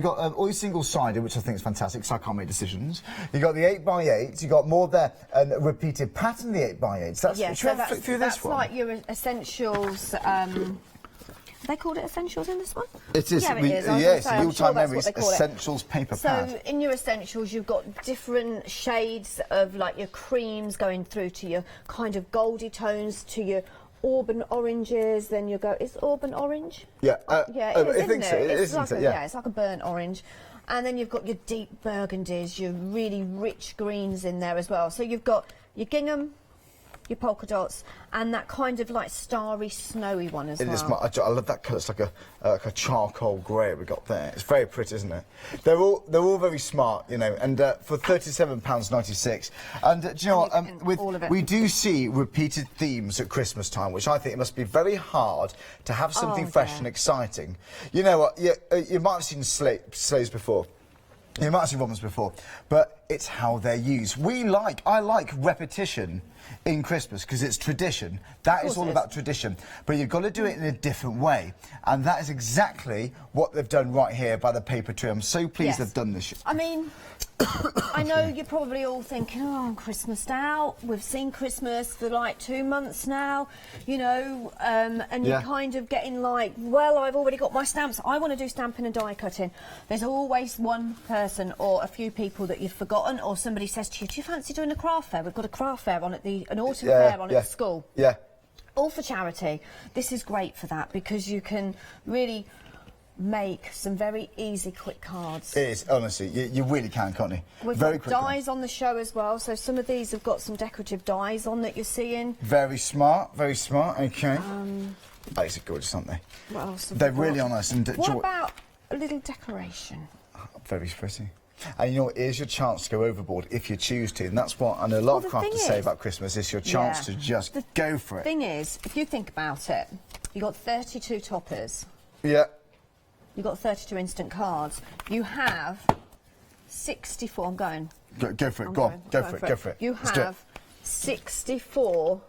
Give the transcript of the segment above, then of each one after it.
You've got all single-sided, which I think is fantastic, so I can't make decisions. You've got the 8x8, you've got more there, and repeated pattern, the 8x8. So should we flick through this one? That's like your essentials. They called it essentials in this one? It is. Yeah, it is. Yes, real-time memories, essentials paper pad. So in your essentials, you've got different shades of like your creams going through to your kind of goldy tones to your auburn oranges. Then you go. Is auburn orange? Yeah. Yeah, it is, I think so. It is, isn't it? Yeah, it's like a burnt orange. And then you've got your deep burgundies, your really rich greens in there as well. So you've got your gingham, your polka dots, and that kind of like starry, snowy one as well. I love that colour. It's like a charcoal grey we got there. It's very pretty, isn't it? They're all very smart, you know. And for £37.96, and do you know what? We do see repeated themes at Christmas time, which I think it must be very hard to have something fresh and exciting. You know what? You might have seen sleighs before. You might have seen robins before, but it's how they're used. I like repetition in Christmas because it's tradition. That is all about tradition. But you've got to do it in a different way. And that is exactly what they've done right here by the paper tree. I'm so pleased they've done this. I mean, I know you're probably all thinking, oh, I'm Christmased out. We've seen Christmas for like 2 months now, you know, and you're kind of getting like, well, I've already got my stamps. I want to do stamping and die cutting. There's always one person or a few people that you've forgotten, or somebody says to you, do you fancy doing a craft fair? We've got a craft fair on at an autumn fair on at the school. Yeah. All for charity. This is great for that because you can really make some very easy, quick cards. It is, honestly, you really can, can't you? We've got dies on the show as well, so some of these have got some decorative dies on that you're seeing. Very smart, okay. These are gorgeous, aren't they? What else have They're we got? really on us. And what about a little decoration? Very pretty. And you know, here's your chance to go overboard if you choose to, and that's what I know a lot of crafters say about Christmas. It's your chance to just go for it. The thing is, if you think about it, you've got 32 toppers. Yeah. You've got 32 instant cards. You have 64. I'm going. Go for it. Go for it. You have 64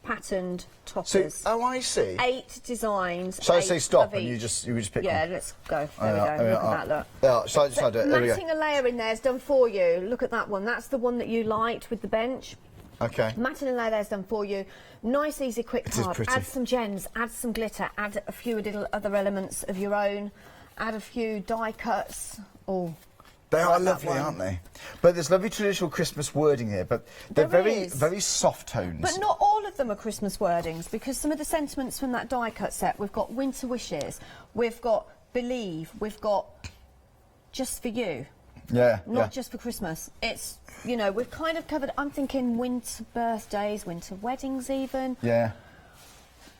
patterned toppers. So, I see. 8 designs. So I say stop, and you just pick Yeah, one. let's go. There we go. Look at that. Look. Yeah, shall I do it? Matting a layer in there is done for you. Look at that one. That's the one that you liked with the bench. Okay. Matting a layer there's done for you. Nice, easy, quick card. Add some gems, add some glitter, add a few little other elements of your own, add a few die cuts. Oh, they are lovely, aren't they? But there's lovely traditional Christmas wording here, but they're very soft tones. But not all of them are Christmas wordings, because some of the sentiments from that die cut set, we've got winter wishes, we've got believe, we've got just for you. Yeah. Not just for Christmas. It's, you know, we've kind of covered, I'm thinking winter birthdays, winter weddings even. Yeah.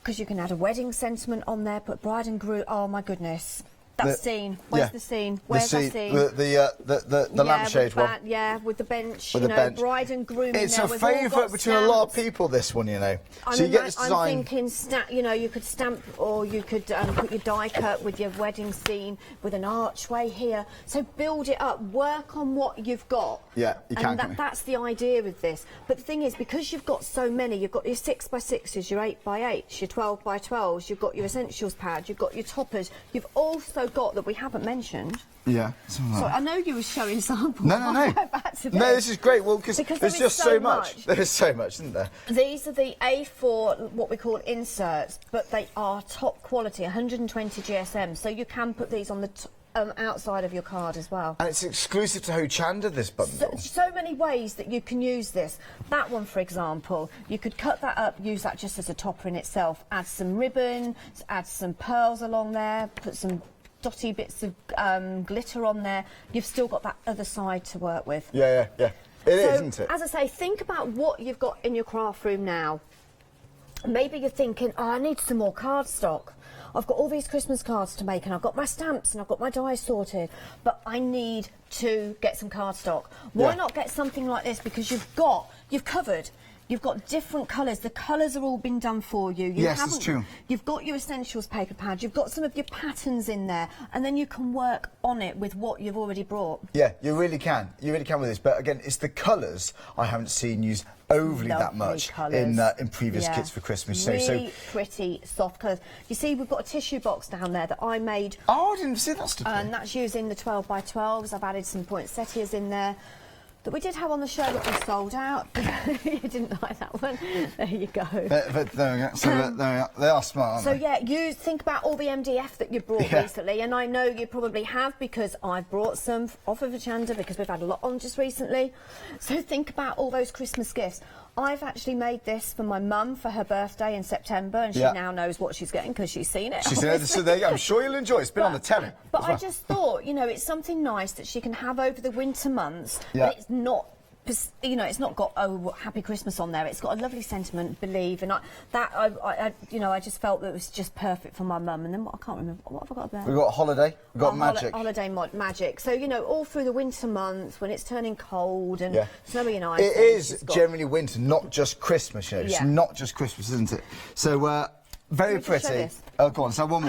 Because you can add a wedding sentiment on there, put bride and groom, oh my goodness. That scene. Where's the scene? Where's the scene? The lampshade one. Yeah, with the bench. With you the know, bench. Bride and groom. It's in a there. favourite between a lot of people. This one, you know. So you get this design. I'm thinking, you know, you could stamp, or you could put your die cut with your wedding scene with an archway here. So build it up. Work on what you've got. Yeah, you can. And that's the idea with this. But the thing is, because you've got so many, you've got your 6x6s, your 8x8s, your 12x12s. You've got your essentials pad. You've got your toppers. You've also got that we haven't mentioned. Yeah. So I know you were showing samples. No. No, this is great. Well, because there's just so much. There is so much, isn't there? These are the A4, what we call inserts, but they are top quality, 120 GSM. So you can put these on the outside of your card as well. And it's exclusive to Hochanda, this bundle. So many ways that you can use this. That one, for example, you could cut that up, use that just as a topper in itself. Add some ribbon, add some pearls along there, put some dotty bits of glitter on there. You've still got that other side to work with. Yeah. It is, isn't it? As I say, think about what you've got in your craft room now. Maybe you're thinking, oh, I need some more cardstock. I've got all these Christmas cards to make, and I've got my stamps and I've got my dies sorted, but I need to get some cardstock. Why not get something like this? Because you've covered You've got different colours. The colours are all been done for you. Yes, it's true. You've got your essentials paper pad. You've got some of your patterns in there, and then you can work on it with what you've already brought. Yeah, you really can. You really can with this. But again, it's the colours I haven't seen used overly that much in previous kits for Christmas. Really pretty, soft colours. You see, we've got a tissue box down there that I made. Oh, I didn't see that stuff. And that's using the 12 by 12s. I've added some poinsettias in there that we did have on the show that we sold out. You didn't like that one. There you go. But there we go. So there we are. They are smart, aren't so they? yeah, you think about all the MDF that you brought recently, and I know you probably have because I've brought some off of Hochanda because we've had a lot on just recently. So think about all those Christmas gifts. I've actually made this for my mum for her birthday in September, and she now knows what she's getting because she's seen it. She's seen it, so there you go. I'm sure you'll enjoy it. It's been on the telly. But I just thought, you know, it's something nice that she can have over the winter months. But it's not, you know, it's not got Happy Christmas on there. It's got a lovely sentiment, believe, and you know, I just felt that it was just perfect for my mum. And then I can't remember what have I got there. We've got holiday. We've got magic. Holiday magic. So you know, all through the winter months when it's turning cold and snowy and icy. It is generally winter, not just Christmas. You know, it's not just Christmas, isn't it? So very pretty. Oh, go on. So one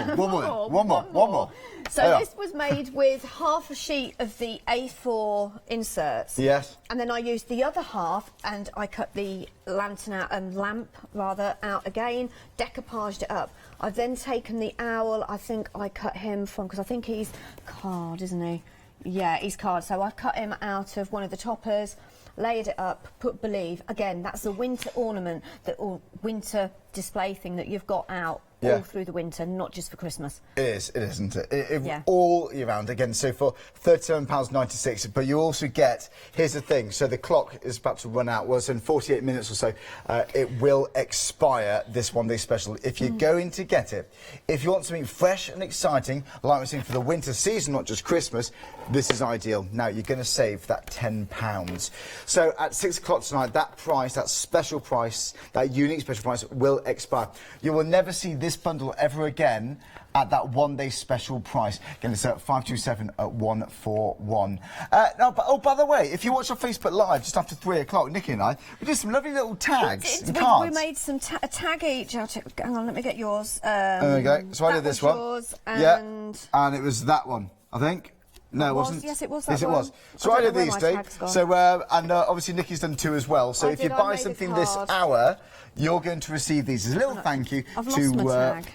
more. So this was made with half a sheet of the A4 inserts. Yes. And then I used the other half and I cut the lantern out and lamp out again, decoupaged it up. I've then taken the owl. I think I cut him from, because I think he's card, isn't he? Yeah, he's card. So I've cut him out of one of the toppers, layered it up, put believe. Again, that's a winter ornament, or winter display thing that you've got out all through the winter, not just for Christmas. It is, isn't it? All year round. Again, so for £37.96, but you also get, here's the thing, so the clock is about to run out. Well, so in 48 minutes or so, it will expire, this one day special. If you're going to get it, if you want something fresh and exciting, like we're saying for the winter season, not just Christmas, this is ideal. Now, you're going to save that £10. So at 6 o'clock tonight, that price, that special price, that unique special price will expire. You will never see this bundle ever again at that one-day special price. Again, it's at 527 at 141. Now, by the way, if you watch our Facebook Live just after 3 o'clock, Nikki and I, we did some lovely little tags and cards. We made some a tag each. Hang on, let me get yours. There we go. So I did this one. Yours, and and it was that one, I think. No, it wasn't. Yes, it was. Yes, it was. So I did these two. So, and obviously Nikki's done two as well. So if you buy something this hour, you're going to receive these as a little thank you to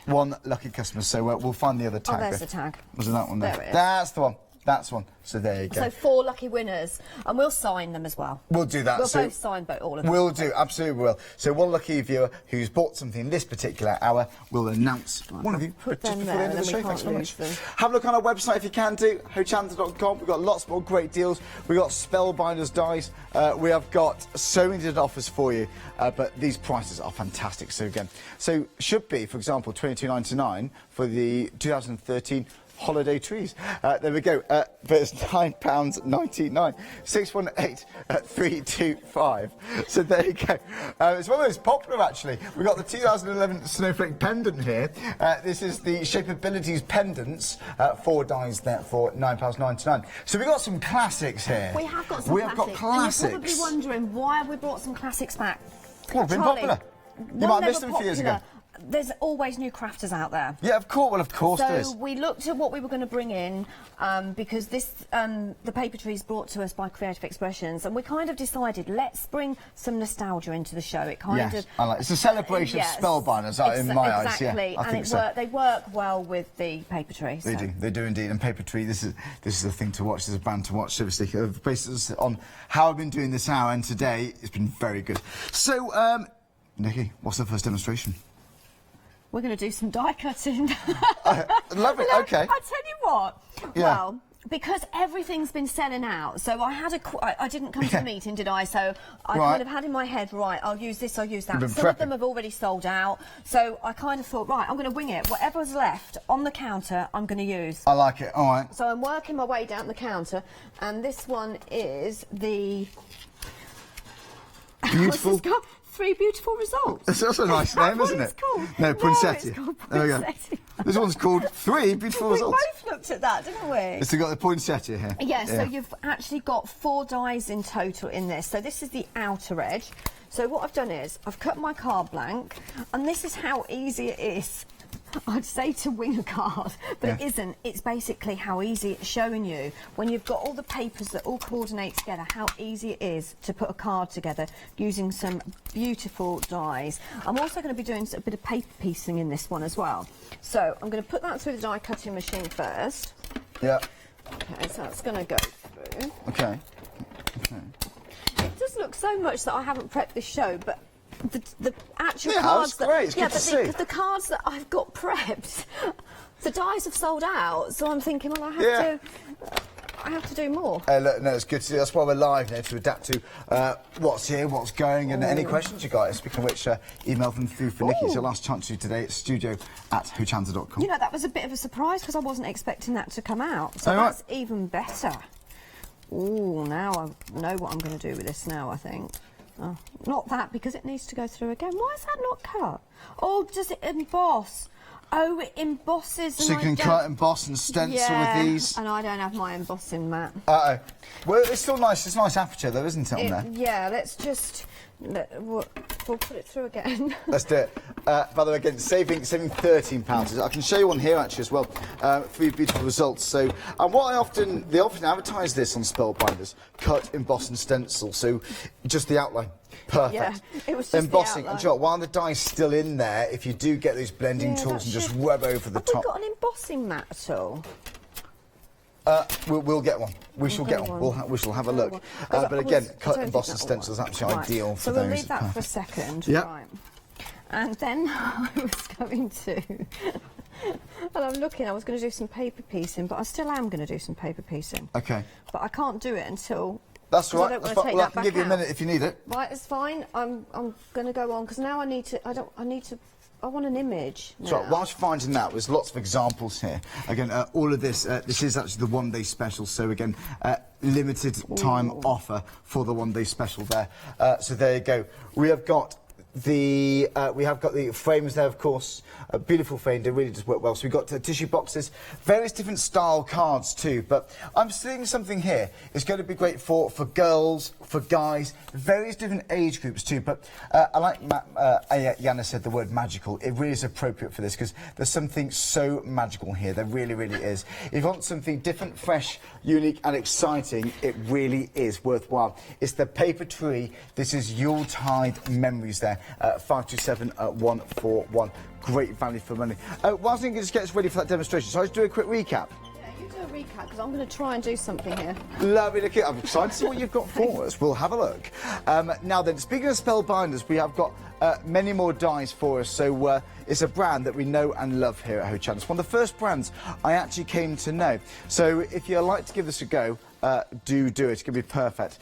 one lucky customer. So we'll find the other tag. Oh, there's the tag. Was it that one there? There it is. That's the one. That's one. So there you go. So 4 lucky winners, and we'll sign them as well. We'll do that. We'll both sign all of them. We'll do, absolutely will. So one lucky viewer who's bought something this particular hour will announce one of you just before the end of the show. Thanks very much. Have a look on our website if you can do, hochanda.com. We've got lots more great deals. We've got Spellbinders dies. We have got so many different offers for you, but these prices are fantastic. So again, should be, for example, $22.99 for the 2013 holiday trees. There we go. But it's £9.99. 618-325. So there you go. It's one of those popular, actually. We've got the 2011 snowflake pendant here. This is the Shapeabilities pendants. 4 dies there for £9.99. So we've got some classics here. We have got some classics. And you're probably wondering why we brought some classics back. Well, been popular. You might have missed them a few years ago. There's always new crafters out there. Yeah, of course. Well, of course there is. So we looked at what we were going to bring in because this, the paper tree is brought to us by Creative Expressions, and we kind of decided let's bring some nostalgia into the show. It kind of it's a celebration of Spellbinders in my eyes. Yeah, I think so. They work well with the paper tree. They do. They do indeed. And paper tree, this is a thing to watch. This is a band to watch. Seriously, based on how I've been doing this hour, and today it's been very good. So, Nikki, what's the first demonstration? We're going to do some die cutting. Love it, okay. I tell you what, well, because everything's been selling out, so I had I didn't come to the meeting, did I? So I kind of had in my head, right, I'll use this, I'll use that. Some of them have already sold out, so I kind of thought, right, I'm going to wing it. Whatever's left on the counter, I'm going to use. I like it, all right. So I'm working my way down the counter, and this one is the... Beautiful. 3 beautiful results. That's also a nice name, isn't it? No, Poinsettia. There we go. This one's called 3 beautiful results. We both looked at that, didn't we? So you've got the poinsettia here. Yeah, so you've actually got 4 dies in total in this. So this is the outer edge. So what I've done is I've cut my card blank, and this is how easy it is. I'd say to wing a card, but it isn't. It's basically how easy it's showing you when you've got all the papers that all coordinate together, how easy it is to put a card together using some beautiful dies. I'm also going to be doing a bit of paper piecing in this one as well. So I'm going to put that through the die cutting machine first. Yeah. Okay, so that's going to go through. Okay. It does look so much that I haven't prepped this show, but the actual cards cards that, great. It's good to see. the cards that I've got prepped, the dies have sold out, so I'm thinking, well, I have to do more. Look, no, it's good to see. That's why we're live now, to adapt to what's here, what's going, and any questions you guys. Speaking of which, email them through for Nikki. It's your last chance to today. It's studio@hochanda.com. You know, that was a bit of a surprise because I wasn't expecting that to come out, so that's even better. Ooh, now I know what I'm going to do with this now, I think. Oh, not that, because it needs to go through again. Why is that not cut? Oh, does it emboss? Oh, it embosses. So you can cut, emboss and stencil with these. And I don't have my embossing mat. Uh-oh. Well, it's still nice. It's a nice aperture, though, isn't it, on there? Yeah, let's just... We'll put it through again. Let's do it. By the way, again, saving £13. I can show you one here, actually, as well. 3 beautiful results. So, and what they often advertise this on Spellbinders: cut, emboss and stencil. So, just the outline. Perfect. Yeah, it was just embossing. the outline. And you know, while the die's still in there, if you do get those blending tools and just rub over the top. Have we got an embossing mat at all? We'll get one. We shall get one. We shall have a look. But again, cut, emboss and stencil is absolutely ideal for those. So we'll leave that for a second. Yep. Right. And then I was going to... And I'm looking, I was going to do some paper piecing, but I still am going to do some paper piecing. Okay. But I can't do it until... That's right. I can give you a minute if you need it. Right, it's fine. I'm going to go on, because now I need to... I want an image now. So whilst finding that, there's lots of examples here. Again, all of this, this is actually the one-day special. So again, limited time offer for the one-day special there. So there you go. We have got the frames there, of course. A beautiful frame. They really just work well. So we've got tissue boxes, various different style cards too. But I'm seeing something here. It's going to be great for girls, for guys, various different age groups too. But I like Yana said the word magical. It really is appropriate for this because there's something so magical here. There really, really is. If you want something different, fresh, unique and exciting, it really is worthwhile. It's the paper tree. This is Yuletide memories there. 527 141. Great value for money. Whilst I just get us ready for that demonstration, so I'll just do a quick recap. Yeah, you do a recap because I'm going to try and do something here. Lovely, look, I'm excited to see what you've got for us. We'll have a look. Now then, speaking of Spellbinders, we have got many more dies for us. So it's a brand that we know and love here at Hochanda. It's one of the first brands I actually came to know. So if you'd like to give this a go, do it. It's going to be perfect.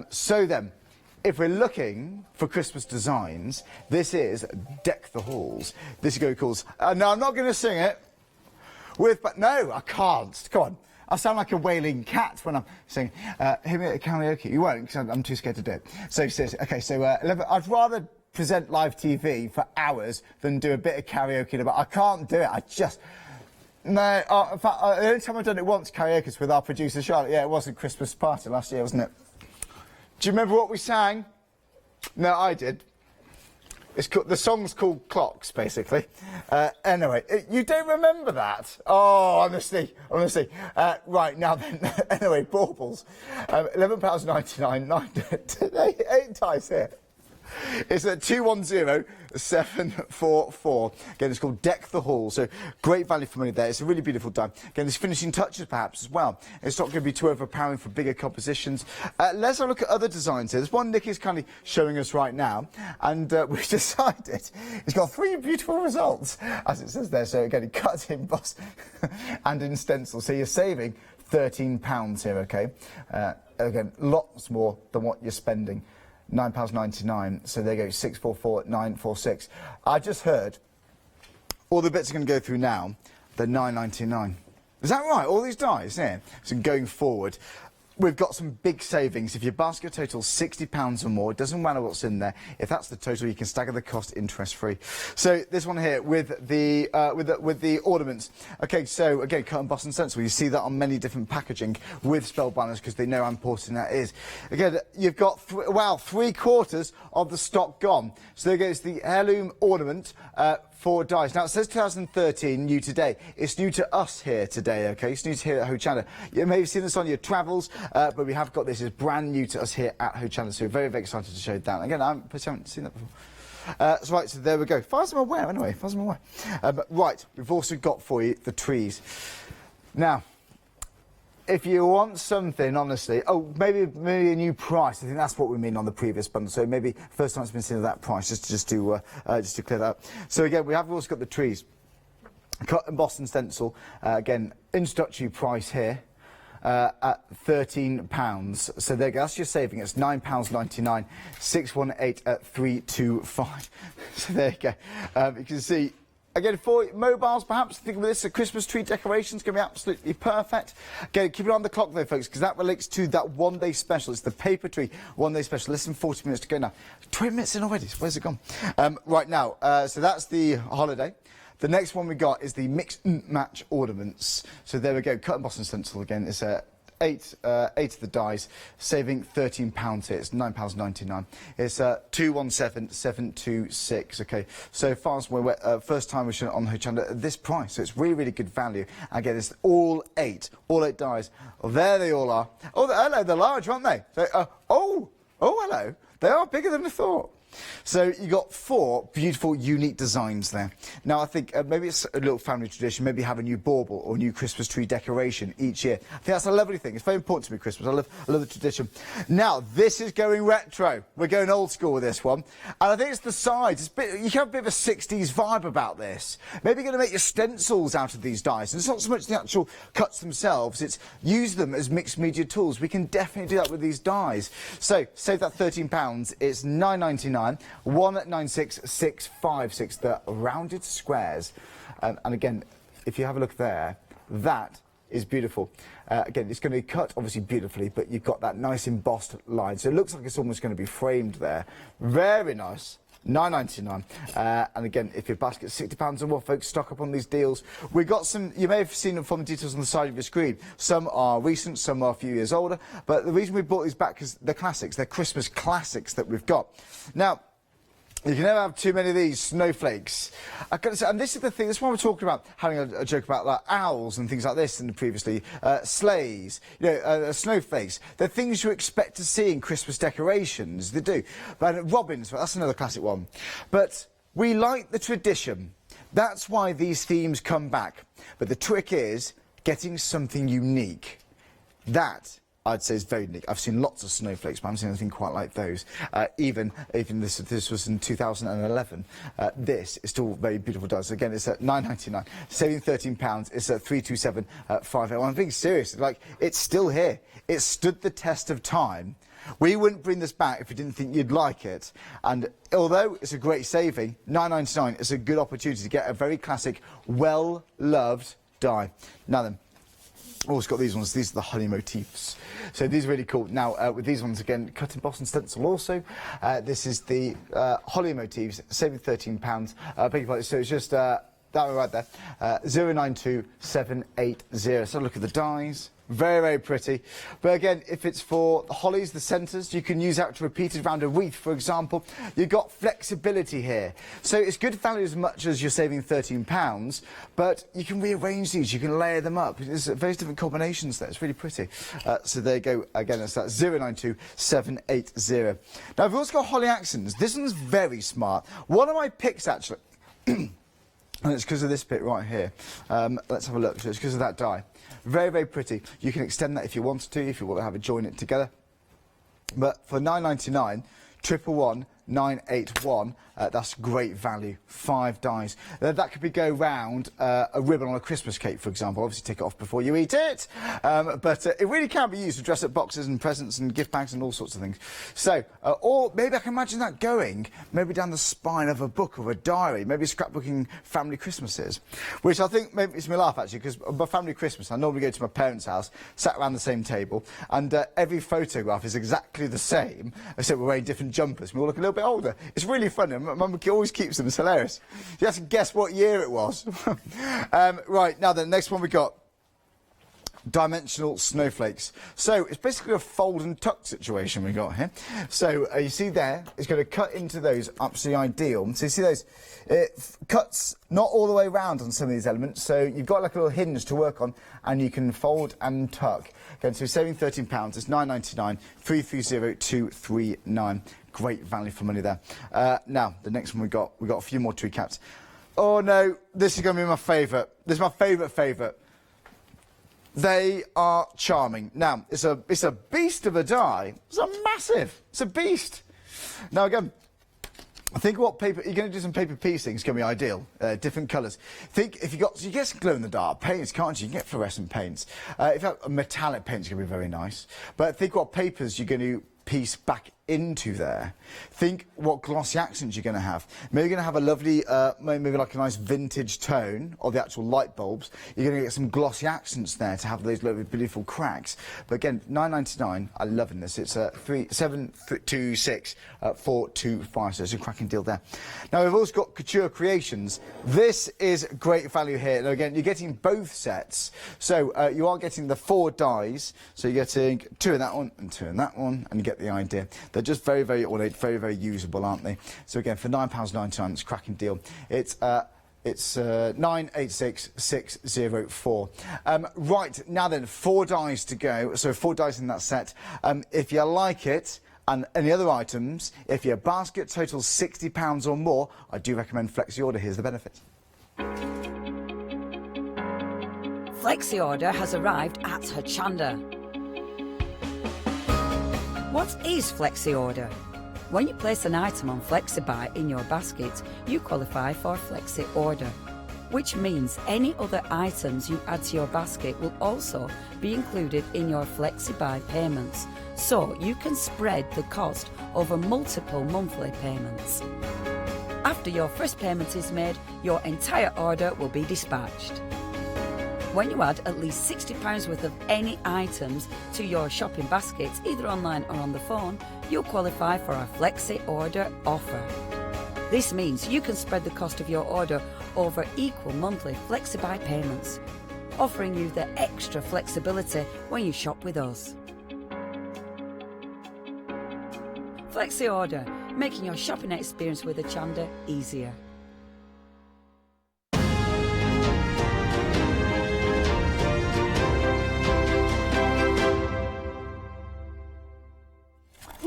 So then, if we're looking for Christmas designs, this is Deck the Halls. This is going to cause... no, I'm not going to sing it. But no, I can't. Come on. I sound like a wailing cat when I'm singing. Hear me at karaoke. You won't, because I'm too scared to do it. So, seriously. OK, so I'd rather present live TV for hours than do a bit of karaoke. But I can't do it. I just... No, in fact, the only time I've done it once, karaoke, is with our producer, Charlotte. Yeah, it was a Christmas party last year, wasn't it? Do you remember what we sang? No, I did. The song's called Clocks, basically. Anyway, you don't remember that? Oh, honestly. Right, now then. Anyway, baubles. £11.99. 8 ties here. It's at 210744. Again, it's called Deck the Hall. So great value for money there. It's a really beautiful die. Again, there's finishing touches perhaps as well. It's not going to be too overpowering for bigger compositions. Let's have a look at other designs here. There's one Nick is kindly showing us right now, and we've decided it's got 3 beautiful results, as it says there. So again, it cuts in emboss and in stencil. So you're saving £13 here, okay? Again, lots more than what you're spending. £9.99, so there you go, 644,946. I just heard all the bits are going to go through now, they're £9.99. Is that right? All these dies, yeah. So going forward, we've got some big savings. If your basket totals £60 or more, it doesn't matter what's in there. If that's the total, you can stagger the cost interest-free. So this one here with the ornaments. Okay, so again, cut, emboss and stencil. You see that on many different packaging with Spellbinders because they know how important that is. Again, you've got, wow, 3/4 of the stock gone. So there goes the heirloom ornament. 4 dies. Now, it says 2013, new today. It's new to us here today, okay? It's new to here at Hochanda. You may have seen this on your travels, but we have got this. It's brand new to us here at Hochanda, so we're very, very excited to show it down. Again, I haven't seen that before. So there we go. As far as I'm aware, anyway, as far as I'm aware. Right, we've also got for you the trees. Now, if you want something, honestly, maybe a new price. I think that's what we mean on the previous bundle. So maybe first time it's been seen at that price, just to clear that up. So again, we have also got the trees, cut, emboss and stencil. Again, introductory price here at £13. So there you go. That's your saving. It's £9.99. 618 at 325. So there you go. You can see. Again, for mobiles, perhaps, think of this, a Christmas tree decoration is going to be absolutely perfect. Again, keep it on the clock, though, folks, because that relates to that one-day special. It's the paper tree one-day special. Less than 40 minutes to go now. 20 minutes in already. Where's it gone? Right now, so that's the holiday. The next one we got is the mix and match ornaments. So there we go. Cut, emboss and stencil again. It's eight of the dies, saving £13 here. It's £9.99. It's 217726. Okay, so far as we're first time we're showing it on Hochanda at this price, so it's really, really good value. Again, it's all eight dies. Oh, there they all are. Oh, hello, they're large, aren't they? So, oh, hello. They are bigger than I thought. So you got 4 beautiful, unique designs there. Now I think maybe it's a little family tradition, maybe have a new bauble or new Christmas tree decoration each year. I think that's a lovely thing. It's very important to me, Christmas. I love the tradition. Now this is going retro. We're going old school with this one. And I think it's the sides. You can have a bit of a 60s vibe about this. Maybe you're going to make your stencils out of these dies. And it's not so much the actual cuts themselves, it's use them as mixed media tools. We can definitely do that with these dies. So save that £13. It's £9.99. 196656. The rounded squares, and again, if you have a look there, that is beautiful. Again, it's going to be cut obviously beautifully, but you've got that nice embossed line, so it looks like it's almost going to be framed there. Very nice. £9.99. And again, if your basket's £60 or more, folks, stock up on these deals. We got some, you may have seen them from the details on the side of your screen. Some are recent, some are a few years older, but the reason we brought these back is they're classics. They're Christmas classics that we've got. Now, you can never have too many of these snowflakes. I've got to say, and this is the thing, this is why we're talking about having a joke about like owls and things like this and previously, sleighs, snowflakes. They're things you expect to see in Christmas decorations, they do. But robins, that's another classic one. But we like the tradition. That's why these themes come back. But the trick is getting something unique. That, I'd say, is very unique. I've seen lots of snowflakes, but I haven't seen anything quite like those. Even this was in 2011. This is still very beautiful dies. Again, it's at £9.99, saving £13. It's at 327.50. I'm being serious. Like, it's still here. It stood the test of time. We wouldn't bring this back if we didn't think you'd like it. And although it's a great saving, £9.99 is a good opportunity to get a very classic, well-loved die. Now then. Also got these ones. These are the honey motifs. So these are really cool. Now with these ones again, cut, emboss and stencil also. This is the holly motifs, saving £13. Beg your pardon. So it's just that one right there. 092780. So look at the dies. Very, very pretty. But again, if it's for the hollies, the centres, you can use that to repeat it around a wreath, for example. You've got flexibility here. So it's good value as much as you're saving £13, but you can rearrange these, you can layer them up. There's various different combinations there. It's really pretty. So there you go. Again, that's that 092780. Now, we've also got holly accents. This one's very smart. One of my picks, actually, and it's because of this bit right here. Let's have a look. So it's because of that die. Very, very pretty. You can extend that if you wanted to, if you want to have it join it together. But for £9.99, 111 981. That's great value. 5 dies. That could be go round a ribbon on a Christmas cake, for example. Obviously, take it off before you eat it. But it really can be used to dress up boxes and presents and gift bags and all sorts of things. So, or maybe I can imagine that going maybe down the spine of a book or a diary, maybe scrapbooking family Christmases, which I think maybe makes me laugh actually, because my family Christmas, I normally go to my parents' house, sat around the same table, and every photograph is exactly the same, except we're wearing different jumpers. We all look a little bit older. It's really funny. My mum always keeps them. It's hilarious. You have to guess what year it was. Right, now the next one we got. Dimensional snowflakes. So it's basically a fold and tuck situation we got here. So you see there, it's going to cut into those absolutely ideal. So you see those, it cuts not all the way around on some of these elements. So you've got like a little hinge to work on, and you can fold and tuck. Again, so saving £13, it's £9.99, 330239. Great value for money there. Now the next one we got a few more tree caps. Oh no, this is going to be my favourite. This is my favourite. They are charming. Now, it's a beast of a die. It's a beast. Now again, I think what paper, you're going to do some paper piecing, it's going to be ideal. Different colours. Think if you get some glow in the dark paints, can't you? You can get fluorescent paints. If you have a metallic paint, it's going to be very nice. But think what papers you're going to piece back into there. Think what glossy accents you're going to have. Maybe you're going to have a lovely, maybe like a nice vintage tone of the actual light bulbs. You're going to get some glossy accents there to have those lovely, beautiful cracks. But again, £9.99. I'm loving this. It's 726 425. So it's a cracking deal there. Now we've also got Couture Creations. This is great value here. Now again, you're getting both sets. So you are getting the 4 dies. So you're getting 2 in that one and 2 in that one, and you get the idea. They're just very, very ornate, very, very usable, aren't they? So again, for £9.99, it's a cracking deal. It's 986604. Right, now then, 4 dies to go. So 4 dies in that set. If you like it, and any other items, if your basket totals £60 or more, I do recommend Flexi-order. Here's the benefit. Flexi-order has arrived at Hochanda. What is Flexi-order? When you place an item on FlexiBuy in your basket, you qualify for Flexi-order, which means any other items you add to your basket will also be included in your FlexiBuy payments, so you can spread the cost over multiple monthly payments. After your first payment is made, your entire order will be dispatched. When you add at least £60 worth of any items to your shopping baskets, either online or on the phone, you'll qualify for our Flexi-order offer. This means you can spread the cost of your order over equal monthly FlexiBuy payments, offering you the extra flexibility when you shop with us. Flexi-order, making your shopping experience with Hochanda easier.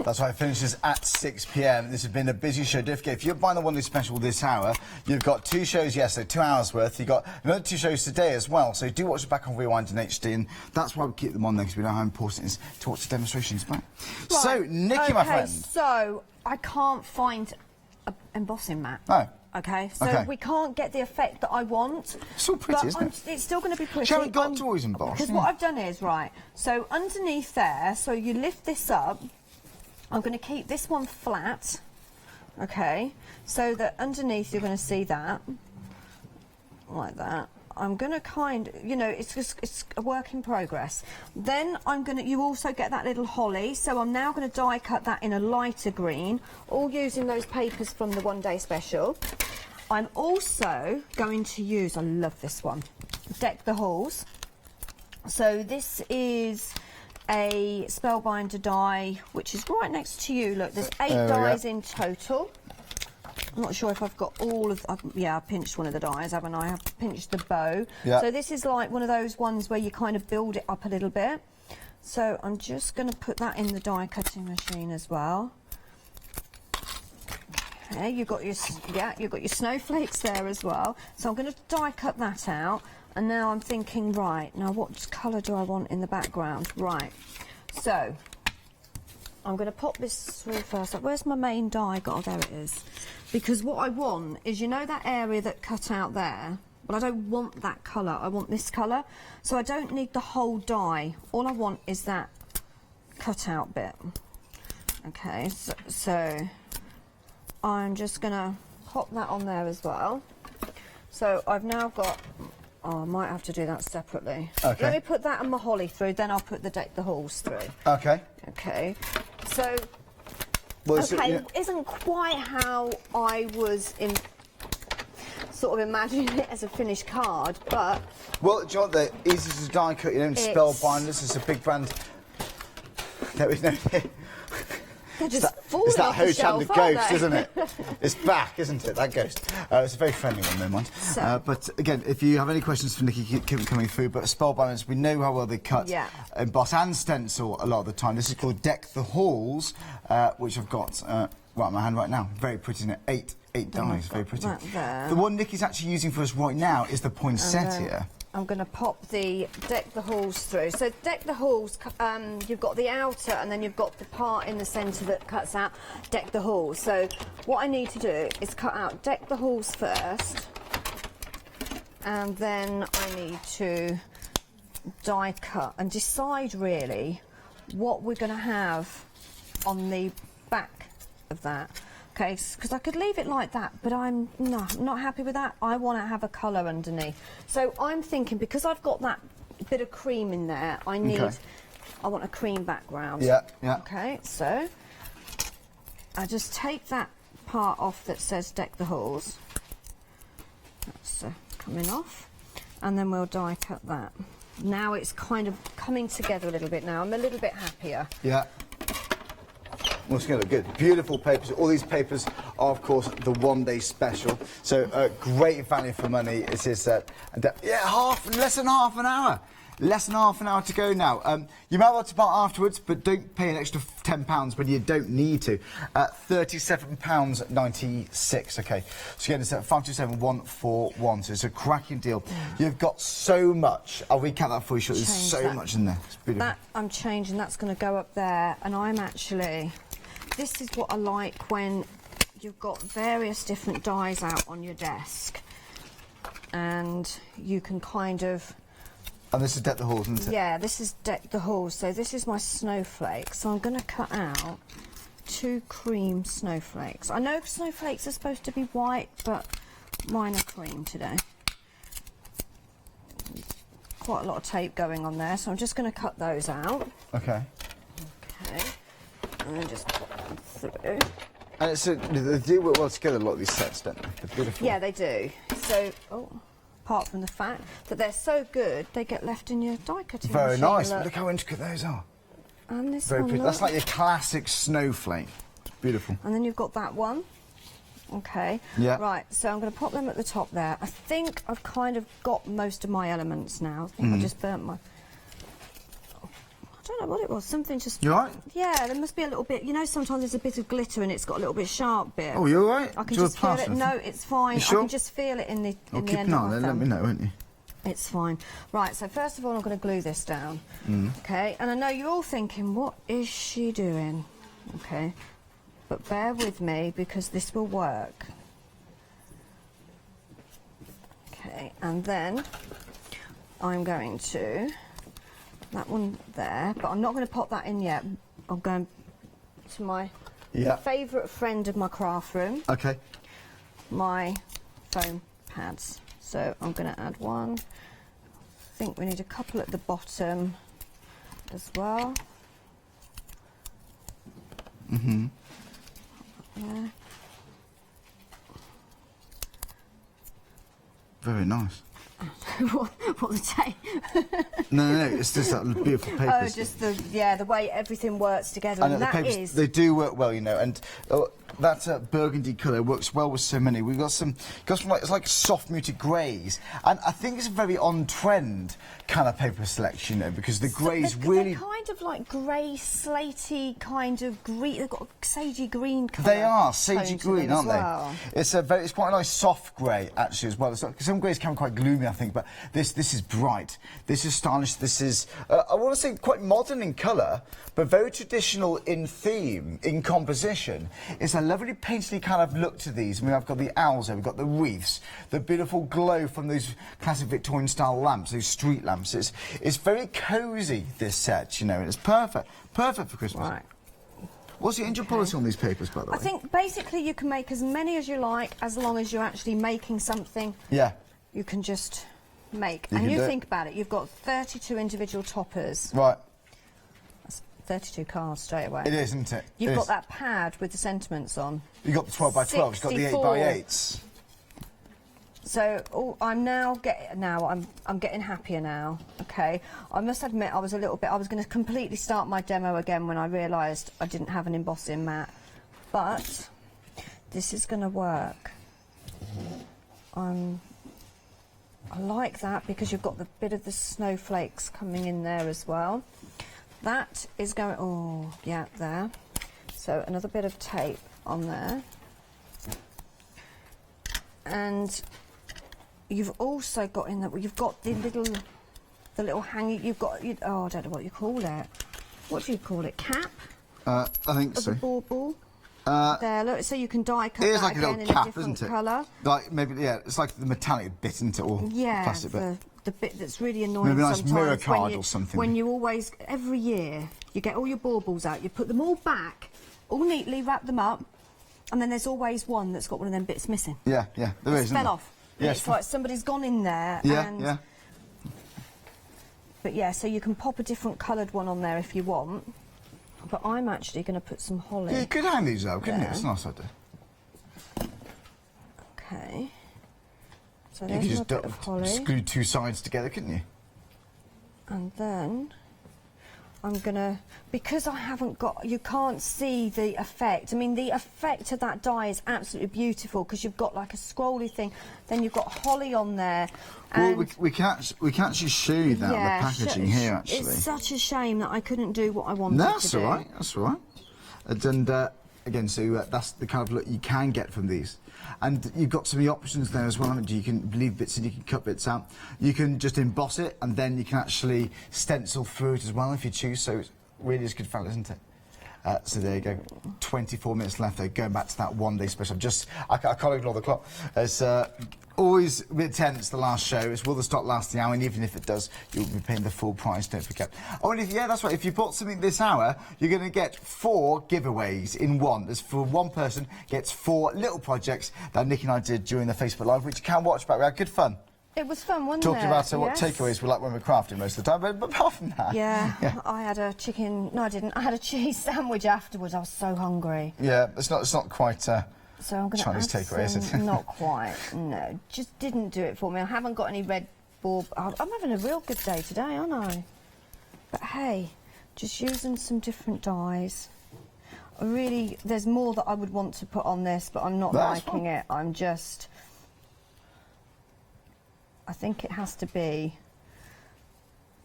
That's right, it finishes at 6 p.m. This has been a busy show. Don't forget, if you're buying the one day special this hour, you've got 2 shows yesterday, 2 hours worth. You've got another 2 shows today as well. So do watch it back on Rewind in HD, and that's why we keep them on there, because we know how important it is to watch the demonstrations back. Right. So, Nikki, my friend. So, I can't find an embossing mat. Oh. Okay, so we can't get the effect that I want. It's still pretty, isn't it? It's still going to be pretty. She haven't got to always emboss. Because what I've done is, right, so underneath there, so you lift this up, I'm going to keep this one flat, okay, so that underneath you're going to see that, like that. I'm going to it's a work in progress. Then you also get that little holly, so I'm now going to die cut that in a lighter green, all using those papers from the one day special. I'm also going to use, I love this one, Deck the Halls. So this is a Spellbinder die, which is right next to you. Look, there's 8 dies in total. I'm not sure if I've got all of... yeah, I pinched one of the dies, haven't I? I've pinched the bow. Yeah. So this is like one of those ones where you kind of build it up a little bit. So I'm just going to put that in the die cutting machine as well. Okay, you've got your snowflakes there as well. So I'm going to die cut that out. And now I'm thinking, right, now what colour do I want in the background? Right, so I'm going to pop this through first. Where's my main die? Oh, there it is. Because what I want is, you know that area that cut out there? Well, I don't want that colour. I want this colour. So I don't need the whole die. All I want is that cut out bit. Okay, so I'm just going to pop that on there as well. So I've now got... Oh, I might have to do that separately. Okay. Let me put that and my holly through, then I'll put the deck the halls through. Okay. Okay. So, well, okay, isn't quite how I was in sort of imagining it as a finished card, but... Well, do you know what, the easy to die cut, you know, Spellbinders is a big brand. No, They're just it's that Hochanda ghost, isn't it? it? It's back, isn't it, that ghost? It's a very friendly one, though, mind. So, but again, if you have any questions for Nikki, keep them coming through. But Spellbinders, we know how well they cut, emboss and stencil a lot of the time. This is called Deck the Halls, which I've got right in my hand right now. Very pretty, isn't it? Eight dies, very pretty. The one Nikki's actually using for us right now is the poinsettia. I'm going to pop the deck the halls through. So deck the halls, you've got the outer and then you've got the part in the centre that cuts out deck the halls. So what I need to do is cut out deck the halls first, and then I need to die cut and decide really what we're going to have on the back of that. Okay, because I could leave it like that, but I'm not happy with that. I want to have a colour underneath. So I'm thinking, because I've got that bit of cream in there, I want a cream background. Yeah. Okay, so I just take that part off that says deck the halls. That's coming off. And then we'll die cut that. Now it's kind of coming together a little bit now. I'm a little bit happier. Yeah. Well, it's going to look good. Beautiful papers. All these papers are, of course, the one-day special. So, great value for money. It is, less than half an hour. Less than half an hour to go now. You might want to buy afterwards, but don't pay an extra £10 when you don't need to. £37.96. Okay, so again, it's at 527141. So it's a cracking deal. You've got so much. I'll recap that for you shortly. There's so much in there. It's beautiful. That I'm changing. That's going to go up there, and I'm actually. This is what I like when you've got various different dies out on your desk, and you can kind of. And this is Deck the Halls, isn't it? Yeah, this is Deck the Halls. So this is my snowflake. So I'm going to cut out 2 cream snowflakes. I know snowflakes are supposed to be white, but mine are cream today. Quite a lot of tape going on there, so I'm just going to cut those out. Okay. Okay. And then just put them through. And it's they do work well together, a lot of these sets, don't they? They're beautiful. Yeah, they do. So, apart from the fact that they're so good, they get left in your die cutting machine. Very nice. Look how intricate those are. And this Very one, pretty. That's like your classic snowflake. Beautiful. And then you've got that one. Okay. Yeah. Right, so I'm going to pop them at the top there. I think I've kind of got most of my elements now. I think I just burnt my... I don't know what it was. Something just... You all right? Yeah, there must be a little bit... You know, sometimes there's a bit of glitter and it's got a little bit sharp bit. Oh, you all right? I can just feel it. No, it's fine. You sure? I can just feel it in the I'll end keep an eye on it. Let me know, won't you? It's fine. Right, so first of all, I'm going to glue this down. Okay, and I know you're all thinking, what is she doing? Okay, but bear with me because this will work. Okay, and then I'm going to... That one there, but I'm not going to pop that in yet. I'm going to my favourite friend of my craft room. Okay. My foam pads. So I'm going to add one. I think we need a couple at the bottom as well. Mm-hmm. Yeah. Very nice. what the tape? No, it's just that beautiful papers. Oh, just the way everything works together. And that the papers, is... they do work well, you know. And that burgundy colour works well with so many. We've got some like, it's like soft muted greys, and I think it's a very on-trend kind of paper selection, you know, because the greys really... They're kind of like grey, slaty kind of green. They've got a sagey green colour. They are sagey green, aren't well. they? It's quite a nice soft grey actually as well. Some greys can be quite gloomy, I think, but this is bright. This is stylish. This is I want to say quite modern in colour, but very traditional in theme, in composition. It's a lovely painterly kind of look to these. I mean, I've got the owls there, we've got the wreaths, the beautiful glow from those classic Victorian style lamps, those street lamps. It's very cosy, this set, you know, and it's perfect for Christmas. Right. What's the angel policy on these papers, by the way? I think basically you can make as many as you like, as long as you're actually making something. Yeah. You can just make. And you think about it, you've got 32 individual toppers. Right. 32 cards straight away. It is, isn't it? You've got that pad with the sentiments on. You've got the 12 by 12, you've got the 8 by 8s. So I'm now I'm getting happier now. Okay, I must admit I was going to completely start my demo again when I realised I didn't have an embossing mat, but this is going to work. I like that because you've got the bit of the snowflakes coming in there as well. That is going, oh yeah, there. So another bit of tape on there, and you've also got in that. You've got the little hanging. You've got. Oh, I don't know what you call it. What do you call it? Cap? I think so. The bauble. There, look. So you can die cut it is that like a again little in cap, a different isn't it? colour. Like maybe, yeah. It's like the metallic bit, isn't it, or plastic bit. The bit that's really annoying maybe a nice sometimes mirror card or something. When you always, every year, you get all your baubles out, you put them all back, all neatly, wrap them up, and then there's always one that's got one of them bits missing. Yeah, yeah, there is. Fell off. Yes. It's like somebody's gone in there. Yeah, and yeah. But yeah, so you can pop a different coloured one on there if you want. But I'm actually going to put some holly. Yeah, you could hang these out, couldn't you? It's a nice idea. Okay. So You there's could a bit of holly. just glue two sides together, couldn't you? And then I'm gonna, because I haven't got, you can't see the effect. I mean, the effect of that die is absolutely beautiful because you've got like a scrolly thing, then you've got holly on there. Well, we can actually show you that, yeah, the packaging here, actually. It's such a shame that I couldn't do what I wanted No, to that's do. all right, that's all right. And again, so that's the kind of look you can get from these. And you've got some of the options there as well, haven't you? You can leave bits in, you can cut bits out. You can just emboss it, and then you can actually stencil through it as well if you choose. So it really is good fun, isn't it? So there you go. 24 minutes left there. Going back to that one-day special. I can't ignore the clock. It's always a bit tense, the last show. It's will the stock last the hour? And even if it does, you'll be paying the full price, don't forget. Oh, and yeah, that's right. If you bought something this hour, you're going to get 4 giveaways in one. There's for one person gets 4 little projects that Nick and I did during the Facebook Live, which you can watch back. We had good fun. It was fun, wasn't Talking it? about what takeaways were like when we're crafting most of the time, but apart from that... Yeah, I had a chicken... No, I didn't. I had a cheese sandwich afterwards. I was so hungry. Yeah, it's not quite so I'm gonna Chinese takeaway, is it? Not quite, no. Just didn't do it for me. I haven't got any red ball... I'm having a real good day today, aren't I? But hey, just using some different dyes. There's more that I would want to put on this, but I'm not liking it. I'm just... I think it has to be...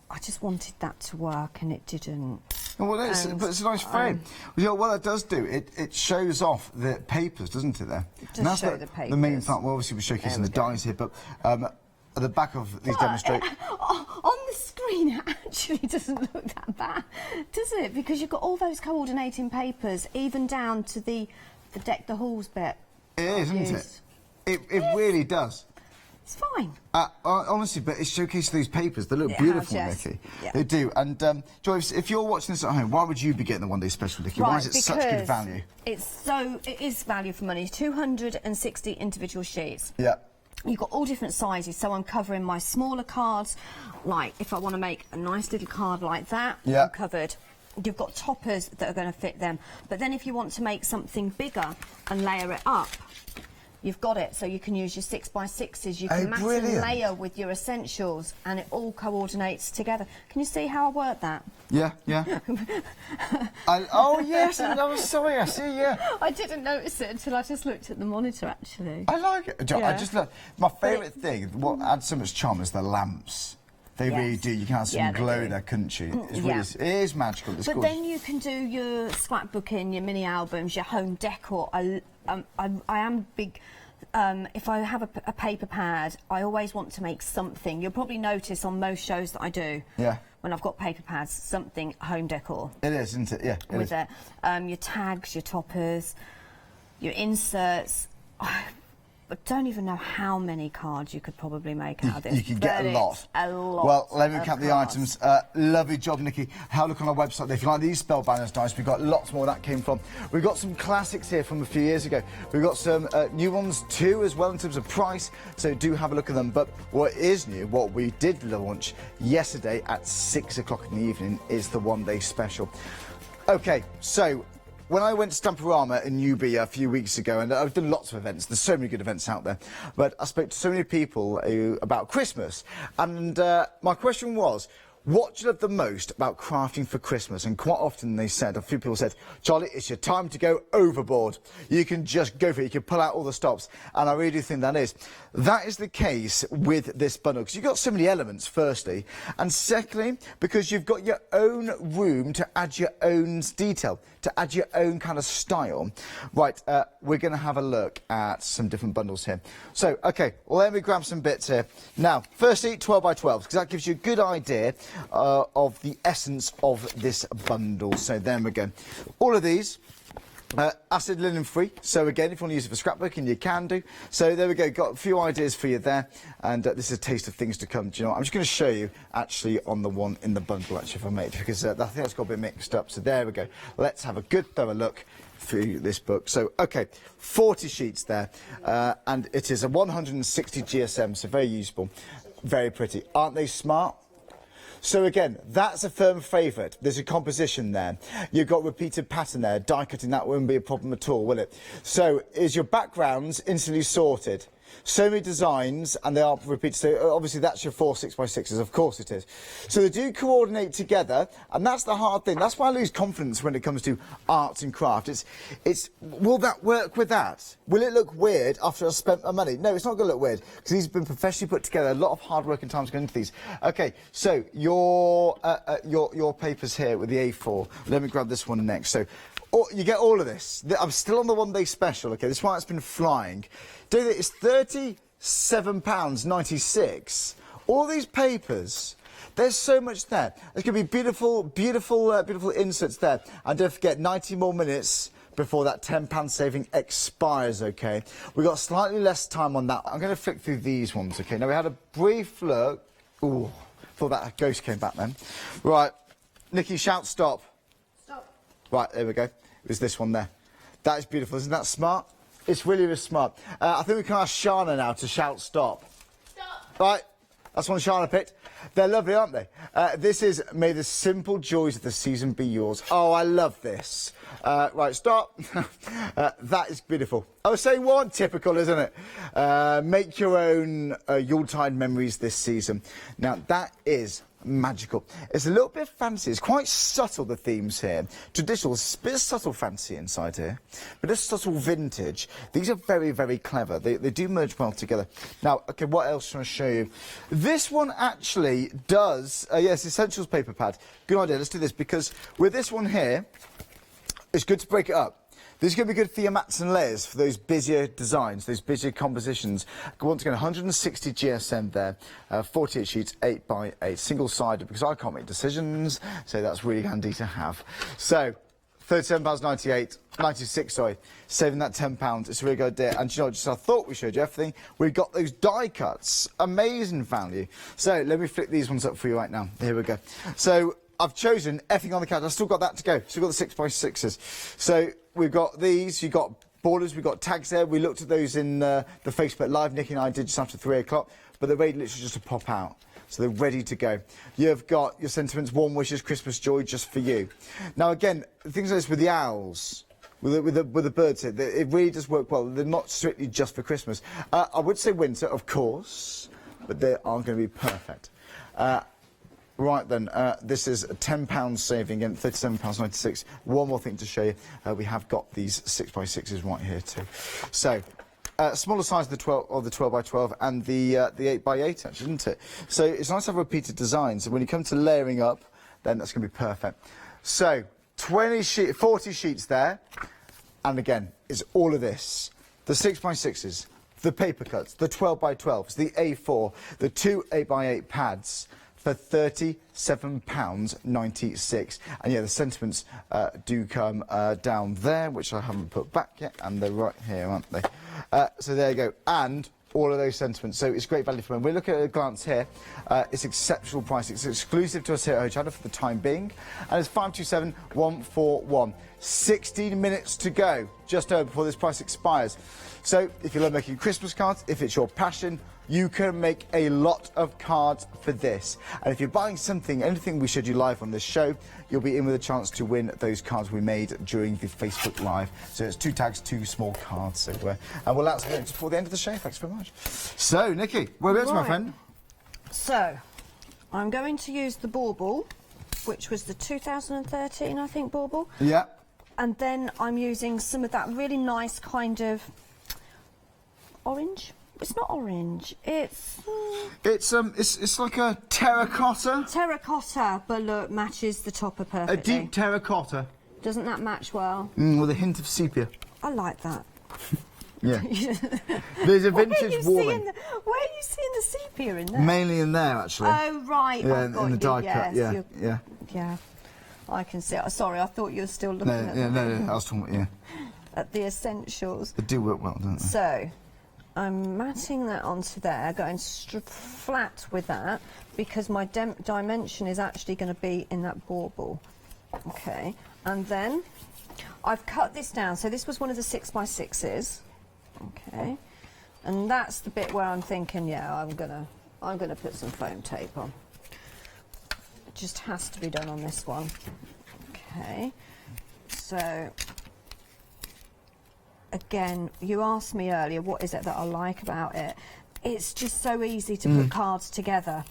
I just wanted that to work and it didn't. Well, but it's a nice frame. You know, what it does do, it shows off the papers, doesn't it, there? It does show the papers. The main part, well, obviously we're showcasing the dies here, but at the back of these demonstrations... On the screen, it actually doesn't look that bad, does it? Because you've got all those coordinating papers, even down to the deck the halls bit. It is, isn't it? It really does. It's fine. Honestly, but it showcases these papers. They look beautiful, yes. Nikki. Yeah. They do. And Joyce, if you're watching this at home, why would you be getting the one-day special, Nikki? Right, why is it such good value? It is value for money. 260 individual sheets. Yeah. You've got all different sizes, so I'm covering my smaller cards, like if I want to make a nice little card like that, I'm covered. You've got toppers that are going to fit them. But then if you want to make something bigger and layer it up, you've got it. So you can use your 6x6s, you can mass and layer with your essentials, and it all coordinates together. Can you see how I work that? Yeah, yeah. Oh, yes, I'm sorry, I see, yeah. I didn't notice it until I just looked at the monitor, actually. I like it. I just love... My favourite thing, what adds so much charm is the lamps. They really do. You can have some glow there, couldn't you? It's really, it is magical. It's gorgeous. Then you can do your scrapbooking, your mini albums, your home decor. I am big... if I have a paper pad, I always want to make something. You'll probably notice on most shows that I do, when I've got paper pads, something home decor. It is, isn't it? Yeah. With it. Your tags, your toppers, your inserts. I don't even know how many cards you could probably make out of this. You can get a lot. A lot. Well, let me count the items. Lovely job, Nikki. Have a look on our website. If you like these Spellbinders dice, we've got lots more where that came from. We've got some classics here from a few years ago. We've got some new ones too, as well, in terms of price. So do have a look at them. But what is new, what we did launch yesterday at 6 o'clock in the evening, is the one-day special. Okay, so... when I went to Stamporama in Newbury a few weeks ago, and I've done lots of events, there's so many good events out there, but I spoke to so many people about Christmas, and my question was, what do you love the most about crafting for Christmas? And quite often they said, a few people said, Charlie, it's your time to go overboard. You can just go for it. You can pull out all the stops. And I really do think that is. That is the case with this bundle, because you've got so many elements, firstly. And secondly, because you've got your own room to add your own detail, to add your own kind of style. Right, we're going to have a look at some different bundles here. So, OK, well, let me grab some bits here. Now, firstly, 12 by 12, because that gives you a good idea of the essence of this bundle. So there we go. All of these acid linen free, so again, if you want to use it for scrapbooking, you can do. So there we go, got a few ideas for you there, and this is a taste of things to come. Do you know what? I'm just going to show you actually on the one in the bundle, actually, if I may, because I think that's got a bit mixed up. So there we go. Let's have a good thorough look through this book. So, okay, 40 sheets there, and it is a 160 GSM, so very useful, very pretty. Aren't they smart? So again, that's a firm favourite. There's a composition there. You've got repeated pattern there. Die cutting, that wouldn't be a problem at all, will it? So is your backgrounds instantly sorted? So many designs, and they are repeated. So obviously that's your 4 6x6s, of course it is. So they do coordinate together, and that's the hard thing. That's why I lose confidence when it comes to arts and craft. It's will that work with that? Will it look weird after I've spent my money? No, it's not going to look weird, because these have been professionally put together. A lot of hard work and time's going into these. Okay, so your papers here with the A4. Let me grab this one next. So you get all of this. I'm still on the one-day special, okay? This is why it's been flying. It's £37.96. All these papers, there's so much there. There's going to be beautiful, beautiful, beautiful inserts there. And don't forget, 90 more minutes before that £10 saving expires, okay? We've got slightly less time on that. I'm going to flick through these ones, okay? Now, we had a brief look. Ooh, thought that ghost came back then. Right, Nikki, shout stop. Stop. Right, there we go. It was this one there. That is beautiful. Isn't that smart? It's really, really smart. I think we can ask Shana now to shout stop. Stop. Right, that's one Shana picked. They're lovely, aren't they? This is May the Simple Joys of the Season Be Yours. Oh, I love this. Right, stop. That is beautiful. I was saying one, typical, isn't it? Make your own Yuletide memories this season. Now, that is magical. It's a little bit fancy. It's quite subtle, the themes here. Traditional, it's a bit subtle fancy inside here, but it's subtle vintage. These are very, very clever. They do merge well together. Now, okay, what else should I show you? This one actually does, yes, Essentials paper pad. Good idea, let's do this, because with this one here, it's good to break it up. This is going to be good for your mats and layers, for those busier designs, those busier compositions. Once again, 160 GSM there, 48 sheets, 8 by 8, single-sided, because I can't make decisions, so that's really handy to have. So, £37.98, 96, sorry, saving that £10. It's a really good idea. And you know, just I thought we showed you everything. We've got those die cuts, amazing value. So let me flick these ones up for you right now. Here we go. So I've chosen everything on the couch. I've still got that to go. Still got the 6x6s. So we've got these. You've got borders. We've got tags there. We looked at those in the Facebook Live. Nicky and I did just after 3 o'clock. But they're ready literally just to pop out. So they're ready to go. You've got your sentiments, warm wishes, Christmas joy just for you. Now, again, things like this with the owls. with the birds here. It really does work well. They're not strictly just for Christmas. I would say winter, of course, but they aren't going to be perfect. Right then, this is a £10 saving and £37.96. One more thing to show you. We have got these 6x6s right here too. So, smaller size of the 12 or the 12x12 and the 8x8 actually, isn't it? So it's nice to have repeated designs. So when you come to layering up, then that's going to be perfect. So 40 sheets there, and again, it's all of this: the 6x6s, the paper cuts, the 12x12s, the A4, the 2 8x8 pads for £37.96. And yeah, the sentiments do come down there, which I haven't put back yet, and they're right here, aren't they? So there you go, and all of those sentiments. So it's great value for money. We're looking at a glance here. It's exceptional price. It's exclusive to us here at Hochanda for the time being, and it's 527141. 16 minutes to go, just over, before this price expires. So if you love making Christmas cards, if it's your passion, you can make a lot of cards for this. And if you're buying something, anything we showed you live on this show, you'll be in with a chance to win those cards we made during the Facebook Live. So it's 2 tags, 2 small cards. So, and we'll announce it before the end of the show. Thanks very much. So, Nikki, where are we, my friend? So, I'm going to use the bauble, which was the 2013, I think, bauble. Yeah. And then I'm using some of that really nice kind of orange. It's not orange. It's like a terracotta. Terracotta, but look, matches the topper perfectly. A deep terracotta. Doesn't that match well? With a hint of sepia. I like that. Yeah. There's a vintage warming. Where are you seeing the sepia in there? Mainly in there, actually. Oh right. Yeah, I've got in the die cut. yes, Yeah. Yeah. I can see it. Sorry, I thought you were still looking at No, I was talking about, at the essentials. They do work well, don't they? So, I'm matting that onto there, going flat with that, because my dimension is actually going to be in that bauble. Okay, and then I've cut this down. So this was one of the 6x6s. Okay, and that's the bit where I'm thinking, yeah, I'm gonna put some foam tape on. It just has to be done on this one. Okay, so. Again, you asked me earlier, what is it that I like about it? It's just so easy to put cards together.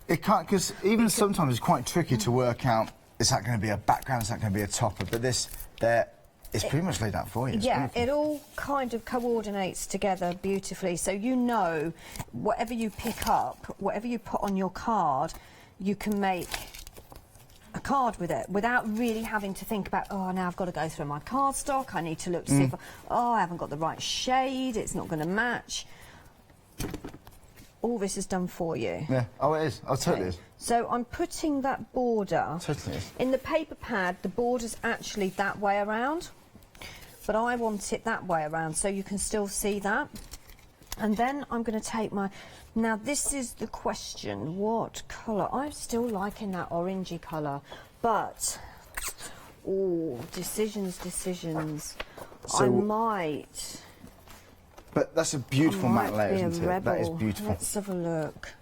It can't, because even sometimes it's quite tricky to work out, is that going to be a background, is that going to be a topper? But this, there, it's pretty much laid out for you. Yeah, it all kind of coordinates together beautifully. So you know, whatever you pick up, whatever you put on your card, you can make a card with it without really having to think about, oh, now I've got to go through my cardstock, I need to look to see if, I haven't got the right shade, it's not going to match. All this is done for you. Yeah, oh, it is. Oh, totally is. So I'm putting that border. Totally is. In the paper pad, the border's actually that way around, but I want it that way around so you can still see that. And then I'm going to take my... Now, this is the question, what colour? I'm still liking that orangey colour, but... Oh, decisions. So, I might... But that's a beautiful matte layer, isn't it? That is beautiful. Let's have a look.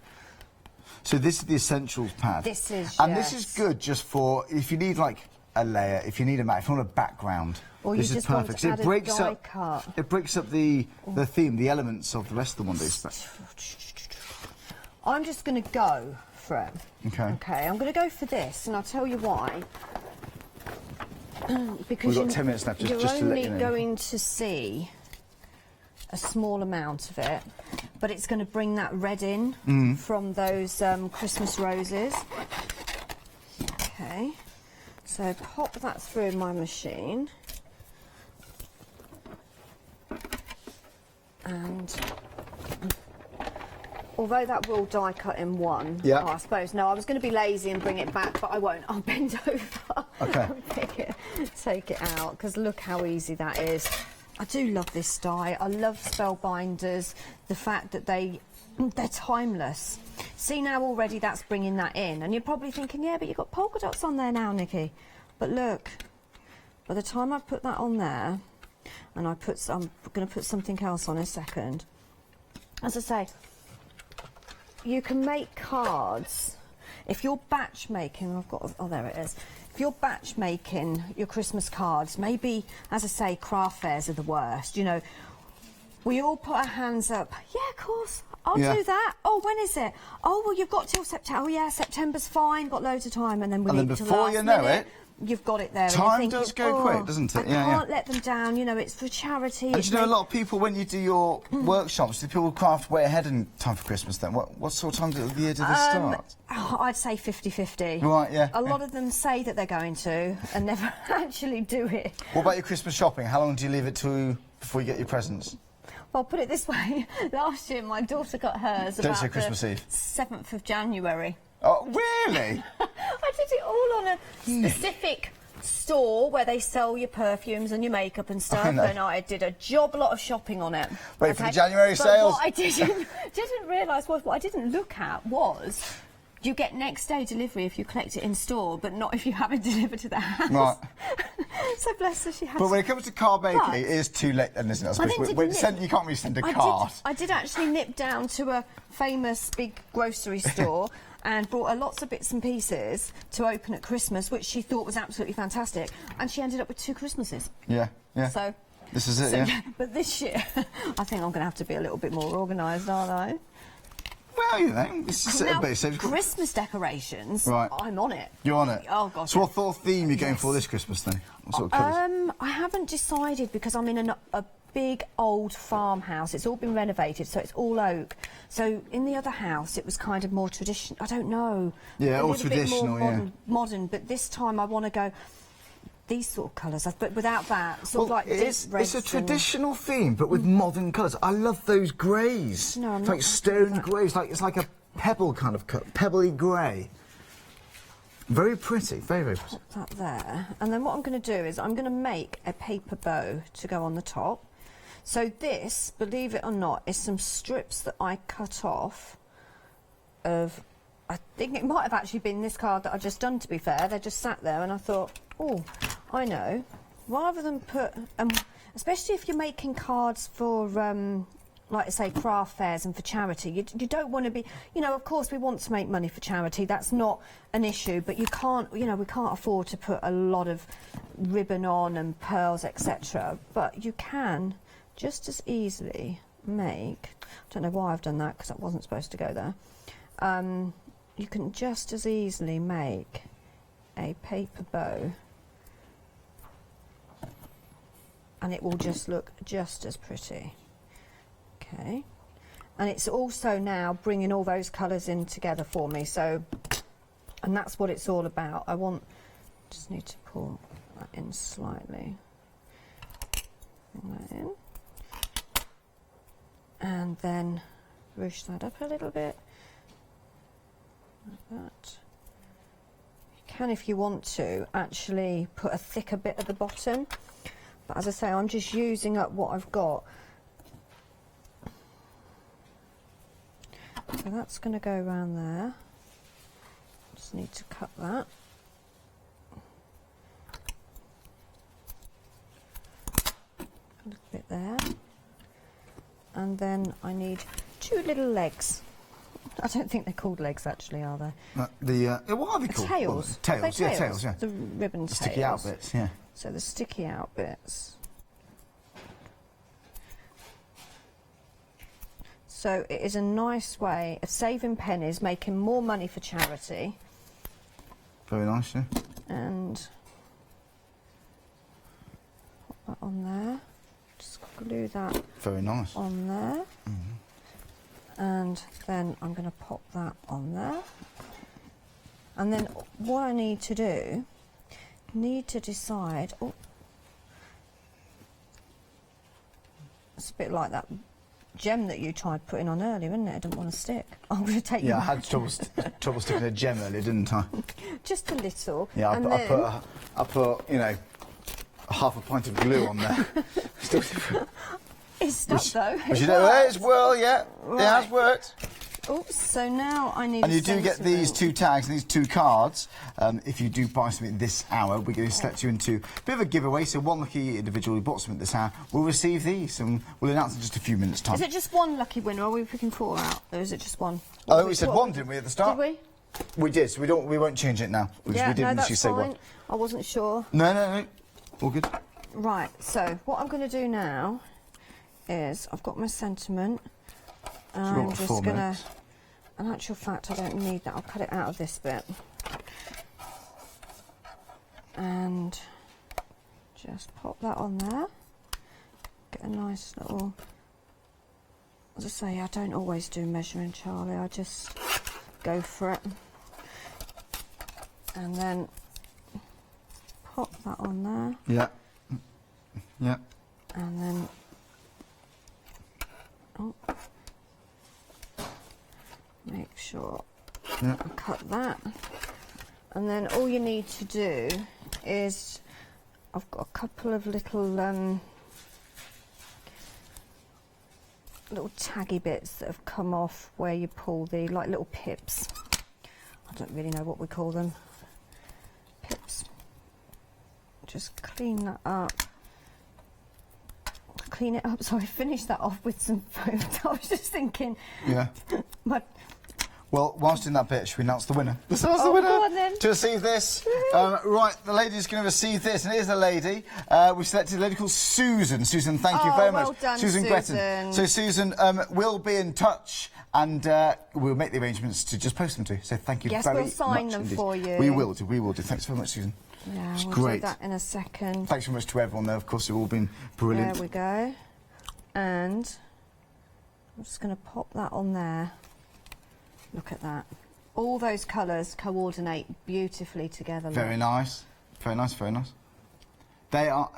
So this is the essentials pad. This is, and this is good just for, if you need like a layer, if you need a matte, if you want a background. Or this you is just want perfect. to So add it breaks a die up. cut. It breaks up the theme, the elements of the rest of the one day. I'm just going to go for it. Okay. Okay, I'm going to go for this, and I'll tell you why. Because we've got 10 minutes left. You're just to let you know. only going to see a small amount of it, but it's going to bring that red in from those Christmas roses. Okay, so pop that through my machine. And although that will die cut in one, yeah. I suppose. No, I was going to be lazy and bring it back, but I won't. I'll bend over okay. and take it out, because look how easy that is. I do love this die. I love Spellbinders. The fact that they're timeless. See, now already that's bringing that in, and you're probably thinking, yeah, but you've got polka dots on there now, Nikki. But look, by the time I put that on there, and I'm going to put something else on in a second. As I say, you can make cards. If you're batch making, oh there it is. if you're batch making your Christmas cards, maybe, as I say, craft fairs are the worst, you know. We all put our hands up. Yeah, of course, I'll do that. Oh, when is it? Oh, well, you've got till September. Oh, yeah, September's fine, got loads of time. And then we leave it till before last you know minute. it, You've got it there. Time does go quick, doesn't it? I can't let them down, you know, it's for charity. And you know, a lot of people, when you do your workshops, do people craft way ahead in time for Christmas then? What sort of time of the year do they start? I'd say 50-50. Right, yeah. A lot of them say that they're going to and never actually do it. What about your Christmas shopping? How long do you leave it to before you get your presents? Well, put it this way, last year my daughter got hers Don't about say Christmas the Eve. 7th of January. Oh, really? I did it all on a specific store where they sell your perfumes and your makeup and stuff, and I did a lot of shopping on it. Wait for the January sales. What I didn't realise was, what I didn't look at was, you get next day delivery if you collect it in store, but not if you have it delivered to the house. Right. So bless her, she has. But when it comes to card making, it is too late then, isn't it? I suppose. You can't really send a card. I did actually nip down to a famous big grocery store and brought her lots of bits and pieces to open at Christmas, which she thought was absolutely fantastic. And she ended up with 2 Christmases. Yeah, yeah. So this is it, yeah. But this year, I think I'm going to have to be a little bit more organised, aren't I? Well, you know, it's just now, a bit safe. Christmas decorations, right. I'm on it. You're on it? Oh, God. So what sort of theme are you going for this Christmas, then? What sort of colours? I haven't decided, because I'm in a big old farmhouse. It's all been renovated, so it's all oak. So in the other house, it was kind of more traditional. I don't know. Yeah, all traditional, bit more modern, but this time I want to go these sort of colours, but without that, sort of like it's a traditional theme, but with modern colours. I love those greys. No, I'm it's not like stone greys, it's like a pebble kind of cut, pebbly grey. Very pretty, very, very pretty. Put that there, and then what I'm going to do is I'm going to make a paper bow to go on the top. So this, believe it or not, is some strips that I cut off of, I think it might have actually been this card that I've just done, to be fair. They just sat there and I thought, oh, I know, rather than put, especially if you're making cards for, like I say, craft fairs and for charity, you don't want to be, you know, of course we want to make money for charity, that's not an issue, but you can't, you know, we can't afford to put a lot of ribbon on and pearls, etc. But you can just as easily make, I don't know why I've done that, because that wasn't supposed to go there, you can just as easily make a paper bow and it will just look just as pretty. Okay, and it's also now bringing all those colours in together for me, so, and that's what it's all about. Just need to pull that in slightly, bring that in, and then ruche that up a little bit, like that. You can, if you want to, actually put a thicker bit at the bottom, but as I say, I'm just using up what I've got. So that's going to go around there. Just need to cut that. A little bit there. And then I need 2 little legs. I don't think they're called legs, actually, are they? What are they called? Tails. Tails, yeah, tails, yeah. The ribbon tails. Sticky out bits, yeah. So the sticky out bits. So it is a nice way of saving pennies, making more money for charity. Very nice, yeah. And put that on there. Just glue that. Very nice. On there. And then I'm going to pop that on there. And then what I need to do, decide. Oh, it's a bit like that gem that you tried putting on earlier, isn't it? I didn't want to stick. I'm going to take I had trouble sticking a gem earlier, didn't I? Just a little. Yeah, I put, you know, half a pint of glue on there. Still different. It's stuck though. But you know, it has worked. Oops, so now I need And you do get these 2 tags and these 2 cards. If you do buy something this hour, we're going to select you into a bit of a giveaway. So one lucky individual who bought something this hour will receive these, and we'll announce in just a few minutes' time. Is it just one lucky winner, or are we picking 4 out? Or is it just one? Oh, we said 1, didn't we, at the start? Did we? We did, so we won't change it now. We didn't no, that's say fine. what. I wasn't sure. No. All good. Right, so what I'm going to do now is I've got my sentiment. And I'm just going to, in actual fact, I don't need that. I'll cut it out of this bit. And just pop that on there. Get a nice little, as I say, I don't always do measuring, Charlie. I just go for it. And then pop that on there. Yeah. And then, make sure I cut that. And then all you need to do is, I've got a couple of little taggy bits that have come off where you pull the, like little pips. I don't really know what we call them. Pips. Just clean that up. Clean it up, so I finished that off with some foam. I was just thinking. Yeah. Well, whilst in that bit, should we announce the winner? Let's announce the winner. Go on then. To receive this. Right, the lady's going to receive this, and it is a lady. We've selected a lady called Susan. Susan, thank you very much. Well done, Susan Susan. Gretton. So, Susan, we'll be in touch, and we'll make the arrangements to just post them to you. So, thank you very much. Yes, we'll sign them indeed. for you. We will do. Thanks very much, Susan. Yeah, it's we'll great. do that in a second. Thanks very much to everyone there. Of course, you've all been brilliant. There we go. And I'm just going to pop that on there. Look at that. All those colours coordinate beautifully together. Very nice. Very nice. They are.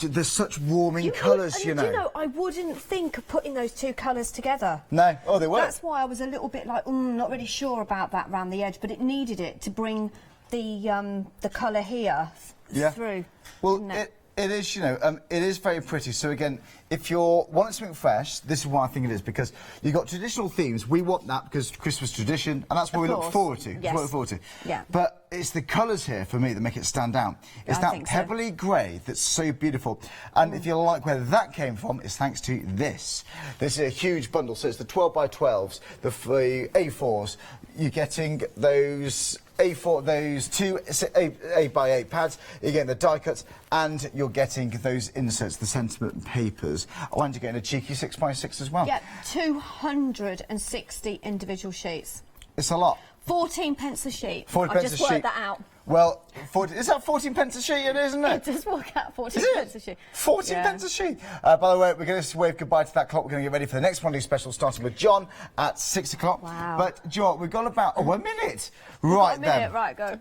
There's such warming colours, you know. Do you know, I wouldn't think of putting those two colours together. No. Oh, they were. That's why I was a little bit like, not really sure about that round the edge, but it needed it to bring the colour here through. Well, it is, you know, it is very pretty. So again, if you're wanting something fresh, this is why I think it is, because you've got traditional themes. We want that because Christmas tradition, and that's what we look forward to. Yes. That's what we look forward to. Yeah. But it's the colours here for me that make it stand out. It's that pebbly grey that's so beautiful. And if you like where that came from, it's thanks to this. This is a huge bundle. So it's the 12 by 12s, the A4s. You're getting those those two 8 by 8 pads, you're getting the die cuts, and you're getting those inserts, the sentiment papers, and you're getting a cheeky 6 by 6 as well. Yeah, 260 individual sheets. It's a lot. 14 pence a sheet. 14 I've pence a just worked sheet. that out. Well, is that 14 pence a sheet? It is, isn't it? It does work out 14 pence a sheet. 14 pence a sheet. By the way, we're going to wave goodbye to that clock. We're going to get ready for the next Monday special, starting with John at 6 o'clock. Wow. But, John, we've got about 1 minute. Right, then. Right, go.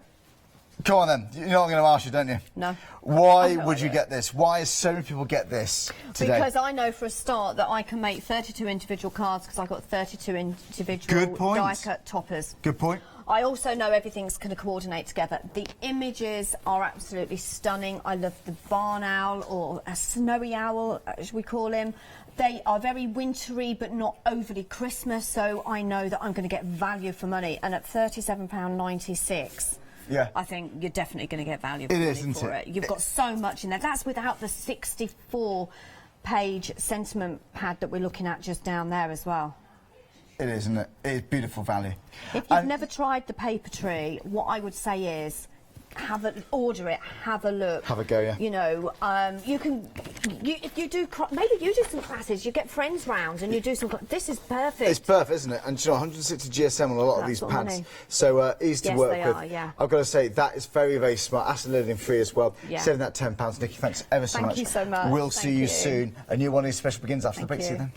Come on, then. You know what I'm going to ask you, don't you? No. Why would you get this? Why so many people get this today? Because I know for a start that I can make 32 individual cards because I've got 32 individual die-cut toppers. Good point. I also know everything's going to coordinate together. The images are absolutely stunning. I love the barn owl, or a snowy owl, as we call him. They are very wintry, but not overly Christmas, so I know that I'm going to get value for money. And at £37.96, yeah, I think you're definitely going to get value for money for it. You've got so much in there. That's without the 64-page sentiment pad that we're looking at just down there as well. It is, isn't it? It's beautiful value. If you've never tried the paper tree, what I would say is order it, have a look. Have a go, yeah. You know, you can, if you do, maybe you do some classes, you get friends round and you do some, this is perfect. It's perfect, isn't it? And you know, 160 GSM on a lot of these pads. So easy to work with. Yes, they are, yeah. I've got to say, that is very, very smart. Acid learning free as well. Yeah. Saving that £10. Nikki, thanks ever so much. Thank you so much. We'll see you soon. A new one of these special begins after the break. See you then.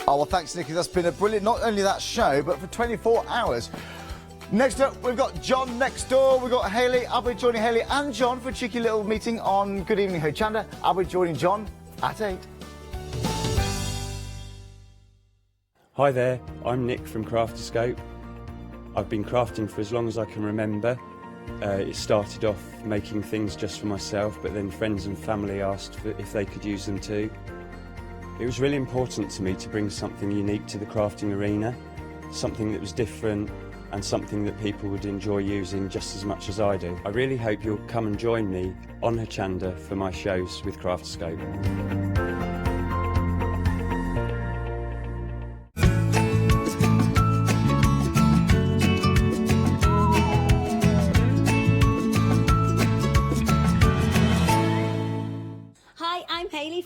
Oh, well, thanks, Nikki. That's been a brilliant, not only that show, but for 24 hours. Next up, we've got John next door. We've got Hayley. I'll be joining Hayley and John for a cheeky little meeting on Good Evening Hochanda. I'll be joining John at 8. Hi there, I'm Nick from Cardstock. I've been crafting for as long as I can remember. It started off making things just for myself, but then friends and family asked if they could use them too. It was really important to me to bring something unique to the crafting arena, something that was different and something that people would enjoy using just as much as I do. I really hope you'll come and join me on Hochanda for my shows with Cardstock.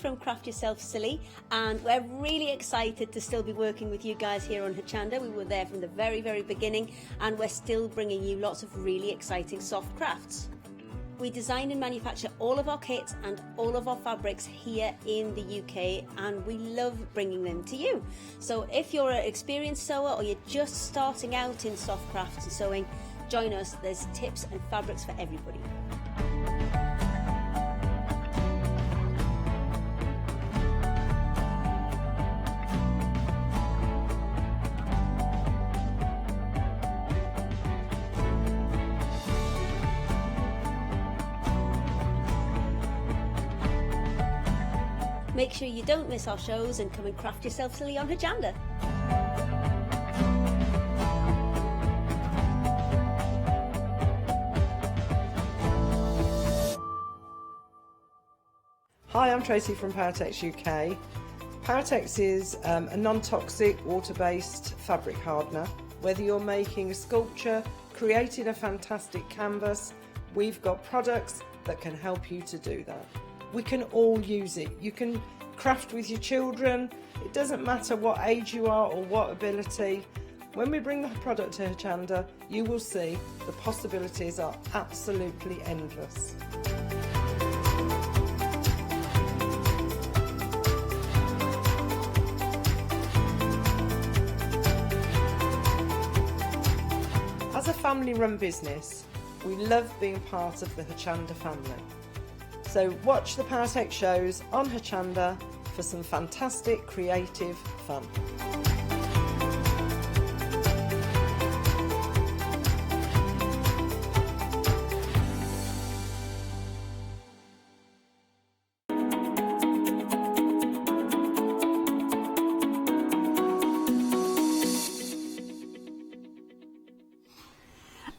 from Craft Yourself Silly, and we're really excited to still be working with you guys here on Hochanda. We were there from the very, very beginning, and we're still bringing you lots of really exciting soft crafts. We design and manufacture all of our kits and all of our fabrics here in the UK, and we love bringing them to you. So if you're an experienced sewer or you're just starting out in soft crafts and sewing, join us. There's tips and fabrics for everybody. Make sure you don't miss our shows and come and craft yourself silly on Hochanda. Hi, I'm Tracy from Paratex UK. Paratex is a non-toxic, water-based fabric hardener. Whether you're making a sculpture, creating a fantastic canvas, we've got products that can help you to do that. We can all use it. You can craft with your children. It doesn't matter what age you are or what ability. When we bring the product to Hochanda, you will see the possibilities are absolutely endless. As a family-run business, we love being part of the Hochanda family. So watch the Paratex shows on Hochanda for some fantastic creative fun.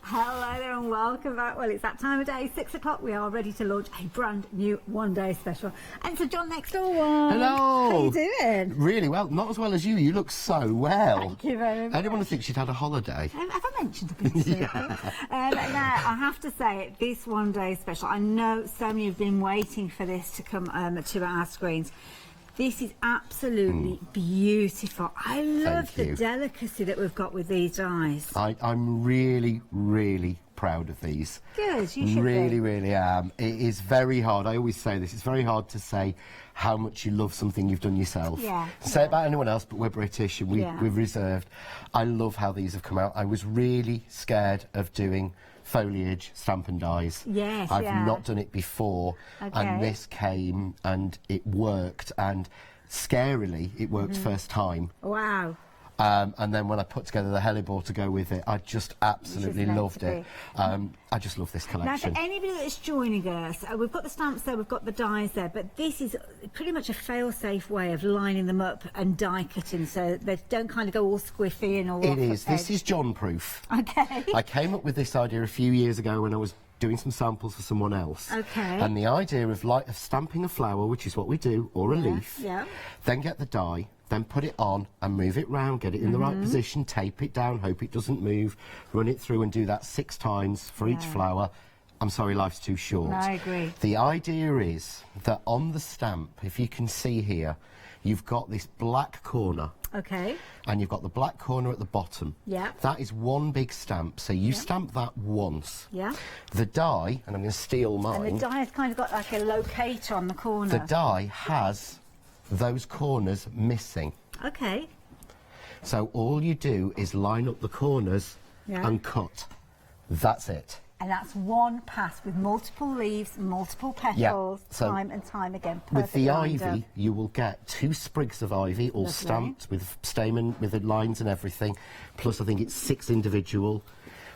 Hello there and welcome back. Well, it's that time of day, 6 o'clock. We are ready to launch a brand new one-day special. And it's a John next door one. Hello. How you doing? Really well. Not as well as you. You look so well. Thank you very much. Anyone think she'd had a holiday? Have I mentioned a bit? Yeah. Now, I have to say, this one-day special, I know so many have been waiting for this to come to our screens. This is absolutely beautiful. I love the delicacy that we've got with these dies. I'm really, really proud of these. Good, you should really, really am. It is very hard. I always say this. It's very hard to say how much you love something you've done yourself. Yeah. Say it about anyone else, but we're British and we're reserved. I love how these have come out. I was really scared of doing foliage, stamp and dies. Yes, I've not done it before, okay. and this came and it worked, and scarily it worked first time. Wow. And then when I put together the hellebore to go with it, I just absolutely loved it. I just love this collection. Now, for anybody that's joining us, we've got the stamps there, we've got the dies there, but this is pretty much a fail-safe way of lining them up and die cutting, so they don't kind of go all squiffy and all. It is. This is John-proof. Okay. I came up with this idea a few years ago when I was doing some samples for someone else. Okay. And the idea of stamping a flower, which is what we do, or a leaf, then get the die, then put it on and move it round, get it in the right position, tape it down, hope it doesn't move, run it through and do that 6 times for each flower. I'm sorry, life's too short. No, I agree. The idea is that on the stamp, if you can see here, you've got this black corner. Okay. And you've got the black corner at the bottom. Yeah. That is one big stamp. So you stamp that once. Yeah. The die, and I'm going to steal mine. And the die has kind of got like a locator on the corner. The die has those corners missing. Okay. So all you do is line up the corners and cut. That's it. And that's one pass with multiple leaves, multiple petals, so time and time again. With the ivy, you will get 2 sprigs of ivy, all stamped with stamen, with the lines and everything. Plus, I think it's 6 individual.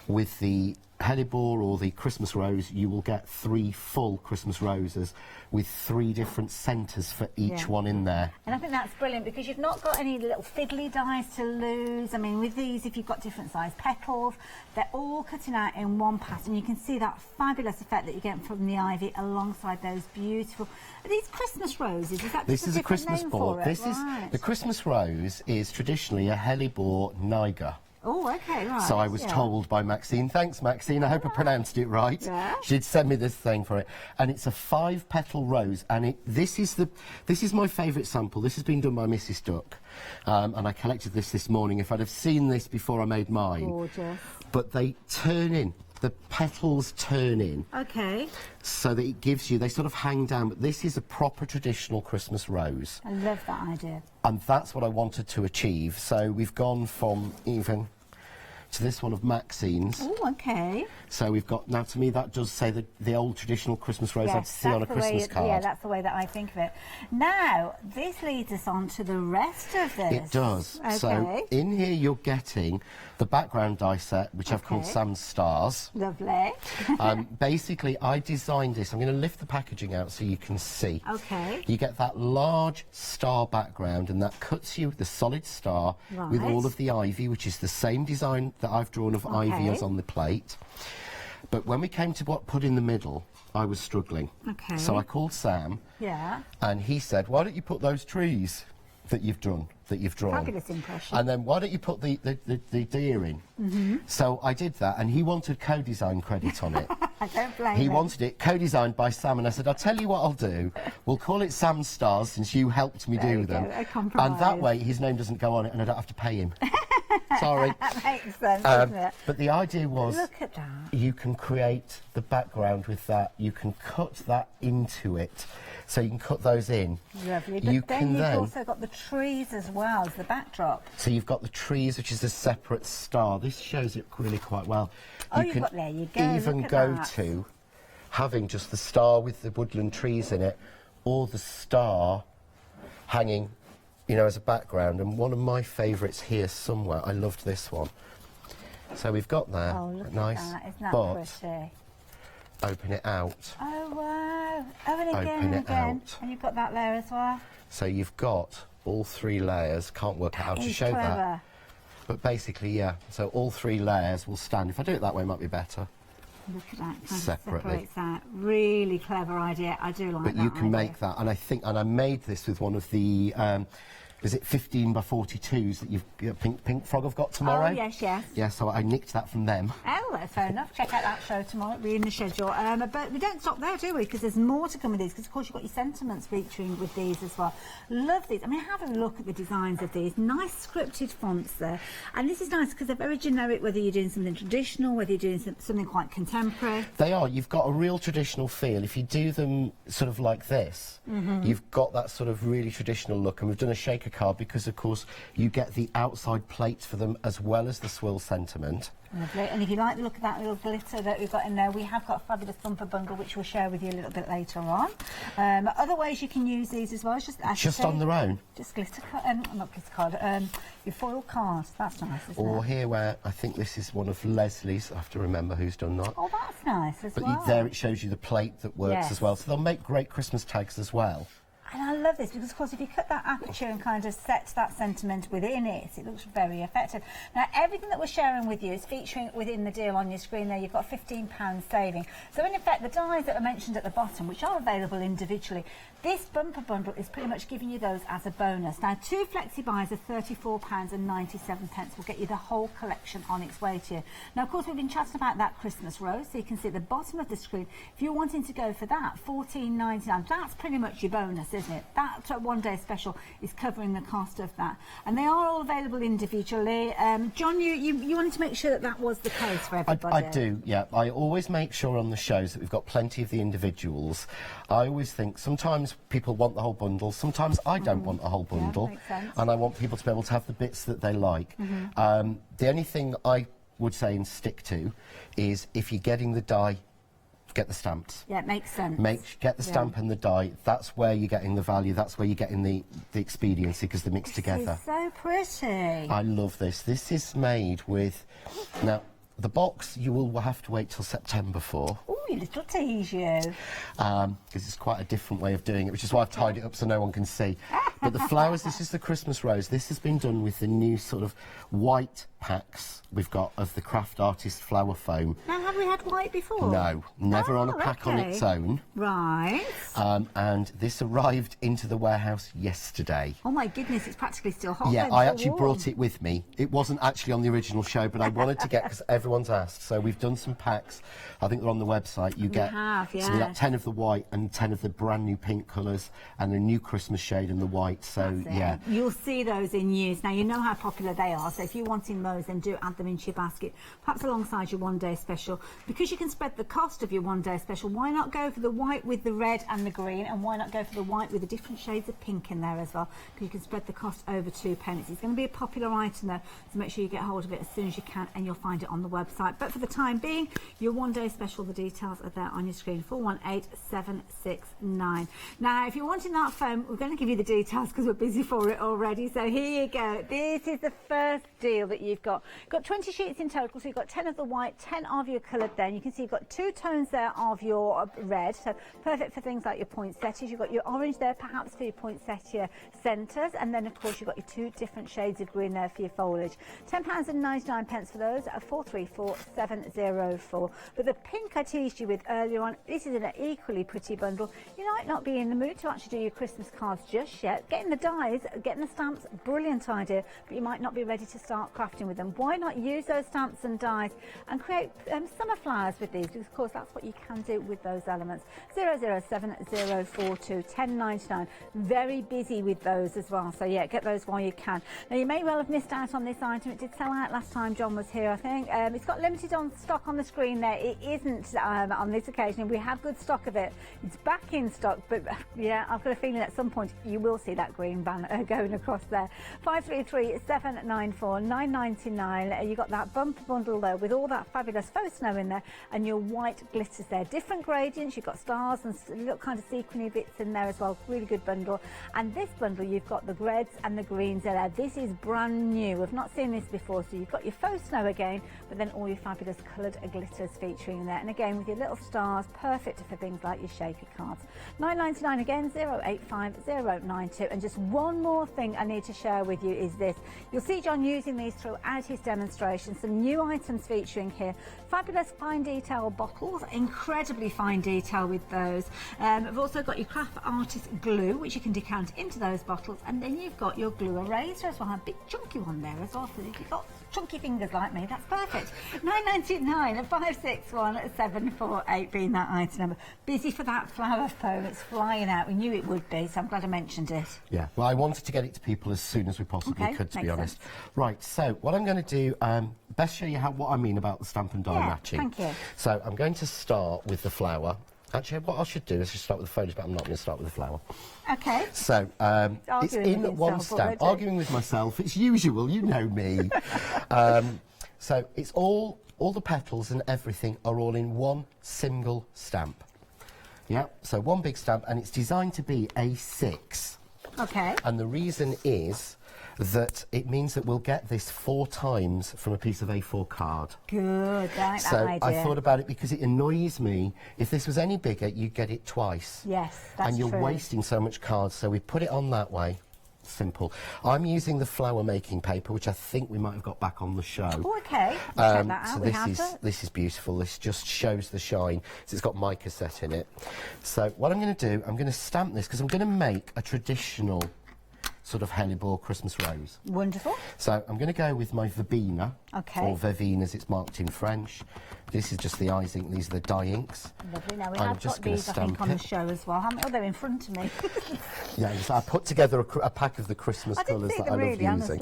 With the hellebore or the Christmas rose, you will get 3 full Christmas roses with 3 different centres for each one in there. And I think that's brilliant because you've not got any little fiddly dies to lose. I mean, with these, if you've got different size petals, they're all cutting out in one pass, and you can see that fabulous effect that you get from the ivy alongside those beautiful. Are these Christmas roses? Is that this is a Christmas board. This is the Christmas rose is traditionally a hellebore niger. Oh, okay, right. So I was told by Maxine, thanks Maxine, I hope I pronounced it right. Yeah. She'd send me this thing for it. And it's a 5-petal rose, and this is my favourite sample. This has been done by Mrs. Duck. And I collected this morning. If I'd have seen this before I made mine. Gorgeous. But they turn in. The petals turn in. Okay. So that it gives you, they sort of hang down, but this is a proper traditional Christmas rose. I love that idea. And that's what I wanted to achieve. So we've gone from even to this one of Maxine's. Oh, okay. So we've got, now to me that does say the old traditional Christmas rose I'd see on a Christmas card. Yeah, that's the way that I think of it. Now, this leads us on to the rest of this. It does. Okay. So in here you're getting the background die set, which I've called Sam's Stars. Lovely. Basically, I designed this. I'm going to lift the packaging out so you can see. Okay. You get that large star background, and that cuts you the solid star with all of the ivy, which is the same design that I've drawn of ivy as on the plate. But when we came to what put in the middle, I was struggling. Okay. So I called Sam. Yeah. And he said, why don't you put those trees that you've drawn? Fabulous impression. And then why don't you put the deer in? Mm-hmm. So I did that, and he wanted co-design credit on it. I don't blame him. He wanted it co-designed by Sam, and I said, I'll tell you what I'll do. We'll call it Sam's Stars, since you helped me do them. A compromise. And that way his name doesn't go on it, and I don't have to pay him. Sorry. That makes sense, doesn't it? But the idea was, look at that. You can create the background with that. You can cut that into it. So you can cut those in. Lovely. But then you've also got the trees as well as the backdrop. So you've got the trees, which is a separate star. This shows it really quite well. Oh, you can there you go. even go to having just the star with the woodland trees in it, or the star hanging, you know, as a background. And one of my favourites here somewhere, I loved this one. So we've got that. Oh, look nice, at that. Isn't that pretty? Open it out. Oh, wow. Oh, and again and again. And you've got that layer as well. So you've got all 3 layers. Can't work out how to show that. But basically, yeah. So all 3 layers will stand. If I do it that way, it might be better. Look at that. Separately. Separates that. Really clever idea. I do like that. But you can make that. And I made this with one of the... is it 15 by 42s that you've Pink Frog have got tomorrow? Oh, yes, yes. Yeah, so I nicked that from them. Oh, that's fair enough. Check out that show tomorrow. We're in the schedule. But we don't stop there, do we? Because there's more to come with these. Because, of course, you've got your sentiments featuring with these as well. Love these. I mean, have a look at the designs of these. Nice scripted fonts there. And this is nice because they're very generic, whether you're doing something traditional, whether you're doing something quite contemporary. They are. You've got a real traditional feel. If you do them sort of like this, you've got that sort of really traditional look. And we've done a shaker card because, of course, you get the outside plates for them as well as the swill sentiment. Lovely. And if you like the look of that little glitter that we've got in there, we have got a fabulous bumper bundle which we'll share with you a little bit later on. Other ways you can use these as well is just on their own. Just glitter card, not glitter card, your foil card. That's nice, isn't it? Or here where I think this is one of Leslie's. I have to remember who's done that. Oh, that's nice as well. But there it shows you the plate that works as well. So they'll make great Christmas tags as well. And I love this because, of course, if you cut that aperture and kind of set that sentiment within it, it looks very effective. Now, everything that we're sharing with you is featuring within the deal on your screen there. You've got £15 saving. So, in effect, the dies that are mentioned at the bottom, which are available individually, this bumper bundle is pretty much giving you those as a bonus. Now, 2 flexi buys of £34.97 will get you the whole collection on its way to you. Now, of course, we've been chatting about that Christmas rose, so you can see at the bottom of the screen, if you're wanting to go for that, £14.99, that's pretty much your bonus, isn't it? That one-day special is covering the cost of that. And they are all available individually. John, you wanted to make sure that that was the case for everybody. I do, yeah. I always make sure on the shows that we've got plenty of the individuals. I always think sometimes people want the whole bundle, sometimes I don't want the whole bundle. Makes sense. And I want people to be able to have the bits that they like. The only thing I would say and stick to is if you're getting the die, get the stamps. Yeah, it makes sense. Get the stamp and the die. That's where you're getting the value. That's where you're getting the expediency because they're mixed together. This is so pretty. I love this. This is made with... Now, the box you will have to wait till September for. Oh, you little tease you. Because it's quite a different way of doing it, which is why I've tied it up so no one can see. But the flowers, this is the Christmas rose. This has been done with the new sort of white packs we've got of the Craft Artist flower foam. Now, have we had white before? No, never on a pack on its own. Right. And this arrived into the warehouse yesterday. Oh my goodness, it's practically still hot. Yeah, then, I still actually warm. brought it with me. It wasn't actually on the original show, but I wanted to get, because everyone's asked. So we've done some packs. I think they're on the website. You get so we got 10 of the white and 10 of the brand new pink colours and a new Christmas shade in the white. So yeah, you'll see those in use. Now you know how popular they are. So if you're wanting those, then do add them into your basket, perhaps alongside your one-day special. Because you can spread the cost of your one-day special, why not go for the white with the red and the green, and why not go for the white with the different shades of pink in there as well? Because you can spread the cost over £2. It's going to be a popular item though, so make sure you get hold of it as soon as you can, and you'll find it on the website. But for the time being, your one-day special, the details are there on your screen. 418769. Now, if you're wanting that foam, we're going to give you the details because we're busy for it already. So here you go. This is the first deal that you've got. You've got 20 sheets in total, so you've got 10 of the white, 10 of your coloured there. And you can see you've got 2 tones there of your red, so perfect for things like your poinsettias. You've got your orange there, perhaps for your poinsettia centres, and then of course you've got your 2 different shades of green there for your foliage. £10.99 for those at 434704. But the pink I teased you with earlier on, this is an equally pretty bundle. You might not be in the mood to actually do your Christmas cards just yet. Getting the dies, getting the stamps, brilliant idea, but you might not be ready to start crafting with them. Why not use those stamps and dies and create summer flowers with these? Because of course that's what you can do with those elements. 007042 1099. Very busy with those as well, so yeah, get those while you can. Now you may well have missed out on this item. It did sell out last time John was here, I think. It's got limited on stock on the screen there. It isn't on this occasion. We have good stock of it. It's back in stock, but yeah, I've got a feeling at some point you will see that green banner going across there. 533794 999. You got that bumper bundle there with all that fabulous faux snow in there, and your white glitters there. Different gradients. You've got stars and little kind of sequiny bits in there as well. Really good bundle. And this bundle, you've got the reds and the greens in there. This is brand new. We've not seen this before. So you've got your faux snow again, but then all your fabulous coloured glitters featuring in there. And again with your little stars, perfect for things like your shaker cards. $9.99 again, 085092. And just one more thing I need to share with you is this. You'll see John using these throughout his demonstration. Some new items featuring here. Fabulous fine detail bottles, incredibly fine detail with those. We've also got your Craft Artist glue, which you can decant into those bottles, and then you've got your glue eraser as well, a big chunky one there as well. So if you've got chunky fingers like me, that's perfect. $9.99 and 561748 being that item number. Busy for that flower foam. It's flying out. We knew it would be, so I'm glad I mentioned it. Yeah, well, I wanted to get it to people as soon as we possibly could, to be honest. Right, so what I'm going to do, best show you what I mean about the stamp and die matching. Thank you. So I'm going to start with the flower. Actually, what I should do is just start with the foliage, but I'm not going to start with the flower. Okay. So it's in one stamp. Arguing with myself, it's usual, you know me. So it's all the petals and everything are all in one single stamp. Yeah, so one big stamp, and it's designed to be A6. Okay. And the reason is that it means that we'll get this 4 times from a piece of A4 card. Good, that idea. I thought about it because it annoys me. If this was any bigger, you'd get it twice. Yes, that's and you're true. wasting so much cards, so we put it on that way. Simple. I'm using the flower making paper, which I think we might have got back on the show. Oh, okay. Check that out. So this is beautiful. This just shows the shine. So it's got mica set in it. So what I'm going to do, I'm going to stamp this because I'm going to make a traditional sort of hellebore Christmas rose. Wonderful. So I'm going to go with my verbena, okay, or vervine as it's marked in French. This is just the eyes ink. These are the dye inks. Lovely. Now we have got these, I think, on the show as well. Oh, they're in front of me. Yeah, so I put together a pack of the Christmas colours that I love using.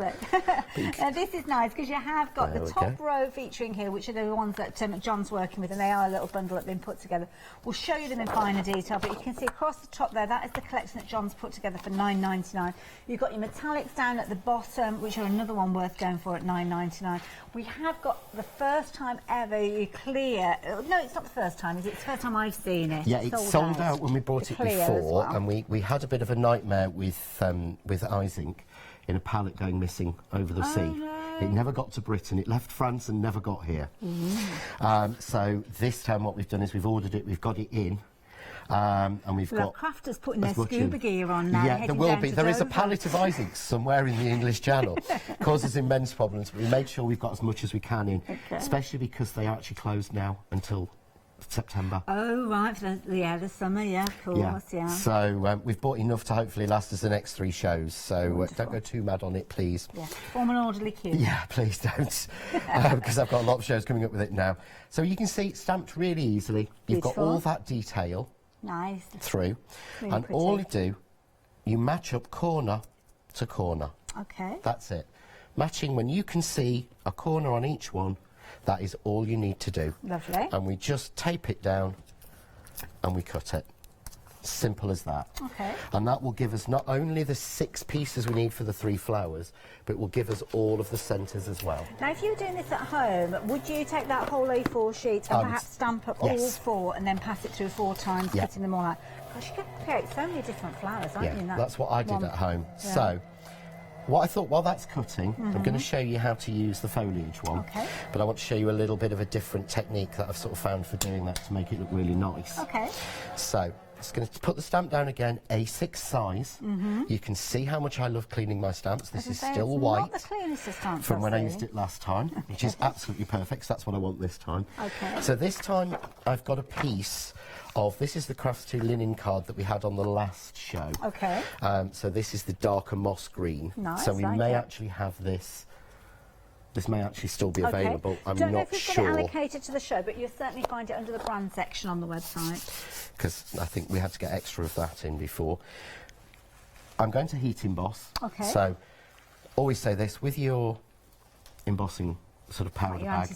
Now this is nice because you have got the top row featuring here, which are the ones that John's working with, and they are a little bundle that have been put together. We'll show you them in finer detail, but you can see across the top there, that is the collection that John's put together for $9.99. You've got your metallics down at the bottom, which are another one worth going for at $9.99. We have got the first time ever you clear. No, it's not the first time, is it? It's the first time I've seen it. Yeah, it's sold out when we brought it before, well. and we had a bit of a nightmare with eyes ink in a pallet going missing over the sea. No. It never got to Britain. It left France and never got here. So this time what we've done is we've ordered it, we've got it in. And we've got crafters putting their scuba gear on now. Yeah, there will be. There is a pallet of Isaacs somewhere in the English Channel. Causes immense problems. But we made sure we've got as much as we can in, especially because they are actually closed now until September. Oh, right, for the summer, yeah, of course, yeah. So we've bought enough to hopefully last us the next 3 shows, so don't go too mad on it, please. Yeah, form an orderly queue. Yeah, please don't, because I've got a lot of shows coming up with it now. So you can see it's stamped really easily. You've got all that detail through, really and pretty. all you do, you match up corner to corner. Okay. That's it. Matching when you can see a corner on each one. That is all you need to do. Lovely. And we just tape it down and we cut it. Simple as that. Okay. And that will give us not only the 6 pieces we need for the 3 flowers, but will give us all of the centres as well. Now, if you were doing this at home, would you take that whole A4 sheet and perhaps stamp up all 4 and then pass it through 4 times, cutting them all out? Gosh, you can create so many different flowers, aren't you? That's what I did at home. Yeah. So, what I thought, while that's cutting, I'm going to show you how to use the foliage one. Okay. But I want to show you a little bit of a different technique that I've sort of found for doing that to make it look really nice. Okay. So, just going to put the stamp down again, A6 size. You can see how much I love cleaning my stamps. This is still white not the cleanest of stamps from when I used it last time, which is absolutely perfect, so that's what I want this time. Okay. So this time I've got a piece of, this is the Crafts 2 linen card that we had on the last show. Okay. So this is the darker moss green. Nice, so we may actually have this. This may actually still be available. I'm Don't know not if we've sure. got it allocated to the show, but you'll certainly find it under the brand section on the website. Because I think we had to get extra of that in before. I'm going to heat emboss. Okay. So always say this, with your embossing sort of powder Your bag.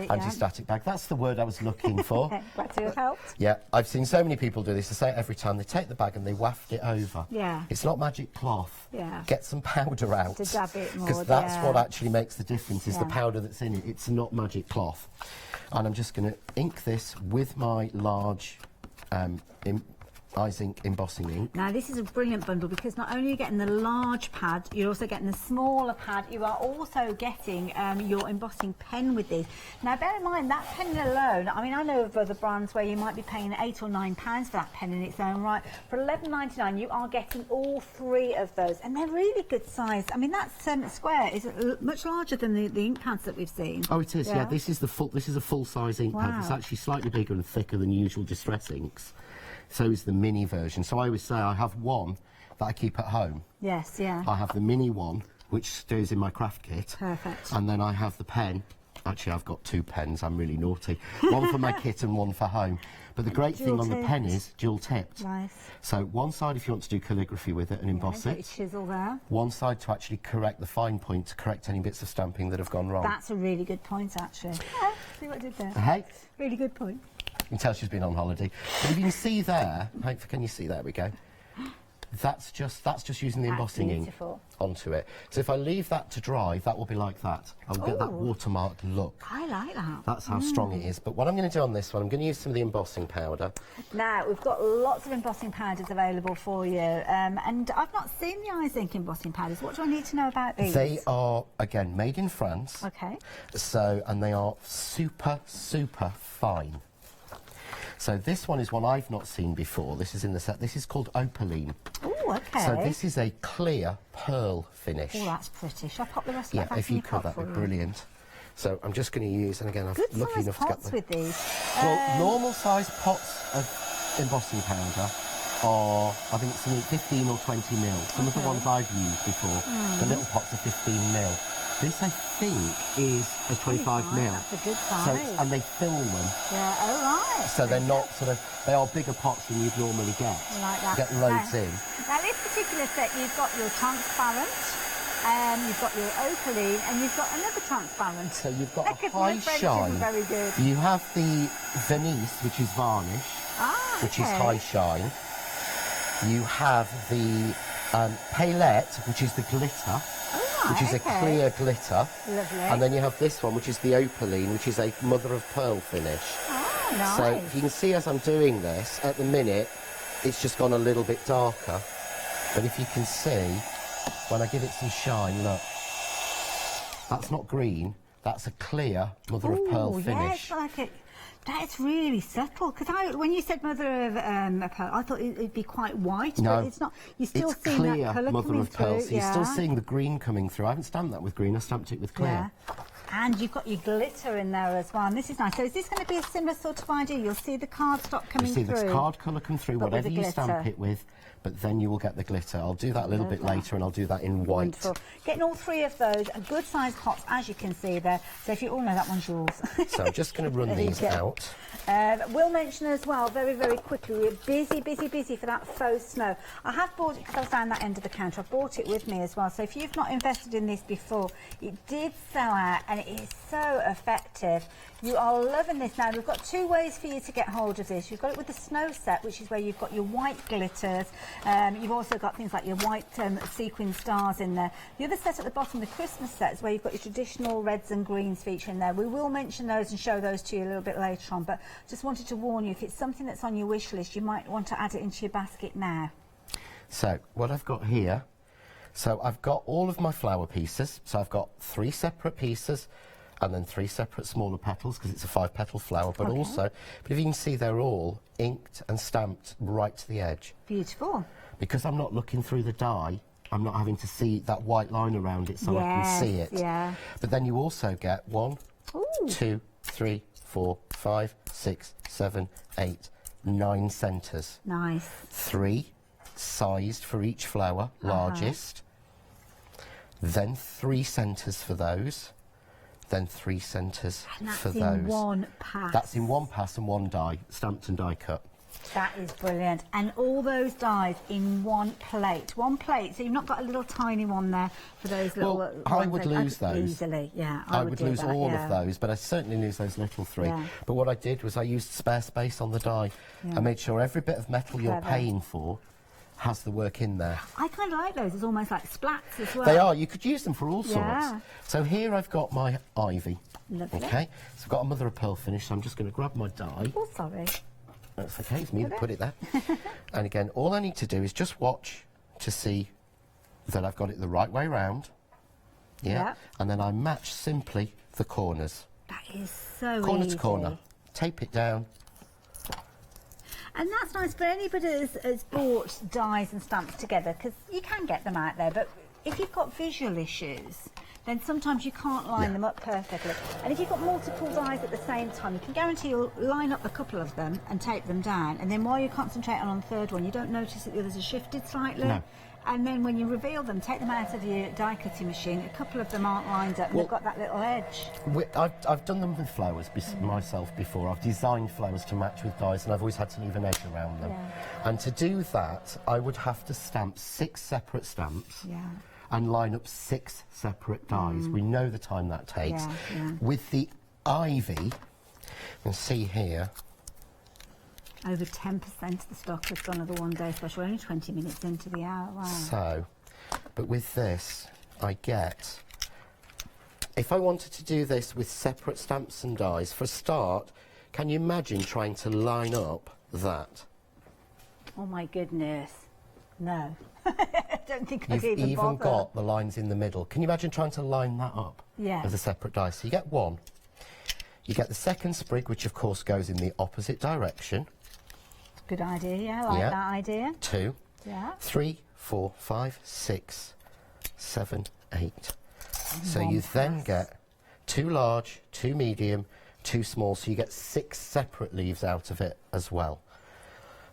anti-static, bag. That's the word I was looking for. Glad to have helped. Yeah, I've seen so many people do this. They say it every time. They take the bag and they waft it over. Yeah. It's not magic cloth. Yeah. Get some powder out. To dab it more, because that's what actually makes the difference, is the Yeah. powder that's in it. It's not magic cloth. And I'm just going to ink this with my large Eyes Ink embossing ink. Now this is a brilliant bundle because not only are you getting the large pad, you're also getting the smaller pad, you are also getting your embossing pen with this. Now bear in mind that pen alone, I mean I know of other brands where you might be paying £8 or £9 for that pen in its own right. For £11.99 you are getting all 3 of those and they're really good size. I mean that square is much larger than the ink pads that we've seen. Oh it is, yeah. This is a full size ink pad. It's actually slightly bigger and thicker than usual distress inks. So is the mini version. So I always say I have one that I keep at home. Yes, yeah. I have the mini one, which goes in my craft kit. Perfect. And then I have the pen. Actually, I've got 2 pens. I'm really naughty. One for my kit and one for home. But the great thing on the pen is dual-tipped. Nice. So one side if you want to do calligraphy with it and emboss it. Chisel there. One side to actually correct the fine point, to correct any bits of stamping that have gone wrong. That's a really good point, actually. Yeah, see what I did there? Hey. Really good point. You can tell she's been on holiday. But if you can see there, can you see? There we go. That's just using the embossing ink onto it. So if I leave that to dry, that will be like that. I'll get that watermarked look. I like that. That's how strong it is. But what I'm going to do on this one, I'm going to use some of the embossing powder. Now, we've got lots of embossing powders available for you. And I've not seen the Eyes Ink embossing powders. What do I need to know about these? They are, again, made in France. Okay. So, and they are super, super fine. So this one is one I've not seen before. This is in the set. This is called Opaline. Oh, okay. So this is a clear pearl finish. Oh, that's pretty. Shall I pop the rest of that back if in you your pot could, that'd for be you? brilliant. So I'm just going to use, and again, I'm lucky enough to get pots with these. Well, normal size pots of embossing powder are, I think it's something 15 or 20 mil. Some of the ones I've used before, the little pots are 15 mil. This, I think, is a 25 mil. That's a good size. So, and they fill them. Yeah, oh right. So they're not sort of, they are bigger pots than you'd normally get. Like that. Get loads in. Now, this particular set, you've got your transparent, you've got your opaline, and you've got another transparent. So you've got Because a high my French shine. isn't very good. You have the Venice, which is varnish, which is high shine. You have the Paillette, which is the glitter, which is a clear glitter. Lovely. And then you have this one, which is the opaline, which is a mother of pearl finish. Oh, nice. So if you can see as I'm doing this, at the minute, it's just gone a little bit darker. But if you can see, when I give it some shine, look, that's not green, That's a clear mother of pearl finish. Yes, I like it. That's really subtle, because when you said mother of pearl, I thought it'd be quite white, no, but it's not. You're still it's seeing clear that colour mother coming of pearl, through. so you're still seeing the green coming through. I haven't stamped that with green, I stamped it with clear. Yeah. And you've got your glitter in there as well, and this is nice. So is this going to be a similar sort of idea? You'll see the cardstock coming through. You see the card colour come through, but whatever you stamp it with, but then you will get the glitter. I'll do that a little bit later, and I'll do that in white. Wonderful. Getting all three of those, a good sized pots, as you can see there. So if you all know, that one's yours. So I'm just going to run these out. We'll mention as well, very, very quickly, we're busy for that faux snow. I have bought it because I was down that end of the counter. I bought it with me as well. So if you've not invested in this before, it did sell out and it is so effective. You are loving this now. We've got two ways for you to get hold of this. You've got it with the snow set, which is where you've got your white glitters. You've also got things like your white sequin stars in there. The other set at the bottom, the Christmas set, is where you've got your traditional reds and greens featuring there. We will mention those and show those to you a little bit later on, but just wanted to warn you, if it's something that's on your wish list, you might want to add it into your basket now. So what I've got here, so I've got all of my flower pieces. So I've got 3 separate pieces and then 3 separate smaller petals, because it's a 5-petal flower, but also, but if you can see, they're all inked and stamped right to the edge. Beautiful. Because I'm not looking through the die, I'm not having to see that white line around it, so I can see it. Yeah. But then you also get 1, 2, 3, 4, 5, 6, 7, 8, 9 centres. Nice. 3 sized for each flower, largest. Then 3 centres for those. Then 3 centres for those. That's in one pass. That's in one pass and one die, stamped and die cut. That is brilliant. And all those dies in one plate. One plate, so you've not got a little tiny one there for those little ones. I would lose those. Easily, yeah. I would lose all of those, but I certainly lose those little 3. Yeah. But what I did was I used spare space on the die. I made sure every bit of metal you're paying for has the work in there. I kind of like those. It's almost like splats as well. They are. You could use them for all sorts. So here I've got my ivy. Lovely. Okay. So I've got a mother of pearl finish, so I'm just going to grab my die. Oh, sorry. That's okay, it's me that put it there. And again, all I need to do is just watch to see that I've got it the right way round. Yeah. And then I match simply the corners. That is so corner easy. To corner. Tape it down. And that's nice for anybody that's bought dies and stamps together, because you can get them out there, but if you've got visual issues, then sometimes you can't line them up perfectly. And if you've got multiple dies at the same time, you can guarantee you'll line up a couple of them and tape them down, and then while you're concentrating on the third one, you don't notice that the others are shifted slightly. No. And then when you reveal them, take them out of your die cutting machine, a couple of them aren't lined up, and they've got that little edge. I've done them with flowers myself before. I've designed flowers to match with dies, and I've always had to leave an edge around them. Yeah. And to do that, I would have to stamp 6 separate stamps. Yeah. And line up 6 separate dies. We know the time that takes. Yeah. With the ivy, you can see here, over 10% of the stock has gone of the one-day special. We're only 20 minutes into the hour. Wow. So, but with this, I get, if I wanted to do this with separate stamps and dies, for a start, can you imagine trying to line up that? Oh my goodness. No. I don't think I'd even even bother. Got the lines in the middle. Can you imagine trying to line that up as a separate die? So you get 1. You get the second sprig, which of course goes in the opposite direction. Good idea, yeah, I like that idea. 2. Yeah. 3, 4, 5, 6, 7, 8. So you then get 2 large, 2 medium, 2 small, so you get 6 separate leaves out of it as well.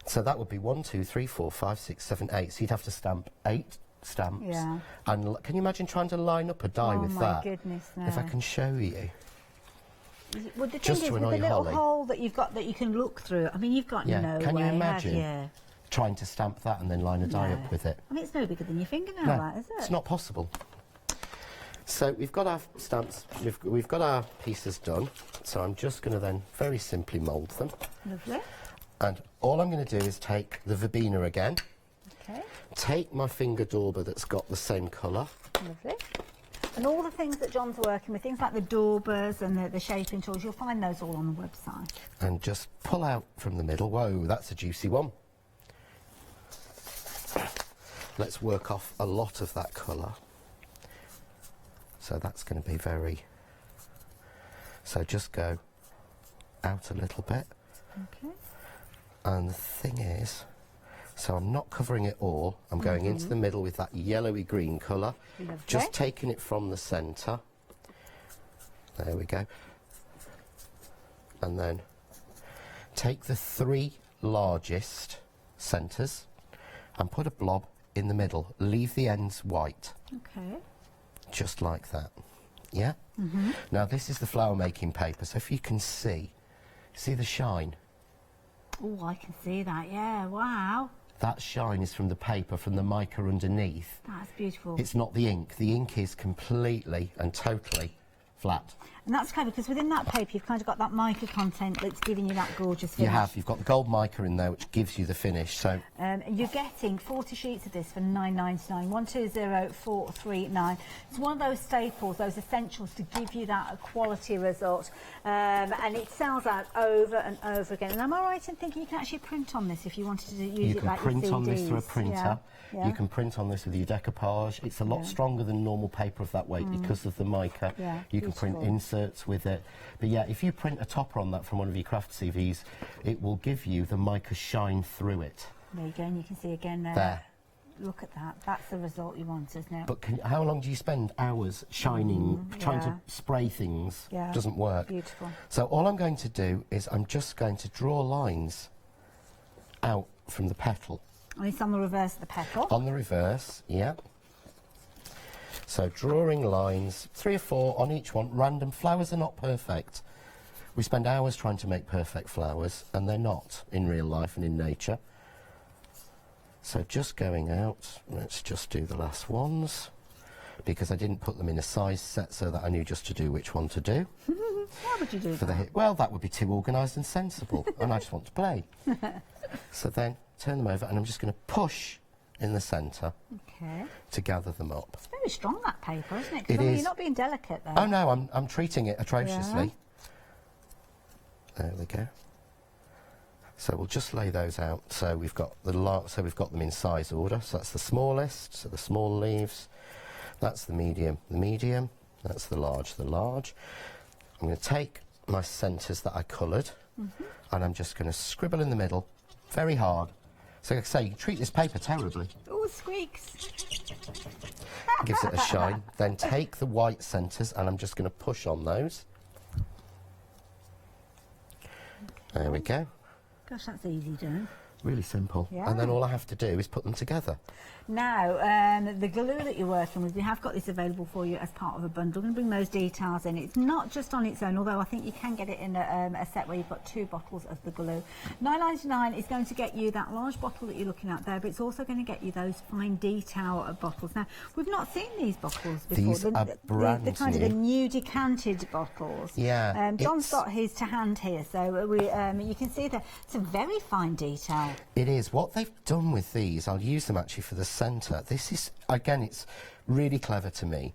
So that would be 1, 2, 3, 4, 5, 6, 7, 8. So you'd have to stamp 8 stamps. Yeah. And can you imagine trying to line up a die with that? Oh my goodness, no. If I can show you. Well, the thing is, with the little hole that you've got that you can look through, I mean, you've got no way, can you imagine have you? trying to stamp that and then line a die up with it? I mean, it's no bigger than your fingernail, that, is it? It's not possible. So we've got our stamps, we've got our pieces done, so I'm just going to then very simply mould them. Lovely. And all I'm going to do is take the verbena again, take my finger dauber that's got the same colour. Lovely. And all the things that John's working with, things like the daubers and the shaping tools, you'll find those all on the website. And just pull out from the middle. Whoa, that's a juicy one. Let's work off a lot of that colour. So that's going to be very So just go out a little bit. Okay. And the thing is, so I'm not covering it all. I'm going into the middle with that yellowy green colour. Just taking it from the centre. There we go. And then take the 3 largest centres and put a blob in the middle. Leave the ends white. Okay. Just like that. Yeah? Now this is the flower making paper, so if you can see the shine? Oh, I can see that, yeah, wow. That shine is from the paper, from the mica underneath. That's beautiful. It's not the ink. The ink is completely and totally flat. And that's clever, because within that paper you've kind of got that mica content that's giving you that gorgeous finish. You have. You've got the gold mica in there, which gives you the finish. So you're getting 40 sheets of this for £9.99, 120439. It's one of those staples, those essentials to give you that quality result. And it sells out over and over again. And am I right in thinking you can actually print on this if you wanted to use it like your CDs? You can print on this through a printer. Yeah. Yeah. You can print on this with your decoupage. It's a lot stronger than normal paper of that weight because of the mica. Yeah, you can print inserts with it. But yeah, if you print a topper on that from one of your craft CVs, it will give you the mica shine through it. There you go, and you can see again there. Look at that. That's the result you want, isn't it? But how long do you spend hours shining, trying to spray things? Yeah. Doesn't work. Beautiful. So all I'm going to do is I'm just going to draw lines out from the petal. And it's on the reverse of the petal. On the reverse, yeah. So drawing lines, 3 or 4 on each one, random. Flowers are not perfect. We spend hours trying to make perfect flowers, and they're not in real life and in nature. So just going out, let's just do the last ones, because I didn't put them in a size set so that I knew just to do which one to do. Why would you do that? Well, that would be too organised and sensible, and I just want to play. So then turn them over, and I'm just going to push in the centre to gather them up. It's very strong, that paper, isn't it? It is. You're not being delicate there. Oh no, I'm treating it atrociously. Yeah. There we go. So we'll just lay those out. So we've got we've got them in size order. So that's the smallest. So the small leaves. That's the medium. The medium. That's the large. The large. I'm going to take my centres that I coloured, and I'm just going to scribble in the middle, very hard. So like I say, you treat this paper terribly. Oh, squeaks. Gives it a shine. Then take the white centres, and I'm just going to push on those. There we go. Gosh, that's easy done. Really simple. Yeah. And then all I have to do is put them together. Now, the glue that you're working with, we have got this available for you as part of a bundle. I'm going to bring those details in. It's not just on its own, although I think you can get it in a set where you've got 2 bottles of the glue. £9.99 is going to get you that large bottle that you're looking at there, but it's also going to get you those fine detail bottles. Now, we've not seen these bottles before. These are brand the kind new. of the new decanted bottles. Yeah. John's got his to hand here, so you can see that it's a very fine detail. It is. What they've done with these, I'll use them actually for the centre. This is, again, it's really clever to me.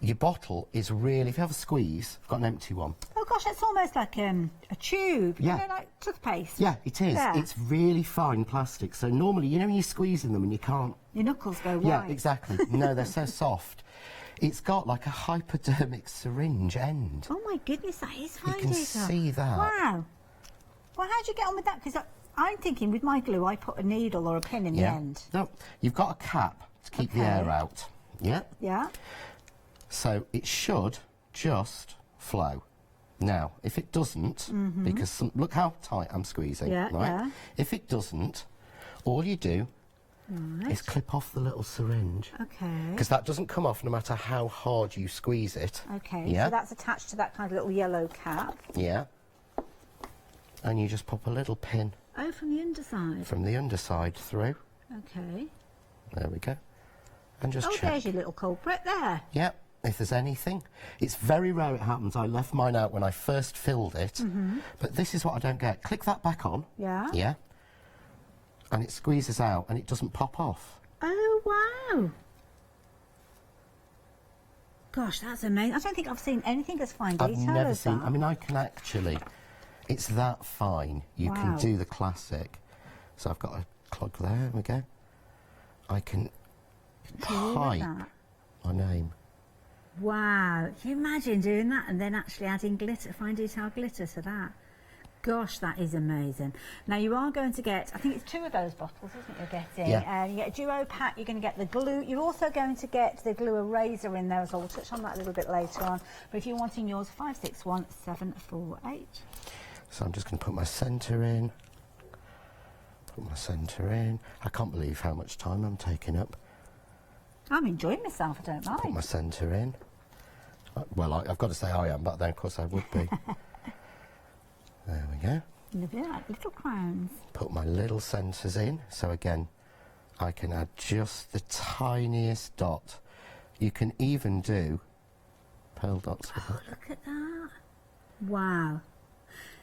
Your bottle is really, if you have a squeeze, I've got an empty one. Oh gosh, it's almost like a tube, Yeah. you know, like toothpaste. Yeah, it is. Yeah. It's really fine plastic. So normally, you know when you're squeezing them and you can't... Your knuckles go white. Yeah, exactly. No, they're so soft. It's got like a hypodermic syringe end. Oh my goodness, that is fine You can detail. see that. Wow. Well, how'd you get on with that? Because I'm thinking with my glue, I put a needle or a pin in the end. No, you've got a cap to keep the air out. Yeah. Yeah. So it should just flow. Now, if it doesn't, because look how tight I'm squeezing, Yeah, right? yeah. If it doesn't, all you do is clip off the little syringe. Okay. Because that doesn't come off no matter how hard you squeeze it. Okay, Yeah. so that's attached to that kind of little yellow cap. Yeah. And you just pop a little pin Oh, from the underside. from the underside through. Okay. There we go. And just Oh, check. there's your little culprit there. Yep, if there's anything. It's very rare it happens. I left mine out when I first filled it. But this is what I don't get. Click that back on. Yeah. Yeah. And it squeezes out and it doesn't pop off. Oh, wow. Gosh, that's amazing. I don't think I've seen anything as fine detail I've never as seen... that. I mean, I can actually... It's that fine. You can Wow. do the classic. So I've got a clog there. There we go. I can Can you look at type that? my name. Wow, can you imagine doing that and then actually adding glitter, fine detail glitter to that? Gosh, that is amazing. Now you are going to get, I think it's 2 of those bottles, isn't it, you're getting? Yeah. You get a duo pack, you're going to get the glue. You're also going to get the glue eraser in there as well. We'll touch on that a little bit later on. But if you're wanting yours, 561748. So I'm just going to put my centre in. Put my centre in. I can't believe how much time I'm taking up. I'm enjoying myself, I don't mind. Put my centre in. Well, I've got to say I am, but then of course I would be. There we go. Lovely, like little crowns. Put my little centres in. So again, I can add just the tiniest dot. You can even do pearl dots with it. Look at that. Wow.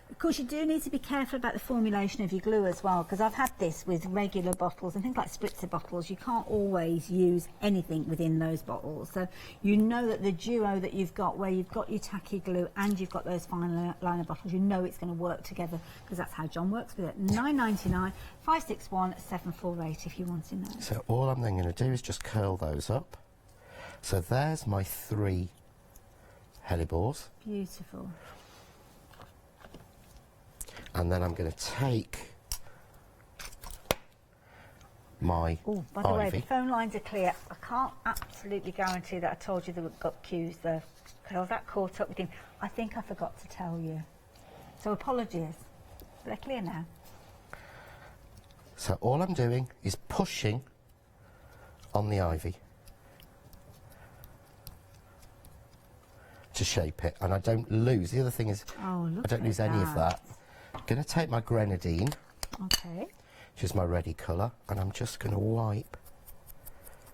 Of course, you do need to be careful about the formulation of your glue as well, because I've had this with regular bottles and things like spritzer bottles. You can't always use anything within those bottles. So you know that the duo that you've got, where you've got your tacky glue and you've got those fine liner bottles, you know it's going to work together, because that's how John works with it. £9.99, 561748 if you want to know. So all I'm then going to do is just curl those up. So there's my 3 hellebores. Beautiful. And then I'm going to take my Oh, by the way, ivy. the phone lines are clear. I can't absolutely guarantee that I told you that we've got cues though, because I was that caught up with him. I think I forgot to tell you. So apologies. But they're clear now. So all I'm doing is pushing on the ivy to shape it, and I don't lose. The other thing is, Oh, look I don't at lose any of that. I'm going to take my grenadine, Okay. which is my ready colour, and I'm just going to wipe.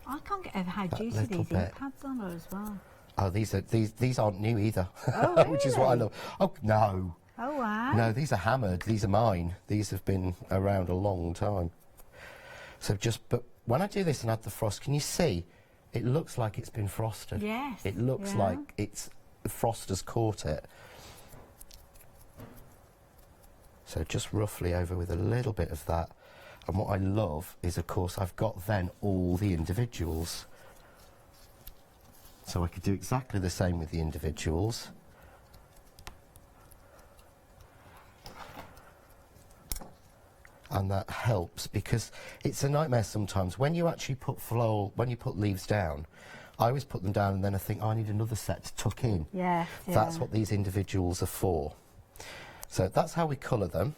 I can't get over how That juicy little these bit. ink pads are as well. Oh, these aren't new either, Oh, which is what I really? love. Oh no, Oh, wow. no, these are hammered. These are mine. These have been around a long time. So but when I do this and add the frost, can you see? It looks like it's been frosted. Yes, It looks yeah. like the frost has caught it. So just roughly over with a little bit of that. And what I love is, of course, I've got then all the individuals. So I could do exactly the same with the individuals. And that helps, because it's a nightmare sometimes when you actually put leaves down. I always put them down and then I think, oh, I need another set to tuck in. Yeah. That's what these individuals are for. So that's how we colour them.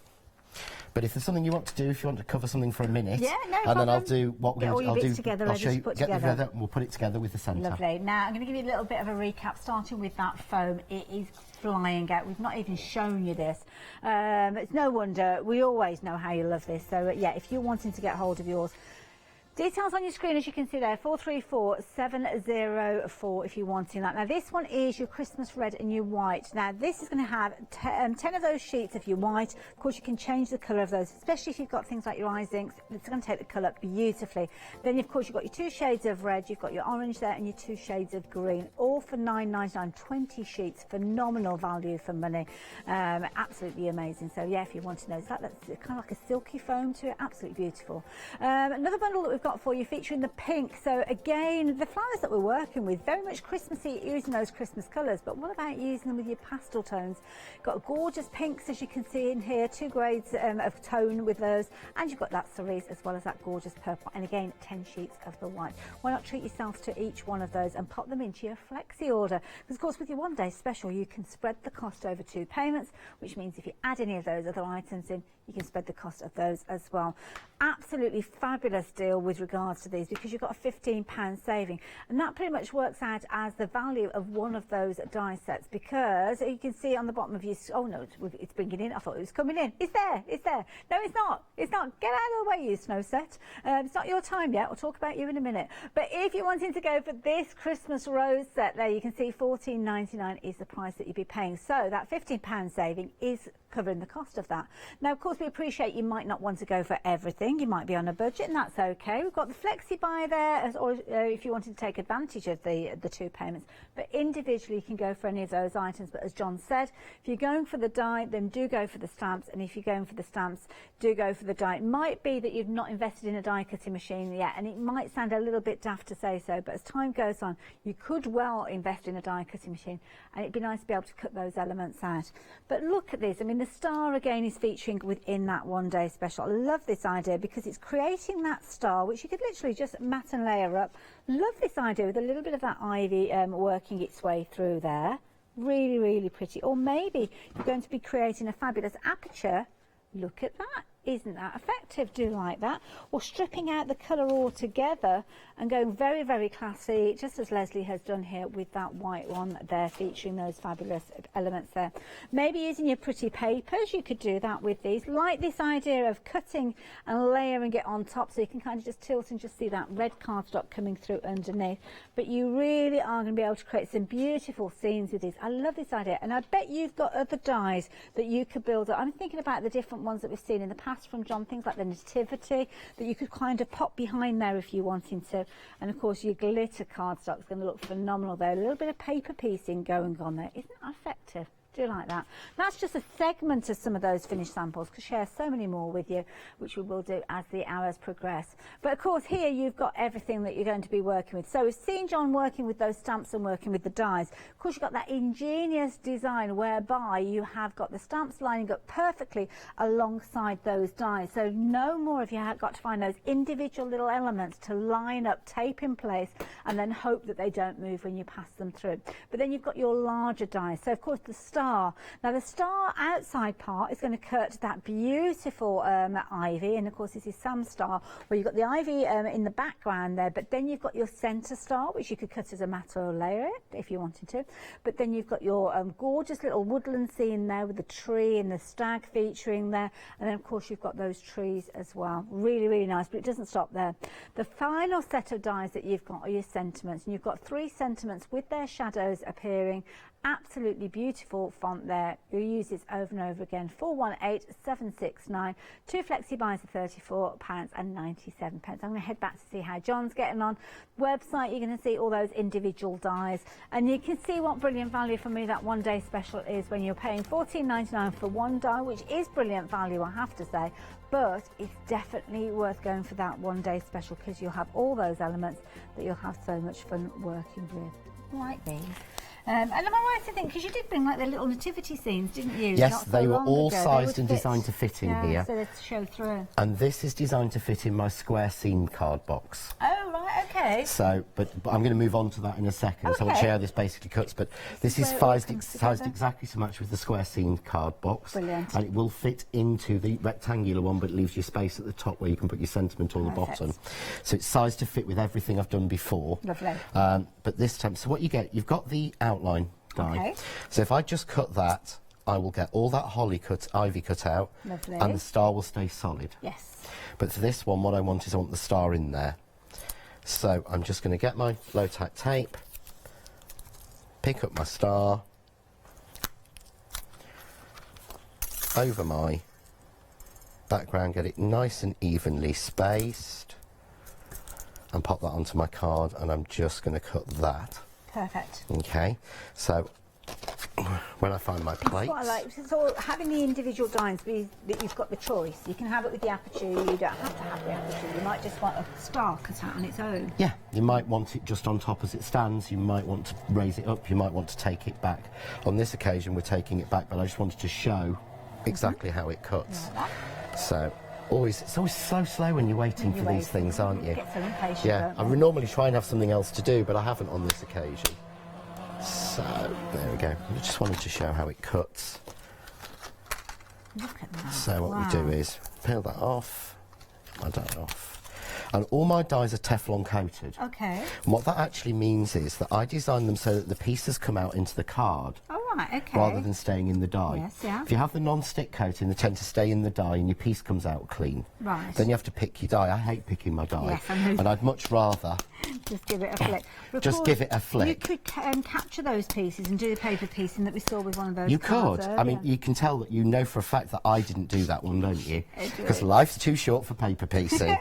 But if there's something you want to do, if you want to cover something for a minute, Yeah, no and then I'll problem. do what we're Get all going your to bits do. together, I'll ready show to you, put get together. together, and we'll put it together with the centre. Lovely. Now, I'm going to give you a little bit of a recap, starting with that foam. It is flying out. We've not even shown you this. It's no wonder. We always know how you love this. So, yeah, if you're wanting to get hold of yours, details on your screen, as you can see there, 434704 if you're wanting that. Now, this one is your Christmas red and your white. Now, this is going to have 10 of those sheets of your white. Of course, you can change the colour of those, especially if you've got things like your eyes inks. It's going to take the colour beautifully. Then, of course, you've got your 2 shades of red, you've got your orange there, and your 2 shades of green, all for £9.99, 20 sheets. Phenomenal value for money. Absolutely amazing. So, yeah, if you want to know, that's kind of like a silky foam to it. Absolutely beautiful. Another bundle that we've got for you featuring the pink. So again, the flowers that we're working with, very much Christmassy, using those Christmas colours, but what about using them with your pastel tones? Got gorgeous pinks, as you can see in here, 2 grades of tone with those, and you've got that cerise as well as that gorgeous purple, and again 10 sheets of the white. Why not treat yourself to each one of those and pop them into your flexi order? Because of course, with your 1-day special, you can spread the cost over 2 payments, which means if you add any of those other items in, you can spread the cost of those as well. Absolutely fabulous deal with regards to these, because you've got a £15 saving, and that pretty much works out as the value of one of those die sets, because you can see on the bottom of your, oh no, it's bringing in, I thought it was coming in, it's there, no it's not, get out of the way, you snow set. It's not your time yet, we'll talk about you in a minute. But if you're wanting to go for this Christmas rose set there, you can see £14.99 is the price that you'd be paying, so that £15 saving is covering the cost of that. Now, of course, we appreciate you might not want to go for everything. You might be on a budget, and that's okay. We've got the Flexi buy there, or if you wanted to take advantage of the 2 payments. But individually, you can go for any of those items. But as John said, if you're going for the die, then do go for the stamps. And if you're going for the stamps, do go for the die. It might be that you've not invested in a die cutting machine yet, and it might sound a little bit daft to say so, but as time goes on, you could well invest in a die cutting machine, and it'd be nice to be able to cut those elements out. But look at this. I mean, the star again is featuring within that one day special. I love this idea because it's creating that star, which you could literally just mat and layer up. Love this idea with a little bit of that ivy working its way through there. Really, really pretty. Or maybe you're going to be creating a fabulous aperture. Look at that. Isn't that effective? Do you like that? Or stripping out the colour altogether and going very, very classy, just as Leslie has done here with that white one there, featuring those fabulous elements there. Maybe using your pretty papers, you could do that with these. Like this idea of cutting and layering it on top, so you can kind of just tilt and just see that red cardstock coming through underneath. But you really are going to be able to create some beautiful scenes with these. I love this idea, and I bet you've got other dies that you could build up. I'm thinking about the different ones that we've seen in the past from John, things like the nativity that you could kind of pop behind there if you're wanting to. And of course your glitter cardstock is going to look phenomenal there. A little bit of paper piecing going on there. Isn't that effective? Do you like that? That's just a segment of some of those finished samples. Could share so many more with you, which we will do as the hours progress. But of course here you've got everything that you're going to be working with. So we've seen John working with those stamps and working with the dies. Of course you've got that ingenious design whereby you have got the stamps lining up perfectly alongside those dies. So no more have you got to find those individual little elements to line up, tape in place, and then hope that they don't move when you pass them through. But then you've got your larger dies. So of course the star. Now the star outside part is going to cut that beautiful ivy, and of course this is Sam's star where you've got the ivy in the background there, but then you've got your centre star which you could cut as a mat or layer it if you wanted to. But then you've got your gorgeous little woodland scene there with the tree and the stag featuring there, and then of course you've got those trees as well. Really, really nice, but it doesn't stop there. The final set of dies that you've got are your sentiments, and you've got 3 sentiments with their shadows appearing. Absolutely beautiful font there. You'll use this over and over again. 418769. 2 Flexi buys for £34.97. I'm going to head back to see how John's getting on. Website, you're going to see all those individual dies, and you can see what brilliant value for me that one day special is when you're paying £14.99 for one die, which is brilliant value, I have to say. But it's definitely worth going for that one day special because you'll have all those elements that you'll have so much fun working with. Like these. And am I right to think, because you did bring like the little nativity scenes, didn't you? Yes, they were all sized and designed to fit in here. So they show through. And this is designed to fit in my square seam card box. Oh, right, okay. So, but I'm going to move on to that in a second. Okay. So I'll show you how this basically cuts. But this is sized exactly to match with the square seam card box. Brilliant. And it will fit into the rectangular one, but it leaves you space at the top where you can put your sentiment on the bottom. So it's sized to fit with everything I've done before. Lovely. But this time, so what you get, you've got the outline die. Okay. So if I just cut that, I will get all that ivy cut out. Lovely. And the star will stay solid. Yes. But for this one, what I want is I want the star in there. So I'm just going to get my low-tack tape, pick up my star, over my background, get it nice and evenly spaced, and pop that onto my card, and I'm just going to cut that. Perfect. Okay, so when I find my plates... That's what I like. So having the individual dies, that you've got the choice. You can have it with the aperture, you don't have to have the aperture. You might just want a star cut out on its own. Yeah, you might want it just on top as it stands, you might want to raise it up, you might want to take it back. On this occasion we're taking it back, but I just wanted to show exactly how it cuts. So it's always so slow when you're waiting for these things, aren't you? Get so impatient. Yeah, I would normally try and have something else to do, but I haven't on this occasion. So there we go. I just wanted to show how it cuts. Look at that. So what we do is peel that off, my die off, and all my dies are Teflon coated. Okay. And what that actually means is that I design them so that the pieces come out into the card. All right, okay. rather than staying in the dye. Yes, yeah. If you have the non-stick coating, they tend to stay in the dye and your piece comes out clean. Right. Then you have to pick your dye. I hate picking my dye. Yes, I know. And I'd much rather just give it a flick. Just give it a flick. You could capture those pieces and do the paper piecing that we saw with one of those. You cards could. I mean, earlier. you can tell that you know for a fact that I didn't do that one, don't you? I do. Because life's too short for paper piecing.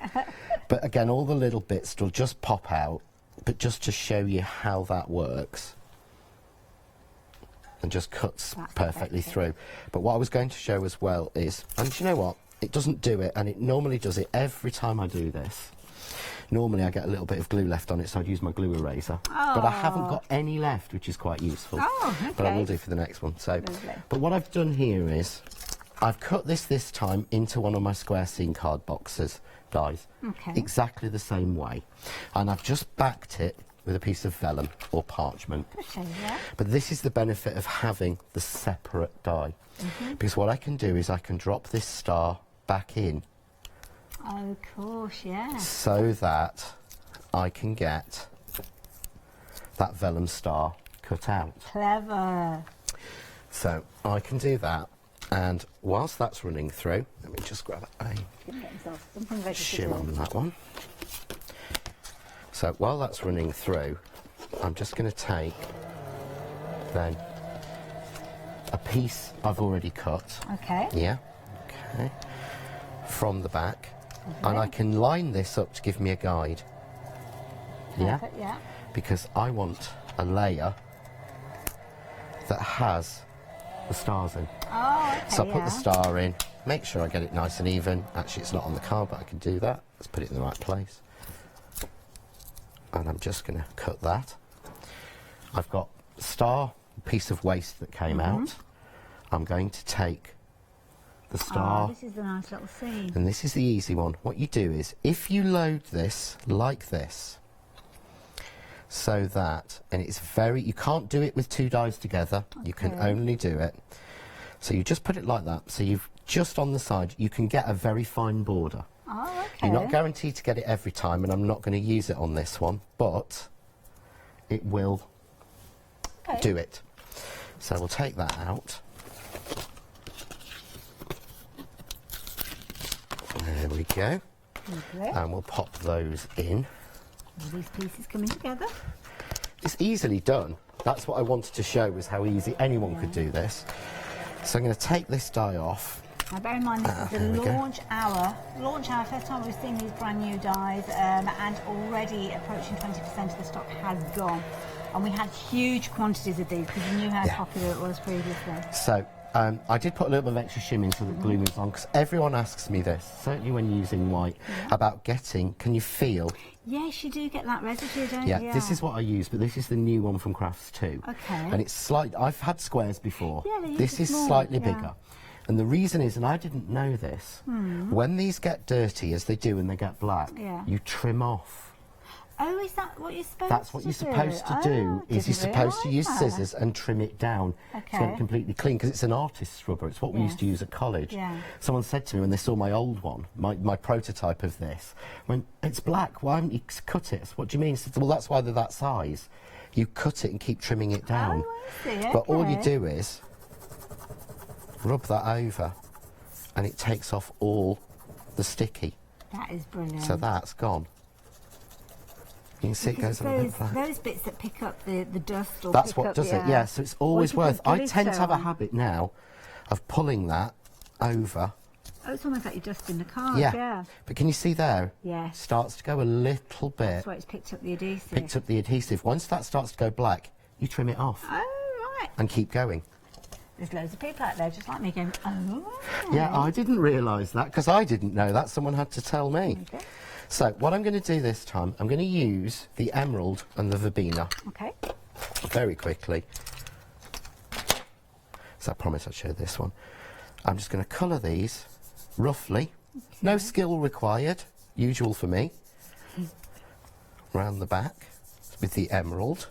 But again, all the little bits will just pop out, but just to show you how that works. And just cuts That's perfectly effective. through. But what I was going to show as well is, and do you know what? It doesn't do it, and it normally does it every time I do this. Normally I get a little bit of glue left on it, so I'd use my glue eraser. But I haven't got any left, which is quite useful. Oh, okay. But I will do for the next one. So, Lovely. but what I've done here is, I've cut this time into one of my square scene card boxes, dies. Okay. Exactly the same way. And I've just backed it with a piece of vellum or parchment. Okay, yeah. But this is the benefit of having the separate die. Because what I can do is I can drop this star back in Oh, of course, yeah. so that I can get that vellum star cut out. Clever. So I can do that, and whilst that's running through, let me just grab a Didn't get himself something ready to shim do. on that one. So while that's running through, I'm just going to take then a piece I've already cut. Okay. Yeah. Okay. From the back, and I can line this up to give me a guide. Yeah. Perfect, yeah. Because I want a layer that has the stars in. Oh, okay, So I put yeah. the star in, make sure I get it nice and even. Actually, it's not on the card, but I can do that. Let's put it in the right place. And I'm just going to cut that. I've got a star, piece of waste that came out. I'm going to take the star. Oh, this is a nice little scene. And this is the easy one. What you do is, if you load this like this, so that, and it's very, you can't do it with two dies together, you can Okay. only do it. So you just put it like that, so you've just on the side, you can get a very fine border. Oh, okay. You're not guaranteed to get it every time, and I'm not going to use it on this one, but it will Okay. do it. So we'll take that out. There we go. Lovely. And we'll pop those in. All these pieces coming together. It's easily done. That's what I wanted to show, was how easy anyone could do this. So I'm going to take this die off. Now bear in mind this there is we the go. launch hour, first time we've seen these brand new dies, and already approaching 20% of the stock has gone. And we had huge quantities of these because you knew how Yeah. popular it was previously. So I did put a little bit of extra shim in so that glue moves on, because everyone asks me this, certainly when using white, about getting, can you feel? Yes, you do get that residue, don't Yeah, you? this is what I use, but this is the new one from Crafts 2. Okay. And it's slight. I've had squares before. Yeah, they this use is small, slightly yeah. bigger. And the reason is, and I didn't know this, when these get dirty, as they do and they get black, Yeah. you trim off. Oh, is that what you're supposed That's what to you're do? supposed to Oh, do, is you're didn't supposed to use realise that. scissors and trim it down to get Okay. it completely clean, because it's an artist's rubber. It's what we used to use at college. Yeah. Someone said to me when they saw my old one, my prototype of this, when it's black, why haven't you cut it? What do you mean? I said, well, that's why they're that size. You cut it and keep trimming it down. Oh, I see, But all you okay. do is rub that over, and it takes off all the sticky. That is brilliant. So that's gone. You can see it Because goes on a bit it's black. those bits that pick up the dust or That's pick what up does the, it, yeah. So it's always or if you worth. put I tend to have a glitter on. habit now of pulling that over. Oh, it's almost like you're dusting the card, Yeah. yeah. But can you see there? Yes. Starts to go a little bit. That's why it's picked up the adhesive. Picked up the adhesive. Once that starts to go black, you trim it off Oh, right. and keep going. There's loads of people out there just like me going, oh, Yeah, I didn't realise that, because I didn't know that. Someone had to tell me. Okay. So what I'm going to do this time, I'm going to use the emerald and the verbena Okay. very quickly. So I promise I'll show this one. I'm just going to colour these roughly. No skill required, usual for me. Round the back with the emerald.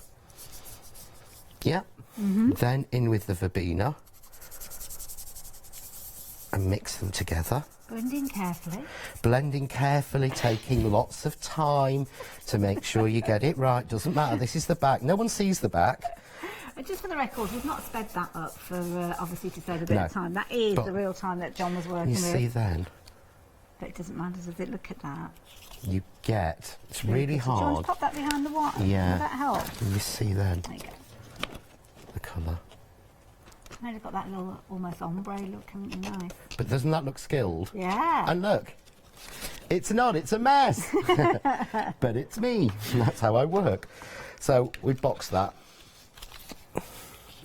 Yeah. Then in with the verbena and mix them together. Blending carefully. Blending carefully, taking lots of time to make sure you get it right. Doesn't matter, this is the back. No one sees the back. Just for the record, we've not sped that up for obviously to save a bit of time. That is the real time that John was working with. You see then? But it doesn't matter, does it? Look at that. You get, it's really hard. Do you want to pop that behind the wire? Yeah. Will that help? You see then? There you go. The colour. Maybe got that little almost ombre look, haven't you? Nice. But doesn't that look skilled? Yeah. And look, it's not, it's a mess. But it's me. And that's how I work. So we box that.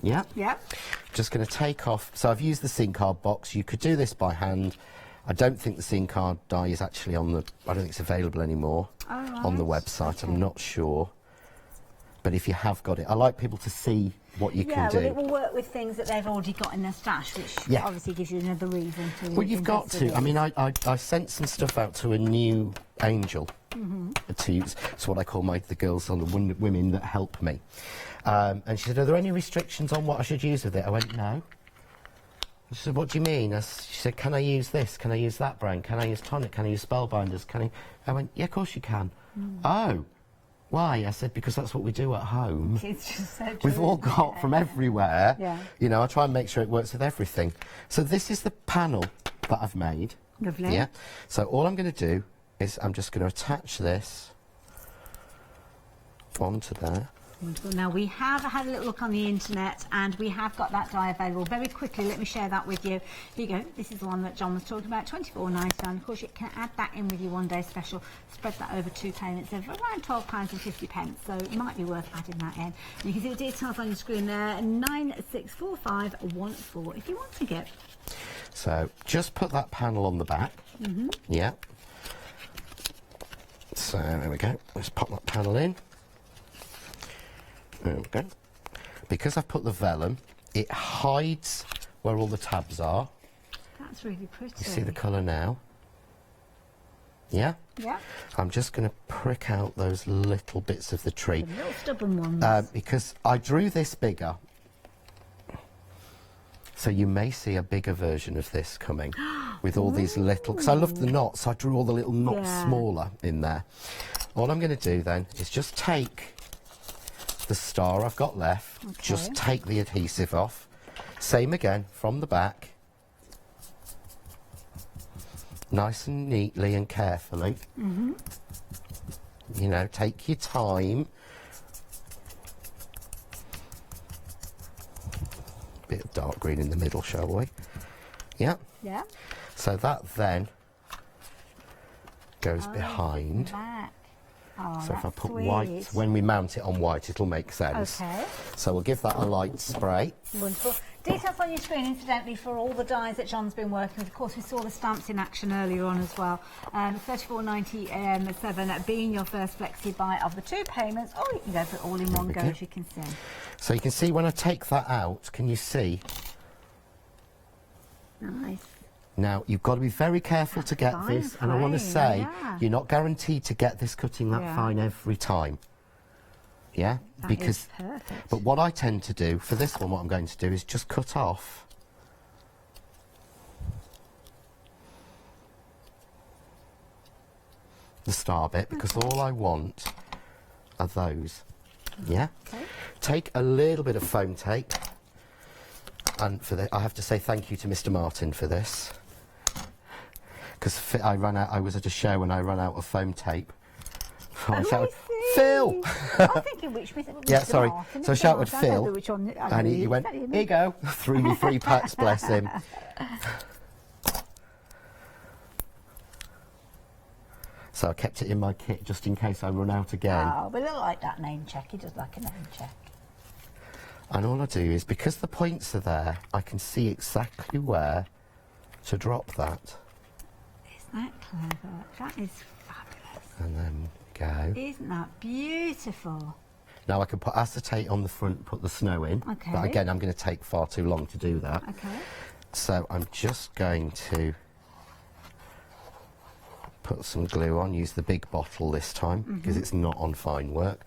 Yeah. Yeah. Just going to take off. So I've used the scene card box. You could do this by hand. I don't think the scene card die is actually on the. I don't think it's available anymore on the website. Okay. I'm not sure. But if you have got it, I like people to see what you can do. Yeah, well, it will work with things that they've already got in their stash, which obviously gives you another reason to. Well, you've got to. I mean, I sent some stuff out to a new angel. To use. It's what I call the girls on the women that help me. And she said, "Are there any restrictions on what I should use with it?" I went, "No." She said, "What do you mean?" She said, "Can I use this? Can I use that brand? Can I use tonic? Can I use Spellbinders? Can I?" I went, "Yeah, of course you can." Oh, why? I said, "Because that's what we do at home." It's just so true. We've all got from everywhere. Yeah. You know, I try and make sure it works with everything. So this is the panel that I've made. Lovely. Yeah. So all I'm going to do is I'm just going to attach this onto there. Wonderful. Now we have had a little look on the internet and we have got that die available. Very quickly, let me share that with you. Here you go. This is the one that John was talking about, £24.99. Of course, you can add that in with your one-day special. Spread that over 2 payments of around £12.50. So it might be worth adding that in. And you can see the details on your screen there, 964514 if you want to get. So just put that panel on the back. Yeah. So there we go. Let's pop that panel in. There we go. Because I've put the vellum, it hides where all the tabs are. That's really pretty. You see the colour now? Yeah? Yeah. I'm just going to prick out those little bits of the tree. The little stubborn ones. Because I drew this bigger. So you may see a bigger version of this coming with all these little, because I love the knots, so I drew all the little knots smaller in there. All I'm going to do then is just take the star I've got left, just take the adhesive off, same again from the back, nice and neatly and carefully. You know, take your time. Bit of dark green in the middle, shall we? Yeah. Yeah. So that then goes behind. Back. Oh, So if I that's put sweet. white, when we mount it on white, it'll make sense. Okay. So we'll give that a light spray. Wonderful. Details on your screen, incidentally, for all the dies that John's been working with. Of course, we saw the stamps in action earlier on as well. $34.97 being your first flexi buy of the 2 payments. Oh, you can go for it all in one go, as you can see. So you can see when I take that out, can you see? Nice. Now, you've got to be very careful to get Fine this, and I want to frame, say, yeah. you're not guaranteed to get this cutting that fine every time. Yeah? That because, is perfect. but what I tend to do, for this one, what I'm going to do is just cut off the star bit, because all I want are those. Yeah? Okay. Take a little bit of foam tape, and for the, I have to say thank you to Mr. Martin for this, because I was at a show and I ran out of foam tape. I shouted, "Phil!" I'm thinking which Yeah, sorry. Martin, So I Mr. shouted, Martin, I don't know "Phil," which one, and he went, "Here you go." Threw me 3 packs, bless him. So I kept it in my kit just in case I run out again. Oh, but I don't like that name check. He does like a name check. And all I do is, because the points are there, I can see exactly where to drop that. Isn't that clever? That is fabulous. And then go. Isn't that beautiful? Now I can put acetate on the front, put the snow in. Okay. But again, I'm going to take far too long to do that. Okay. So I'm just going to put some glue on, use the big bottle this time, because it's not on fine work.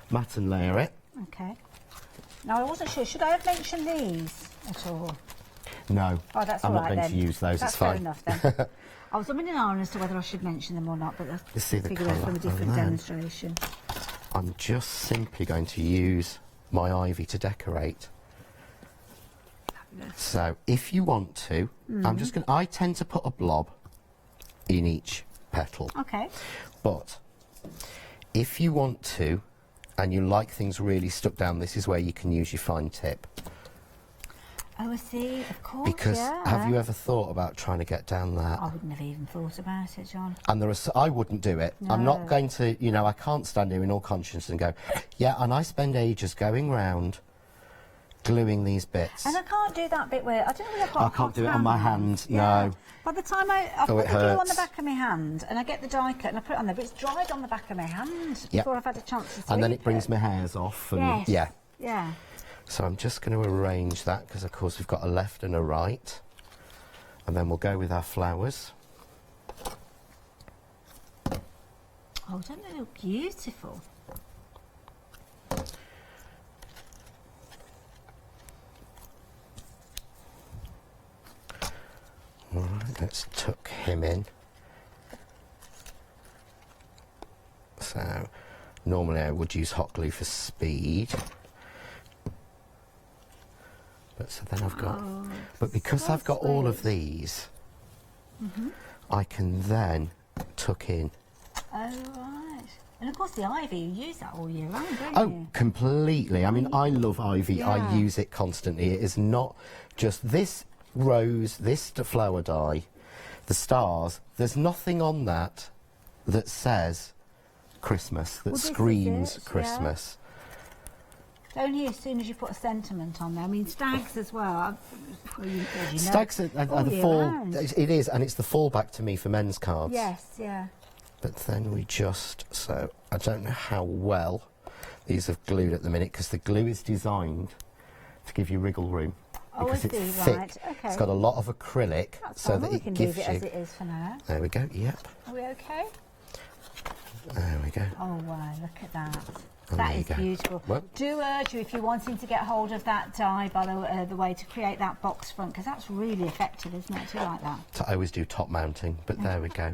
Mat and layer it. Okay. Now I wasn't sure, should I have mentioned these at all? No, Oh, that's I'm all not right going then. to use those, That's it's fine. fair enough then. I was umming and ahhing as to whether I should mention them or not, but You I see the figured out colour, from a different and then demonstration. I'm just simply going to use my ivy to decorate. So if you want to, I tend to put a blob in each petal. Okay. But if you want to, and you like things really stuck down, this is where you can use your fine tip. Oh, I see, of course, Because have you ever thought about trying to get down that? I wouldn't have even thought about it, John. And I wouldn't do it. No. I'm not going to, you know, I can't stand here in all conscience and go, yeah, and I spend ages going round gluing these bits. And I can't do that bit where, I don't know if I've got I can't do it on my hand, no. By the time I put the it glue on the hurts. back of my hand and I get the die cut and I put it on there, but it's dried on the back of my hand Yep. before I've had a chance to sweep And then it brings my hairs off. And Yes. yeah. Yeah. So I'm just going to arrange that because, of course, we've got a left and a right. And then we'll go with our flowers. Oh, don't they look beautiful? All right, let's tuck him in. So, normally I would use hot glue for speed. But so then I've got, but because so I've got all of sweet. these, I can then tuck in. Oh, right. And of course the ivy, you use that all year round, don't Oh, you? completely. I mean, I love ivy. Yeah. I use it constantly. It is not just this rose, this flower die, the stars. There's nothing on that that says Christmas, that Well, this is screams it, yeah. Christmas. Only as soon as you put a sentiment on there. I mean, stags as well. Well, as you know, Stags are all the year fall. round. It is, and it's the fallback to me for men's cards. Yes, yeah. But then we just, so I don't know how well these have glued at the minute because the glue is designed to give you wriggle room. Oh, Because I it's see, thick. right, okay. It's got a lot of acrylic, That's so fine. that We it can gives leave it you. as it is for now. There we go. Yep. Are we okay? There we go. Oh, wow, look at that. And That there you is go. beautiful. Well- Do urge you, if you're wanting to get hold of that die, by the way, to create that box front, because that's really effective, isn't it? Do you like that? So I always do top mounting, but there we go.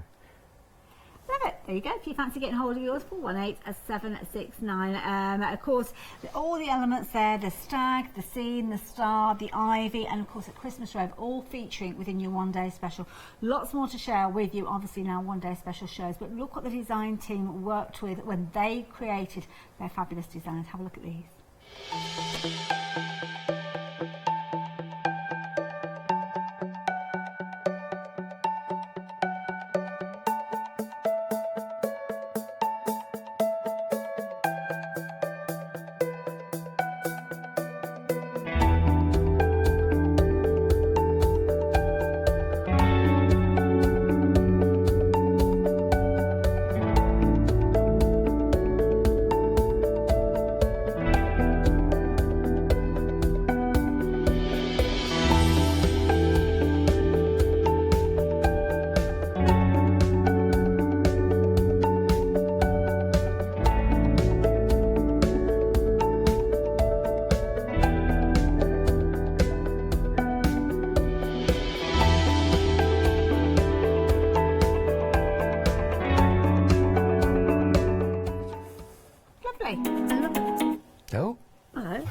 Love it. There you go. If you fancy getting hold of yours, 418-769. Of course, all the elements there, the stag, the scene, the star, the ivy, and of course a Christmas robe, all featuring within your one-day special. Lots more to share with you, obviously, now one-day special shows, but look what the design team worked with when they created their fabulous designs. Have a look at these. Oh. Hello.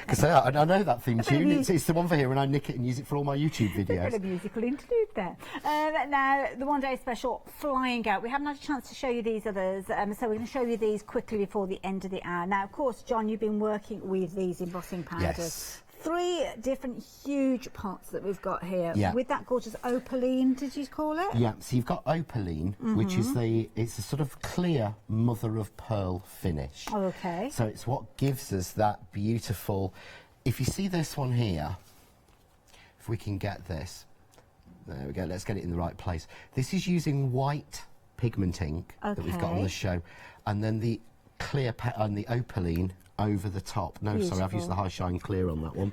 Because I know that theme tune. It's the one for here, and I nick it and use it for all my YouTube A bit videos. of musical interlude there. Now, the one-day special flying out. We haven't had a chance to show you these others, so we're going to show you these quickly before the end of the hour. Now, of course, John, you've been working with these embossing powders. Yes. 3 different huge pots that we've got here. Yeah. With that gorgeous opaline, did you call it? Yeah, so you've got opaline, which is it's a sort of clear mother of pearl finish. Oh, okay. So it's what gives us that beautiful. If you see this one here, if we can get this, there we go. Let's get it in the right place. This is using white pigment ink that we've got on Okay. the show, and then the clear and the opaline over the top. No, sorry, I've used the high shine clear on that one.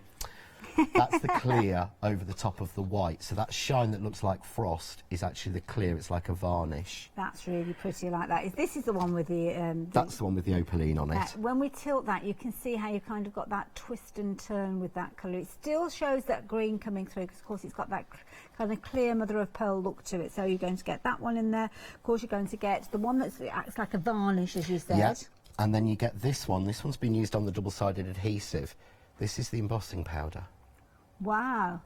That's the clear over the top of the white. So that shine that looks like frost is actually the clear. It's like a varnish. That's really pretty like that. This is the one with the... That's the one with the opaline on it. when we tilt that, you can see how you kind of got that twist and turn with that colour. It still shows that green coming through because, of course, it's got that kind of clear mother of pearl look to it. So you're going to get that one in there. Of course, you're going to get the one that acts like a varnish, as you said. Yeah. And then you get this one. This one's been used on the double-sided adhesive. This is the embossing powder. Wow.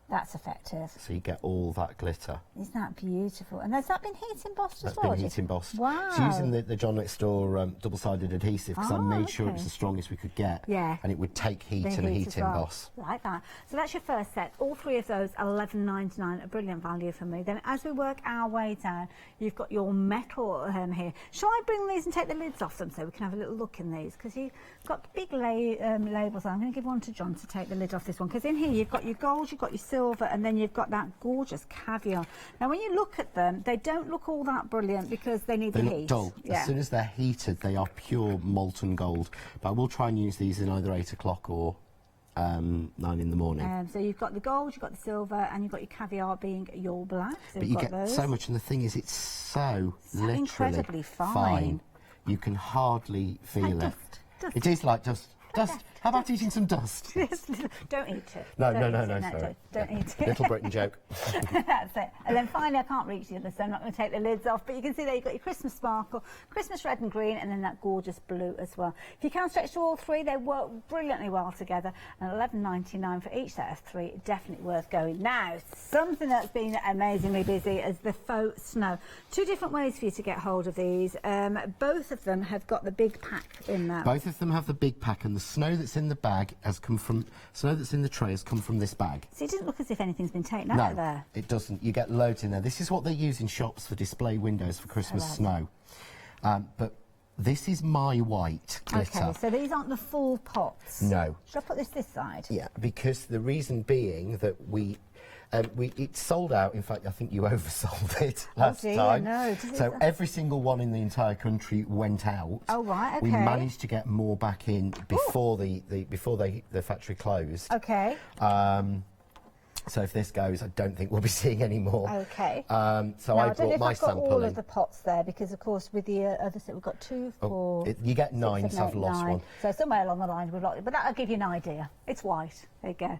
That's effective. So you get all that glitter. Isn't that beautiful? And has that been heat embossed as well? That's been heat embossed. Wow. So using the John Next Door double-sided adhesive, because I made sure it was the strongest we could get. Yeah. And it would take heat and heat emboss. Like that. So that's your first set. All three of those are $11.99, a brilliant value for me. Then as we work our way down, you've got your metal here. Shall I bring these and take the lids off them so we can have a little look in these? Because you've got big labels. I'm going to give one to John to take the lid off this one. Because in here you've got your gold, you've got your silver, and then you've got that gorgeous caviar. Now when you look at them, they don't look all that brilliant because they need the heat. They look dull. Yeah. As soon as they're heated, they are pure molten gold. But I will try and use these in either 8 o'clock or 9 in the morning. So you've got the gold, you've got the silver, and you've got your caviar being your black. So but you get those. So much, and the thing is, it's so literally incredibly fine. You can hardly feel it. Dust. It is like dust. Dust. How about eating some dust? Don't eat it. No, sorry. Don't eat it. Little Britain joke. That's it. And then finally, I can't reach the other, so I'm not going to take the lids off. But you can see there you've got your Christmas sparkle, Christmas red and green, and then that gorgeous blue as well. If you can stretch to all three, they work brilliantly well together. And $11.99 for each set of three, definitely worth going. Now, something that's been amazingly busy is the faux snow. Two different ways for you to get hold of these. Both of them have got the big pack in there. Both of them have the big pack, and the snow that's in the bag has come from, snow that's in the tray has come from this bag. So it doesn't look as if anything's been taken out of there. No, it doesn't. You get loads in there. This is what they use in shops for display windows for Christmas snow. But this is my white glitter. Okay, so these aren't the full pots? No. Should I put this side? Yeah, because the reason being that it sold out. In fact, I think you oversold it last time. No. So every single one in the entire country went out. Oh right, okay. We managed to get more back in before the factory closed. Okay. So if this goes, I don't think we'll be seeing any more. Okay. So I brought my sample in. all of the pots there, because of course with the other set we've got 2, 4. You get 9, 6, 7, so I've 8, lost 9. one. So somewhere along the line we've lost it, but that'll give you an idea. It's white. There you go.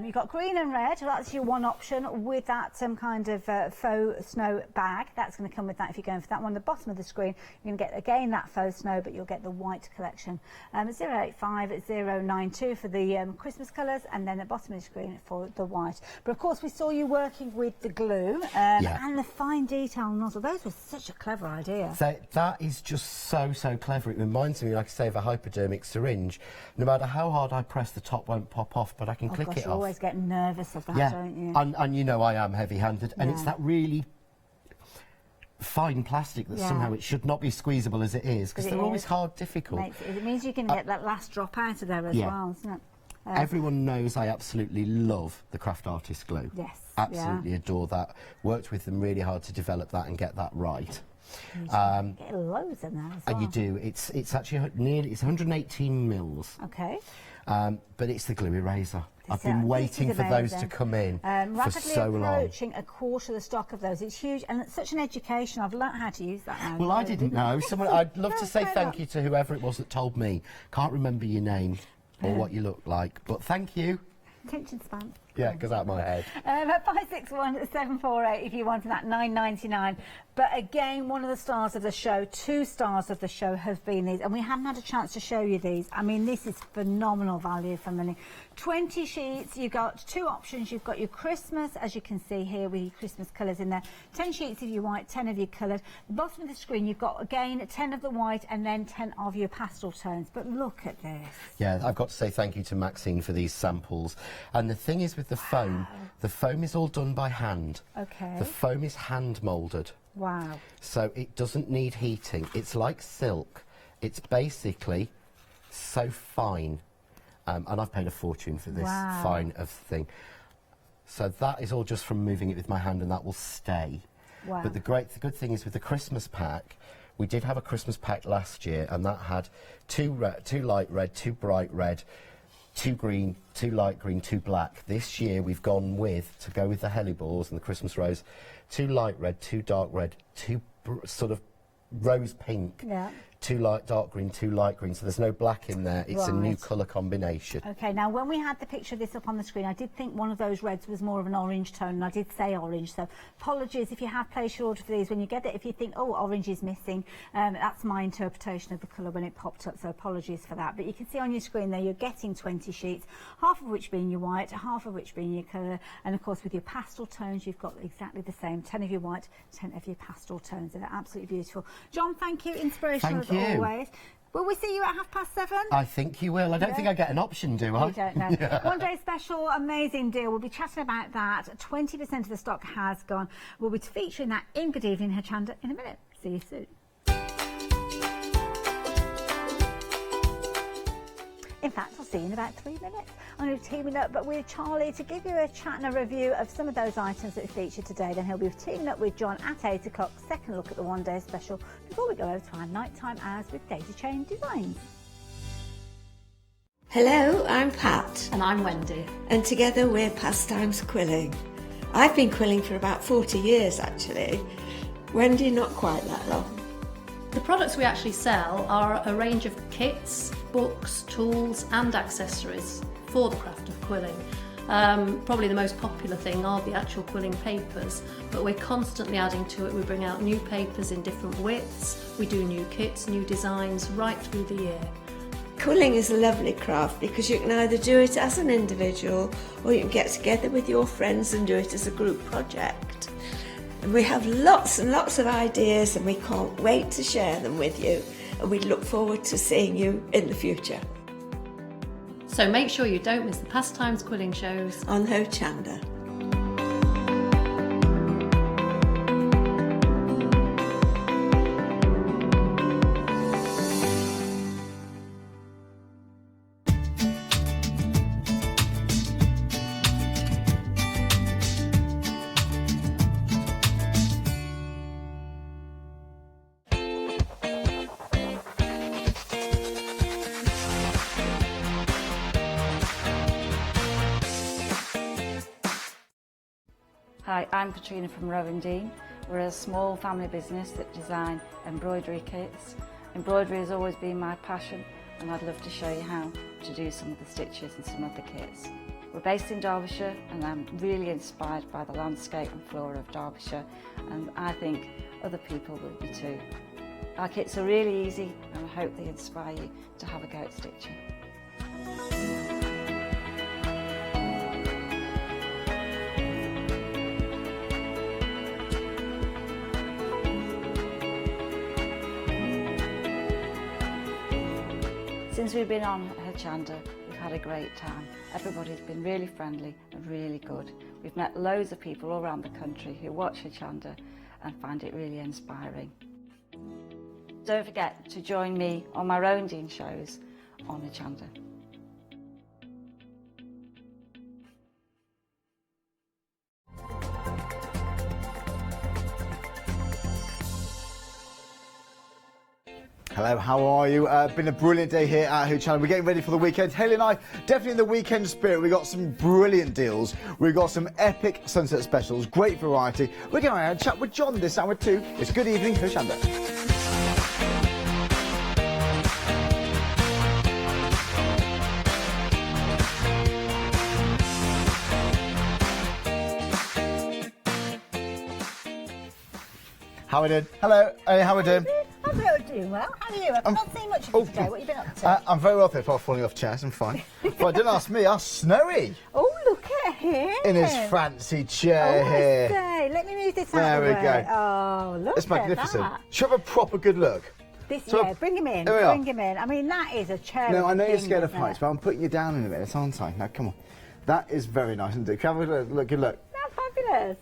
You've got green and red. Well, that's your one option with that kind of faux snow bag. That's going to come with that if you're going for that one. The bottom of the screen, you're going to get again that faux snow, but you'll get the white collection. 085-092 for the Christmas colours, and then the bottom of the screen for the white. But of course, we saw you working with the glue and the fine detail nozzle. Those were such a clever idea. So that is just so clever. It reminds me, like I say, of a hypodermic syringe. No matter how hard I press, the top won't pop off, but I can click it off. You always get nervous of that, yeah. don't you? And you know I am heavy-handed, and it's that really fine plastic that somehow it should not be squeezable as it is, because they're always difficult. It means you can get that last drop out of there as well, isn't it? Everyone knows I absolutely love the Craft Artist glue. Yes. Absolutely adore that. Worked with them really hard to develop that and get that right. Get loads in there as well. And you do. It's actually nearly 118 mils. Okay. But it's the glue eraser. I've been waiting for those to come in for so long. Rapidly approaching a quarter of the stock of those. It's huge, and it's such an education. I've learnt how to use that now. Well, I didn't know. I'd love to say thank you to whoever it was that told me. Can't remember your name or what you look like, but thank you. Attention span. Yeah, it goes out of my head. 561-748 if you wanted that, $9.99. But again, one of the stars of the show, 2 stars of the show have been these, and we haven't had a chance to show you these. I mean, this is phenomenal value for money. 20 sheets, you've got 2 options. You've got your Christmas, as you can see here, with your Christmas colours in there. 10 sheets of your white, 10 of your coloured. The bottom of the screen, you've got, again, 10 of the white and then 10 of your pastel tones. But look at this. Yeah, I've got to say thank you to Maxine for these samples. And the thing is with the foam is all done by hand. Okay. The foam is hand moulded. Wow. So it doesn't need heating. It's like silk. It's basically so fine. And I've paid a fortune for this fine of thing. So that is all just from moving it with my hand, and that will stay. Wow. But the good thing is with the Christmas pack, we did have a Christmas pack last year, and that had 2 light red, 2 bright red, 2 green, 2 light green, 2 black. This year we've gone with, to go with the hellebores and the Christmas rose, 2 light red, 2 dark red, 2 sort of rose pink, 2 light dark green, 2 light green, so there's no black in there. It's a new colour combination. Okay, now when we had the picture of this up on the screen, I did think one of those reds was more of an orange tone, and I did say orange, so apologies if you have placed your order for these. When you get it, if you think, oh, orange is missing, that's my interpretation of the colour when it popped up, so apologies for that. But you can see on your screen there, you're getting 20 sheets, half of which being your white, half of which being your colour, and of course with your pastel tones, you've got exactly the same, 10 of your white, 10 of your pastel tones, and they're absolutely beautiful. John, thank you, inspirational as always. Will we see you at 7:30? I think you will. I don't think I get an option, do I? You don't know. One day special, amazing deal. We'll be chatting about that. 20% of the stock has gone. We'll be featuring that in Good Evening Hochanda in a minute. See you soon. In fact, I'll see you in about 3 minutes. I'm going to be teaming up with Charlie to give you a chat and a review of some of those items that we featured today. Then he'll be teaming up with John at 8 o'clock, second look at the one day special, before we go over to our nighttime hours with Data Chain Designs. Hello, I'm Pat. And I'm Wendy. And together we're Pastimes Quilling. I've been quilling for about 40 years actually. Wendy, not quite that long. The products we actually sell are a range of kits, books, tools and accessories for the craft of quilling. Probably the most popular thing are the actual quilling papers, but we're constantly adding to it. We bring out new papers in different widths, we do new kits, new designs right through the year. Quilling is a lovely craft because you can either do it as an individual or you can get together with your friends and do it as a group project. We have lots and lots of ideas and we can't wait to share them with you, and we look forward to seeing you in the future. So make sure you don't miss the Pastimes Quilling shows on Hochanda. Hi, I'm Katrina from Rowan Dean. We're a small family business that design embroidery kits. Embroidery has always been my passion, and I'd love to show you how to do some of the stitches and some of the kits. We're based in Derbyshire, and I'm really inspired by the landscape and flora of Derbyshire, and I think other people will be too. Our kits are really easy, and I hope they inspire you to have a go at stitching. Since we've been on Hochanda, we've had a great time. Everybody's been really friendly and really good. We've met loads of people all around the country who watch Hochanda and find it really inspiring. Don't forget to join me on my Rowan Dean shows on Hochanda. Hello, how are you? Been a brilliant day here at Hochanda. We're getting ready for the weekend. Haley and I, definitely in the weekend spirit. We got some brilliant deals. We've got some epic sunset specials, great variety. We're going to have a chat with John this hour too. It's Good Evening Hochanda. How are we doing? Hello, hey, how are we doing? I'm doing well. How are you? I've not seen much of you today. What have you been up to? I'm very well, apart from falling off chairs. I'm fine. But don't ask me. I'm Snowy. Oh, look at him. In his fancy chair here. Say. Let me move this out There of the we way. go. Oh, look It's magnificent. at that. Should have a proper good look. Yeah, bring him in. Here we are. Bring him in. I mean, that is a chair. No, I know you're thing, scared of isn't heights, it? but I'm putting you down in a minute, aren't I? Now, come on. That is very nice. And do have a look. Good look. That's fabulous.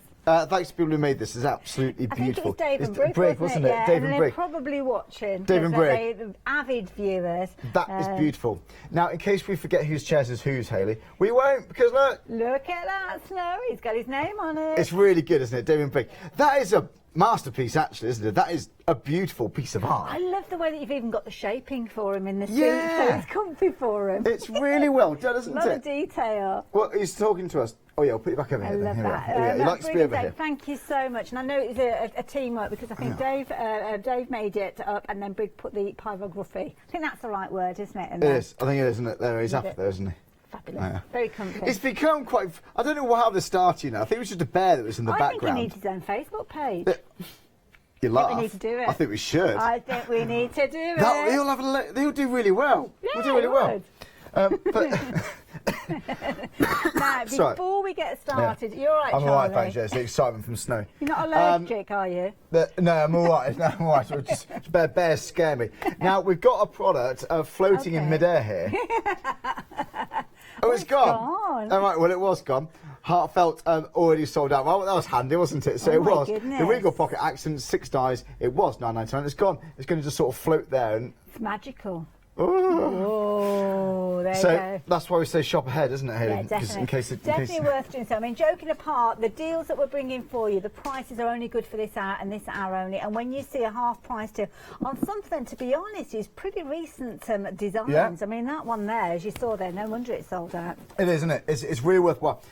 Thanks to people who made this. It's absolutely beautiful. I think it's Dave and Brick, wasn't it? Yeah, Dave and and they're Brick. probably watching. Dave and Brick. They're avid viewers. That is beautiful. Now, in case we forget whose chairs is whose, Hayley, we won't, because look. Look at that snow. He's got his name on it. It's really good, isn't it? Dave and Brick. That is a masterpiece, actually, isn't it? That is a beautiful piece of art. I love the way that you've even got the shaping for him in the seat, Yeah. so it's comfy for him. It's really well done, isn't A lot it? of detail. Well, he's talking to us. Oh yeah, I'll put you back over I here. love Then. Here that. we are. He That's likes to be brilliant, over Dave. here. Thank you so much. And I know it's a teamwork because I think Dave made it up and then Brig put the pyrography. I think that's the right word, isn't it? It is. I think it is, isn't it? There, he's up there, isn't he? Fabulous. Yeah. Very comfy. It's become quite. I don't know how this started. I think it was just a bear that was in the I background. think he needs his own Facebook page. You laugh. we need to do it. I think we should. I think we need to do it. He'll have he'll do really well. Yeah, he'll do really well. But now, before we get started, you're all right, I'm Charlie? all right, thanks. Yeah, it's the excitement from snow. You're not allergic, are you? No, I'm all right. No, I'm all right. So just bears scare me. Now we've got a product floating in midair here. Oh, it's gone. All right. Well, it was gone. Heartfelt already sold out. Well, that was handy, wasn't it? So it was. Goodness. The Regal Pocket Accent, 6 dies. It was £9.99. It's gone. It's going to just sort of float there. And It's magical. oh, there you go. That's why we say shop ahead, isn't it, Hayley? Yeah, definitely. In case definitely worth doing so. I mean, joking apart, the deals that we're bringing for you, the prices are only good for this hour and this hour only. And when you see a half price deal on something, to be honest, is pretty recent designs. Yeah. I mean, that one there, as you saw there, no wonder it's sold out. It is, isn't it? It's really worthwhile.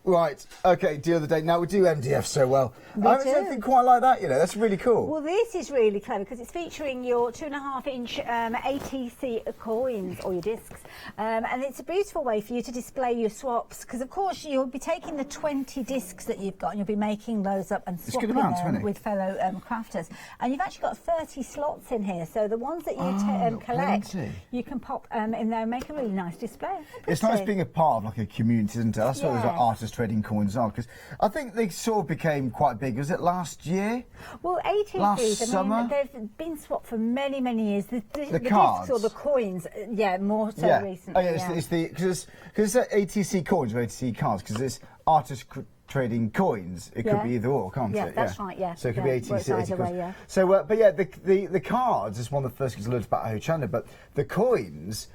Right, okay, deal of the day. Now, we do MDF so well. I haven't seen anything quite like that, you know. That's really cool. Well, this is really clever because it's featuring your 2.5-inch ATC coins or your discs. And it's a beautiful way for you to display your swaps because, of course, you'll be taking the 20 discs that you've got and you'll be making those up and swapping them with fellow crafters. And you've actually got 30 slots in here. So the ones that you collect, you can pop in there and make a really nice display. It's nice being a part of like a community, isn't it? That's what those artists trading coins are, because I think they sort of became quite big. Was it last year? Well, ATCs, summer? they've been swapped for many, many years. The cards discs or the coins, more so recently. Oh, yeah, it's because it's ATC coins or ATC cards, because it's artists trading coins. It could be either or, can't it? Yeah, that's right, yeah. So it could be ATC. Either way, yeah. So, but yeah, the cards is one of the first things I learned about Hochanda, but the coins,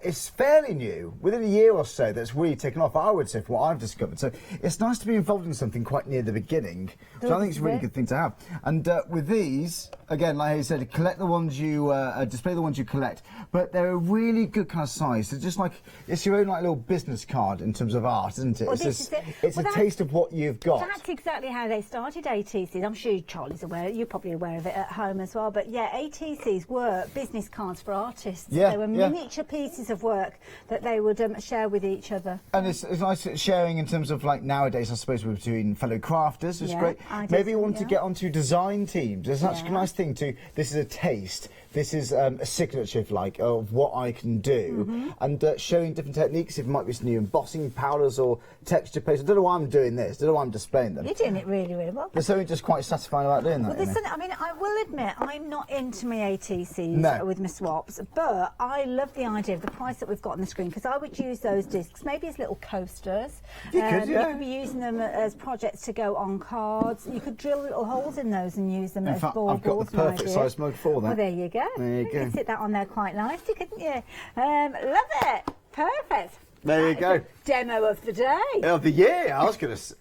it's fairly new, within a year or so, that's really taken off, I would say, from what I've discovered. So it's nice to be involved in something quite near the beginning. So I think it's a really good thing to have. And with these, again, like I said, collect the ones you, display the ones you collect, but they're a really good kind of size. They're just like, it's your own like little business card in terms of art, isn't it? Well, it's a taste of what you've got. That's exactly how they started ATCs. I'm sure Charlie's aware, you're probably aware of it at home as well, but yeah, ATCs were business cards for artists. Yeah, they were miniature pieces of work that they would share with each other. And it's nice sharing in terms of like nowadays, I suppose, between fellow crafters. It's great. Maybe you want to get onto design teams. It's such a nice thing to, this is a taste. This is a signature, if you like, of what I can do, and showing different techniques. If it might be some new embossing powders or texture paste. I don't know why I'm doing this. I don't know why I'm displaying them. You're doing it really, really well. There's something just quite satisfying about doing that. Well, I mean, I will admit, I'm not into my ATCs with my swaps, but I love the idea of the price that we've got on the screen, because I would use those discs maybe as little coasters. You could be using them as projects to go on cards. You could drill little holes in those and use them as baubles. I've got the perfect size mug for that. Well, there you go. There you go. You can sit that on there quite nicely, couldn't you? Love it. Perfect. There you go. Demo of the day. Of the year. I was going to.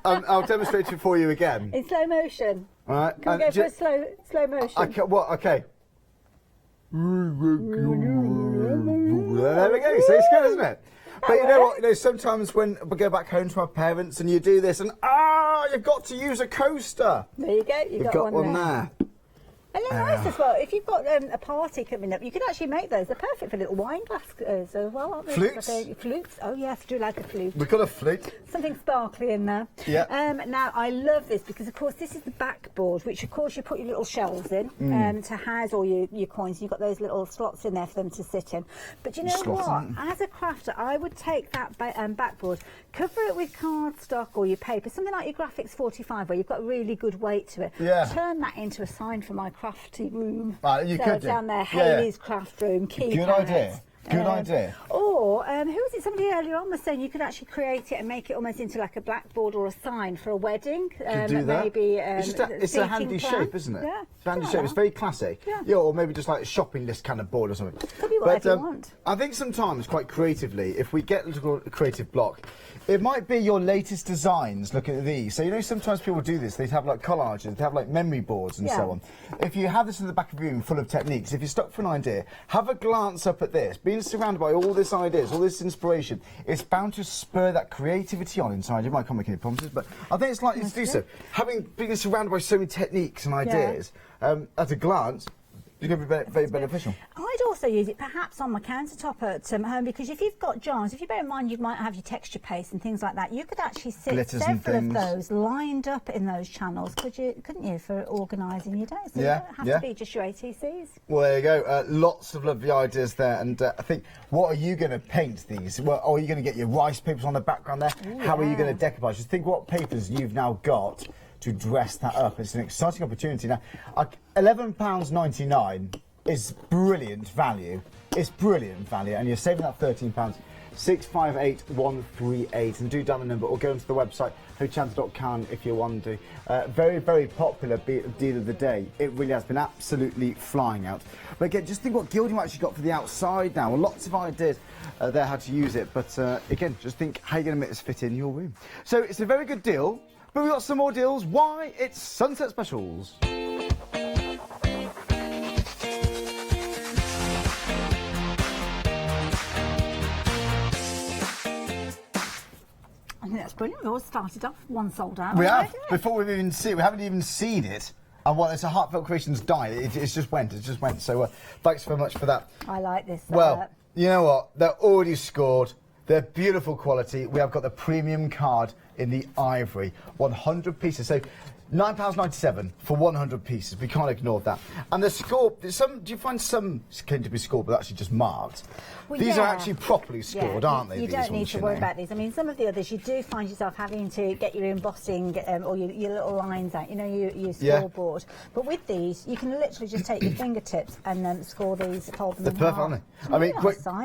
I'll demonstrate it for you again. In slow motion. All right. Can we go for a slow motion? Okay. What? Okay. There we go. So it's good, isn't it? But you know what? You know, sometimes when we go back home to our parents and you do this, and you've got to use a coaster. There you go. You've got one there. And they're nice as well. If you've got a party coming up, you can actually make those. They're perfect for little wine glasses as well, aren't they? Flutes? Flutes. Oh, yes, do like a flute. We've got a flute. Something sparkly in there. Yeah. Now, I love this because, of course, this is the backboard, which, of course, you put your little shelves in to house all your coins. You've got those little slots in there for them to sit in. But you know what? As a crafter, I would take that backboard, cover it with cardstock or your paper, something like your Graphics 45, where you've got really good weight to it. Yeah. Turn that into a sign for my crafty room. You could down there, Hayley's craft room. Good idea. Good idea. Or, who was it? Somebody earlier on was saying you could actually create it and make it almost into like a blackboard or a sign for a wedding. Could do that. Maybe, it's a handy shape, isn't it? Yeah. It's a handy shape. It's very classic. Yeah. Or maybe just like a shopping list kind of board or something. Could be whatever you want. I think sometimes, quite creatively, if we get a little creative block, it might be your latest designs. Look at these. So, you know, sometimes people do this. They have like collages, they have like memory boards and so on. If you have this in the back of your room full of techniques, if you're stuck for an idea, have a glance up at this. Being surrounded by all this ideas, all this inspiration, it's bound to spur that creativity on inside. You might can't make any promises, but I think it's likely to do so. Being surrounded by so many techniques and ideas, at a glance, it's going to be very beneficial. I'd also use it perhaps on my countertop at home, because if you've got jars, if you bear in mind you might have your texture paste and things like that, you could actually sit several of those lined up in those channels, couldn't you, for organising your day? So you don't have to be just your ATCs. Well, there you go. Lots of lovely ideas there. And I think, what are you going to paint these? Well, are you going to get your rice papers on the background there? Ooh, how are you going to decoupage? Just think what papers you've now got to dress that up. It's an exciting opportunity. Now, £11.99 is brilliant value. It's brilliant value, and you're saving that £13. 658138, and do dial the number or go onto the website hochanda.com if you want to. Very, very popular deal of the day. It really has been absolutely flying out. But again, just think what gilding you've actually got for the outside now. Well, lots of ideas there how to use it, but again, just think how you're going to make this fit in your room. So it's a very good deal. But we've got some more deals. Why? It's Sunset Specials. I think that's brilliant. We all started off one sold out. We have. Before we've even seen it, we haven't even seen it. And well, it's a Heartfelt Creations die. It's just went. So thanks very much for that. I like this. Well, you know what? They're already scored. They're beautiful quality. We have got the premium card in the ivory, 100 pieces. So £9.97 for 100 pieces. We can't ignore that. And the score, do you find some can to be scored but actually just marked? Well, these are actually properly scored, aren't they? You don't need to worry about these. I mean, some of the others, you do find yourself having to get your embossing or your little lines out, you know, your scoreboard. But with these, you can literally just take your fingertips and score these, fold them in half. They're perfect, aren't they? I mean,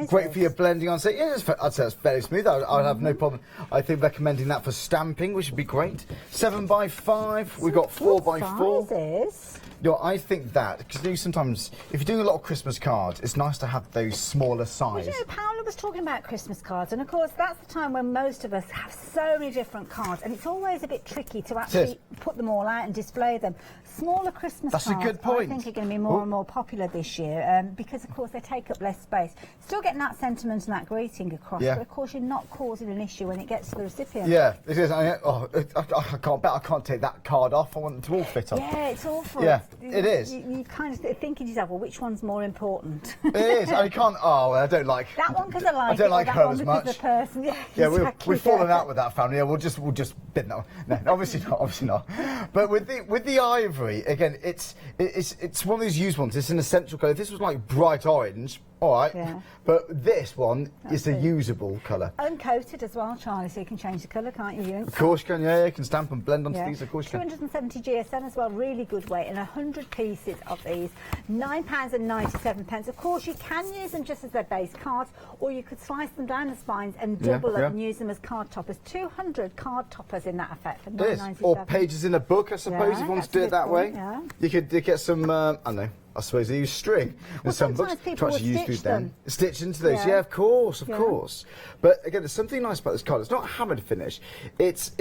great for your blending on. So, yeah, I'd say that's very smooth. I'd have no problem. I think recommending that for stamping, which would be great. 7x5. We've got 4x4. You know, I think that, because sometimes, if you're doing a lot of Christmas cards, it's nice to have those smaller size. Well, you know, Paola was talking about Christmas cards, and of course, that's the time when most of us have so many different cards, and it's always a bit tricky to actually put them all out and display them. Smaller Christmas cards, a good point. I think, are going to be more and more popular this year, because, of course, they take up less space. Still getting that sentiment and that greeting across, but, of course, you're not causing an issue when it gets to the recipient. Yeah, it is. I can't take that card off. I want them to all fit on. Yeah, it's awful. Yeah. It is. You kind of think to yourself, well, which one's more important? It is. I can't. Oh, I don't like that one because I don't like her as much. The person. Yeah, exactly. We've fallen out with that family. Yeah, we'll just bin that one. No, obviously not. But with the ivory, again, it's one of these used ones. It's an essential colour. If this was like bright orange, all right. Yeah. But this one is a usable colour. Uncoated as well, Charlie, so you can change the colour, can't you? Of course you can. Yeah, you can stamp and blend onto these. Of course you can. 270 GSM as well, really good weight, and 100 pieces of these. £9.97. Of course, you can use them just as their base cards, or you could slice them down the spines and double them and use them as card toppers. 200 card toppers in that effect for £9.97. Or pages in a book, I suppose, if you want to do it that way. Yeah. You could get some, I don't know. I suppose they use string in some books to actually use them. Stitch into those, of course. But again, there's something nice about this card. It's not hammered finish. It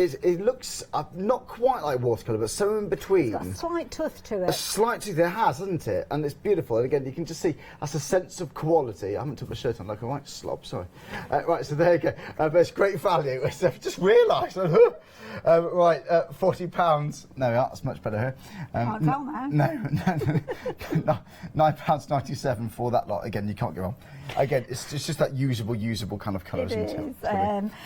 looks not quite like watercolour, but somewhere in between. It's got a slight tooth to it. A slight tooth, it has, hasn't it? And it's beautiful. And again, you can just see that's a sense of quality. I haven't took my shirt on like a right slob, sorry. Right, so there you go. But it's great value. I've just realised. Right, £40. No, that's much better here. Can't tell now. No, £9.97 for that lot. Again, you can't go wrong. Again, it's just that usable kind of colour, isn't it?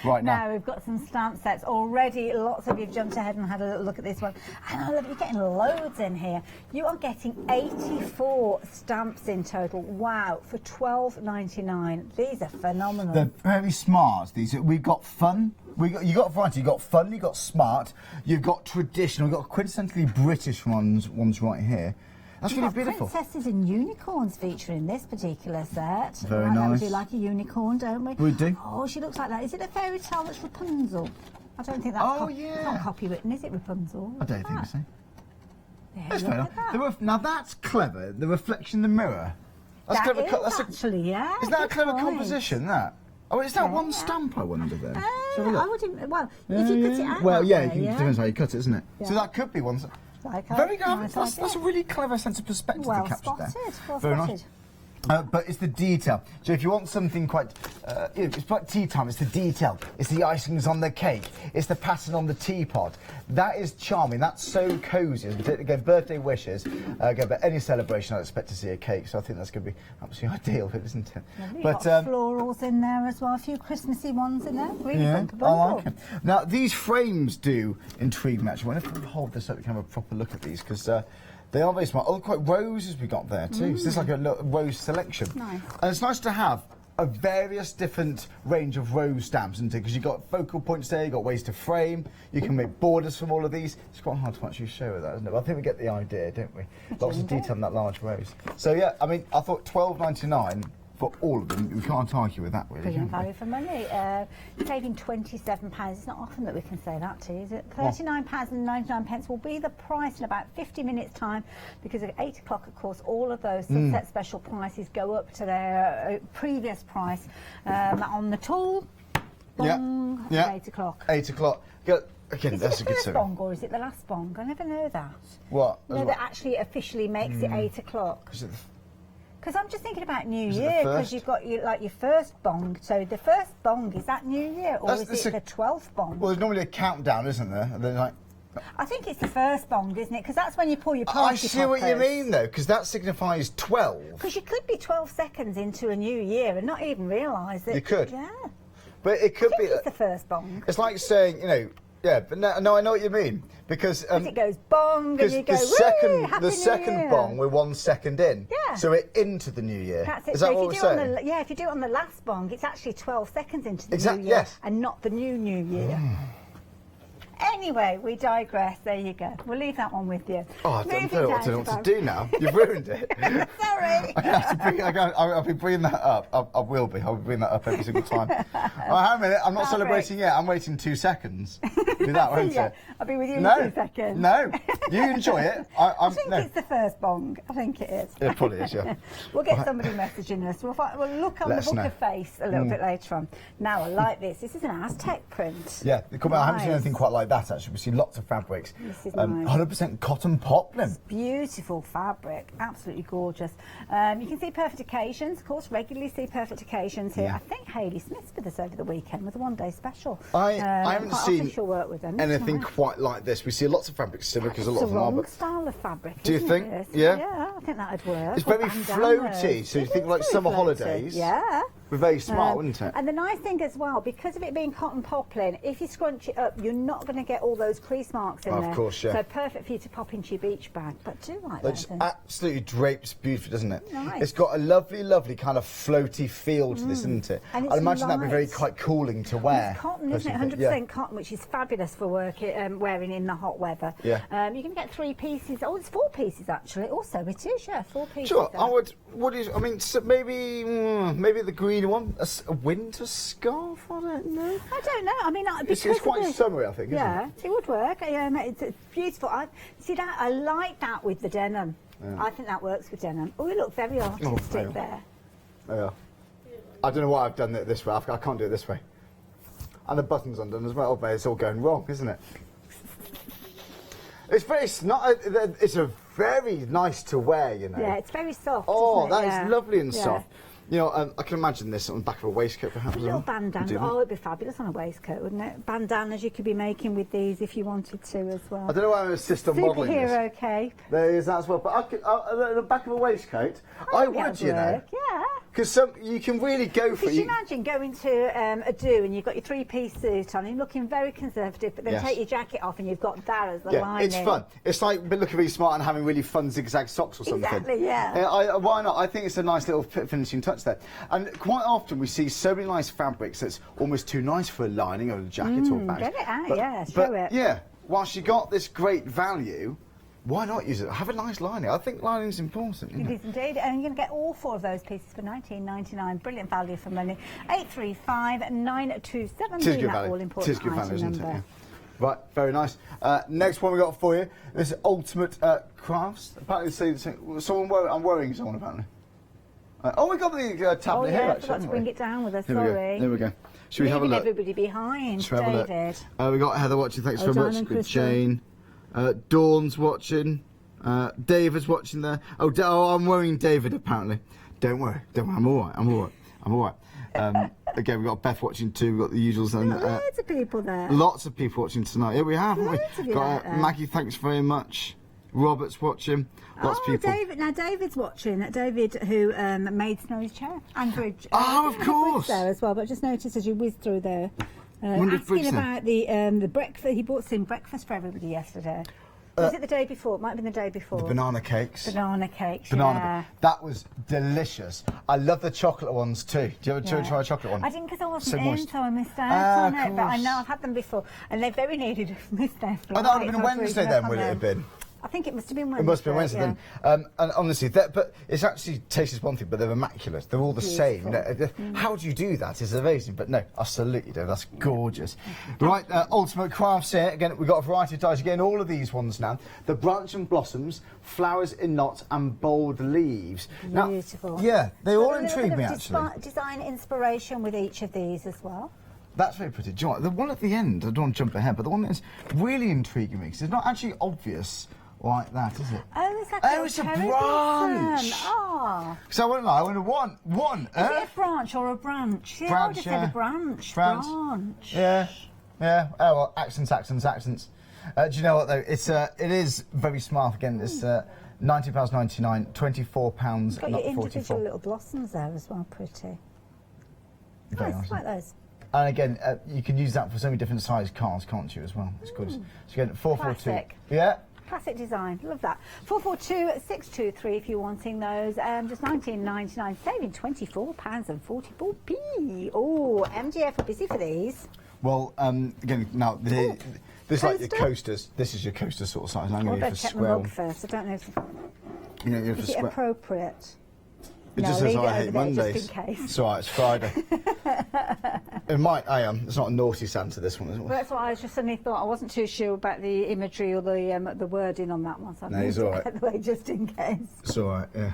Right now we've got some stamp sets already. Lots of you have jumped ahead and had a little look at this one, and I love it. You're getting loads in here. You are getting 84 stamps in total. Wow, for £12.99. These are phenomenal. They're very smart. These we've got fun. You got variety. You got fun. You got smart. You've got traditional. You've got quintessentially British ones right here. That's really beautiful. Princesses and unicorns feature in this particular set. Very nice. We do like a unicorn, don't we? We do. Oh, she looks like that. Is it a fairy tale that's Rapunzel? I don't think that's not copywritten, is it, Rapunzel? I don't think so. Yeah, That's look fair at that. enough. Now that's clever. The reflection in the mirror. That's That clever. is actually, yeah. Is that a good clever point. composition? That. Oh, is that one Yeah. stamp? I wonder then. Let's have a look. I wouldn't. Well, if you cut it out. Well, that yeah, way, it depends how you cut it, isn't it? Yeah. So that could be one. Like Very good. nice That's a idea. really clever sense of perspective Well to capture there. spotted. Well Very spotted. nice. But it's the detail. So if you want something quite, it's like tea time. It's the detail. It's the icings on the cake. It's the pattern on the teapot. That is charming. That's so cosy. Again, birthday wishes. Again, but any celebration, I'd expect to see a cake. So I think that's going to be absolutely ideal, isn't it? Lovely. But Got florals in there as well. A few Christmassy ones in there. Really yeah, fun to I bundle. like it. Now these frames do intrigue me. Actually, if we hold this up, we can have a proper look at these because. They are very smart. Oh, quite roses we got there too. So this is like a rose selection. Nice. And it's nice to have a various different range of rose stamps, isn't it? Because you've got focal points there, you've got ways to frame, you can make borders from all of these. It's quite hard to actually show that, isn't it? But I think we get the idea, don't we? Lots of detail on that large rose. So yeah, I mean, I thought £12.99 for all of them. We can't argue with that, really. Brilliant Can we? value for money. Saving £27. It's not often that we can say that to you, is it? £39.99 will be the price in about 50 minutes' time because at 8 o'clock, of course, all of those sunset special prices go up to their previous price on the tool. Bong, Yeah. at 8 o'clock. 8 o'clock. Again, Is that's it a the good first sign. bong or is it the last bong? I never know that. What? No, that actually officially makes it 8 o'clock. Is it the Because I'm just thinking about New Is it the Year, because first? you've got your first bong. So the first bong, is that New Year or That's- is it the 12th bong? Well, there's normally a countdown, isn't there? And then like, I think it's the first bong, isn't it? Because that's when you pull your party I see what you mean, though, because that signifies 12. Because you could be 12 seconds into a new year and not even realise it. You could. Yeah. But it could I be. think it's the first bong. It's like saying, yeah, but no, I know what you mean because It goes bong and you go, the second bong we're 1 second in, Yeah. so we're into the new year. That's it. Is So that if what you we're do it saying? if you do it on the last bong, it's actually 12 seconds into the Exactly, new year yes. and not the new year. Anyway, we digress. There you go. We'll leave that one with you. Oh, I don't Moving know what down to do now. You've ruined it. Sorry. I'll be bringing that up. I will be. I'll be bringing that up every single time. Oh, hang on a minute. I'm not celebrating yet. I'm waiting 2 seconds. Do that, won't Yeah, it? I'll be with you in No. 2 seconds. No. You enjoy it. I think no. it's the first bong. I think it is. It probably is, yeah. We'll get somebody messaging us. We'll look on Let the us book know. of face a little bit later on. Now, I like this. This is an Aztec print. Yeah, I haven't seen Nice. anything quite like that, actually. We've seen lots of fabrics. This is nice. 100% cotton poplin. Beautiful fabric, absolutely gorgeous. You can see perfect occasions, of course, regularly see perfect occasions here. Yeah. I think Hayley Smith's with us over the weekend with a one-day special. I haven't quite seen often she'll work with them. It's anything nice. quite like this. We see lots of fabrics similar because a lot It's of a them are. wrong But style of fabric. Do you isn't think? it? Yeah? Yeah, I think that'd work. It's Or very bandanas. floaty, so you It think is like very summer floaty. holidays. Yeah. We're very smart, wouldn't it? And the nice thing as well, because of it being cotton poplin, if you scrunch it up, you're not going to get all those crease marks in Of there. course, yeah. So perfect for you to pop into your beach bag. But do like It that. just then. absolutely drapes beautifully, doesn't it? Nice. It's got a lovely, lovely kind of floaty feel to this, isn't it? And I'd it's imagine that'd be very light. quite cooling to wear. It's cotton, isn't it? 100% Yeah. cotton, which is fabulous for wearing in the hot weather. Yeah. You can get 3 pieces. Oh, it's 4 pieces actually. Also, it is, yeah, 4 pieces. Sure, there. I would. What is? I mean, so maybe the green one, a winter scarf. I don't know. I don't know. I mean, because It's quite of the- summery, I think. Isn't Yeah, it? it would work. It's beautiful. See that? I like that with the denim. I think that works with denim. Oh, you look very artistic hang on. there. Yeah. I don't know why I've done it this way. I can't do it this way. And the button's undone as well, but it's all going wrong, isn't it? It's a very nice to wear, you know. Yeah, it's very soft. Oh, isn't it? that is Yeah. lovely and Yeah. soft. You know, I can imagine this on the back of a waistcoat, perhaps. A as little well. bandana. Do that. Oh, it'd be fabulous on a waistcoat, wouldn't it? Bandanas you could be making with these if you wanted to as well. I don't know why I'm insist on modelling this. Superhero cape. There is that as well. But the back of a waistcoat, I think would, that'd you know. work, yeah. Because you can really go for Could you it. imagine going to a do and you've got your 3-piece suit on and looking very conservative, but then Yes. take your jacket off and you've got that as the Yeah, lining. it's fun. It's like looking really smart and having really fun zigzag socks or something. Exactly, yeah. Why not? I think it's a nice little finishing touch there. And quite often we see so many nice fabrics that's almost too nice for a lining or a jacket or bag. Get it out, yeah, show it. Yeah, whilst you got this great value, Why not use it? Have a nice lining. I think lining is important. It is indeed, and you're going to get all 4 of those pieces for £19.99. Brilliant value for money. 835927. Tis good value. All important. Tis good value, isn't it? Number. Yeah. Right, very nice. Next one we got for you is Ultimate Crafts. Apparently, someone I'm worrying someone apparently. Oh, we got the tablet here. I forgot to bring it down with us. Sorry. There we go. Should we have a look? Everybody behind. Should we have David. a look? We got Heather watching. Thanks very much. Good, Jane. Dawn's watching. David's watching there. Oh, I'm worrying David apparently. Don't worry. I'm all right. Again, we've got Beth watching too. We've got the usuals. And, loads of people there. Lots of people watching tonight. Yeah, we have, haven't we? Loads of you Got Maggie, thanks very much. Robert's watching. Lots of people. David. Now, David's watching. David, who made Snowy's chair. And Bridge. Of course. There as well, but just noticed as you whizzed through there. Asking about the breakfast. He bought some breakfast for everybody yesterday. Was it the day before? It might have been the day before. The banana cakes. Yeah. That was delicious. I love the chocolate ones too. Do you ever try a chocolate one? I didn't because I wasn't moist. in, so I missed out on it. Of But I course. know I've had them before, and they very nearly missed their flight. Oh, that would have been a Wednesday then, would it have been? I think it must have been Wednesday. It must have been Wednesday then. And honestly, but it's actually tastes one thing, but they're immaculate. They're all the same. How do you do that? It's amazing. But no, absolutely do. That's gorgeous. Right, Ultimate Crafts here. Again, we've got a variety of dyes. Again, all of these ones now. The branch and blossoms, flowers in knots, and bold leaves. Beautiful. Now, yeah, they all a little intrigue bit me of actually. Design inspiration with each of these as well. That's very pretty. Do you know what? The one at the end, I don't want to jump ahead, but the one that's really intriguing me, because it's not actually obvious like that, is it? Oh, it's like it's a branch. Oh. So I won't lie, I went one. Is it a branch or a branch? Yeah, I would have said a branch. Branch. Yeah. Oh well, accents. Do you know what though? It is very smart. Again, it's £19.99, £24, Got not your individual 44. little blossoms there as well, pretty. Very Nice, like those. And again, you can use that for so many different size cards, can't you, as well? It's good. So again, 442. Classic. Yeah. Classic design, love that. 442-623 if you're wanting those. Just £19.99, saving £24.44p. Oh, MGF are busy for these. Well, again, now this is like your coasters. This is your coaster sort of size. I'm going to go for check my mug first. I don't know if is it appropriate. It No, just says leave it I hate over there Mondays. just in case. It's all right, it's Friday. I am. It's not a naughty Santa, this one, is it? Well, that's what I just suddenly thought. I wasn't too sure about the imagery or the wording on that one. So No, he's all right. Out the way just in case. It's all right, yeah.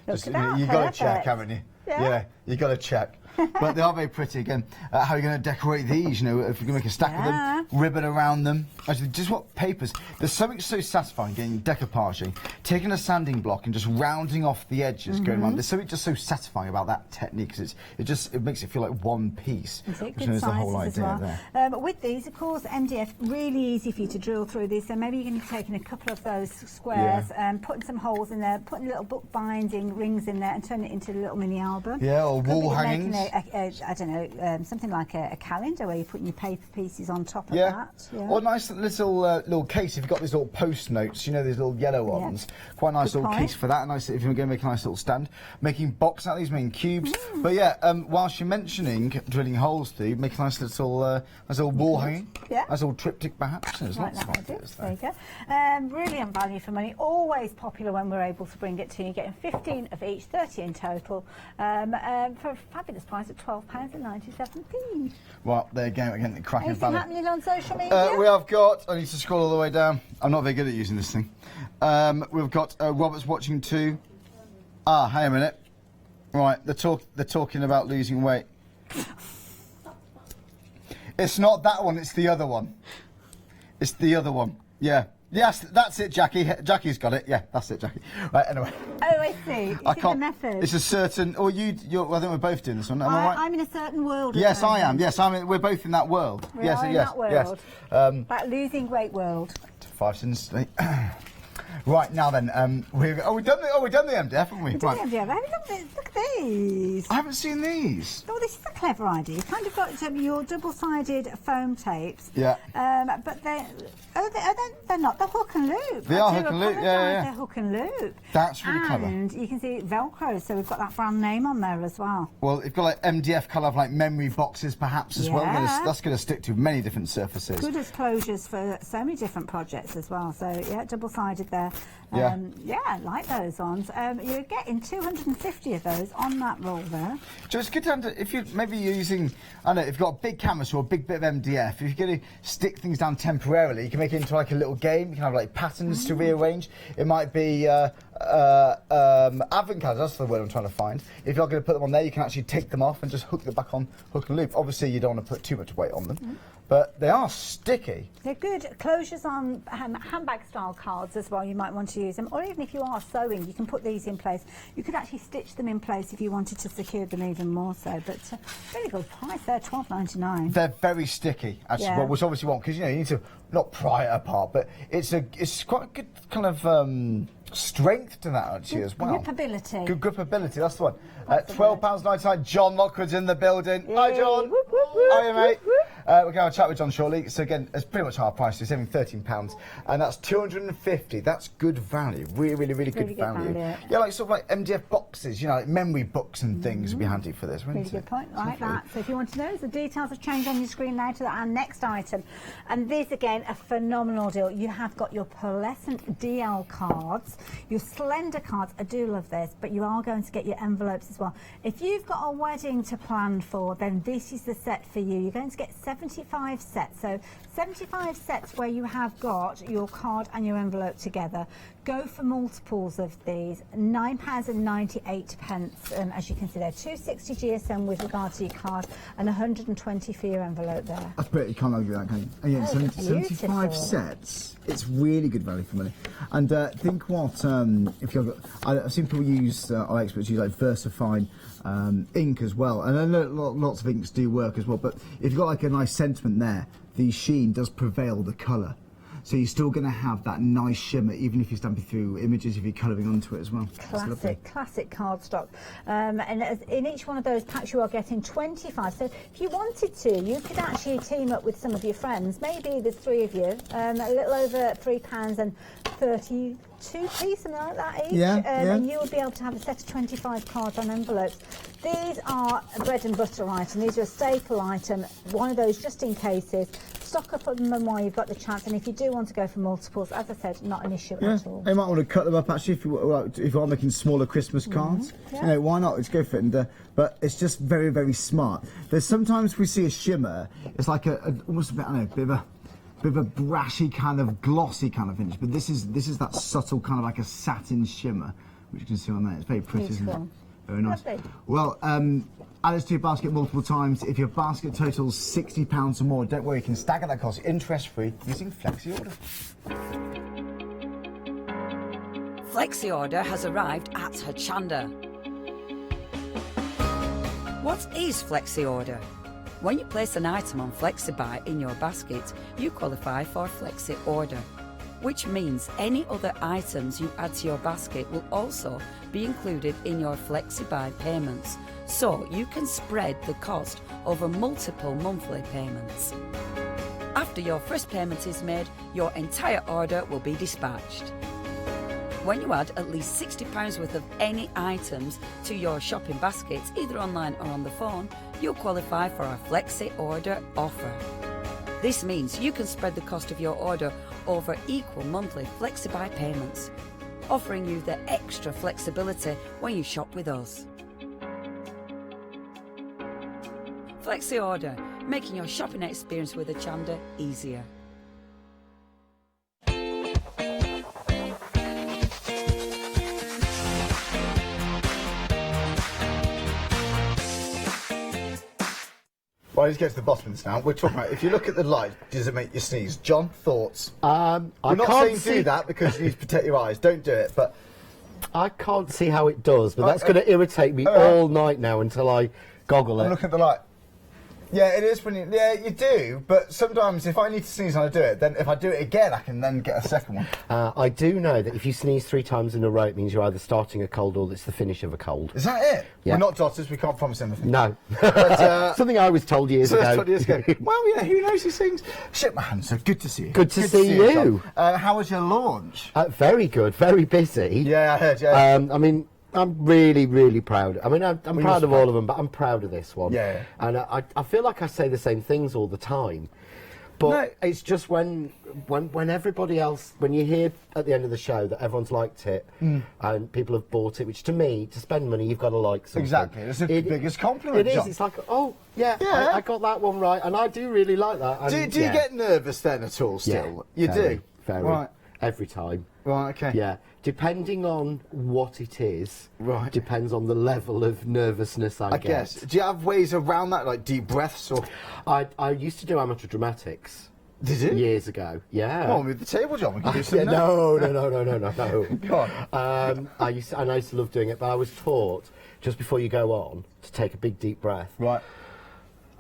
Just, at that, you got to check, perfect. haven't you? Yeah. You got to check. But they are very pretty. Again, how are you going to decorate these? You know, if you're going to make a stack of them, ribbon around them. Actually, just what papers. There's something so satisfying getting decoupaging, taking a sanding block and just rounding off the edges, going around. There's something just so satisfying about that technique because it makes it feel like one piece. Good Which is the whole sizes idea as well. there. But with these, of course, MDF really easy for you to drill through these. So maybe you're going to be taking a couple of those squares, putting some holes in there, putting little book binding rings in there, and turning it into a little mini album. Yeah, or Could wall be hangings. I don't know, something like a calendar where you're putting your paper pieces on top of that. Yeah. Or a nice little case. If you've got these little post notes, you know, these little yellow ones. Quite a nice little case for that. Nice if you're going to make a nice little stand. Making box out of these, making cubes. But yeah, whilst you're mentioning drilling holes through, make a nice little wall hanging. Yeah. Nice little triptych perhaps. There's Like lots of that, ideas there there. you go. Brilliant value for money. Always popular when we're able to bring it to you. Getting 15 of each, 30 in total, for a fabulous price of £12.97p. Well, there you go. Again, the cracking Anything value. happening on social media? We have got. I need to scroll all the way down. I'm not very good at using this thing. We've got Robert's watching too. Hang a minute. Right, they're talking about losing weight. It's not that one. It's the other one. It's the other one. Yeah. Yes, that's it, Jackie. Jackie's got it. Yeah, that's it, Jackie. Right, anyway. Oh, I see. Is it the method? It's a certain. Or I think we're both doing this one. Am I right? I'm in a certain world. Yes, I am. Yes, we're both in that world. We yes, are in yes, that world. yes. That losing weight world. 5 sins. Right now then, we've done the MDF, haven't we? We've done the MDF. Have you done this? Look at these. I haven't seen these. Oh, this is a clever idea. You've kind of got your double-sided foam tapes. Yeah. But they're not. They're hook and loop. They are hook and loop. Yeah. They're hook and loop. That's really clever. And you can see Velcro, so we've got that brand name on there as well. Well, you've got like MDF colour of like memory boxes perhaps as well. That's going to stick to many different surfaces. Good as closures for so many different projects as well. So yeah, double-sided there. there. Yeah, I like those ones. You're getting 250 of those on that roll there. So it's good to, if you're maybe using, I don't know, if you've got a big canvas or a big bit of MDF, if you're going to stick things down temporarily, you can make it into like a little game. You can have like patterns to rearrange. It might be advent calendars, that's the word I'm trying to find. If you're going to put them on there, you can actually take them off and just hook them back on hook and loop. Obviously, you don't want to put too much weight on them. But they are sticky. They're good closures on handbag style cards as well. You might want to use them, or even if you are sewing, you can put these in place. You could actually stitch them in place if you wanted to secure them even more so. But really good price there, $12.99. They're very sticky, actually. Yeah. Well, which obviously won't, because you need to not pry it apart, but it's quite a good kind of strength to that actually as well. Gripability. Good gripability. That's the one. £12.99. John Lockwood's in the building. Yay. Hi, John. Whoop, whoop, whoop, How are you, mate? whoop, whoop. We're going to have a chat with John shortly. So again, it's pretty much half price. You're saving £13, and that's 250. That's good value. Really good value. Yeah, like sort of like MDF boxes. You know, like memory books and things would be handy for this. Really good point, like that. So if you want to know, the details have changed on your screen now to our next item. And this, again, a phenomenal deal. You have got your pearlescent DL cards, your slender cards. I do love this, but you are going to get your envelopes as well. If you've got a wedding to plan for, then this is the set for you. You're going to get 75 sets. So 75 sets where you have got your card and your envelope together. Go for multiples of these. £9.98, as you can see there. 260 GSM with regard to your card, and 120 for your envelope there. That's pretty, you can't argue that, can you? And yeah, 75 sets. It's really good value for money. And think what, if you've got, I've seen people use, our experts use like VersaFine ink as well. And I know lots of inks do work as well, but if you've got like a nice sentiment there, the sheen does prevail the colour. So you're still going to have that nice shimmer, even if you're stamping through images, if you're colouring onto it as well. Classic cardstock. And in each one of those packs you are getting 25. So if you wanted to, you could actually team up with some of your friends. Maybe the three of you, a little over £3.32p, something like that each. And you would be able to have a set of 25 cards on envelopes. These are a bread and butter item. These are a staple item. One of those just in cases. Stock up on them while you've got the chance, and if you do want to go for multiples, as I said, not an issue at all. You might want to cut them up actually if you are making smaller Christmas cards. You know, why not? Let's go for it. And, but it's just very smart. There's sometimes we see a shimmer. It's like almost a bit, I don't know, bit of a brashy kind of glossy kind of finish. But this is that subtle kind of like a satin shimmer, which you can see on there. It's very pretty, isn't it? Very nice. Lovely. Well, add it to your basket multiple times. If your basket totals £60 or more, don't worry, you can stagger that cost interest-free using Flexi-order. Flexi-order has arrived at Hochanda. What is Flexi-order? When you place an item on FlexiBuy in your basket, you qualify for Flexi-order, which means any other items you add to your basket will also be included in your FlexiBuy payments, so you can spread the cost over multiple monthly payments. After your first payment is made, your entire order will be dispatched. When you add at least £60 worth of any items to your shopping baskets, either online or on the phone, you'll qualify for our Flexi-order offer. This means you can spread the cost of your order over equal monthly FlexiBuy payments, offering you the extra flexibility when you shop with us. Flexi-order, making your shopping experience with Hochanda easier. Well, let's get to the bottom of this now. We're talking about, if you look at the light, does it make you sneeze? John, thoughts? We're not saying do that because you need to protect your eyes. Don't do it, but... I can't see how it does, but that's going to irritate me all night now until I goggle it. Look at the light. Yeah, it is when you do, but sometimes if I need to sneeze and I do it, then if I do it again, I can then get a second one. I do know that if you sneeze 3 times in a row, it means you're either starting a cold or it's the finish of a cold. Is that it? Yeah. We're not doctors, we can't promise anything. No. But, something I was told years ago. Well, yeah, who knows these things? Shit, man, so good to see you. Good to see you. How was your launch? Very good, very busy. Yeah, I heard, yeah. I mean, I'm really proud. I mean, I'm proud of all of them, but I'm proud of this one. Yeah. And I feel like I say the same things all the time. But it's just when everybody else, when you hear at the end of the show that everyone's liked it and people have bought it, which to me, to spend money, you've got to like something. Exactly. It's the biggest compliment, It is. John. It's like, oh, yeah, I got that one right, and I do really like that. And, Do you get nervous then at all still? Yeah, You do? Very. Right. Every time. Right, okay. Yeah. Depending on what it is, Right. depends on the level of nervousness I get. guess. Do you have ways around that, like deep breaths or... I used to do amateur dramatics. Did you? Years ago, yeah. Go on with the table, John. We can do some Yeah, now. no. Go on. I used to love doing it, but I was taught just before you go on to take a big deep breath. Right.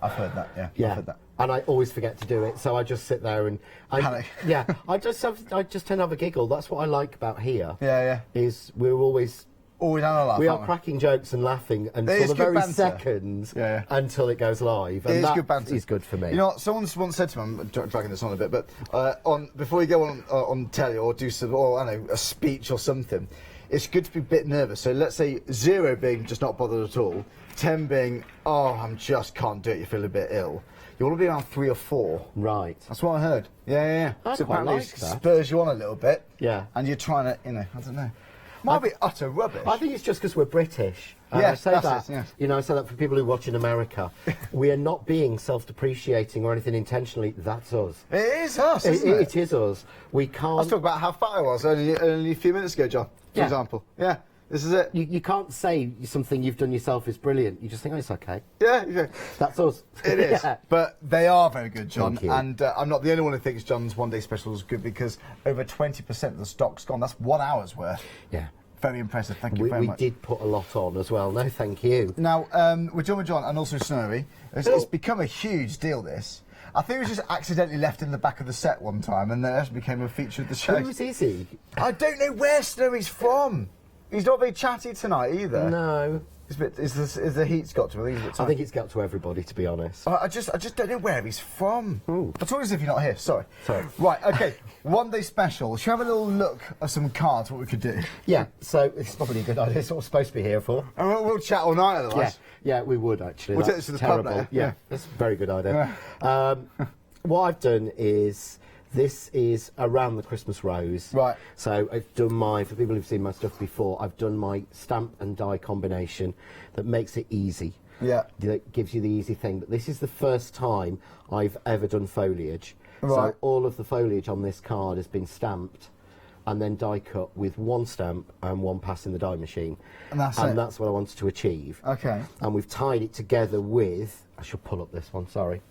I've heard that, yeah. Yeah. I've heard that. And I always forget to do it, so I just sit there and Panic. Yeah, I just tend to have a giggle. That's what I like about here. Yeah. Is we're always Always having a laugh, we are aren't we? cracking jokes and laughing It until is the good very banter. second until it goes live. It And is that good banter. is good for me. You know what, someone once said to me, I'm dragging this on a bit, but before you go on telly or do some, or I don't know, a speech or something, it's good to be a bit nervous. So let's say 0 being just not bothered at all, 10 being, oh, I'm just can't do it, you feel a bit ill. You want to be around 3 or 4. Right. That's what I heard. Yeah. I So quite apparently like it that. spurs you on a little bit. Yeah. And you're trying to, I don't know. Might be utter rubbish. I think it's just because we're British. And Yes, I say that's that. it, yes. I say that for people who watch in America. We are not being self-depreciating or anything intentionally. That's us. It is us, isn't it? It is us. We can't. Let's talk about how fat I was only a few minutes ago, John, for Yeah. example. Yeah, this is it. You can't say something you've done yourself is brilliant. You just think, oh, it's okay. Yeah. That's us. It is. Yeah. But they are very good, John. Thank you. And I'm not the only one who thinks John's one day special is good because over 20% of the stock's gone. That's 1 hour's worth. Yeah. Very impressive. Thank you We very much. did put a lot on as well. No, thank you. Now, we're John with John and also Snowy. It's become a huge deal, this. I think it was just accidentally left in the back of the set one time and then it actually became a feature of the show. Who is he? I don't know where Snowy's from. He's not very chatty tonight either. No. Is the heat's got to him? I think it's got to everybody, to be honest. I just don't know where he's from. Ooh. I told you as if you're not here. Sorry. Sorry. Right. Okay. One day special. Shall we have a little look at some cards? What we could do? Yeah. So it's probably a good idea. It's what we're supposed to be here for. And we'll chat all night otherwise. Yeah, we would actually. We'll take That's this to the pub terrible. later. Yeah, that's a very good idea. What I've done is. This is around the Christmas rose. Right. So I've done for people who've seen my stuff before, I've done my stamp and die combination that makes it easy. Yeah. That gives you the easy thing. But this is the first time I've ever done foliage. Right. So all of the foliage on this card has been stamped and then die cut with 1 stamp and 1 pass in the die machine. And that's it? That's what I wanted to achieve. Okay. And we've tied it together with, I should pull up this one, sorry.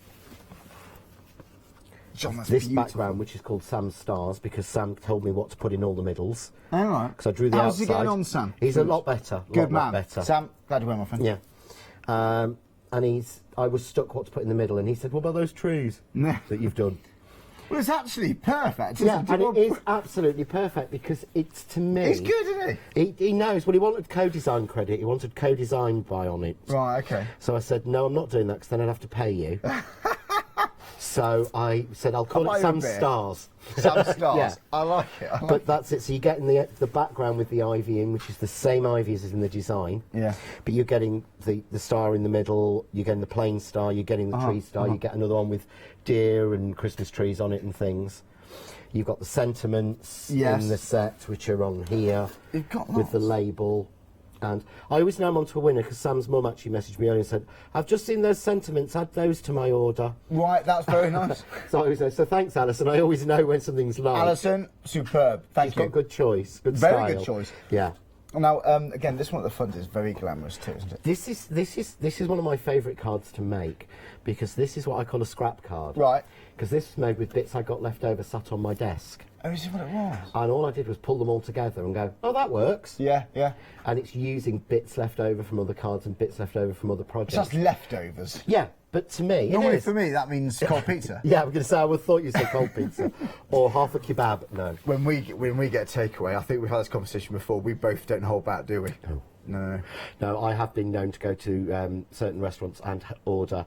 John, that's This beautiful. background, which is called Sam's Stars, because Sam told me what to put in all the middles. All right. Because I drew the How's outside. he getting on, Sam? He's a lot better. Good man. Lot better. Sam, glad you went, my friend. Yeah. And I was stuck what to put in the middle, and he said, what about those trees Nah. that you've done? Well, it's actually perfect. Isn't Yeah, it? and it is absolutely perfect because it's, to me... It's good, isn't it? He knows. Well, he wanted co-design credit. He wanted co-design by on it. Right, okay. So I said, no, I'm not doing that because then I'd have to pay you. So I said, I'll call I'll buy it you a Sam's beer. Stars. Sam Stars. Yeah. I like it. I like But that's it. So you're getting the background with the ivy in, which is the same ivy as in the design. Yeah. But you're getting the star in the middle, you're getting the plain star, you're getting the tree star, you get another one with deer and Christmas trees on it and things. You've got the sentiments Yes. in the set, which are on here. You've got with the lots. label. And I always know I'm onto a winner because Sam's mum actually messaged me earlier and said, I've just seen those sentiments, add those to my order. Right, that's very nice. So I always know, so thanks, Alison. I always know when something's live. Alison, superb. Thank She's you. got good choice, good Very style. good choice. Yeah. Now, again, this one at the front is very glamorous too, isn't it? This is one of my favourite cards to make because this is what I call a scrap card. Right. Because this was made with bits I got left over sat on my desk. Oh, is this what it was? And all I did was pull them all together and go, oh, that works. Yeah, yeah. And it's using bits left over from other cards and bits left over from other projects. So that's leftovers. Yeah, but to me, Normally it is. for me, that means cold pizza. Yeah, I'm going to say I would have thought you said cold pizza or half a kebab. No. When we get takeaway, I think we've had this conversation before. We both don't hold back, do we? No. No. No, I have been known to go to certain restaurants and order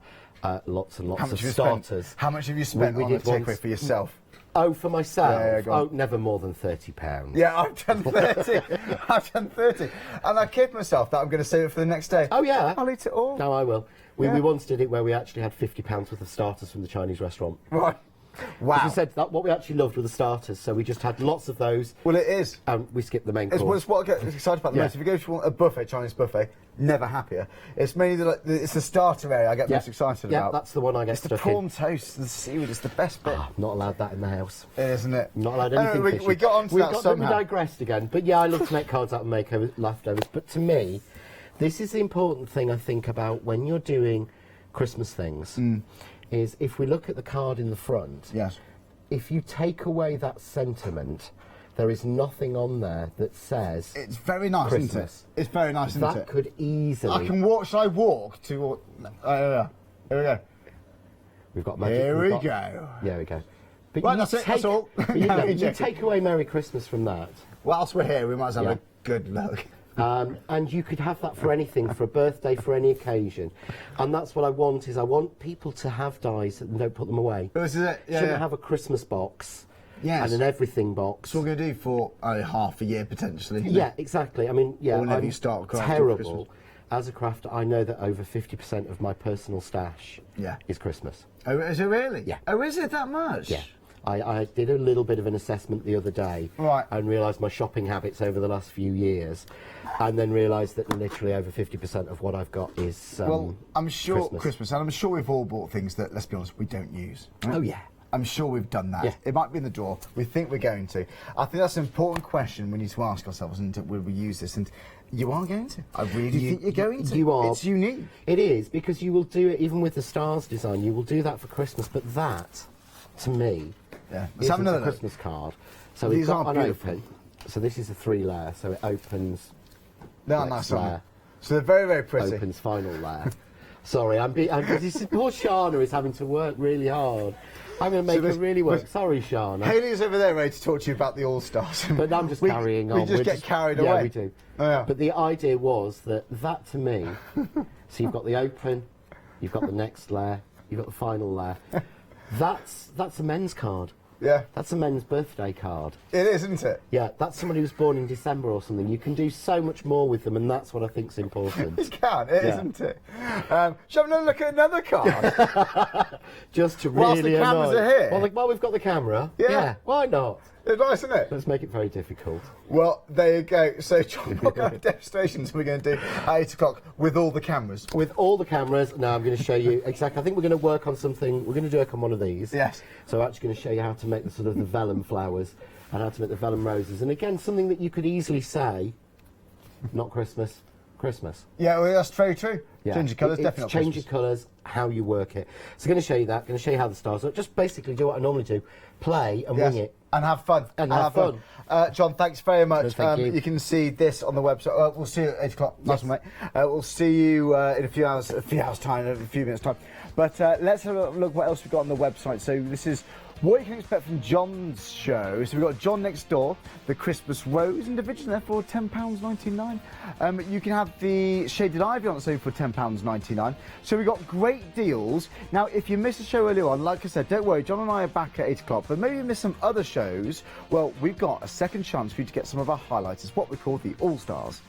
lots and lots How much of have you spent? starters. How much have you spent We on a did once. takeaway for yourself? Oh, for myself? Yeah, go on. Oh, never more than £30. Yeah, I've done 30. I've done 30. And I kid myself that I'm going to save it for the next day. Oh, yeah? I'll eat it all. No, I will. We Yeah. once did it where we actually had £50 worth of starters from the Chinese restaurant. Right. Wow. As we said, that what we actually loved were the starters, so we just had lots of those. Well, it is. And we skipped the main course. It's what I get excited about the most. If you go to a buffet, Chinese buffet, never happier. It's mainly it's the starter area I get most excited about. Yeah, that's the one I get It's the stuck prawn in. toast, the seaweed is the best bit. I'm not allowed that in the house. Isn't it? I'm not allowed anything fishy. We got onto that somehow. We digressed again. But yeah, I love to make cards out of leftovers. But to me, this is the important thing I think about when you're doing Christmas things, is if we look at the card in the front, yes. if you take away that sentiment, there is nothing on there that says it's very nice, Christmas. isn't it? It's very nice, isn't it? That could easily... I can walk... Shall I walk to... Here we go. We've got magic. Here we go. Yeah, we go. But right, that's it, that's all. But you take away Merry Christmas from that. Whilst we're here, we might as well have a good look. And you could have that for anything, for a birthday, for any occasion. And that's what I want, is I want people to have dies and don't put them away. This is it. Yeah, Shouldn't have a Christmas box. Yes. And an everything box. So we're going to do for half a year, potentially. Yeah, exactly. I mean, yeah, whenever I'm you start crafting terrible. As a crafter, I know that over 50% of my personal stash is Christmas. Oh, is it really? Yeah. Oh, is it that much? Yeah. I did a little bit of an assessment the other day and realised my shopping habits over the last few years, and then realised that literally over 50% of what I've got is well, I'm sure Christmas, and I'm sure we've all bought things that, let's be honest, we don't use. Oh, yeah. I'm sure we've done that. Yeah. It might be in the drawer. We think we're going to. I think that's an important question we need to ask ourselves, and will we use this? And you are going to. I really think you're going to. You are. It's unique. It is, because you will do it, even with the stars design, you will do that for Christmas, but that, to me, let's have another Christmas card. So these we've got are an beautiful. open. So this is a 3-layer, so it opens. They are nice, aren't they? So they're very, very pretty. Opens final layer. Sorry, this is, poor Shana is having to work really hard. I'm going to make her really work. Sorry, Shana. Haley's over there ready to talk to you about the All-Stars. But I'm just carrying on. We just get carried away. Yeah, we do. Oh, yeah. But the idea was that to me, so you've got the open, you've got the next layer, you've got the final layer. That's a men's card. Yeah. That's a men's birthday card. It is, isn't it? Yeah, that's somebody who's born in December or something. You can do so much more with them, and that's what I think's important. You can, isn't it? Shall we have another look at another card? Just to Whilst really the cameras annoy. are here. Well, we've got the camera. Yeah. Why not? It's nice, isn't it? Let's make it very difficult. Well, there you go. So, John, what kind of demonstrations are we going to do at 8 o'clock with all the cameras? With all the cameras, now I'm going to show you exactly. I think we're going to work on something. We're going to work on one of these. Yes. So I'm actually going to show you how to make the sort of the vellum flowers and how to make the vellum roses. And again, something that you could easily say, not Christmas, Christmas. Yeah, well, that's very true. Yeah. Change your colours, definitely not change Christmas. your colours, how you work it. So I'm going to show you that. Going to show you how the stars work. Just basically do what I normally do: play and wing it. And have fun. And have fun. John, thanks very much. Thank you. You can see this on the website. We'll see you at 8 o'clock. Nice one, mate. We'll see you in a few hours time, a few minutes time. But let's have a look what else we've got on the website. So this is what you can expect from John's show. So we've got John next door, the Christmas Rose individual there for £10.99. You can have the Shaded Ivy on sale for £10.99. So we've got great deals. Now, if you missed the show earlier on, like I said, don't worry, John and I are back at 8 o'clock, but maybe you missed some other shows. Well, we've got a second chance for you to get some of our highlights. It's what we call the All-Stars.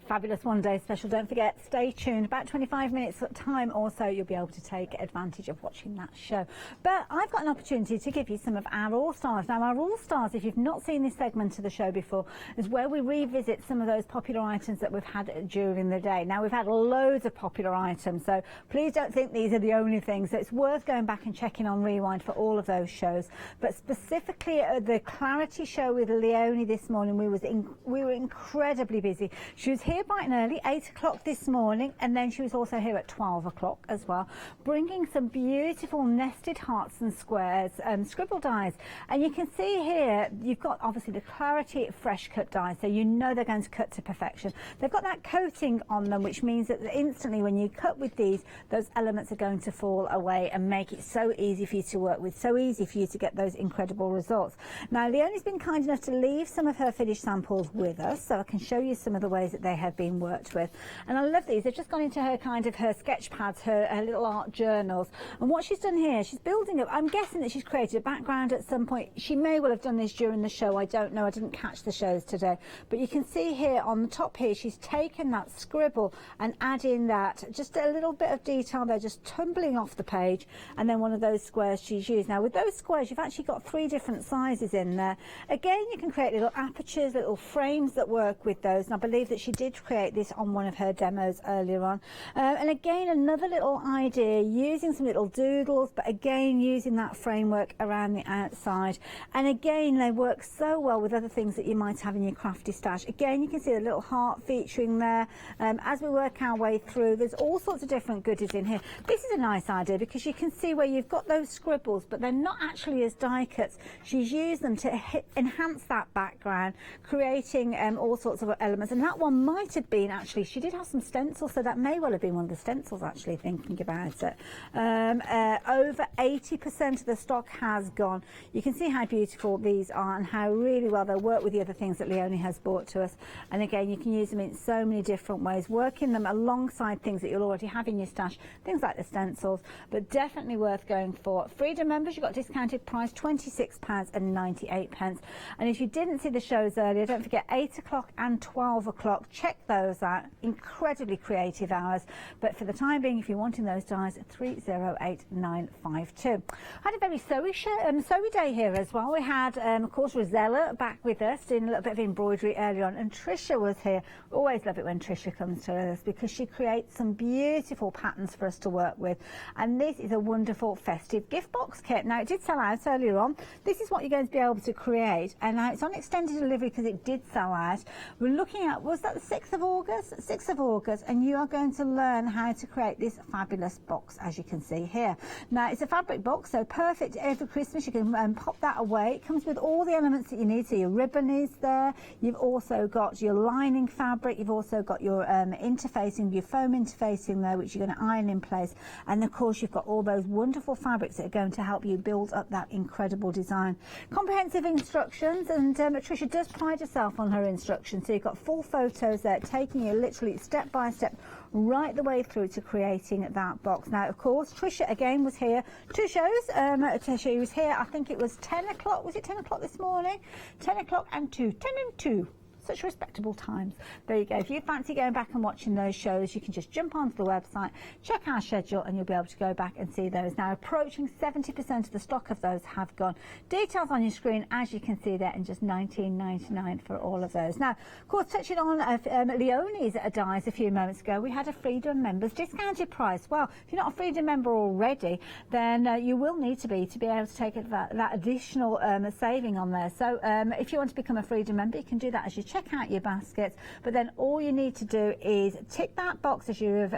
Fabulous one day special. Don't forget, stay tuned. About 25 minutes time or so, you'll be able to take advantage of watching that show. But I've got an opportunity to give you some of our All-Stars. Now, our All-Stars, if you've not seen this segment of the show before, is where we revisit some of those popular items that we've had during the day. Now, we've had loads of popular items, so please don't think these are the only things. So it's worth going back and checking on Rewind for all of those shows. But specifically, the Clarity show with Leonie this morning, we were incredibly busy. She was here bright and early, 8 o'clock this morning, and then she was also here at 12 o'clock as well, bringing some beautiful nested hearts and squares, scribble dies. And you can see here, you've got obviously the Clarity fresh cut dies, so you know they're going to cut to perfection. They've got that coating on them, which means that instantly when you cut with these, those elements are going to fall away and make it so easy for you to work with, so easy for you to get those incredible results. Now, Leonie's been kind enough to leave some of her finished samples with us, so I can show you some of the ways that they have have been worked with. And I love these. They've just gone into her kind of her sketch pads, her little art journals. And what she's done here, she's building up, I'm guessing that she's created a background at some point. She may well have done this during the show, I don't know, I didn't catch the shows today. But you can see here on the top here, she's taken that scribble and adding that, just a little bit of detail there, just tumbling off the page, and then one of those squares she's used. Now with those squares, you've actually got 3 different sizes in there. Again, you can create little apertures, little frames that work with those, and I believe that she did create this on one of her demos earlier on. And again, another little idea, using some little doodles, but again using that framework around the outside. And again, they work so well with other things that you might have in your crafty stash. Again, you can see the little heart featuring there. As we work our way through, there's all sorts of different goodies in here. This is a nice idea because you can see where you've got those scribbles, but they're not actually as die cuts. She's used them to enhance that background, creating all sorts of elements. And that one might have been, actually, she did have some stencils, so that may well have been one of the stencils, actually, thinking about it. Over 80% of the stock has gone. You can see how beautiful these are and how really well they'll work with the other things that Leonie has brought to us. And again, you can use them in so many different ways, working them alongside things that you'll already have in your stash, things like the stencils, but definitely worth going for. Freedom members, you've got discounted price, £26.98. And if you didn't see the shows earlier, don't forget 8 o'clock and 12 o'clock. Check those out. Incredibly creative hours. But for the time being, if you're wanting those dies, 308952. I had a very sewy day here as well. We had, of course, Rosella back with us doing a little bit of embroidery earlier on, and Tricia was here. Always love it when Tricia comes to us because she creates some beautiful patterns for us to work with. And this is a wonderful festive gift box kit. Now, it did sell out earlier on. This is what you're going to be able to create, and now it's on extended delivery because it did sell out. We're looking at, was that the 6th of August? 6th of August, and you are going to learn how to create this fabulous box, as you can see here. Now, it's a fabric box, so perfect every Christmas. You can pop that away. It comes with all the elements that you need. So your ribbon is there. You've also got your lining fabric. You've also got your interfacing, your foam interfacing there, which you're going to iron in place. And of course, you've got all those wonderful fabrics that are going to help you build up that incredible design. Comprehensive instructions, and Tricia does pride herself on her instructions. So you've got full photos there, taking you literally step by step right the way through to creating that box. Now, of course, Tricia again was here. 2 shows. She was here, I think it was 10 o'clock. Was it 10 o'clock this morning? 10 o'clock and 2. 10 and 2. Such respectable times. There you go. If you fancy going back and watching those shows, you can just jump onto the website, check our schedule, and you'll be able to go back and see those. Now, approaching 70% of the stock of those have gone. Details on your screen, as you can see there, and just $19.99 for all of those. Now, of course, touching on Leonie's dies a few moments ago, we had a Freedom members discounted price. Well, if you're not a Freedom member already, then you will need to be able to take that additional saving on there. So if you want to become a Freedom member, you can do that as you check out your baskets, but then all you need to do is tick that box as you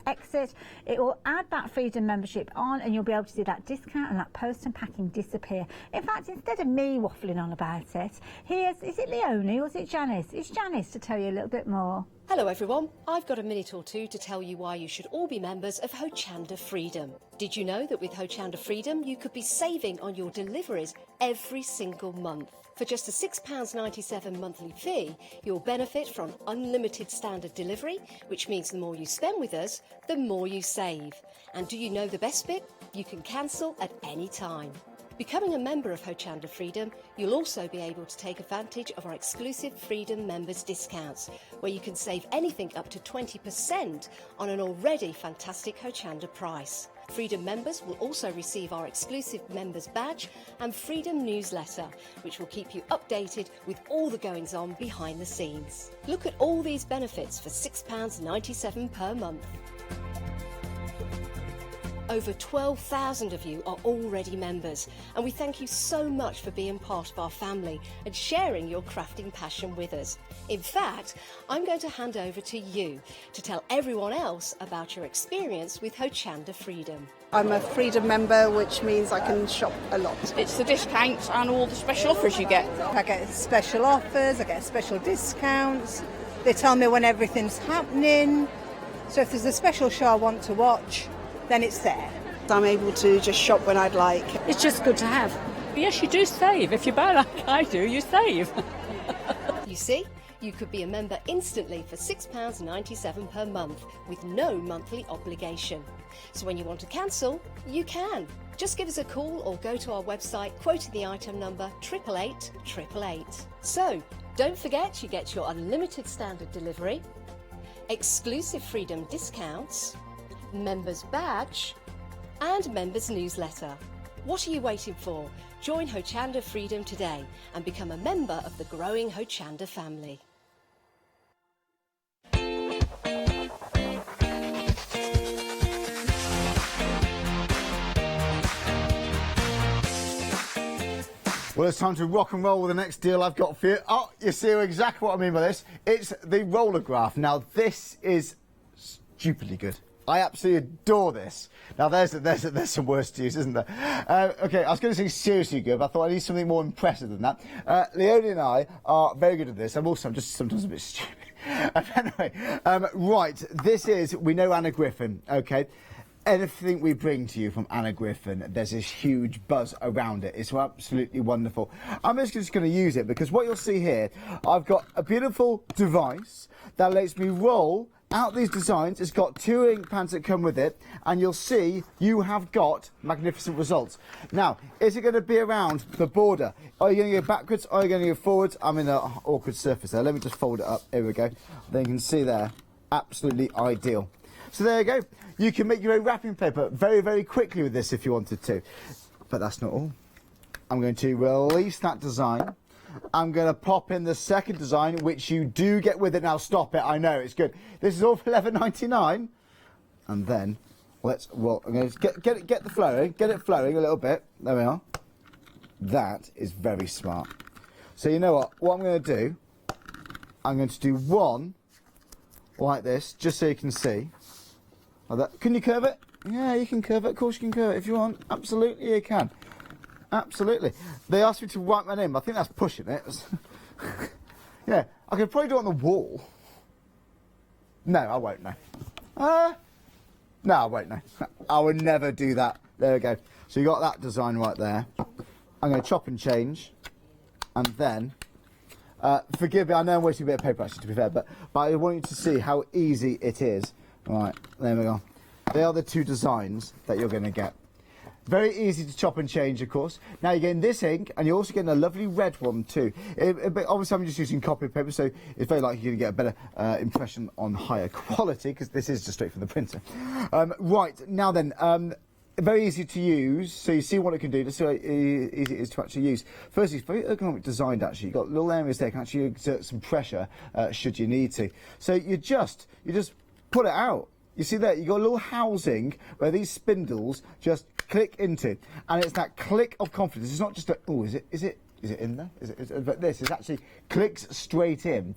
exit. It will add that Freedom membership on, and you'll be able to see that discount and that post and packing disappear. In fact, instead of me waffling on about it, is it Leonie or is it Janice? It's Janice to tell you a little bit more. Hello everyone, I've got a minute or two to tell you why you should all be members of Hochanda Freedom. Did you know that with Hochanda Freedom you could be saving on your deliveries every single month? For just a £6.97 monthly fee, you'll benefit from unlimited standard delivery, which means the more you spend with us, the more you save. And do you know the best bit? You can cancel at any time. Becoming a member of Hochanda Freedom, you'll also be able to take advantage of our exclusive Freedom members discounts, where you can save anything up to 20% on an already fantastic Hochanda price. Freedom members will also receive our exclusive members badge and Freedom newsletter, which will keep you updated with all the goings on behind the scenes. Look at all these benefits for £6.97 per month. Over 12,000 of you are already members, and we thank you so much for being part of our family and sharing your crafting passion with us. In fact, I'm going to hand over to you to tell everyone else about your experience with Hochanda Freedom. I'm a Freedom member, which means I can shop a lot. It's the discounts and all the special offers you get. I get special offers, I get special discounts. They tell me when everything's happening. So if there's a special show I want to watch, then it's there. I'm able to just shop when I'd like. It's just good to have. Yes, you do save. If you buy like I do, you save. You see, You could be a member instantly for £6.97 per month with no monthly obligation. So when you want to cancel, you can. Just give us a call or go to our website quoting the item number 888 So, don't forget you get your unlimited standard delivery, exclusive Freedom discounts, members badge and members newsletter. What are you waiting for? Join Hochanda Freedom today and become a member of the growing Hochanda family. Well, it's time to rock and roll with the next deal I've got for you. Oh, you see exactly what I mean by this. It's the roller graph. Now, this is stupidly good. I absolutely adore this. Now, there's some worse to use, isn't there? Okay, I was going to say seriously good, but I thought I need something more impressive than that. Leonie and I are very good at this. I'm just sometimes a bit stupid. Anyway, right, this is, we know Anna Griffin, okay? Anything we bring to you from Anna Griffin, there's this huge buzz around it. It's absolutely wonderful. I'm just going to use it because what you'll see here, I've got a beautiful device that lets me roll out these designs. It's got 2 ink pads that come with it, and you'll see you have got magnificent results. Now, is it going to be around the border? Are you going to go backwards? Or are you going to go forwards? I'm in an awkward surface there. Let me just fold it up. Here we go. Then you can see there, absolutely ideal. So there you go. You can make your own wrapping paper very, very quickly with this if you wanted to. But that's not all. I'm going to release that design. I'm going to pop in the second design, which you do get with it. Now, stop it. I know, it's good. This is all for $11.99. And then, I'm going to get the flowing. Get it flowing a little bit. There we are. That is very smart. So you know what I'm going to do, I'm going to do one like this, just so you can see. Like that. Can you curve it? Yeah, you can curve it. Of course you can curve it if you want. Absolutely you can. Absolutely. They asked me to write my name. I think that's pushing it. Yeah, I could probably do it on the wall. No, I won't, no. No, I won't, no. I would never do that. There we go. So you got that design right there. I'm going to chop and change. And then, forgive me, I know I'm wasting a bit of paper actually, to be fair, but I want you to see how easy it is. Right, there we go. They are the 2 designs that you're going to get. Very easy to chop and change, of course. Now you're getting this ink, and you're also getting a lovely red one too. But obviously I'm just using copy paper, so it's very likely you're going to get a better impression on higher quality, because this is just straight from the printer. Right, now then, very easy to use, so you see what it can do, just so easy it is to actually use. Firstly, it's very ergonomic designed actually. You've got little areas there, you can actually exert some pressure should you need to. So you just put it out. You see there, you've got a little housing where these spindles just click into, and it's that click of confidence. It's not just a, oh, is it in there? But this, it actually clicks straight in.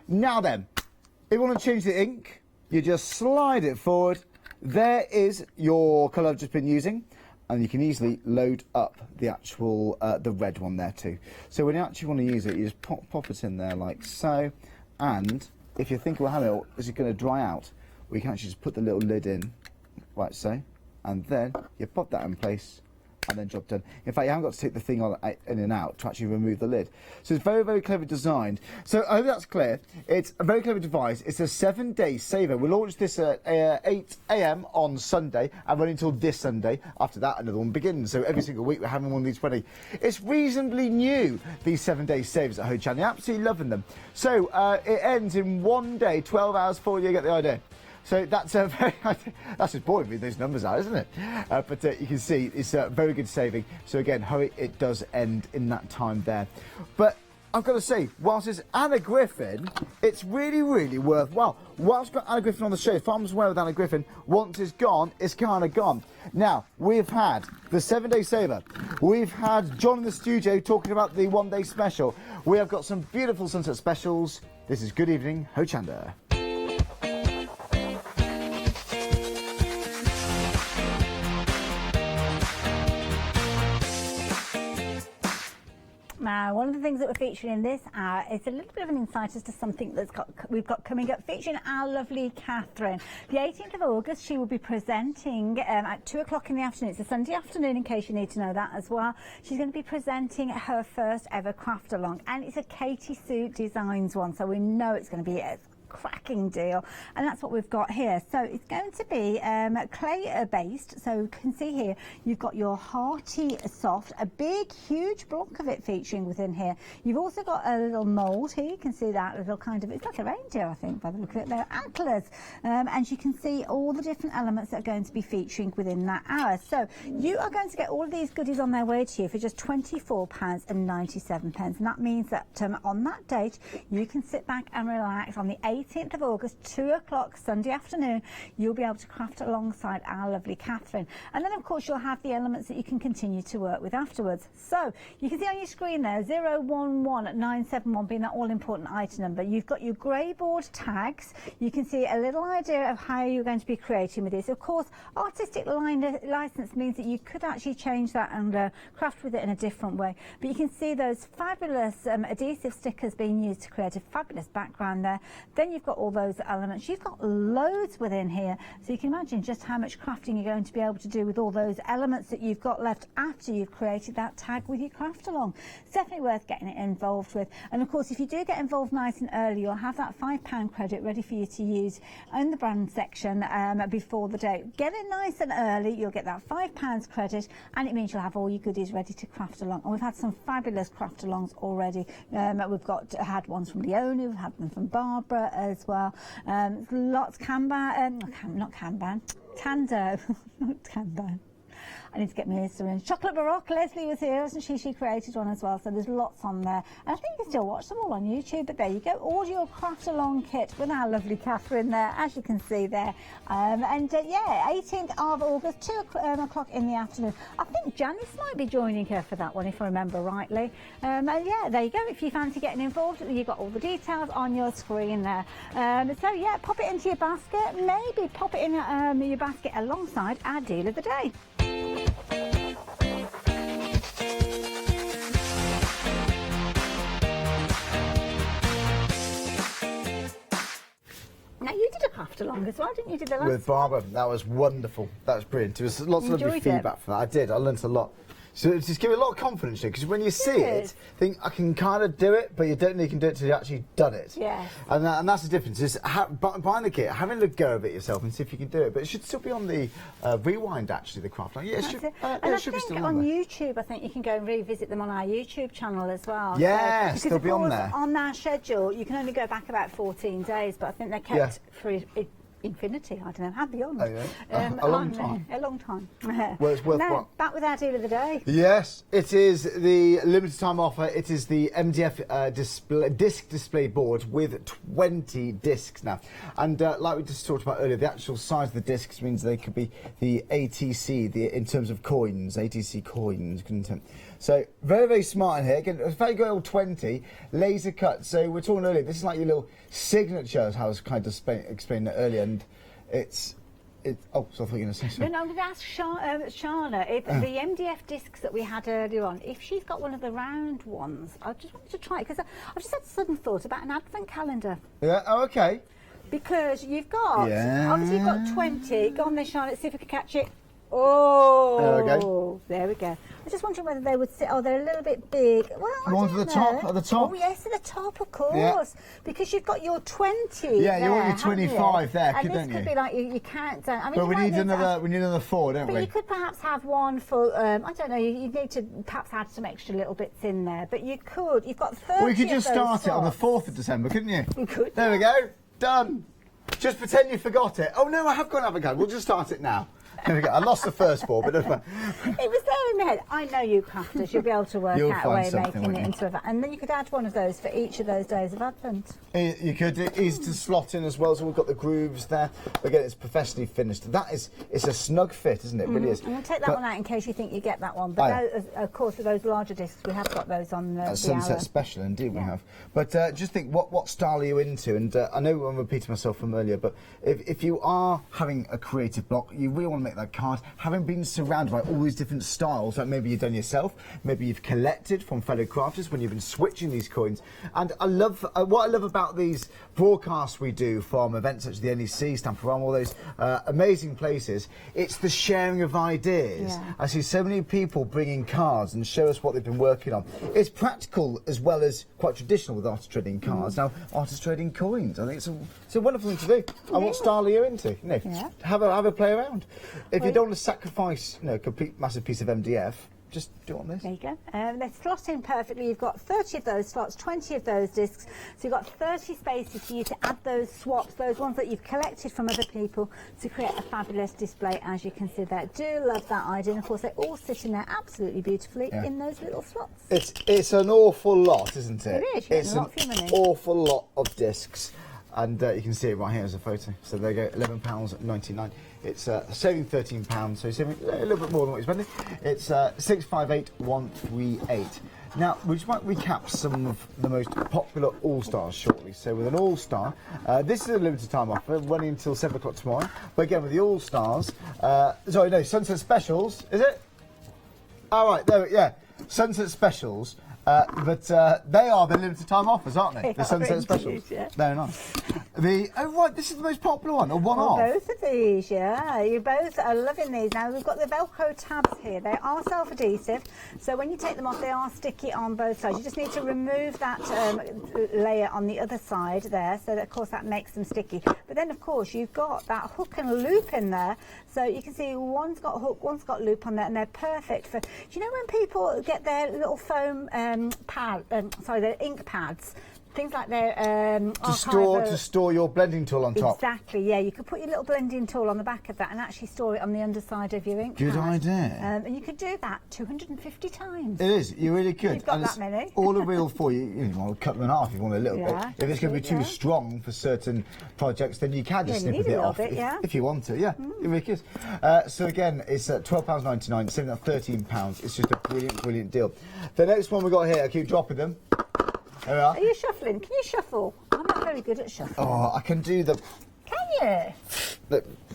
Now then, if you want to change the ink, you just slide it forward. There is your colour I've just been using, and you can easily load up the actual, the red one there too. So when you actually want to use it, you just pop it in there like so, and if you think, well, how is it going to dry out? We can actually just put the little lid in, like so, and then you pop that in place, and then job done. In fact, you haven't got to take the thing on in and out to actually remove the lid. So it's very, very clever designed. So I hope that's clear. It's a very clever device. It's a 7-day saver. We launched this at 8 AM on Sunday and run until this Sunday. After that, another one begins. So every single week we're having one of these ready. It's reasonably new, these 7-day savers at Hochanda. You're absolutely loving them. So it ends in 1 day, 12 hours, 40. You get the idea. So that's a very, that's just boring with those numbers out, isn't it? But you can see it's a very good saving. So again, hurry, it does end in that time there. But I've got to say, whilst it's Anna Griffin, it's really, really worthwhile. Whilst we've got Anna Griffin on the show, if I'm aware with Anna Griffin, once it's gone, it's kind of gone. Now, we've had the 7-day saver. We've had John in the studio talking about the 1-day special. We have got some beautiful sunset specials. This is Good Evening, Hochanda. Now, one of the things that we're featuring in this hour is a little bit of an insight as to something we've got coming up, featuring our lovely Catherine. The 18th of August, she will be presenting at 2 o'clock in the afternoon. It's a Sunday afternoon, in case you need to know that as well. She's going to be presenting her first ever craft along, and it's a Katie Sue Designs one, so we know it's going to be a cracking deal, and that's what we've got here. So it's going to be clay based, so you can see here you've got your hearty soft, a big huge block of it featuring within here. You've also got a little mould here, you can see that little kind of, it's like a reindeer I think by the look of it, they're antlers, and you can see all the different elements that are going to be featuring within that hour. So you are going to get all of these goodies on their way to you for just £24.97, and that means that on that date you can sit back and relax on the 18th of August, 2 o'clock Sunday afternoon. You'll be able to craft alongside our lovely Catherine, and then of course you'll have the elements that you can continue to work with afterwards. So you can see on your screen there 011971 being that all important item number. You've got your grey board tags. You can see a little idea of how you're going to be creating with this. Of course, artistic license means that you could actually change that and craft with it in a different way, but you can see those fabulous adhesive stickers being used to create a fabulous background there. Then you've got all those elements. You've got loads within here, so you can imagine just how much crafting you're going to be able to do with all those elements that you've got left after you've created that tag with your craft along. It's definitely worth getting it involved with, and of course if you do get involved nice and early, you'll have that £5 credit ready for you to use in the brand section before the date. Get in nice and early, you'll get that £5 credit, and it means you'll have all your goodies ready to craft along. And we've had some fabulous craft alongs already. We've had ones from Leonie, we've had them from Barbara as well. Lots Kanban, not Kanban, Tando, not Kanban. I need to get my ears in. Chocolate Baroque, Leslie was here, wasn't she? She created one as well, so there's lots on there. And I think you can still watch them all on YouTube, but there you go. All your craft along kit with our lovely Catherine there, as you can see there. Yeah, 18th of August, 2 o'clock in the afternoon. I think Janice might be joining her for that one, if I remember rightly. And yeah, there you go. If you fancy getting involved, you've got all the details on your screen there. So yeah, pop it into your basket. Maybe pop it in your basket alongside our deal of the day. Now you did a craft along as well, didn't you? Did the last with Barbara? That was wonderful. That was brilliant. There was lots of lovely feedback for that. I did. I learnt a lot. So it's just giving a lot of confidence to you, because when you see it, think I can kind of do it, but you don't know you can do it until you actually done it. Yeah. And that's the difference. Is buying the kit, having a go of it yourself and see if you can do it. But it should still be on the rewind, actually, the craft. Like, yeah, it should. And I think on YouTube, I think you can go and revisit them on our YouTube channel as well. Yes, they'll be on there. On our schedule, you can only go back about 14 days, but I think they're kept for infinity, I don't know, how beyond. Oh, yeah. A long time. A long time. Well, it's worth now, back with our deal of the day. Yes, it is the limited time offer. It is the MDF disc display board with 20 discs now. And like we just talked about earlier, the actual size of the discs means they could be the ATC, in terms of coins, ATC coins content. So very, very smart in here. Again, a very good old 20 laser cut. So we're talking earlier, this is like your little signature, as I was kind of explaining it earlier, and it's oh, so I thought you were going to say something. No, I'm going to ask Shana if the MDF discs that we had earlier on, if she's got one of the round ones. I just wanted to try it, because I've just had a sudden thought about an advent calendar. Yeah, oh, okay. Because you've got, obviously you've got 20. Go on there, Shana, let's see if we can catch it. Oh, there we go. There we go. I was just wondering whether they would sit. Oh, they're a little bit big. Well, you want to the top? At the top? Oh, yes, at the top, of course. Yeah. Because you've got your 20. Yeah, you want your 25 there, and don't you? this could be like you count down. I mean, but we need another 4, don't we? But you could perhaps have one for. I don't know. You need to perhaps add some extra little bits in there. But you could. You've got 30. Well, you could just start it on the 4th of December, couldn't you? You could. There we go. Done. Just pretend you forgot it. Oh no, I have got an avocado. We'll just start it now. There we go. I lost the first 4, but it was there in my head. I know you crafters, you'll be able to work out a way of making it into a... And then you could add one of those for each of those days of Advent. You could. Easy to slot in as well, so we've got the grooves there. Again, it's professionally finished. It's a snug fit, isn't it? It really is. I'm going to take that one out in case you think you get that one. But of course, with those larger discs, we have got those on the Sunset Special, indeed we have. But just think, what style are you into? And I know I'm repeating myself from earlier, but if you are having a creative block, you really want to make make that card, having been surrounded by all these different styles that maybe you've done yourself, maybe you've collected from fellow crafters when you've been switching these coins. And I love, what I love about these broadcasts we do from events such as the NEC, Stamford, all those amazing places, it's the sharing of ideas. Yeah. I see so many people bringing cards and show us what they've been working on. It's practical as well as quite traditional with artists trading cards. Now, artists trading coins, I think it's a wonderful thing to do. And what style are you into? You know, have a play around. If you don't want to sacrifice, you know, a complete massive piece of MDF, just do it on this. There you go. They slot in perfectly. You've got 30 of those slots, 20 of those discs. So you've got 30 spaces for you to add those swaps, those ones that you've collected from other people, to create a fabulous display, as you can see there. Do love that idea. And of course, they all sit in there absolutely beautifully in those little slots. It's an awful lot, isn't it? It is. It's a lot for your money. Awful lot of discs. And you can see it right here as a photo. So there you go, £11.99. It's saving £13, so you're saving a little bit more than what you're spending. It's 658138. Now, we just might recap some of the most popular All-Stars shortly. So with an All-Star, this is a limited time offer, running until 7 o'clock tomorrow. But again, with the All-Stars, sorry, no, Sunset Specials, is it? All right, there, yeah, Sunset Specials. But they are the limited time offers, aren't they? The Sunset Specials. Yeah. Very nice. Oh right, this is the most popular one, or one of. Both of these, yeah. You both are loving these. Now we've got the Velcro tabs here. They are self-adhesive, so when you take them off, they are sticky on both sides. You just need to remove that layer on the other side there, so that, of course, that makes them sticky. But then, of course, you've got that hook and loop in there, so you can see one's got hook, one's got loop on there, and they're perfect for. Do you know when people get their little foam their ink pads, things like their to store your blending tool on top. Exactly, yeah. You could put your little blending tool on the back of that and actually store it on the underside of your ink Good pad. idea. And you could do that 250 times. It is. You really could. You've got and that many. All the real for you. You know, cut them in half if you want a little Yeah, bit. If it's going to be too strong for certain projects, then you can just snip a bit off if you want to. Yeah, it really is. So again, it's £12.99, saving up £13. It's just a brilliant deal. The next one we got here, I keep dropping them. There we are. Are you shuffling? Can you shuffle? I'm not very good at shuffling. Oh, I can do the. Can you?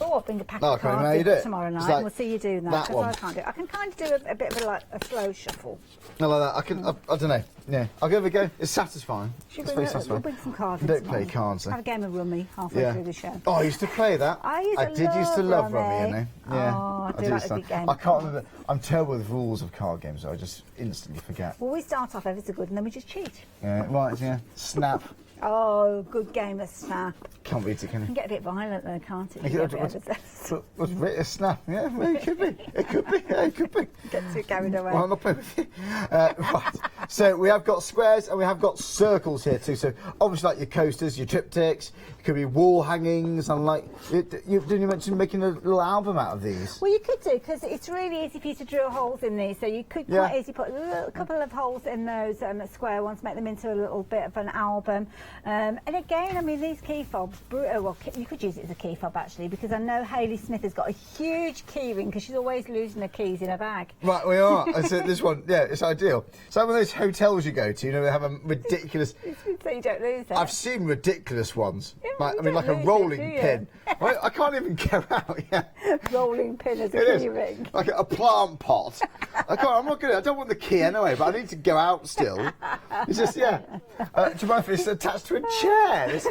I'll bring a pack of cards in tomorrow night and we'll see you do that, because I can't do it. I can kind of do a bit of a slow shuffle. No, like that. I can. I don't know. Yeah, I'll give it a go. It's satisfying. It's very satisfying. We'll bring some cards. Don't play cards. Have a game of rummy halfway through the show. Oh, I used to play that. I did used to love rummy, you know. Yeah. Oh, I do like a big game. I can't remember. I'm terrible with rules of card games, so I just instantly forget. Well, we start off ever so good, and then we just cheat. Yeah. Right. Yeah. Snap. Oh, good game of Snap. Can't beat it, can you? It can get a bit violent though, can't it? What's a Snap? Yeah, well, it could be. It could be. Yeah, it could be. Get too carried away. Well, I'm not playing with you. Right. So we have got squares and we have got circles here too. So obviously, like your coasters, your triptychs, it could be wall hangings, and like didn't you mention making a little album out of these? Well, you could do, because it's really easy for you to drill holes in these. So you could quite easily put a couple of holes in those square ones, make them into a little bit of an album. And again, I mean, these key fobs, well, you could use it as a key fob actually, because I know Hayley Smith has got a huge key ring because she's always losing her keys in her bag. Right, we are. So this one, yeah, it's ideal. So one of those hotels you go to, you know, they have a ridiculous. So you don't lose it. I've seen ridiculous ones. Yeah, like, I mean, like a rolling pin. Right? I can't even get out. Yeah. Rolling pin as a key ring. Like a plant pot. I'm not good. I don't want the key anyway, but I need to go out still. It's just, yeah. Do you mind if it's attached to a chair? It's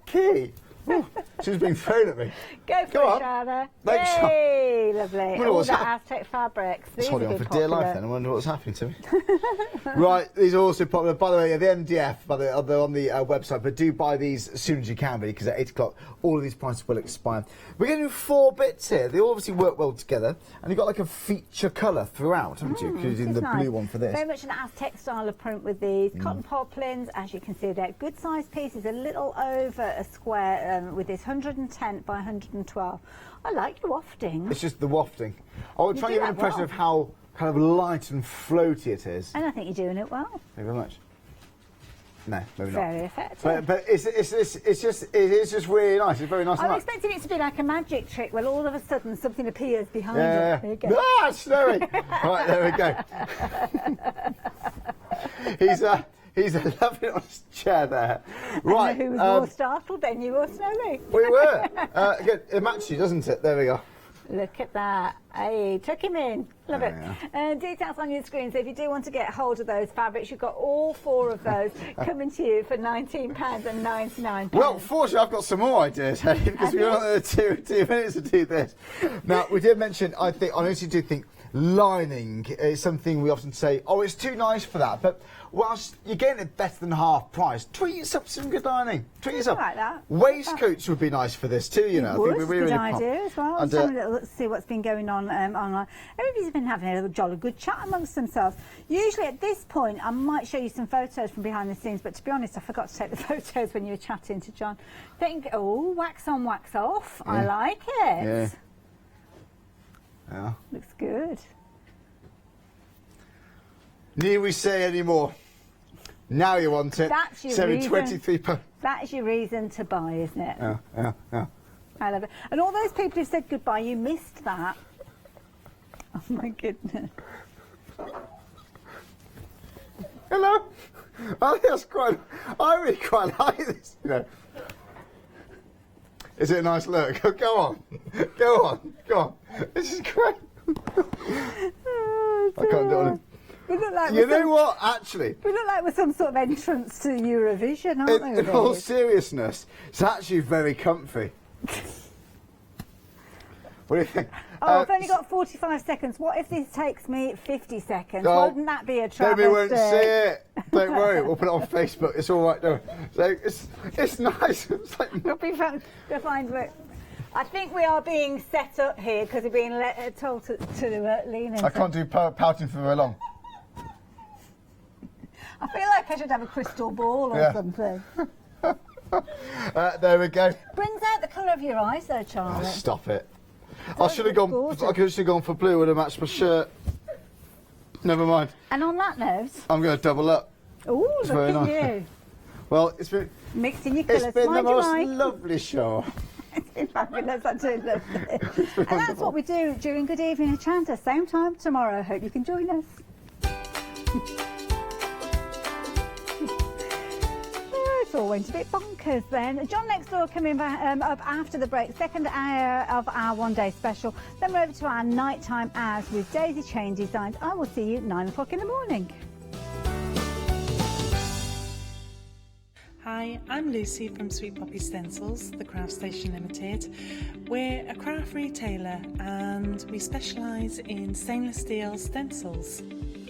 key. Ooh, she's being thrown at me. Go for it, Shana. Yay, lovely. All the Aztec fabrics. It's holding on for dear life then. I wonder what's happening to me. Right, these are also popular. By the way, the MDF, they're on the website, but do buy these as soon as you can, because at 8 o'clock, all of these prices will expire. We're going to do 4 bits here. They all obviously work well together, and you've got like a feature colour throughout, haven't you? Including the blue one for this. Very much an Aztec style of print with these. Cotton poplins, as you can see there. Good sized pieces, a little over a square with this 110 by 112. I like your wafting. It's just the wafting. I want to try and give an impression of how kind of light and floaty it is. And I think you're doing it well. Thank you very much. No, maybe not. Very effective. But it's just really nice. It's very nice. I'm expecting it to be like a magic trick where all of a sudden something appears behind it. There you go. Ah, it's snowy. Right, there we go. He's loving it on his chair there. Right. Who was more startled than you or Snowy? We were. Again, it matches you, doesn't it? There we go. Look at that. Hey, took him in. Love it. Details on your screen. So if you do want to get hold of those fabrics, you've got all 4 of those coming to you for £19.99. Well, fortunately, I've got some more ideas, hey, because we've got 2 minutes to do this. Now, we did mention, I honestly do think lining is something we often say, oh, it's too nice for that. But whilst you're getting it better than half price, treat yourself to some good lining. Treat yourself. Like that. Waistcoats would be nice for this too, you know. I think we're really good idea as well. And, let's see what's been going on online. Everybody's been having a jolly good chat amongst themselves. Usually at this point, I might show you some photos from behind the scenes, but to be honest, I forgot to take the photos when you were chatting to John. Oh, wax on, wax off. Yeah. I like it. Yeah. Looks good. Need we say any more? Now you want it. That's your reason. £23. That's your reason to buy, isn't it? Yeah. I love it. And all those people who said goodbye, you missed that. Oh my goodness. Hello. I think that's quite. I really quite like this. You know. Is it a nice look? Go on. Go on. This is great. I can't do it. We look like you know what? Actually, we look like we're some sort of entrance to Eurovision, aren't we? In all seriousness, it's actually very comfy. What do you think? Oh, I've only got 45 seconds. What if this takes me 50 seconds? Wouldn't that be a travesty? Maybe we won't see it. Don't worry, we'll put it on Facebook. It's all right. No. So it's nice. It's like, it'll be fun to find work. I think we are being set up here because we're being told to lean in. I can't do pouting for very long. I feel like I should have a crystal ball or something. There we go. Brings out the colour of your eyes though, Charlie. Oh, stop it. I should have gone. I could have gone for blue and have matched my shirt. Never mind. And on that note, I'm going to double up. Oh, look at nice. you. Well, it's been mixing your colours. It's been the most lovely show. It's been fabulous. I do love it. And that's what we do during Good Evening Hochanda. Same time tomorrow. Hope you can join us. It's all went a bit bonkers then. John next door coming back, up after the break, second hour of our one-day special. Then we're over to our nighttime hours with Daisy Chain Designs. I will see you at 9 o'clock in the morning. Hi, I'm Lucy from Sweet Poppy Stencils, the Craft Station Limited. We're a craft retailer and we specialise in stainless steel stencils.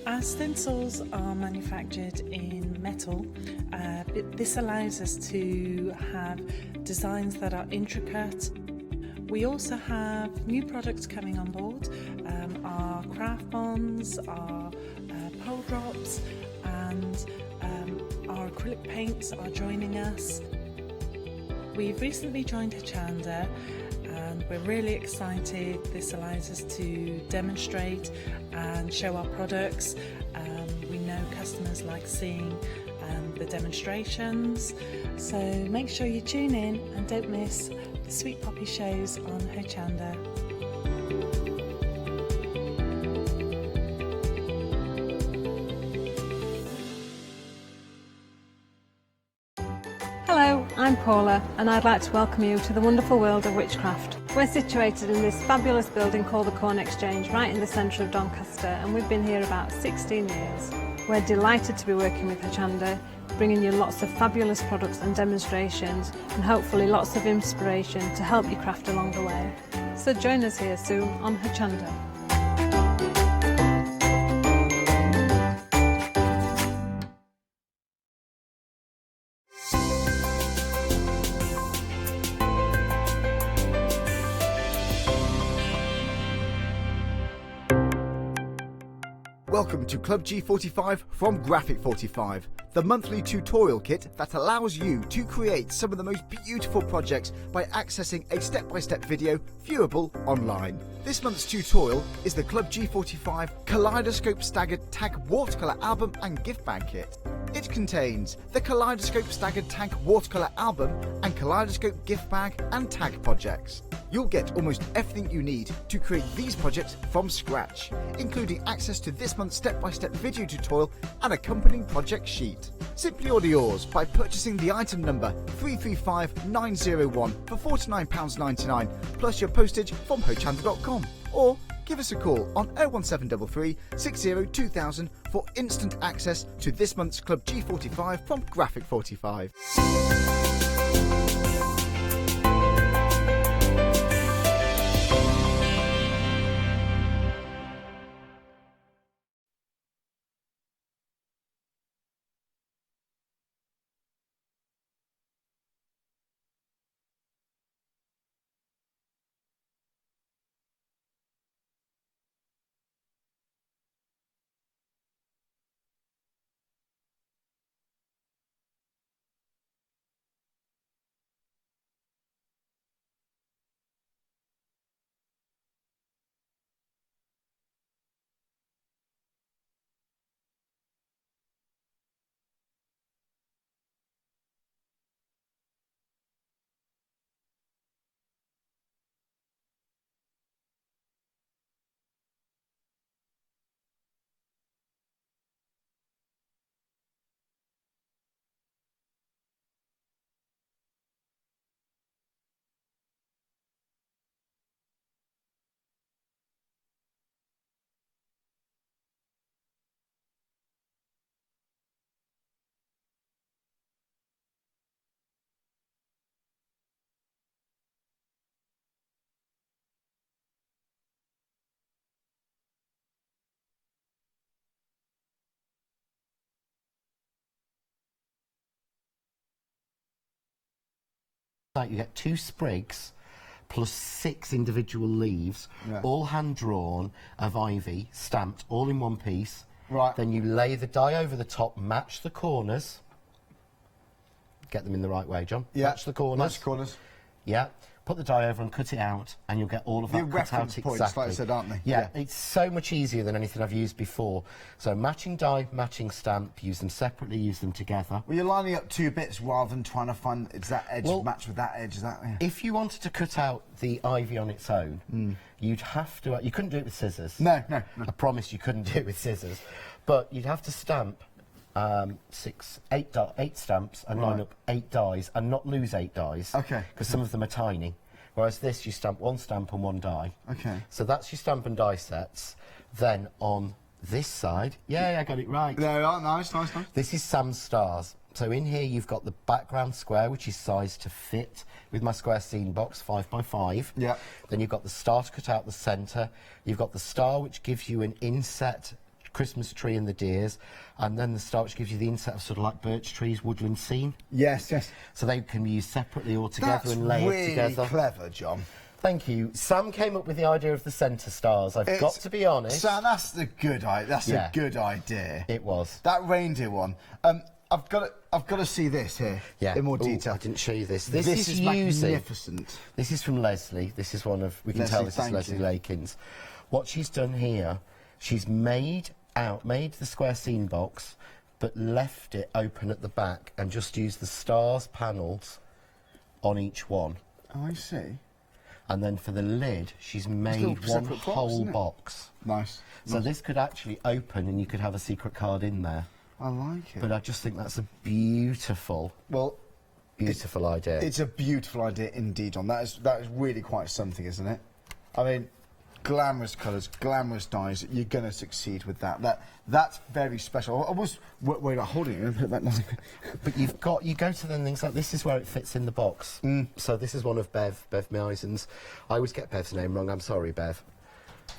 Our stencils are manufactured in metal. This allows us to have designs that are intricate. We also have new products coming on board, our craft bonds, our pole drops, and our acrylic paints are joining us. We've recently joined Hochanda and we're really excited. This allows us to demonstrate and show our products. We know customers like seeing the demonstrations, so make sure you tune in and don't miss the Sweet Poppy shows on Hochanda. Hello, I'm Paula and I'd like to welcome you to the wonderful world of witchcraft. We're situated in this fabulous building called the Corn Exchange right in the centre of Doncaster, and we've been here about 16 years. We're delighted to be working with Hochanda, bringing you lots of fabulous products and demonstrations and hopefully lots of inspiration to help you craft along the way. So join us here soon on Hochanda. Welcome to Club G45 from Graphic 45, the monthly tutorial kit that allows you to create some of the most beautiful projects by accessing a step-by-step video viewable online. This month's tutorial is the Club G45 Kaleidoscope Staggered Tag Watercolour Album and Gift Bag Kit. It contains the Kaleidoscope Staggered Tag Watercolour Album and Kaleidoscope Gift Bag and Tag projects. you'll get almost everything you need to create these projects from scratch, including access to this month's step-by-step video tutorial and accompanying project sheet. Simply order yours by purchasing the item number 335901 for £49.99 plus your postage from Hochanda.com, or give us a call on 01733 60 2000 for instant access to this month's Club G45 from Graphic 45. You get 2 sprigs plus 6 individual leaves, all hand-drawn of ivy, stamped, all in one piece. Right. Then you lay the die over the top, match the corners. Get them in the right way, John. Yeah. Match the corners. Match the corners. Yeah. Put the die over and cut it out, and you'll get all of that cut out reference exactly. points, like I said, aren't they? Yeah, it's so much easier than anything I've used before. So matching die, matching stamp, use them separately, use them together. Well, you're lining up 2 bits rather than trying to find is that edge match with that edge. Is that? Yeah. If you wanted to cut out the ivy on its own, you'd have to. You couldn't do it with scissors. No. I promise you couldn't do it with scissors, but you'd have to stamp 8 stamps and line up 8 dies and not lose 8 dies. Okay. Because some of them are tiny. Whereas this, you stamp 1 stamp and 1 die. Okay. So that's your stamp and die sets. Then on this side, I got it right. There we are, nice. This is Sam's stars. So in here you've got the background square, which is sized to fit with my square scene box, 5x5. Yeah. Then you've got the star to cut out the centre. You've got the star, which gives you an inset Christmas tree and the deers, and then the star which gives you the inset of sort of like birch trees, woodland scene. Yes. So they can be used separately or together and layered really together. That's really clever, John. Thank you. Sam came up with the idea of the centre stars. I've got to be honest. Sam, that's a good idea. That's a good idea. It was. That reindeer one. I've got to see this here in more detail. I didn't show you this. This is magnificent. This is from Leslie. This is one of, we can tell this is Leslie Lakins. What she's done here, she's made the square scene box, but left it open at the back and just used the stars panels on each one. Oh, I see. And then for the lid, she's made one whole box. Nice. So this could actually open and you could have a secret card in there. I like it. But I just think that's a beautiful, beautiful idea. It's a beautiful idea indeed, John. That is really quite something, isn't it? I mean, glamorous colours, glamorous dyes. You're going to succeed with that. That's very special. I was worried about holding it. But you go to then things like this is where it fits in the box. So this is one of Bev Meisen's. I always get Bev's name wrong. I'm sorry, Bev.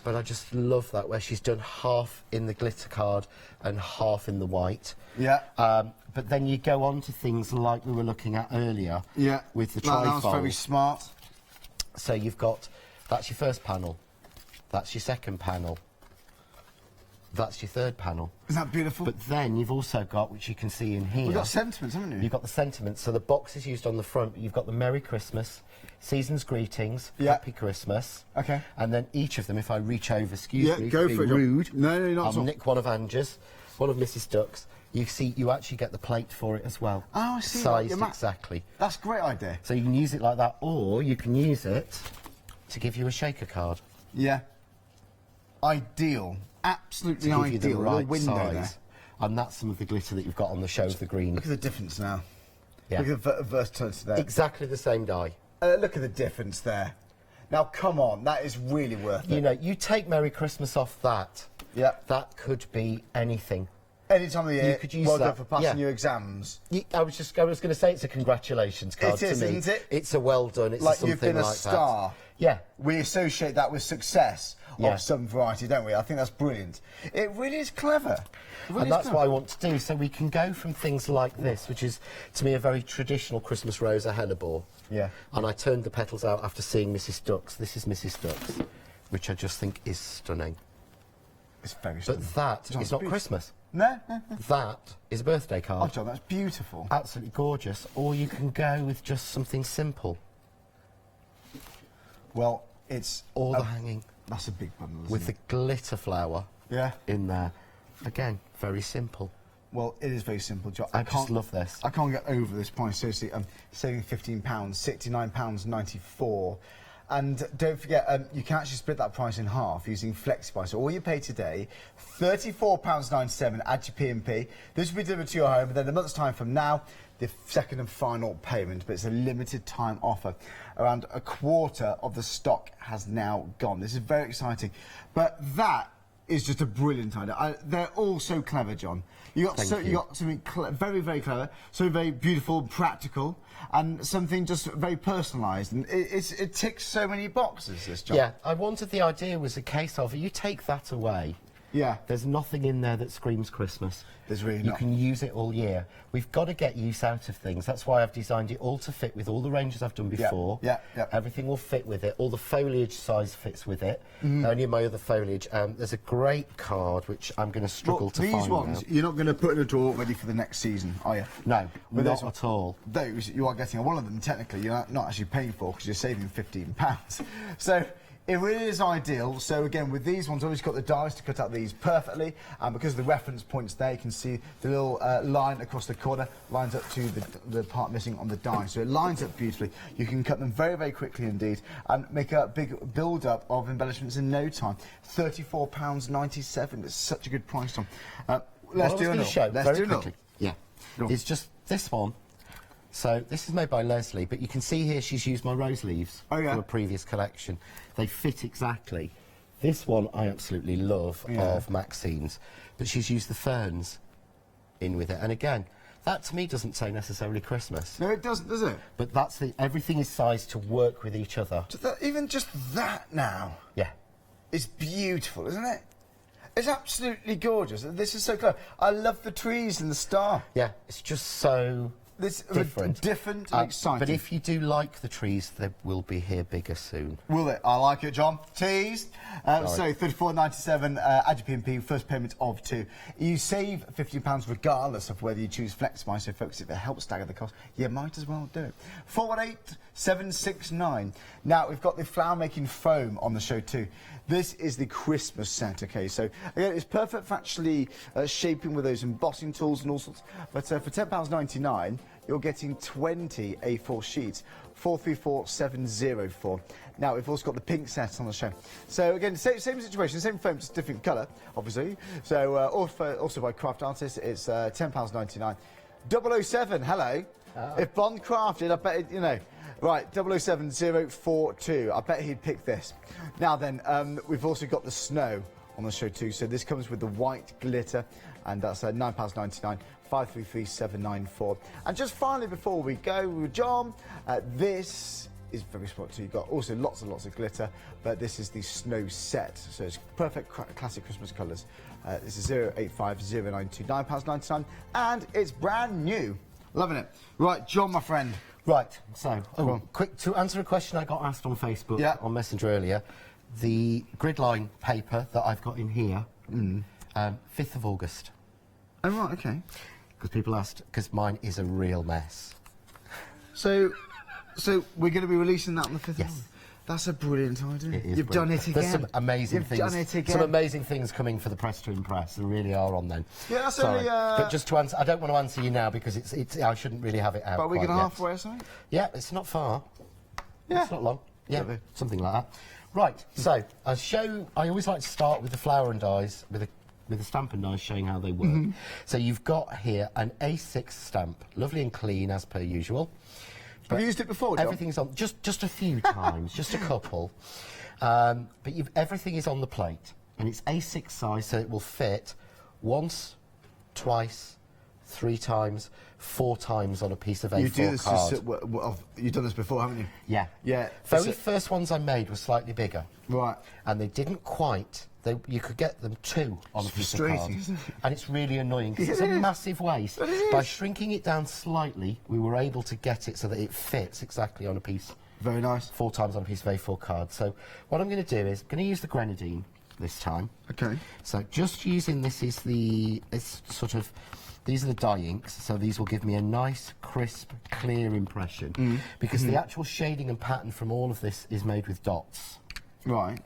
But I just love that, where she's done half in the glitter card and half in the white. Yeah. But then you go on to things like we were looking at earlier. Yeah. With the trifold. That was very smart. So you've got, that's your first panel. That's your second panel. That's your third panel. Isn't that beautiful? But then you've also got, which you can see in here... You've got sentiments, haven't you? You've got the sentiments. So the box is used on the front. You've got the Merry Christmas, Season's Greetings, Happy Christmas. Okay. And then each of them, if I reach over, excuse me, go for it, rude. No, not I'll nick one of Angie's, one of Mrs. Duck's. You see, you actually get the plate for it as well. Oh, I see. Sized exactly. That's a great idea. So you can use it like that, or you can use it to give you a shaker card. Yeah. Ideal. Absolutely to give you the ideal. right window size. there. And that's some of the glitter that you've got on the show of the green. Look at the difference now. Yeah. Look at the versatility there. Exactly the same die. Look at the difference there. Now, come on, that is really worth it. You know, you take Merry Christmas off that. Yeah. That could be anything. Any time of the year, you could use well that done for passing your exams. I was going to say it's a congratulations card It is, to me. isn't it? It's a well done. It's Like something you've been a like star. that. Yeah. We associate that with success of some variety, don't we? I think that's brilliant. It really is clever. And that's what I want to do. So we can go from things like this, which is, to me, a very traditional Christmas rose, a hellebore. Yeah. And I turned the petals out after seeing Mrs. Duck's. This is Mrs. Duck's, which I just think is stunning. It's very stunning. But that John, is not beautiful. Christmas. No. That is a birthday card. Oh, John, that's beautiful. Absolutely gorgeous. Or you can go with just something simple. Well, it's... Or the hanging. That's a big bundle, isn't with it? the glitter flower in there. Again, very simple. Well, it is very simple, John. I just love this. I can't get over this price, seriously. Saving £15, £69.94. And don't forget, you can actually split that price in half using Flexi-buy. So all you pay today, £34.97, add your P&P. This will be delivered to your home, and then a month's time from now, the second and final payment, but it's a limited time offer. Around a quarter of the stock has now gone. This is very exciting. But that is just a brilliant idea. They're all so clever, John. You got something very, very clever, something very beautiful, practical, and something just very personalised. And it ticks so many boxes, this, John. Yeah, I wanted the idea was a case of, you take that away, there's nothing in there that screams Christmas. There's really You not. can use it all year. We've got to get use out of things. That's why I've designed it all to fit with all the ranges I've done before. Yeah. Everything will fit with it. All the foliage size fits with it. Only my other foliage. There's a great card which I'm going to struggle to find these ones, now. you're not going to put in a drawer ready for the next season, are you? No, But not at all. Those, you are getting one of them, technically, you're not actually paying for because you're saving £15. So it really is ideal. So again, with these ones, I've always got the dies to cut out these perfectly, and because of the reference points there, you can see the little line across the corner lines up to the part missing on the die. So it lines up beautifully. You can cut them very, very quickly indeed, and make a big build-up of embellishments in no time. £34.97. It's such a good price, Tom. Let's do it. Very quickly. Yeah, it's just this one. So this is made by Leslie, but you can see here she's used my rose leaves from a previous collection. They fit exactly. This one I absolutely love of Maxine's, but she's used the ferns in with it. And again, that to me doesn't say necessarily Christmas. No, it doesn't, does it? But that's everything is sized to work with each other. Even just that now. Yeah. It's beautiful, isn't it? It's absolutely gorgeous. This is so clever. I love the trees and the star. Yeah, it's just so... different and exciting. But if you do like the trees, they will be here bigger soon. Will it? I like it, John. Teased. So £34.97, add your P&P, first payment of £2. You save £15 regardless of whether you choose Flexi-buy. So folks, if it helps stagger the cost, you might as well do it. 418769. Now we've got the flower making foam on the show too. This is the Christmas set, okay? So again, it's perfect for actually shaping with those embossing tools and all sorts. But for £10.99, you're getting 20 A4 sheets, 434704. Now, we've also got the pink set on the show. So, again, same situation, same foam, just different colour, obviously. So, also by Craft Artists, it's £10.99. 007, hello. If Bond crafted, I bet, it, you know. Right, 007042, I bet he'd pick this. Now then, we've also got the snow on the show too. So this comes with the white glitter, and that's £9.99, 533794. And just finally, before we go, John, this is very smart too. You've got also lots and lots of glitter, but this is the snow set. So it's perfect classic Christmas colours. This is 085092, £9.99, and it's brand new. Loving it. Right, John, my friend. Right, so, quick, to answer a question I got asked on Facebook, on Messenger earlier, the grid line paper that I've got in here, 5th of August. Oh, right, okay. Because people asked, because mine is a real mess. So we're going to be releasing that on the 5th? Yes. That's a brilliant idea. You've done it again. There's some amazing things. You've done it again. Some amazing things coming for the press to impress. There really are on then. Yeah, that's Sorry. only... But just to answer, I don't want to answer you now because it's I shouldn't really have it out. But we're quite going yet. halfway or something? Yeah, it's not far. Yeah. It's not long. Yeah, something like that. Right, so I always like to start with the flower and dies, with a stamp and dies showing how they work. So you've got here an A6 stamp, lovely and clean as per usual. Have you used it before, John? Everything's on, just a few times, just a couple. But everything is on the plate, and it's A6 size, so it will fit once, twice, 3 times, 4 times on a piece of A4 you do this card. You've done this before, haven't you? Yeah. Yeah. Very first ones I made were slightly bigger. Right. And they didn't quite. You could get them 2 on a piece of card. Isn't it? And it's really annoying because it's a massive waste. By shrinking it down slightly, we were able to get it so that it fits exactly on a piece. Very nice. 4 times on a piece of A4 card. So what I'm going to do is I'm going to use the grenadine this time. Okay. So just using this is these are the dye inks, so these will give me a nice, crisp, clear impression. Because the actual shading and pattern from all of this is made with dots. Right.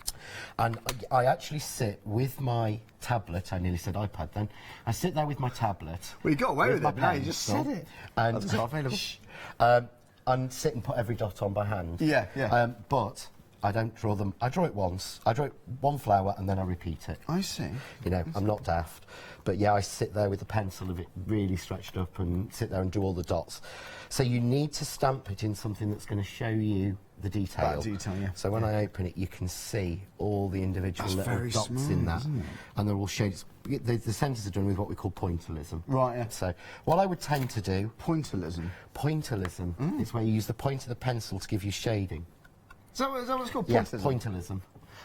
And I actually sit with my tablet, I nearly said iPad then, I sit there with my tablet. Well, you got away with it, now you just pencil, said it. And Others are available. and sit and put every dot on by hand. Yeah, yeah. But I don't draw them. I draw it once. I draw it one flower and then I repeat it. I see. You know, I'm not daft. But yeah, I sit there with the pencil of it really stretched up and sit there and do all the dots. So you need to stamp it in something that's going to show you the detail. That detail, yeah. So when I open it, you can see all the individual little dots smooth, in that. isn't it? And they're all shades. The centres are done with what we call pointillism. Right, yeah. So what I would tend to do... Pointillism? Pointillism is where you use the point of the pencil to give you shading. Is that what it's called? Yeah, Pointillism? pointillism.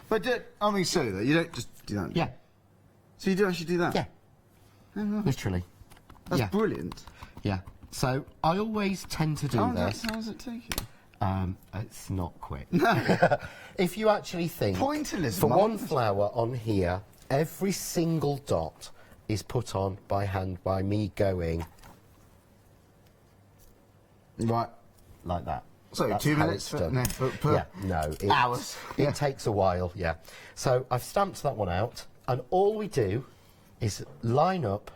But, I mean, silly though, you don't just do that? Yeah. So you do actually do that? Yeah. Oh, right. Literally. That's brilliant. Yeah. So I always tend to do this. How does it take you? It's not quick. No. If you actually think... Pointillism. For one flower on here, every single dot is put on by hand by me going... Right. Like that. So That's 2 how minutes it's done. per hours. It takes a while, yeah. So I've stamped that one out, and all we do is line up.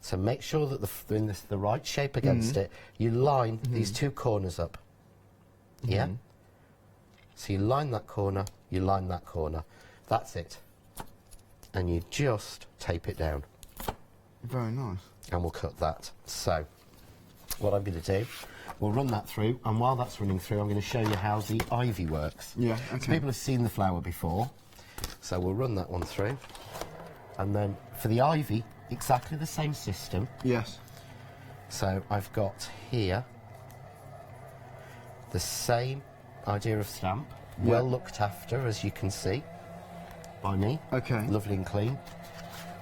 So make sure that the right shape against it. You line these 2 corners up. Yeah. So you line that corner. You line that corner. That's it. And you just tape it down. Very nice. And we'll cut that. So what I'm going to do, we'll run that through, and while that's running through, I'm going to show you how the ivy works. Yeah, okay. So people have seen the flower before, so we'll run that one through. And then for the ivy, exactly the same system. Yes. So I've got here the same idea of stamp, well looked after, as you can see, by me. Okay. Lovely and clean.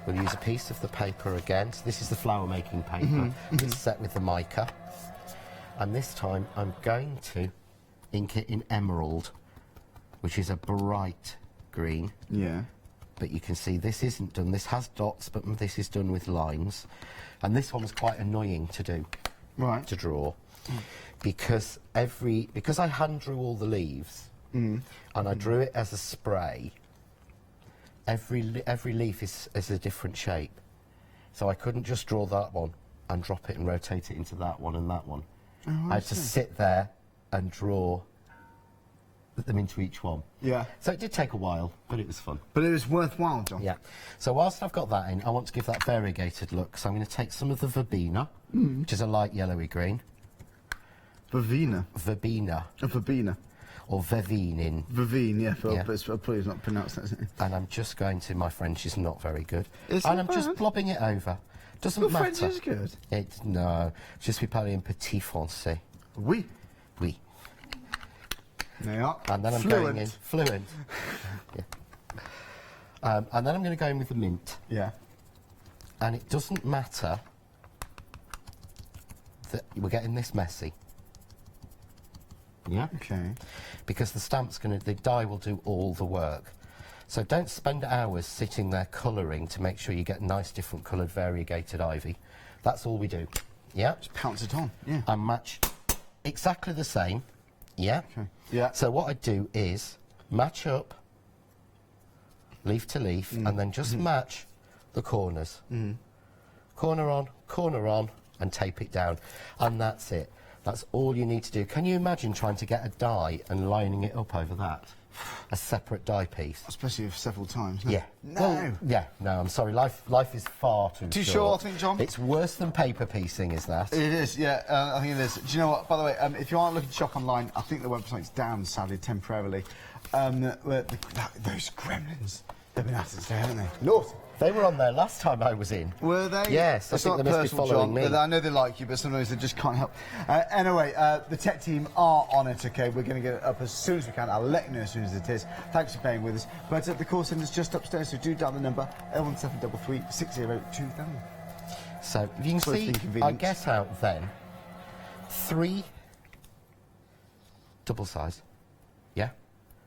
We'll use a piece of the paper again. So this is the flower making paper. It's set with the mica. And this time I'm going to ink it in emerald, which is a bright green. Yeah. But you can see this isn't done. This has dots, but this is done with lines. And this one's quite annoying to do. Right. To draw. Because I hand drew all the leaves, and I drew it as a spray, every leaf is a different shape. So I couldn't just draw that one and drop it and rotate it into that one and that one. Oh, I had to sit there and draw them into each one. Yeah. So it did take a while, but it was fun. But it was worthwhile, John. Yeah. So whilst I've got that in, I want to give that variegated look. So I'm going to take some of the verbena, which is a light yellowy green. Verbena? Verbena. A verbena. Or vervenin. Vervine, yeah, but it's probably not pronounced that, isn't it? And I'm just going to, my French is not very good. It's and not I'm just bad. blobbing it over. Doesn't Your matter. French is good. No. Je suis parlé un petit français. Oui. Oui. They are. And then I'm going in. Fluent. Yeah. And then I'm going to go in with the mint. Yeah. And it doesn't matter that we're getting this messy. Yeah? Okay. Because the dye will do all the work. So don't spend hours sitting there colouring to make sure you get nice different coloured variegated ivy. That's all we do. Yeah? Just pounce it on. Yeah. And match exactly the same. Yeah? Okay. Yeah. So what I do is match up leaf to leaf and then just match the corners. Corner on, and tape it down. And that's it. That's all you need to do. Can you imagine trying to get a die and lining it up over that? A separate die piece. Especially several times. Yeah. No. Well, yeah, no, I'm sorry. Life is far too Too short. short, I think, John? It's worse than paper piecing, is that? It is, yeah, I think it is. Do you know what, by the way, if you aren't looking to shop online, I think the website's down, sadly, temporarily. Those gremlins, they've been at it today, haven't they? Naughty. They were on there last time I was in. Were they? Yes, I think they must be following me. I know they like you, but sometimes they just can't help. Anyway, the tech team are on it, OK? We're going to get it up as soon as we can. I'll let you know as soon as it is. Thanks for being with us. But the call centre's just upstairs, so do dial the number 01733 602,000. So, you can see, I get out then 3 double size. Yeah?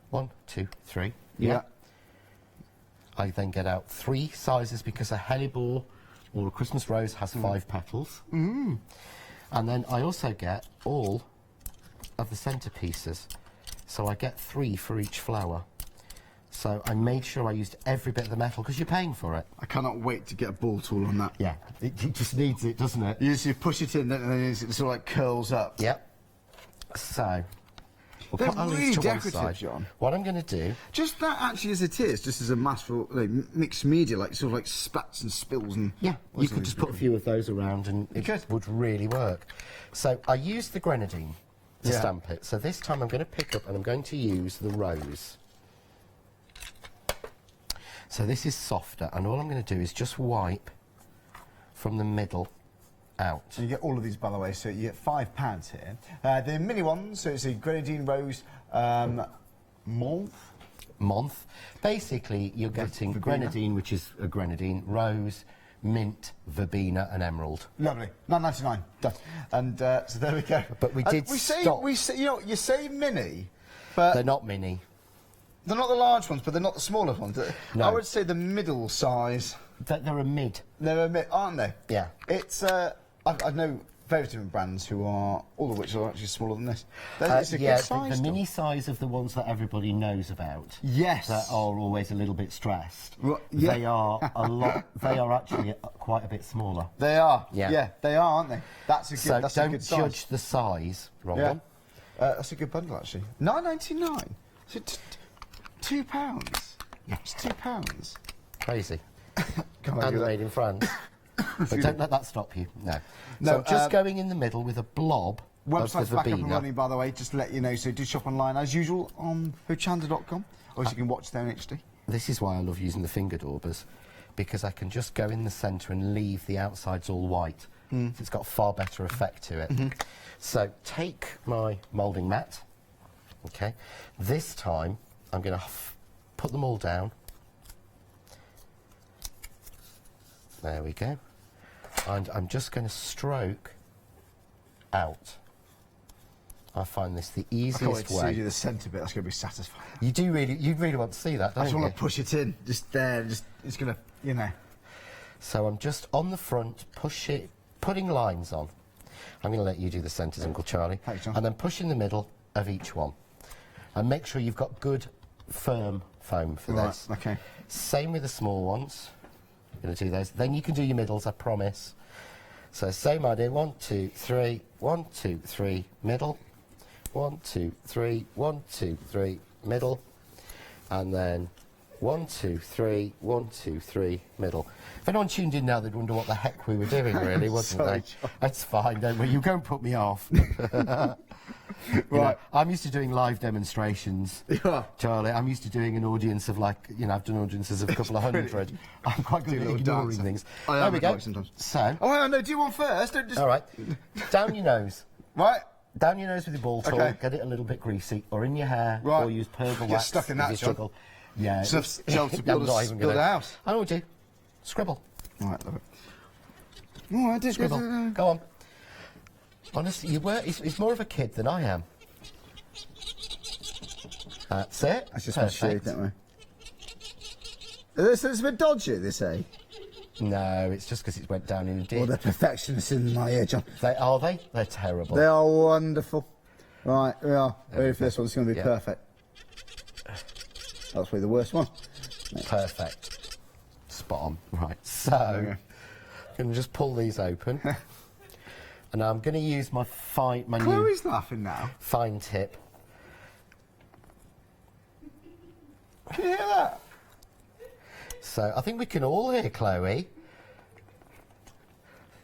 1, 2, 3. Yeah. I then get out 3 sizes because a hellebore or a Christmas rose has 5 petals. And then I also get all of the centerpieces. So I get 3 for each flower. So I made sure I used every bit of the metal because you're paying for it. I cannot wait to get a ball tool on that. Yeah, it just needs it, doesn't it? You push it in, and then it sort of like curls up. Yep. So... They're really decorative, John. What I'm going to do... Just that actually as it is, just as a mass for mixed media, like sort of like splats and spills and... Yeah, you could just put a few of those around and it would really work. So I used the grenadine to stamp it. So this time I'm going to pick up and I'm going to use the rose. So this is softer and all I'm going to do is just wipe from the middle out. And you get all of these, by the way, so you get £5 here. The mini ones, so it's a grenadine rose, mauve. Month. Basically, you're getting grenadine, which is a grenadine, rose, mint, verbena, and emerald. Lovely. £9.99. Done. And so there we go. But we did stop. You know, you say mini, but they're not mini. They're not the large ones, but they're not the smaller ones. No. I would say the middle size. They're a mid. They're a mid, aren't they? Yeah. It's I know various different brands who are, all of which are actually smaller than this. It's a good size. The mini size of the ones that everybody knows about. Yes. That are always a little bit stressed. Yeah. They are a lot. They are actually quite a bit smaller. They are. Yeah. Yeah, they are, aren't they? That's a good. So that's don't a good size. judge the size. Wrong one. That's a good bundle actually. £9.99. So £2. Yeah. It's £2. Crazy. Can't And do that. made in France. But don't let that stop you. No. No, So I'm just going in the middle with a blob Website's of the back up and verbena. running, by the way, just to let you know. So do shop online as usual on Hochanda.com, or you can watch there in HD. This is why I love using the finger daubers, because I can just go in the centre and leave the outsides all white. So it's got a far better effect to it. So take my moulding mat. Okay. This time I'm going to put them all down. There we go. And I'm just going to stroke out. I find this the easiest way. I can't wait to see you the centre bit. That's going to be satisfying. You really want to see that, don't you? I just want to push it in, just there. It's going to, you know. So I'm just on the front, putting lines on. I'm going to let you do the centres, Uncle Charlie. Thanks, John. And then push in the middle of each one. And make sure you've got good, firm foam for this. Okay. Same with the small ones. I'm going to do those. Then you can do your middles, I promise. So same idea. 1, 2, 3. 1, 2, 3. Middle. 1, 2, 3. 1, 2, 3. Middle. And then 1, 2, 3. 1, 2, 3. Middle. If anyone tuned in now, they'd wonder what the heck we were doing, really, wouldn't Sorry, they? That's fine, don't worry. You go and put me off. You know, I'm used to doing live demonstrations, Charlie. I'm used to doing an audience of I've done audiences of a couple of hundred. I'm quite good at ignoring things. There we go. Sometimes. So. Oh, no, do you want first? Don't just... All right. Down your nose. Right. Down your nose with your ball tool. Okay. Get it a little bit greasy, or in your hair, right. or use purple Get wax. stuck in that, John. Yeah. To build a house. I know what you do. Scribble. All right, love it. Oh, I did. Scribble. Go on. Honestly, he's more of a kid than I am. That's it. That's just my shade, don't we? It's a bit dodgy, they say. No, it's just because it went down in a ditch. Well, they're perfectionists in my ear, John. Are they? They're terrible. They are wonderful. Right, we are. Ready for this one? It's going to be perfect. That's probably the worst one. Perfect. Spot on. Right, so I'm going to just pull these open. And I'm going to use my Chloe's laughing now. fine tip. Can you hear that? So I think we can all hear Chloe.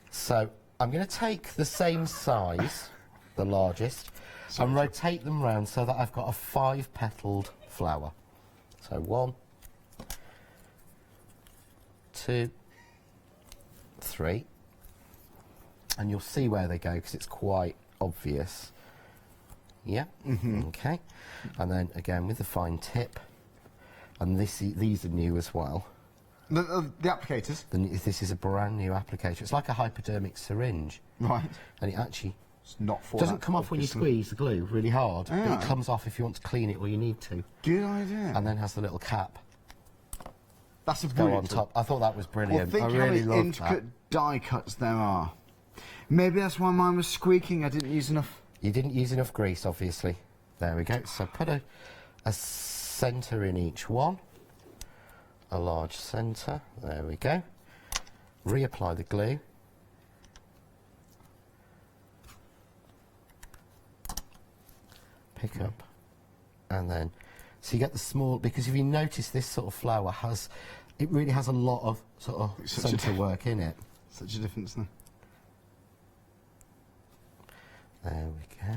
So I'm going to take the same size, the largest, and rotate them round so that I've got a 5-petaled flower. So 1, 2, 3, and you'll see where they go because it's quite obvious. Yeah. Okay. And then again with the fine tip, and these are new as well. The applicators? This is a brand new applicator. It's like a hypodermic syringe. Right. And it actually doesn't come off when you squeeze the glue really hard, but it comes off if you want to clean it or you need to. Good idea. And then has the little cap. That's a go brilliant on top. I thought that was brilliant. Well, think I really how many loved that. intricate die cuts there are. Maybe that's why mine was squeaking. I didn't use enough. You didn't use enough grease, obviously. There we go. So put a centre in each one. A large centre. There we go. Reapply the glue. Pick up. And then, so you get the small, because if you notice this sort of flower has, it really has a lot of sort of centre work in it. Such a difference there. There we go.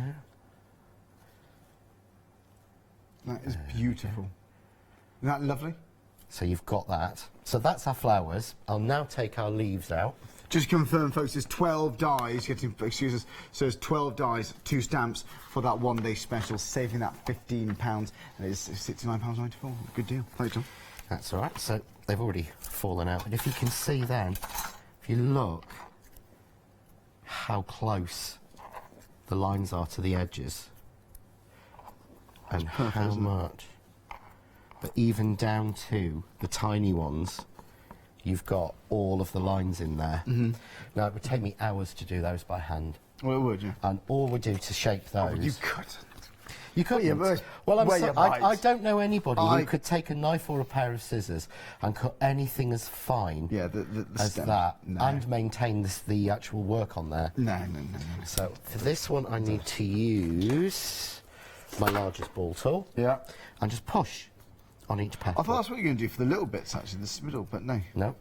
That is beautiful. Isn't that lovely? So you've got that. So that's our flowers. I'll now take our leaves out. Just confirm, folks, there's 12 dies, excuse us, so there's 12 dies, 2 stamps for that one-day special, saving that £15, and it's £69.94. Good deal. Thanks, John. That's all right. So they've already fallen out. But if you can see then, if you look how close the lines are to the edges and perfect, how isn't it? much, but even down to the tiny ones, you've got all of the lines in there. Now, it would take me hours to do those by hand. Well, it would, yeah. And all we do to shape those... Oh, you couldn't. You couldn't. Well, I don't know anybody who could take a knife or a pair of scissors and cut anything as fine as that and maintain the actual work on there. No. So for this one, I need to use my largest ball tool. Yeah. And just push on each petal. I thought that's what you're going to do for the little bits, actually, this middle, but no. No.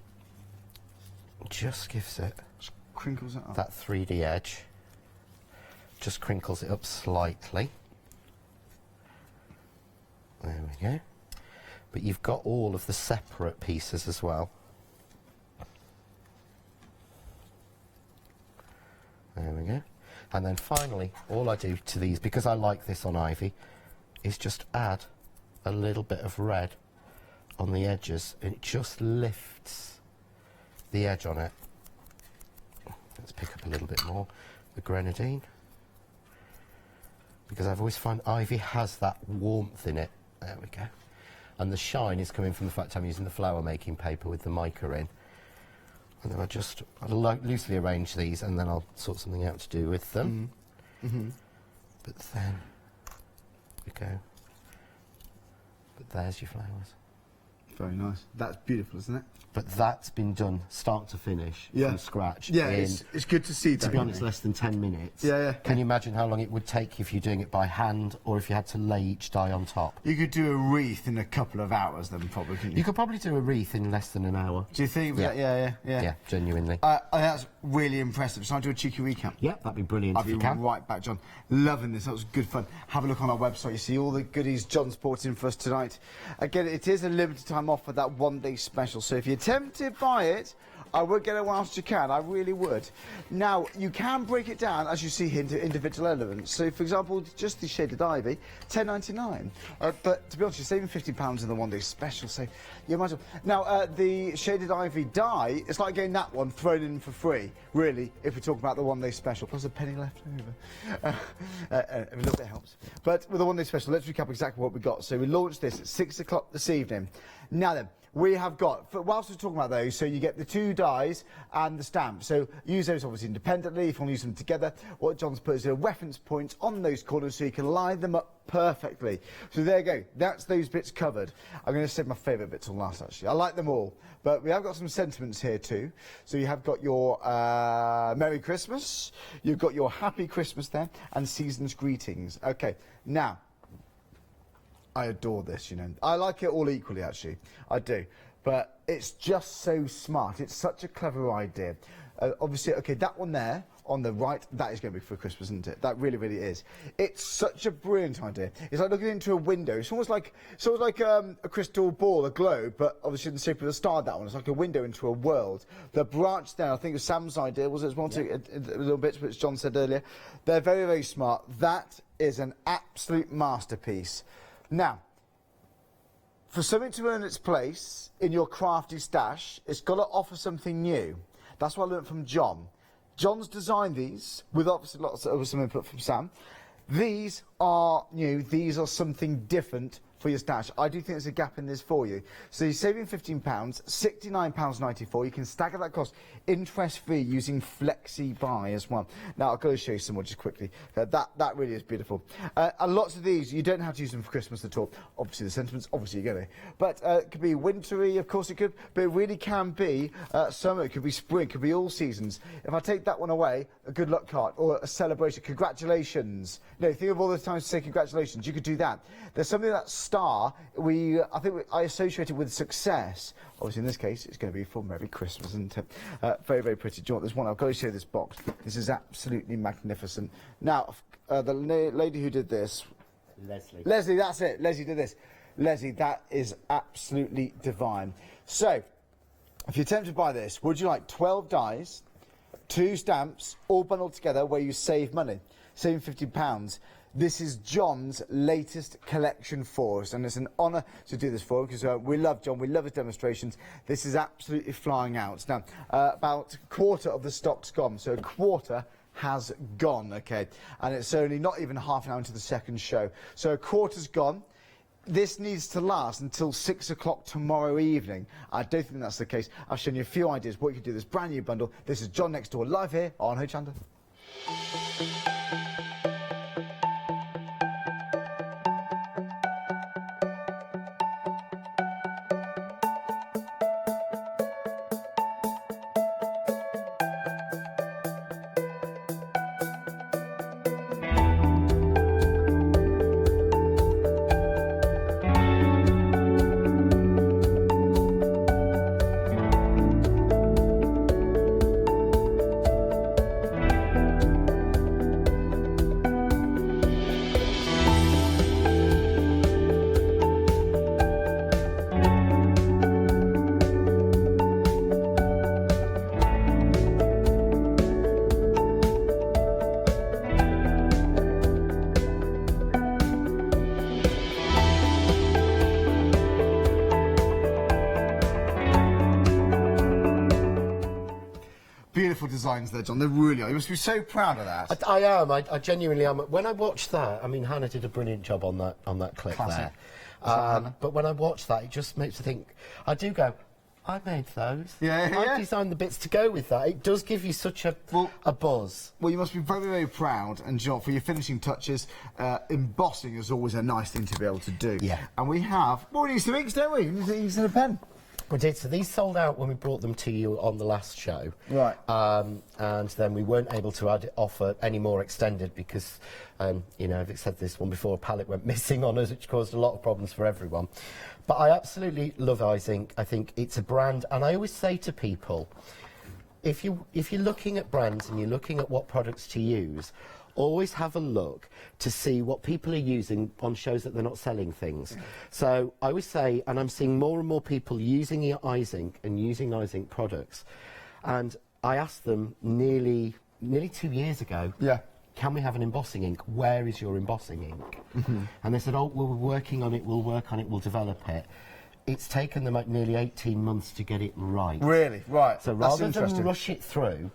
Just gives it... Just crinkles it up. That 3D edge. Just crinkles it up slightly. There we go. But you've got all of the separate pieces as well. There we go. And then finally, all I do to these, because I like this on ivy, is just add a little bit of red on the edges, and it just lifts the edge on it. Let's pick up a little bit more, the grenadine, because I've always found ivy has that warmth in it. There we go. And the shine is coming from the fact I'm using the flower making paper with the mica in. And then I'll loosely arrange these, and then I'll sort something out to do with them. But then we go. But there's your flowers. Very nice. That's beautiful, isn't it? But that's been done start to finish from scratch. Yeah, it's good to see that. To be honest, less than 10 minutes. Yeah. Can you imagine how long it would take if you're doing it by hand or if you had to lay each die on top? You could do a wreath in a couple of hours then, probably, couldn't you? You could probably do a wreath in less than an hour. Do you think? Yeah. Yeah, genuinely. That's really impressive. Shall I do a cheeky recap? Yeah, that'd be brilliant. I'll be right back, John. Loving this. That was good fun. Have a look on our website. You see all the goodies John's brought in for us tonight. Again, it is a limited time offer, that one-day special. So if you're tempted by it, I would get it whilst you can. I really would. Now, you can break it down, as you see here, into individual elements. So, for example, just the shaded ivy, £10.99. But to be honest, you're saving £50 in the one-day special. So you might as well. Now, the shaded ivy die, it's like getting that one thrown in for free, really, if we talk about the one-day special. Plus a penny left over. A little bit helps. But with the one-day special, let's recap exactly what we got. So we launched this at 6 o'clock this evening. Now then, we have got, whilst we're talking about those, so you get the 2 dies and the stamp. So use those obviously independently. If you want to use them together, what John's put is a reference points on those corners so you can line them up perfectly. So there you go. That's those bits covered. I'm going to save my favourite bits till last, actually. I like them all. But we have got some sentiments here too. So you have got your Merry Christmas. You've got your Happy Christmas there and Season's Greetings. Okay, now, I adore this, you know. I like it all equally, actually. I do. But it's just so smart. It's such a clever idea. Obviously, okay, that one there on the right, that is going to be for Christmas, isn't it? That really, really is. It's such a brilliant idea. It's like looking into a window. It's almost like a crystal ball, a globe, but obviously in the shape of a star, that one. It's like a window into a world. The branch there, I think it was Sam's idea, was it? One, two, little bits, which John said earlier. They're very, very smart. That is an absolute masterpiece. Now, for something to earn its place in your crafty stash, it's got to offer something new. That's what I learned from John. John's designed these with obviously lots of some input from Sam. These are new. These are something different for your stash. I do think there's a gap in this for you. So you're saving £15, £69.94. You can stagger that cost interest-free using Flexi-buy as well. Now, I've got to show you some more just quickly. That really is beautiful. And lots of these, you don't have to use them for Christmas at all. Obviously, the sentiments, obviously you're going to. But it could be wintry, of course it could, but it really can be summer, it could be spring, it could be all seasons. If I take that one away, a good luck card or a celebration, congratulations. You know, think of all the times to say congratulations, you could do that. There's something that star, I associate it with success. Obviously, in this case, it's going to be for Merry Christmas, isn't it? Very, very pretty. Do you want this one? I've got to show you this box. This is absolutely magnificent. Now, the lady who did this... Leslie, that's it. Leslie did this. Leslie, that is absolutely divine. So, if you're tempted by this, would you like 12 dies, 2 stamps, all bundled together where you save money? Saving £50. This is John's latest collection for us, and it's an honour to do this for him, because we love John, we love his demonstrations. This is absolutely flying out. Now, about a quarter of the stock's gone, so a quarter has gone, okay? And it's only not even half an hour into the second show. So a quarter's gone. This needs to last until 6 o'clock tomorrow evening. I don't think that's the case. I've shown you a few ideas what you can do with this brand new bundle. This is John Next Door live here on Hochanda. Beautiful designs there, John. They really are. You must be so proud of that. I am. I genuinely am. When I watched that, I mean, Hannah did a brilliant job on that clip. Classic. There. But when I watched that, it just makes me think. I do go, I made those. I designed the bits to go with that. It does give you such a buzz. Well, you must be very, very proud. And John, for your finishing touches, embossing is always a nice thing to be able to do. Yeah. And we have. Well, we need some inks, don't we? We need some inks and a pen. We did. So these sold out when we brought them to you on the last show. Right. And then we weren't able to offer any more extended because, you know, I've said this one before, a palette went missing on us, which caused a lot of problems for everyone. But I absolutely love Eyes-Ink. I think it's a brand, and I always say to people, if you're looking at brands and you're looking at what products to use, always have a look to see what people are using on shows that they're not selling things. So I always say, and I'm seeing more and more people using Eyes-Ink and using Eyes-Ink products, and I asked them nearly 2 years ago, can we have an embossing ink? Where is your embossing ink? And they said, oh, well, we're working on it, we'll work on it, we'll develop it. It's taken them like nearly 18 months to get it right. Really? Right. So rather than rush it through,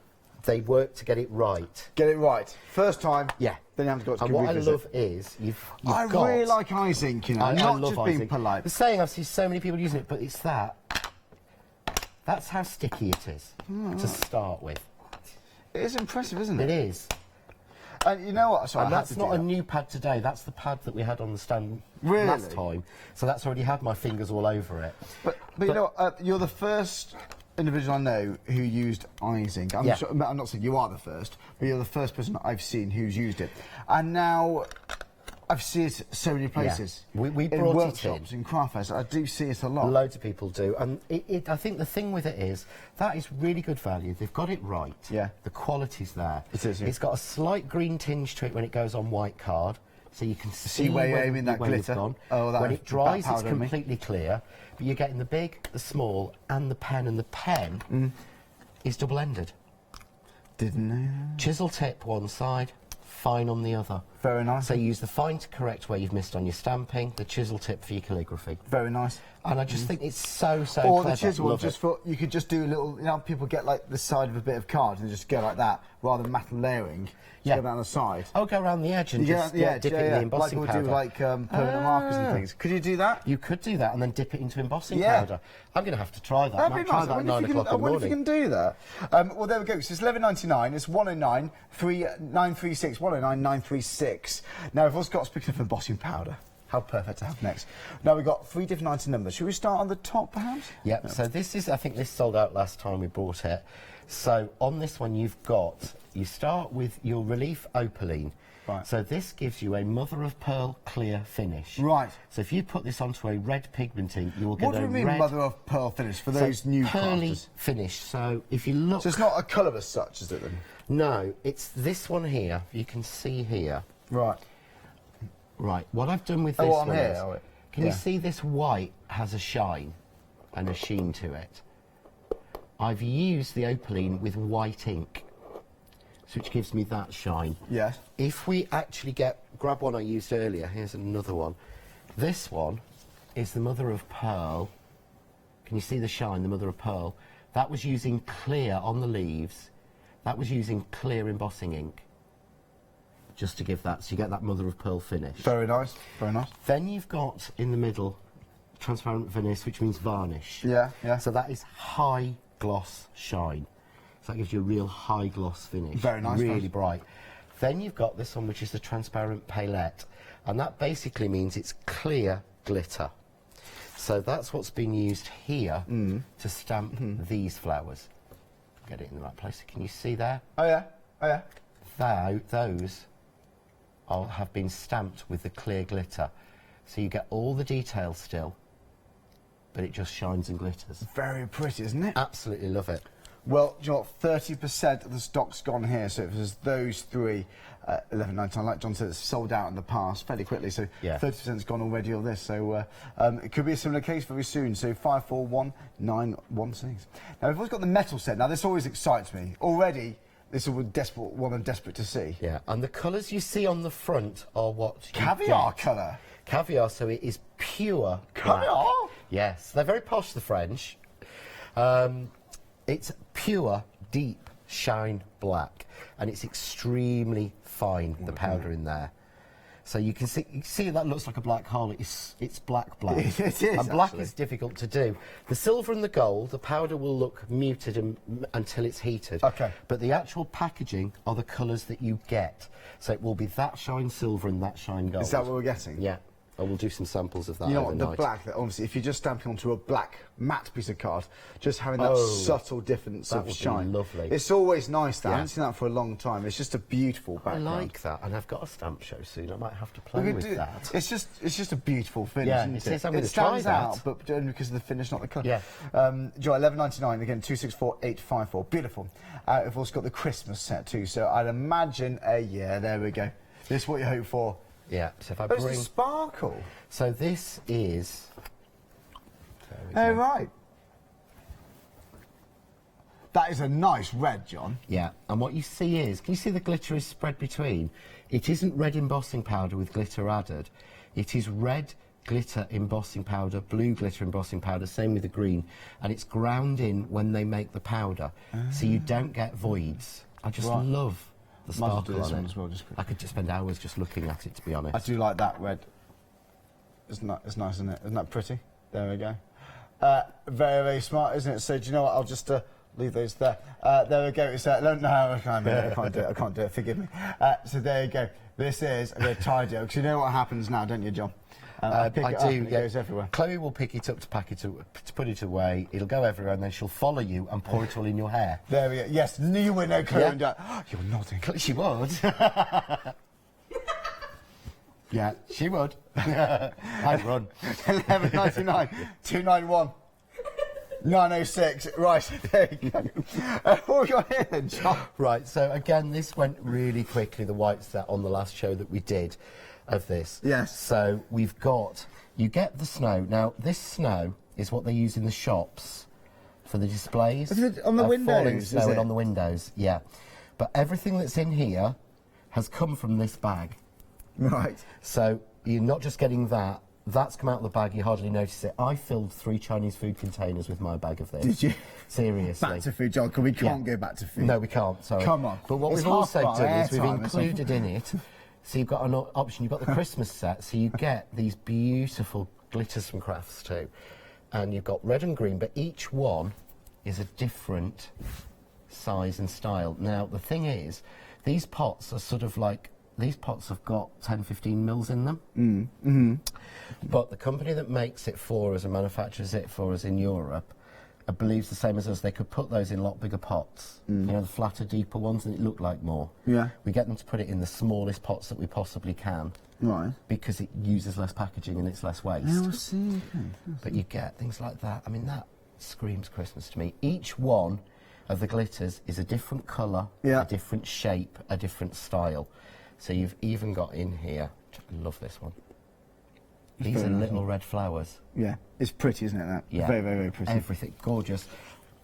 they work to get it right. Get it right. First time. Yeah. Then you haven't got to and what I love is you've I got... really like Eyes-Ink, you know, I not love just being Eyes-Ink. polite. The saying, I've seen so many people using it, but it's that That's how sticky it is to start with. It is impressive, isn't it? It is. And you know what? Sorry, and that's not a new pad today. That's the pad that we had on the stand last time. So that's already had my fingers all over it. But you know what? You're the first individual I know who used icing. I'm not saying you are the first, but you're the first person I've seen who's used it. And now I've seen it so many places. Yeah. We in brought workshops, it in craft fairs. I do see it a lot. Loads of people do. And I think the thing with it is, that is really good value. They've got it right. Yeah. The quality's there. It is, yeah. It's got a slight green tinge to it when it goes on white card. So you can see where you're aiming that glitter. When it dries, it's completely clear. But you're getting the big, the small, and the pen. And the pen is double-ended. Didn't know. Chisel tip one side, fine on the other. Very nice. So you use the fine to correct where you've missed on your stamping, the chisel tip for your calligraphy. Very nice. And I just think it's so clever. Or the chisel one, just for, you could just do a little, you know, people get like the side of a bit of card and just go like that, rather than matte layering. Go down the side. Oh, go around the edge and just dip it in the embossing like powder. Like we do like permanent markers and things. Could you do that? You could do that and then dip it into embossing powder. I'm going to have to try that. That'd be try nice. that at 9 o'clock in the morning. I wonder if you can do that. Well, there we go. So it's £11.99. It's 109 3936 109 936. Now we've also got, speaking of embossing powder, how perfect to have next. Now we've got 3 different item numbers. Should we start on the top, perhaps? Yep. So this is, I think this sold out last time we bought it. So on this one you start with your relief opaline. Right. So this gives you a mother of pearl clear finish. Right. So if you put this onto a red pigmenting, you will get what do you mean mother of pearl finish for those new pearly crafters? Finish. So if you look, so it's not a colour as such, is it then? No, it's this one here. You can see here. Right. Right. What I've done with this one is, can Yeah. you see this white has a shine and a sheen to it? I've used the opaline with white ink, which gives me that shine. Yes. If we actually grab one I used earlier, here's another one. This one is the mother of pearl. Can you see the shine, the mother of pearl? That was using clear on the leaves. That was using clear embossing ink. Just to give that, so you get that mother of pearl finish. Very nice, very nice. Then you've got, in the middle, transparent venice, which means varnish. Yeah, yeah. So that is high gloss shine. So that gives you a real high gloss finish. Very nice. Really bright. Then you've got this one, which is the transparent palette. And that basically means it's clear glitter. So that's what's been used here to stamp these flowers. Get it in the right place. Can you see there? Oh, yeah. Oh, yeah. Those have been stamped with the clear glitter. So you get all the details still, but it just shines and glitters. Very pretty, isn't it? Absolutely love it. Well, do you know what? 30% of the stock's gone here, so it was those three, 11.99. Like John said, it's sold out in the past fairly quickly, so 30%'s gone already on this. So it could be a similar case very soon. So 541916. Now we've always got the metal set. Now this always excites me. Already, this is one I'm desperate to see. Yeah, and the colours you see on the front are what caviar colour. Caviar, so it is pure caviar. Black. Yes, they're very posh, the French. It's pure, deep shine black, and it's extremely fine. The powder in there, so you can see that looks like a black hole. It's black. It is, and black actually. is difficult to do. The silver and the gold, the powder will look muted until it's heated. Okay. But the actual packaging are the colours that you get. So it will be that shine silver and that shine gold. Is that what we're getting? Yeah. I will do some samples of that You know what, overnight. the black, that obviously, if you're just stamping onto a black matte piece of card, just having that subtle difference of shine. Be lovely. It's always nice, that. I haven't seen that for a long time. It's just a beautiful background. I like that, and I've got a stamp show soon. I might have to play with that. It's just a beautiful finish, Yeah, isn't it it? is. I'm going It to try stands that. out, but only because of the finish, not the colour. Yeah. Joy, 11.99 again, 264854. Beautiful. We've also got the Christmas set too, so I'd imagine there we go. This is what you hope for. Yeah. So if I It's bring a sparkle. So this is. Oh right. That is a nice red, John. Yeah, and what you see is, can you see the glitter is spread between? It isn't red embossing powder with glitter added. It is red glitter embossing powder, blue glitter embossing powder, same with the green, and it's ground in when they make the powder, so you don't get voids. I just love the sparkle on it. As well, I could just spend hours just looking at it, to be honest. I do like that red. It's nice, isn't it? Isn't that pretty? There we go. Very, very smart, isn't it? So do you know what? I'll just leave those there. There we go. It's, no, I can't do it. I can't do it. Forgive me. So there you go. This is a bit tidy, because you know what happens now, don't you, John? I do. It goes everywhere. Chloe will pick it up to pack it to put it away. It'll go everywhere, and then she'll follow you and pour it all in your hair. There we go. Yes, you would know, Chloe. Yeah. Oh, you're nodding. She would. Yeah, she would. I'd run. 11.99, 291. 906. Right, there you go. What we got here then, John? Right, so again, this went really quickly, the white set on the last show that we did of this. Yes. So we've got, you get the snow. Now, this snow is what they use in the shops for the displays. Is it on the windows? Falling snow and on the windows, yeah. But everything that's in here has come from this bag. Right. So you're not just getting that. That's come out of the bag, you hardly notice it. I filled 3 Chinese food containers with my bag of this. Did you? Seriously. Back to food, John, because we can't go back to food. No, we can't, sorry. Come on. But what we've also done is we've included in it, so you've got an option, you've got the Christmas set, so you get these beautiful glitters from Crafts too. And you've got red and green, but each one is a different size and style. Now, the thing is, these pots are sort of like, these pots have got 10, 15 mils in them. But the company that makes it for us and manufactures it for us in Europe believes the same as us. They could put those in a lot bigger pots, you know, the flatter, deeper ones, and it looked like more. Yeah. We get them to put it in the smallest pots that we possibly can. Right. Because it uses less packaging and it's less waste. Oh, I see. Okay. But you get things like that. I mean, that screams Christmas to me. Each one of the glitters is a different colour, a different shape, a different style. So you've even got in here, I love this one. These are little red flowers. Yeah, it's pretty, isn't it, that? Yeah. Very, very, very pretty. Everything, gorgeous.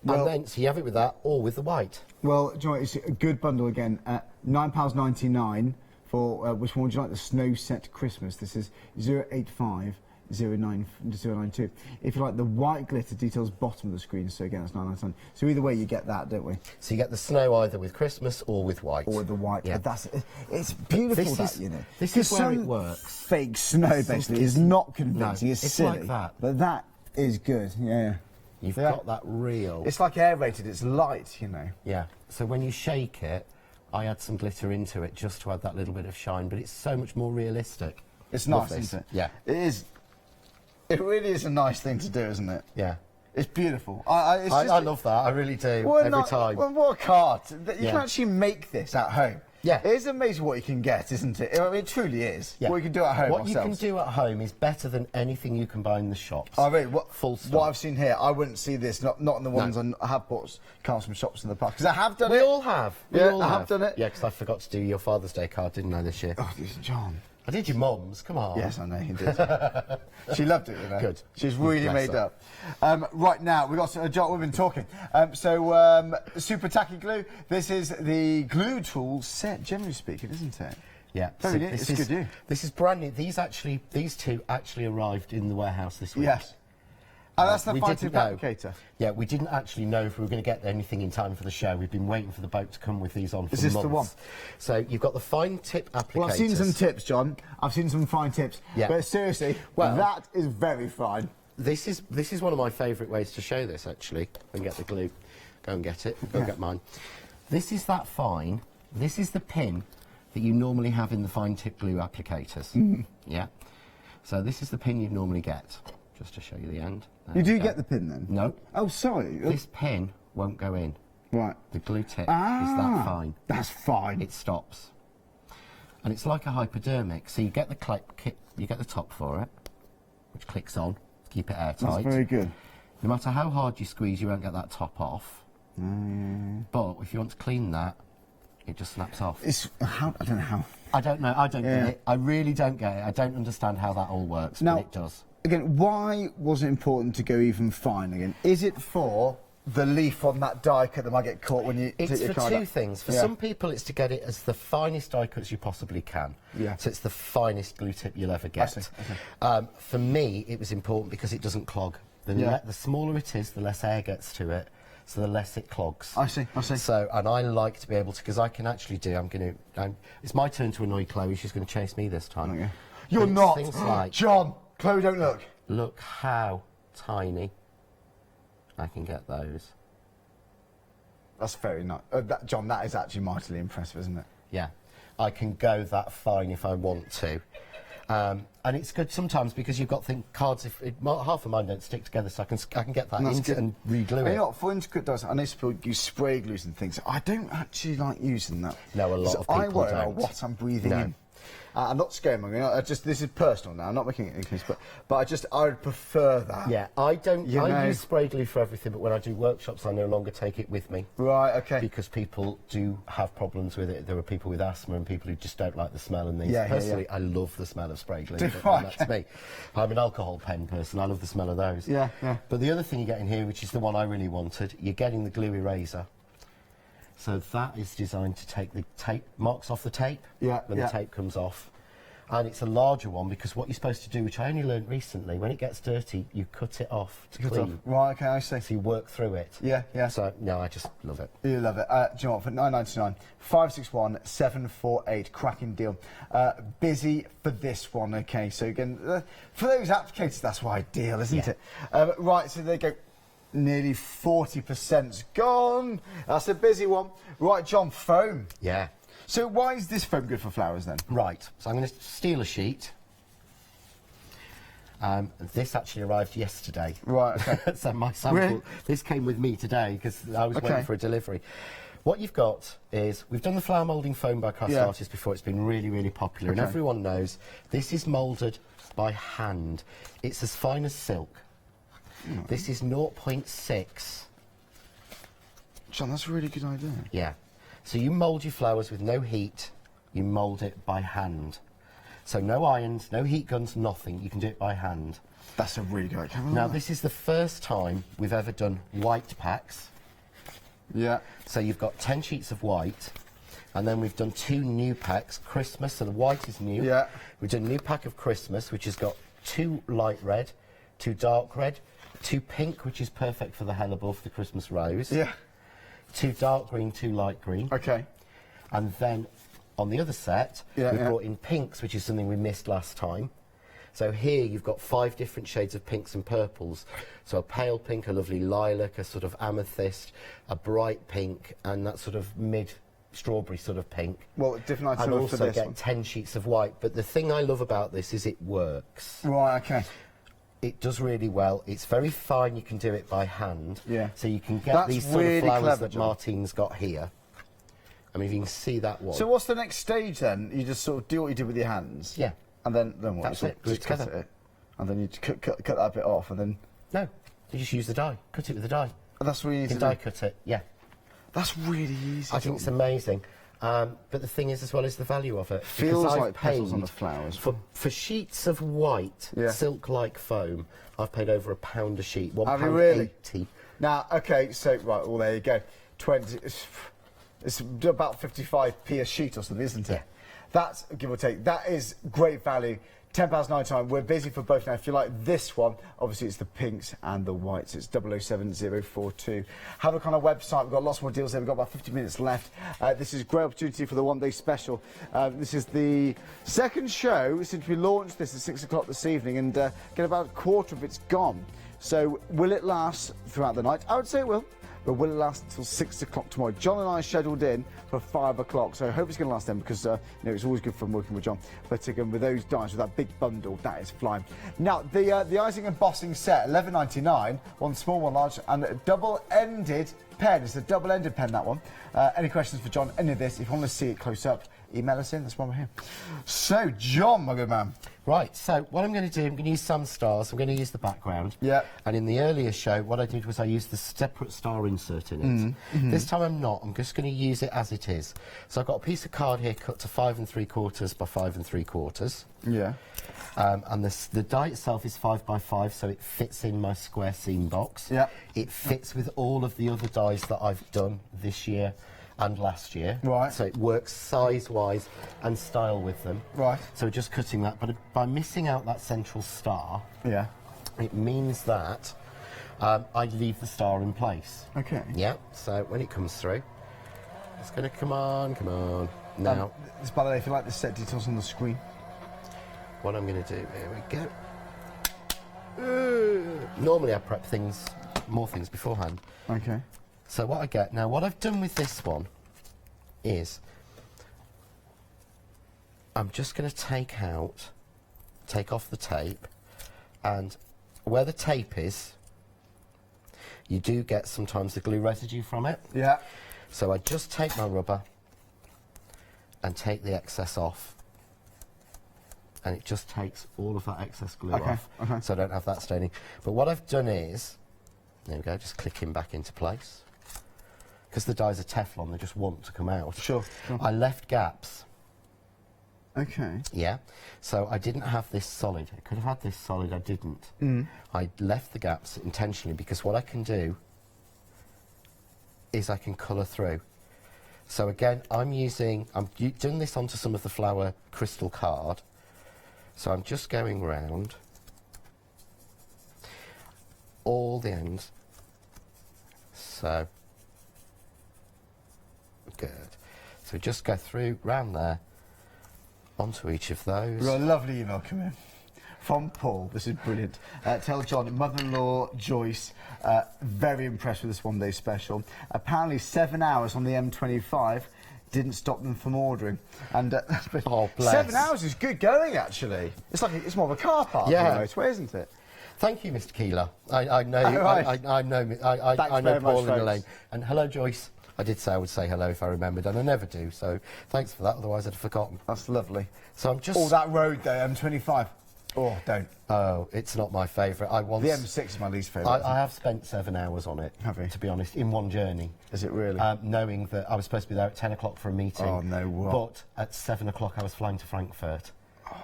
Well, and then, so you have it with that, or with the white. Well, do you know what, it's a good bundle again. £9.99 for, which one would you like? The Snow Set Christmas. This is 085 092. If you like the white glitter, details bottom of the screen, so again, that's 9.99. So either way, you get that, don't we? So you get the snow either with Christmas or with white. Or with the white. Yeah. But it's beautiful, you know. This is where it works. Fake snow, basically, is not convincing. No, it's like silly. that. But that is good, yeah. You've got that real... It's like aerated, it's light, you know. Yeah, so when you shake it, I add some glitter into it just to add that little bit of shine, but it's so much more realistic. It's nice, isn't it? Yeah. It is. It really is a nice thing to do, isn't it? Yeah. It's beautiful. I love that, I really do, every time. Well, what a card. You can actually make this at home. Yeah. It is amazing what you can get, isn't it? I mean, it truly is. Yeah. What you can do at home What you can do at home is better than anything you can buy in the shops. I mean, full stop. What I've seen here, I wouldn't see this, not in the ones I have bought cards from shops in the past. Because I have done it. We all have. I have done it. Yeah, because I forgot to do your Father's Day card, didn't I, this year? Oh, John. I did your mum's, come on. Yes, I know, you did. She loved it, you know. Good. She's really made up. Right now, we've got John, we've been talking. Super tacky glue. This is the glue tool set, generally speaking, isn't it? Yeah. Very neat. It's good, This is brand new. These two actually arrived in the warehouse this week. Yes. And that's the fine tip applicator. Yeah, we didn't actually know if we were going to get anything in time for the show. We've been waiting for the boat to come with these on for months. Is this the one? So you've got the fine tip applicators. Well, I've seen some tips, John. I've seen some fine tips. Yeah. But seriously, that is very fine. This is one of my favourite ways to show this, actually. If I can get the glue. Go and get it. Go and get mine. This is that fine. This is the pin that you normally have in the fine tip glue applicators. Yeah. So this is the pin you'd normally get. Just to show you the end. You do get the pin then? No. Oh, sorry. This pin won't go in. Right. The glue tip is that fine. That's fine. It stops. And it's like a hypodermic. So you get the you get the top for it, which clicks on to keep it airtight. That's very good. No matter how hard you squeeze, you won't get that top off. But if you want to clean that, it just snaps off. I don't know how. I don't know. I don't get it. I really don't get it. I don't understand how that all works, but it does. Again, why was it important to go even fine again? Is it for the leaf on that die cut that might get caught when you take your card out? It's for two things. For some people, it's to get it as the finest die cuts you possibly can. Yeah. So it's the finest glue tip you'll ever get. I see. Okay. For me, it was important because it doesn't clog. The smaller it is, the less air gets to it, so the less it clogs. I see. So, and I like to be able to, because I can actually do, it's my turn to annoy Chloe, she's going to chase me this time. Okay. You're not! Things like, John! Chloe, don't look. Look how tiny I can get those. That's very nice. John, that is actually mightily impressive, isn't it? Yeah. I can go that fine if I want to. And it's good sometimes because you've got cards, half of mine don't stick together, so I can get that into and re-glue it. You know what, for intricate dies, I know people use spray glues and things. I don't actually like using that. No, a lot of people I worry about don't. what I'm breathing in. I'm not scaremongering. This is personal now. I'm not making it increase, but I would prefer that. Yeah, I don't. I use spray glue for everything, but when I do workshops, I no longer take it with me. Right. Okay. Because people do have problems with it. There are people with asthma and people who just don't like the smell. And these. Personally, I love the smell of spray glue. That's me. I'm an alcohol pen person. I love the smell of those. Yeah. But the other thing you get in here, which is the one I really wanted, you're getting the glue eraser. So that is designed to take the tape marks off the tape when the tape comes off. And it's a larger one because what you're supposed to do, which I only learned recently, when it gets dirty, you cut it off to clean. Right, okay, I see. So you work through it. Yeah. So, no, I just love it. You love it. Do you know what, for £9.99, 561 748, cracking deal. Busy for this one, okay? So again, for those applicators, that's why ideal, isn't it? Right, so they go. Nearly 40%'s gone. That's a busy one. Right, John, foam. Yeah. So why is this foam good for flowers then? Right, so I'm going to steal a sheet. This actually arrived yesterday. Right, okay. So my sample, this came with me today because I was waiting for a delivery. What you've got is, we've done the flower moulding foam by craft artists before. It's been really, really popular and everyone knows this is moulded by hand. It's as fine as silk. This is 0.6. John, that's a really good idea. Yeah. So you mould your flowers with no heat. You mould it by hand. So no irons, no heat guns, nothing. You can do it by hand. That's a really good idea. Now, this is the first time we've ever done white packs. Yeah. So you've got 10 sheets of white. And then we've done 2 new packs. Christmas, so the white is new. Yeah. We've done a new pack of Christmas, which has got 2 light red, 2 dark red, 2 pink, which is perfect for the hellebore for the Christmas rose. Yeah. 2 dark green, 2 light green. Okay. And then on the other set, we brought in pinks, which is something we missed last time. So here you've got 5 different shades of pinks and purples. So a pale pink, a lovely lilac, a sort of amethyst, a bright pink, and that sort of mid-strawberry sort of pink. Well, different items and also for this get one. 10 sheets of white. But the thing I love about this is it works. Right, okay. It does really well. It's very fine. You can do it by hand. Yeah. So you can get these sort of flowers that Martine's got here. I mean, if you can see that one. So what's the next stage then? You just sort of do what you did with your hands? Yeah. And then what? That's it. Just cut it. And then you cut that bit off and then... No. You just use the die. Cut it with the die. That's really easy. You can die cut it, yeah. That's really easy. I think it's amazing. But the thing is, as well, is the value of it. Feels like petals on the flowers. For sheets of white, silk-like foam, I've paid over £1 a sheet. Have you really? £1.80. Now, okay, so, right, well, there you go. 20... It's about 55p a sheet or something, isn't it? Yeah. That's, give or take, that is great value. £10.99. We're busy for both now. If you like this one, obviously it's the pinks and the whites. It's 007042. Have a look on our website. We've got lots more deals there. We've got about 50 minutes left. This is a great opportunity for the one-day special. This is the second show since we launched this at 6 o'clock this evening, and get about a quarter of it's gone. So will it last throughout the night? I would say it will. But will it last until 6 o'clock tomorrow? John and I are scheduled in for 5 o'clock, so I hope it's going to last then because you know, it's always good fun working with John. But again, with those dies, with that big bundle, that is flying. Now, the icing and embossing set, $11.99, one small, one large, and a double-ended pen. It's a double-ended pen, that one. Any questions for John? Any of this? If you want to see it close up, email us in. That's why we're here. So, John, my good man. Right, so what I'm going to do, I'm going to use some stars. I'm going to use the background. Yeah. And in the earlier show, what I did was I used the separate star insert in it. This time I'm not. I'm just going to use it as it is. So I've got a piece of card here cut to 5 3/4 by 5 3/4. Yeah. And the die itself is 5 by 5, so it fits in my square seam box. Yeah. It fits with all of the other dies that I've done this year and last year. Right. So it works size-wise and style with them. Right. So we're just cutting that, but by missing out that central star, yeah, it means that I leave the star in place. Okay. Yeah, so when it comes through, it's going to come on. Now, by the way, if you like the set details on the screen. What I'm going to do, here we go. Normally I prep things more things beforehand. Okay. So what I get now, what I've done with this one is I'm just going to take off the tape, and where the tape is, you do get sometimes the glue residue from it. Yeah. So I just take my rubber and take the excess off, and it just takes all of that excess glue off, so I don't have that staining. But what I've done is, there we go, just clicking back into place. Because the dies are Teflon, they just want to come out. Sure. I left gaps. Okay. Yeah. So I didn't have this solid. I could have had this solid, I didn't. I left the gaps intentionally because what I can do is I can colour through. So again, I'm doing this onto some of the flower crystal card. So I'm just going round all the ends. So good. So just go through, round there, onto each of those. We've got a lovely email come in from Paul. This is brilliant. Tell John, mother-in-law Joyce, very impressed with this one-day special. Apparently 7 hours on the M25 didn't stop them from ordering. And oh, bless. 7 hours is good going, actually. It's like it's more of a car park, yeah, motorway, isn't it? Thank you, Mr. Keeler. I know, right. I know Paul and Elaine. And hello, Joyce. I did say I would say hello if I remembered, and I never do, so thanks for that, otherwise I'd have forgotten. That's lovely. So I'm just... Oh, that road there, M25. Oh, don't. Oh, it's not my favourite. The M6 is my least favourite. I have spent 7 hours on it, have you? To be honest, in one journey. Is it really? Knowing that I was supposed to be there at 10 o'clock for a meeting. Oh, no, what? But at 7 o'clock I was flying to Frankfurt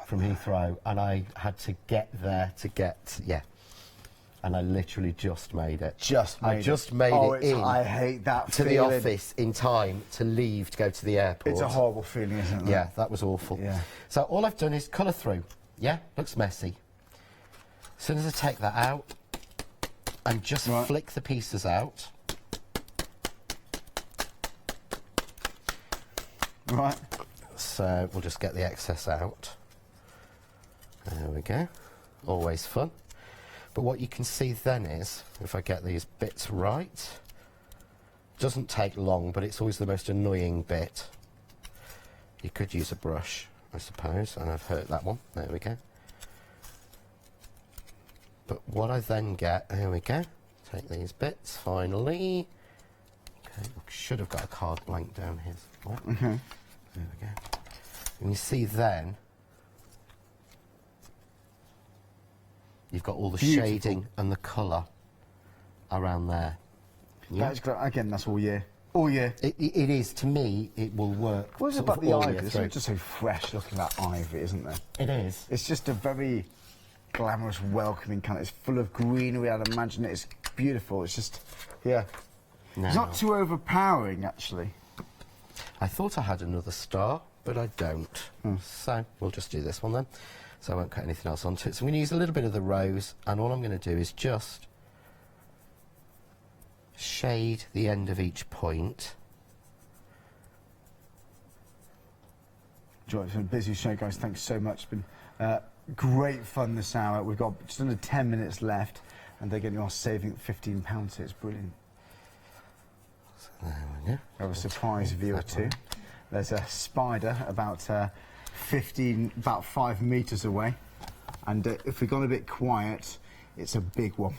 from Heathrow, and I had to get there to get... Yeah. And I literally just made it. I just made it in. I hate that to feeling. the office in time to leave to go to the airport. It's a horrible feeling, isn't it? Yeah, that was awful. Yeah. So all I've done is colour through. Yeah, looks messy. As soon as I take that out and just flick the pieces out. Right. So we'll just get the excess out. There we go. Always fun. But what you can see then is, if I get these bits right, doesn't take long, but it's always the most annoying bit. You could use a brush, I suppose, and I've hurt that one. There we go. But what I then get, here we go, take these bits, finally. Okay, should have got a card blank down here. There we go. And you see then, you've got all the shading and the colour around there. Yeah. That's great. Again, that's all year. All year. It is, to me, it will work. What is it about the ivy? It's just so fresh looking, that ivy, isn't there? It is. It's just a very glamorous, welcoming colour. It's full of greenery, I'd imagine. It's beautiful. It's just, yeah. No. It's not too overpowering, actually. I thought I had another star, but I don't. So we'll just do this one then. So I won't cut anything else onto it. So I'm going to use a little bit of the rose, and all I'm going to do is just shade the end of each point. Joy, it's been a busy show, guys. Thanks so much. It's been great fun this hour. We've got just under 10 minutes left, and they're getting us saving £15, so it's brilliant. So there we go. I have a surprise view or two. There's a spider about 5 metres away, and if we've gone a bit quiet, it's a big one.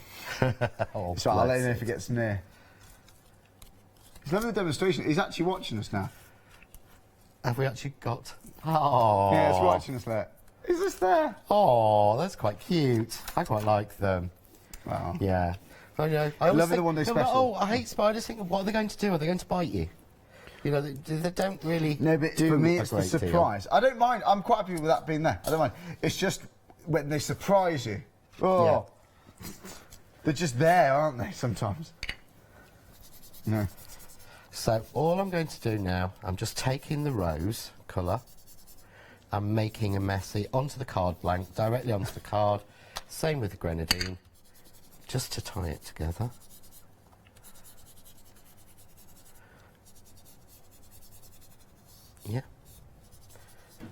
Oh, so I'll let you know if it gets near. He's loving the demonstration. He's actually watching us now. Have we actually got... Oh. Yeah, he's watching us there. Is this there? Oh, that's quite cute. I quite like them. Wow. Yeah. I know. I love the one-day special. Oh, I hate spiders. Think, what are they going to do? Are they going to bite you? You know, they don't really. No, but do for me, it's the deal. surprise. I don't mind. I'm quite happy with that being there. I don't mind. It's just when they surprise you. Oh, yeah. They're just there, aren't they? Sometimes. No. So all I'm going to do now, I'm just taking the rose colour. I'm making a messy onto the card blank, directly onto the card. Same with the grenadine, just to tie it together. Yeah.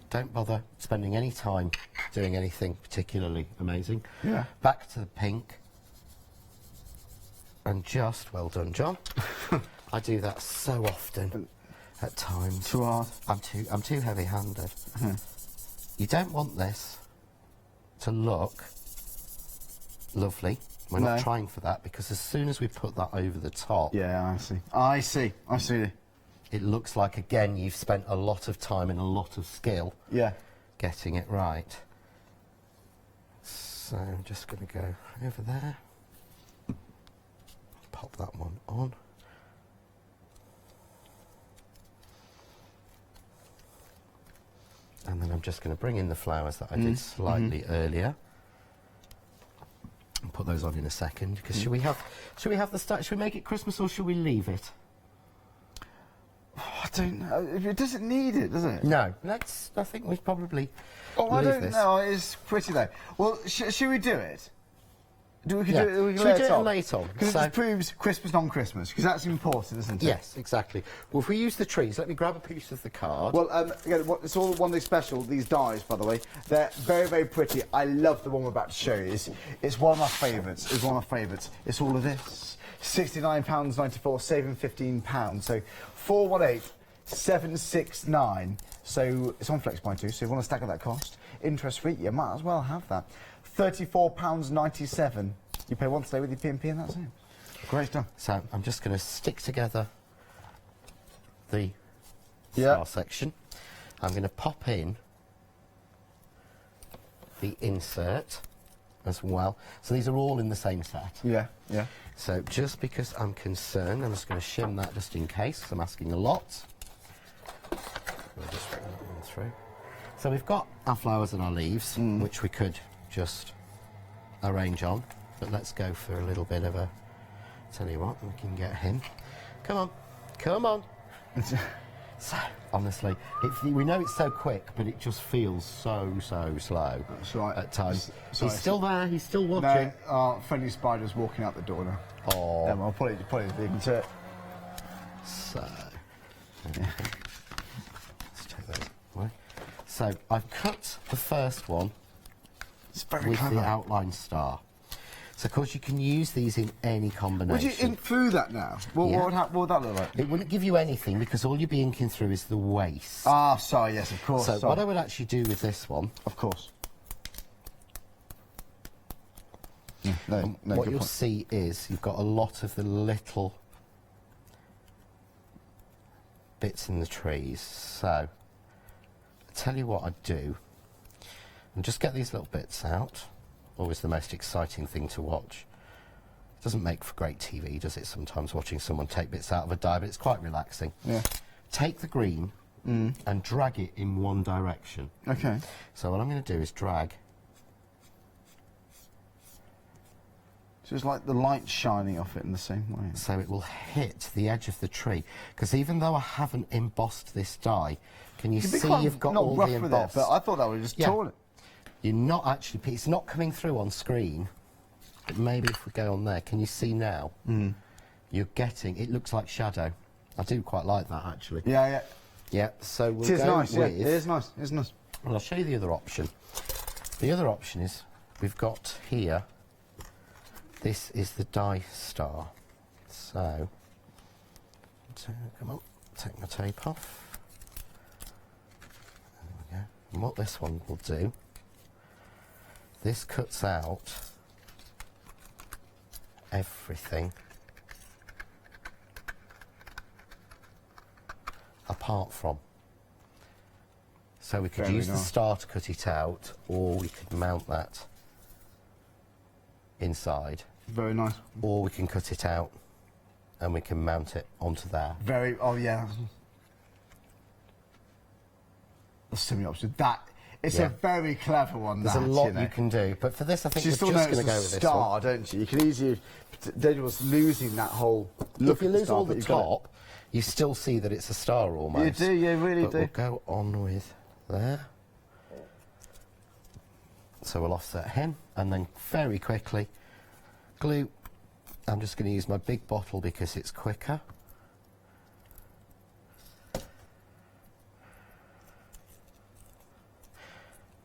Don't bother spending any time doing anything particularly amazing. Yeah. Back to the pink. And just, well done, John. I do that so often at times. Too hard? I'm too heavy-handed. You don't want this to look lovely. We're not trying for that, because as soon as we put that over the top... Yeah, I see. It looks like, again, you've spent a lot of time and a lot of skill getting it right. So I'm just going to go over there. Pop that one on. And then I'm just going to bring in the flowers that I did slightly earlier. And put those on in a second, because should we have the start? Should we make it Christmas or should we leave it? I don't know. It doesn't need it, does it? No. I think we probably. Oh, I don't know. It's pretty though. Well, should we do it? We could do it. Should we do it late on? Because it proves Christmas, non-Christmas. Because that's important, isn't it? Yes, exactly. Well, if we use the trees, let me grab a piece of the card. Well, again, it's all one of these special. These dies, by the way, they're very, very pretty. I love the one we're about to show you. It's one of my favourites. It's one of my favourites. It's all of this. £69.94, saving £15. So 418-769. So it's on Flexi-order, so if you want to stack up that cost, interest free, you might as well have that. £34.97. You pay once a day with your P&P and that's it. Great stuff. So I'm just going to stick together the star section. I'm going to pop in the insert as well. So these are all in the same set. Yeah. So just because I'm concerned, I'm just going to shim that just in case, 'cause I'm asking a lot. We'll just run that one through. So we've got our flowers and our leaves, which we could just arrange on, but let's go for a little bit of a, tell you what, we can get him. Come on. So, honestly, we know it's so quick, but it just feels so slow at times. He's still there, he's still watching. No, our friendly spider's walking out the door now. Oh. I'll put it into it. So, let's take those away. So, I've cut the first one with the outline star. So, of course, you can use these in any combination. Would you ink through that now? What would that look like? It wouldn't give you anything, because all you'd be inking through is the waste. Ah, sorry, yes, of course. So, what I would actually do with this one... Of course. What you'll see is you've got a lot of the little bits in the trees. So, I'll tell you what I'd do. And just get these little bits out. Always the most exciting thing to watch. It doesn't make for great TV, does it, sometimes, watching someone take bits out of a die, but it's quite relaxing. Yeah. Take the green and drag it in one direction. Okay. So what I'm going to do is drag. So it's like the light shining off it in the same way. So it will hit the edge of the tree. Because even though I haven't embossed this die, can you see you've got all the embossed? But I thought that would just torn it. You're not actually, it's not coming through on screen, but maybe if we go on there, can you see now? You're getting, it looks like shadow. I do quite like that, actually. Yeah. Yeah, so we'll go nice, with... It is nice, Well, I'll show you the other option. The other option is, we've got here, this is the die star. So, come on, take my tape off. There we go. And what this one will do, this cuts out everything apart from. So we could use the star to cut it out, or we could mount that inside. Very nice. Or we can cut it out and we can mount it onto there. Oh yeah. That's so many options. It's a very clever one. There's a lot you can do, but for this I think we're just going to go with this star, don't you? You can easily... Dangerous losing that whole look. If you lose all the top, you still see that it's a star almost. You do, you really do. We'll go on with there. So we'll offset him, and then very quickly, glue. I'm just going to use my big bottle because it's quicker.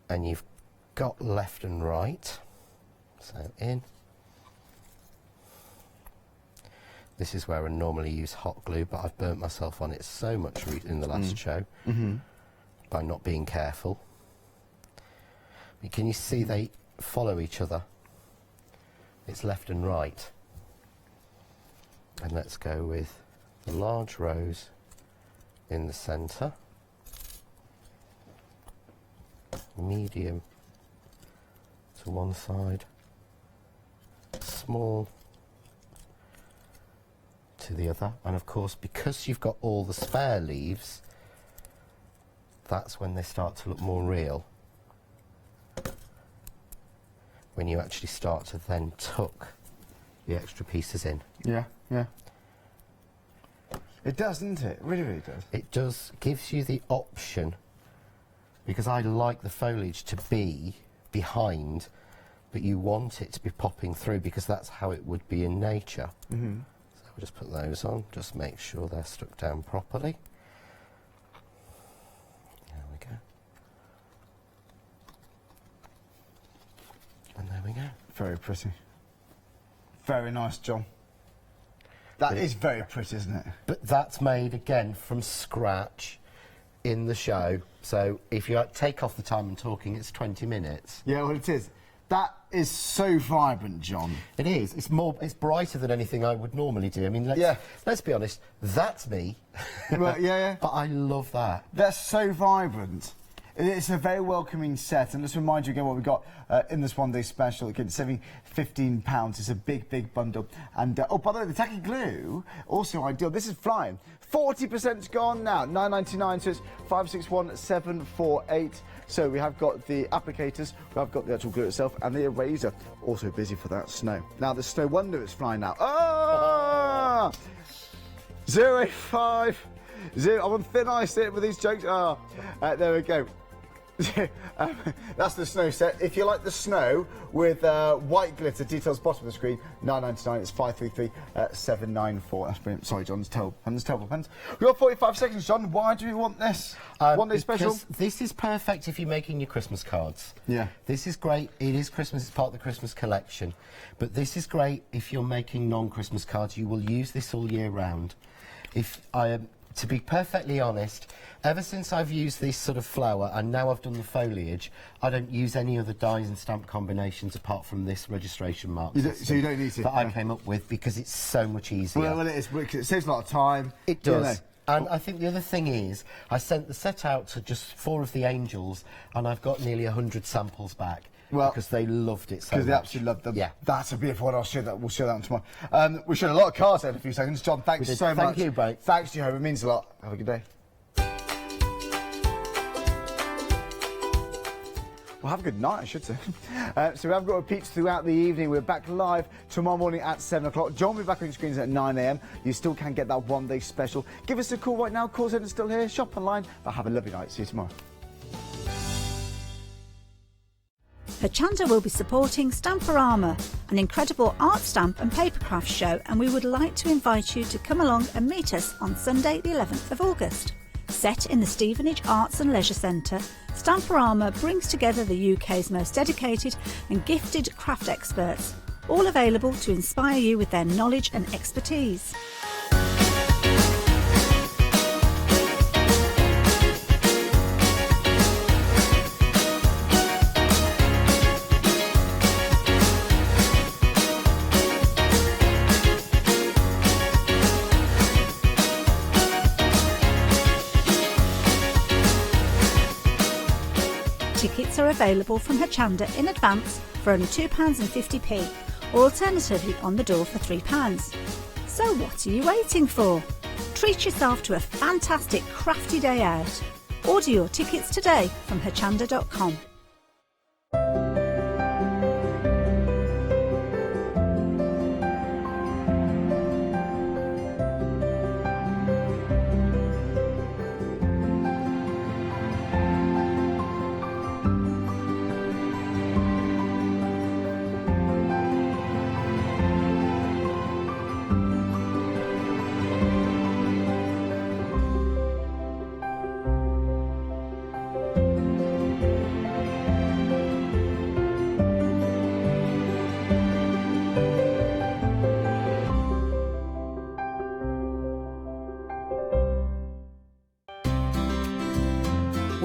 And you've got left and right, so in. This is where I normally use hot glue, but I've burnt myself on it so much in the last show by not being careful. But can you see they follow each other? It's left and right. And let's go with the large rose in the centre, medium to one side, small to the other, and of course because you've got all the spare leaves, that's when they start to look more real, when you actually start to then tuck the extra pieces in. Yeah, yeah. It does, doesn't it? It really, really does. It does, gives you the option, because I like the foliage to be behind, but you want it to be popping through because that's how it would be in nature. So we'll just put those on, just make sure they're stuck down properly. There we go. And there we go. Very pretty. Very nice, John. That is very pretty, isn't it? But that's made, again, from scratch in the show. So if you take off the time and talking, it's 20 minutes. Yeah, well, it is. That is so vibrant, John. It is. It's brighter than anything I would normally do. I mean, let's be honest, that's me. Well, yeah. But I love that. That's so vibrant. It's a very welcoming set, and let's remind you again what we got in this one-day special. Again, saving £15. It's a big, big bundle. And oh, by the way, the tacky glue also ideal. This is flying. 40% gone now. £9.99. So it's 561748. So we have got the applicators, we have got the actual glue itself, and the eraser. Also busy for that snow. Now the snow wonder is flying now. Ah! 085. I'm on thin ice here with these jokes. There we go. That's the snow set. If you like the snow with white glitter, details bottom of the screen, £9.99. It's 533794. That's brilliant. Sorry, John, it's terrible. Pens. We've got 45 seconds, John. Why do you want this? One-day special? This is perfect if you're making your Christmas cards. Yeah. This is great. It is Christmas. It's part of the Christmas collection. But this is great if you're making non-Christmas cards. You will use this all year round. To be perfectly honest, ever since I've used this sort of flower and now I've done the foliage, I don't use any other dies and stamp combinations apart from this registration mark so you don't need to? That I came up with because it's so much easier. Well, it is. It saves a lot of time. It does. You know. And I think the other thing is, I sent the set out to just 4 of the angels and I've got nearly 100 samples back. Well, because they loved it so much. Because they absolutely loved them. Yeah. That's a beautiful one. We'll show that one tomorrow. We showed a lot of cards there in a few seconds. John, thanks so much. Thank you, mate. Thanks to you, Hope. It means a lot. Have a good day. Well, have a good night, I should say. So we have got repeats throughout the evening. We're back live tomorrow morning at 7 o'clock. John will be back on your screens at 9 a.m. You still can get that one-day special. Give us a call right now. Call centre's still here. Shop online. But have a lovely night. See you tomorrow. Hochanda will be supporting Stamperama, an incredible art stamp and papercraft show, and we would like to invite you to come along and meet us on Sunday the 11th of August. Set in the Stevenage Arts and Leisure Centre, Stamperama brings together the UK's most dedicated and gifted craft experts, all available to inspire you with their knowledge and expertise. Tickets are available from Hochanda in advance for only £2.50, or alternatively on the door for £3. So what are you waiting for? Treat yourself to a fantastic crafty day out. Order your tickets today from hochanda.com.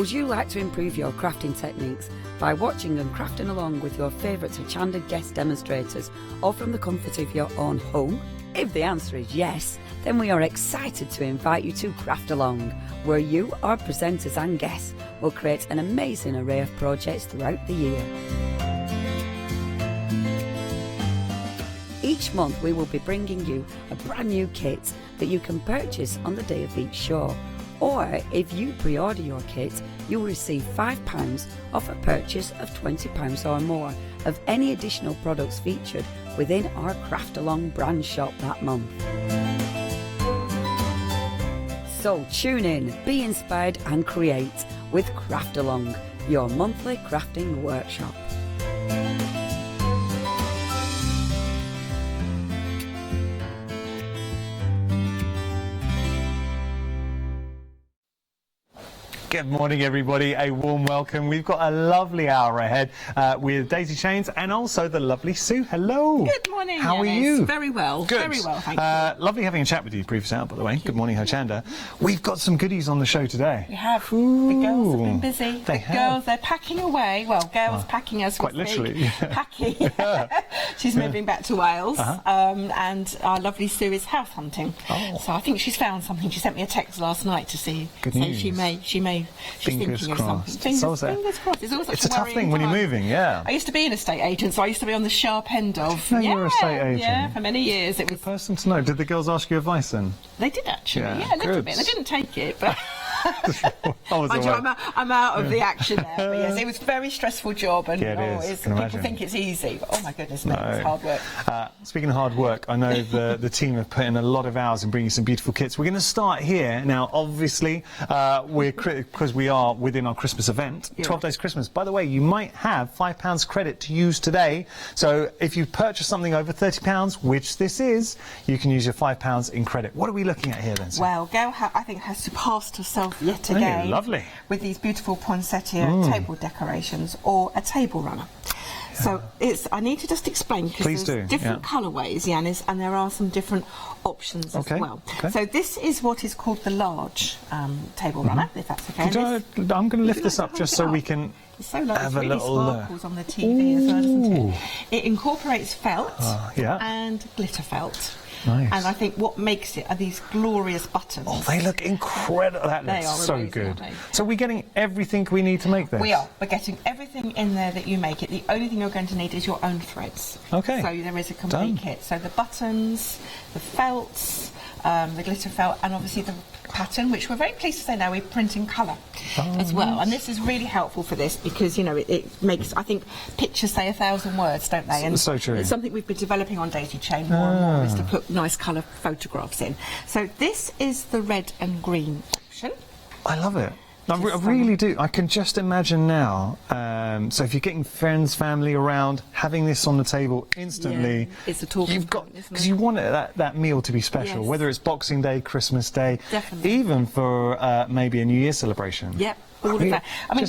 Would you like to improve your crafting techniques by watching and crafting along with your favourite Hochanda guest demonstrators, or from the comfort of your own home? If the answer is yes, then we are excited to invite you to Craft Along, where you, our presenters and guests, will create an amazing array of projects throughout the year. Each month we will be bringing you a brand new kit that you can purchase on the day of each show. Or if you pre-order your kit, you will receive £5 off a purchase of £20 or more of any additional products featured within our Craft Along brand shop that month. So tune in, be inspired and create with Craft Along, your monthly crafting workshop. Good morning, everybody. A warm welcome. We've got a lovely hour ahead with Daisy Chains and also the lovely Sue. Hello. Good morning. How are Yanis. you? Very well. Good. Very well, thank you. Lovely having a chat with you, brief out, by the way. Good morning, Hochanda. We've got some goodies on the show today. We have. Ooh. The girls have been busy. They have. Girls, they're packing away. Well, girls packing as we Quite literally. speak. Packing. She's moving back to Wales, and our lovely Sue is house hunting. Oh. So I think she's found something. She sent me a text last night to see. Good so news. She's thinking Fingers of crossed. something. So Fingers crossed. It's always such it's a tough worrying thing when you're time. moving, yeah. I used to be an estate agent, so I used to be on the sharp end of. No, you're an estate agent. Yeah, for many years. It was. Good person to know. Did the girls ask you advice then? They did actually. Yeah, Yeah, a little good. bit. They didn't take it, but. I was Mind you, aware. I'm out of the action there. But yes, it was a very stressful job, and Yeah, it is. Can people imagine. think it's easy, but oh my goodness, no, No. it's hard work. Speaking of hard work, I know the team have put in a lot of hours in bringing some beautiful kits. We're going to start here now. Obviously, because we are within our Christmas event, 12 Days Christmas. By the way, you might have £5 credit to use today. So if you purchase something over £30, which this is, you can use your £5 in credit. What are we looking at here then, Sue? Well, Gail, I think, has surpassed herself yet Oh, again. lovely. With these beautiful poinsettia table decorations or a table runner. So I need to just explain because there's different colourways, Yanis, and there are some different options as well. Okay. So this is what is called the large table runner, if that's okay. I'm going to lift this up just so we can It's so lovely. have It a really little sparkles on the TV as well, doesn't Ooh. it? It incorporates felt yeah. and glitter felt. Nice. And I think what makes it are these glorious buttons. Oh, they look incredible. That They looks are so amazing, good. aren't they? So we're getting everything we need to make this? We are. We're getting everything in there that you make it. The only thing you're going to need is your own threads. Okay. So there is a complete kit. So the buttons, the felts, the glitter felt, and obviously the pattern, which we're very pleased to say now we print in colour as well. And this is really helpful for this because, you know, it makes, I think, pictures say 1,000 words, don't they? And so true. It's something we've been developing on Daisy Chain more and more, is to put nice colour photographs in. So this is the red and green option. I love it. I really do. I can just imagine now. So if you're getting friends, family around, having this on the table instantly, it's a talking you've got because you want that meal to be special, Yes. whether it's Boxing Day, Christmas Day, Definitely. even for maybe a New Year celebration. Yep. All of that. I mean,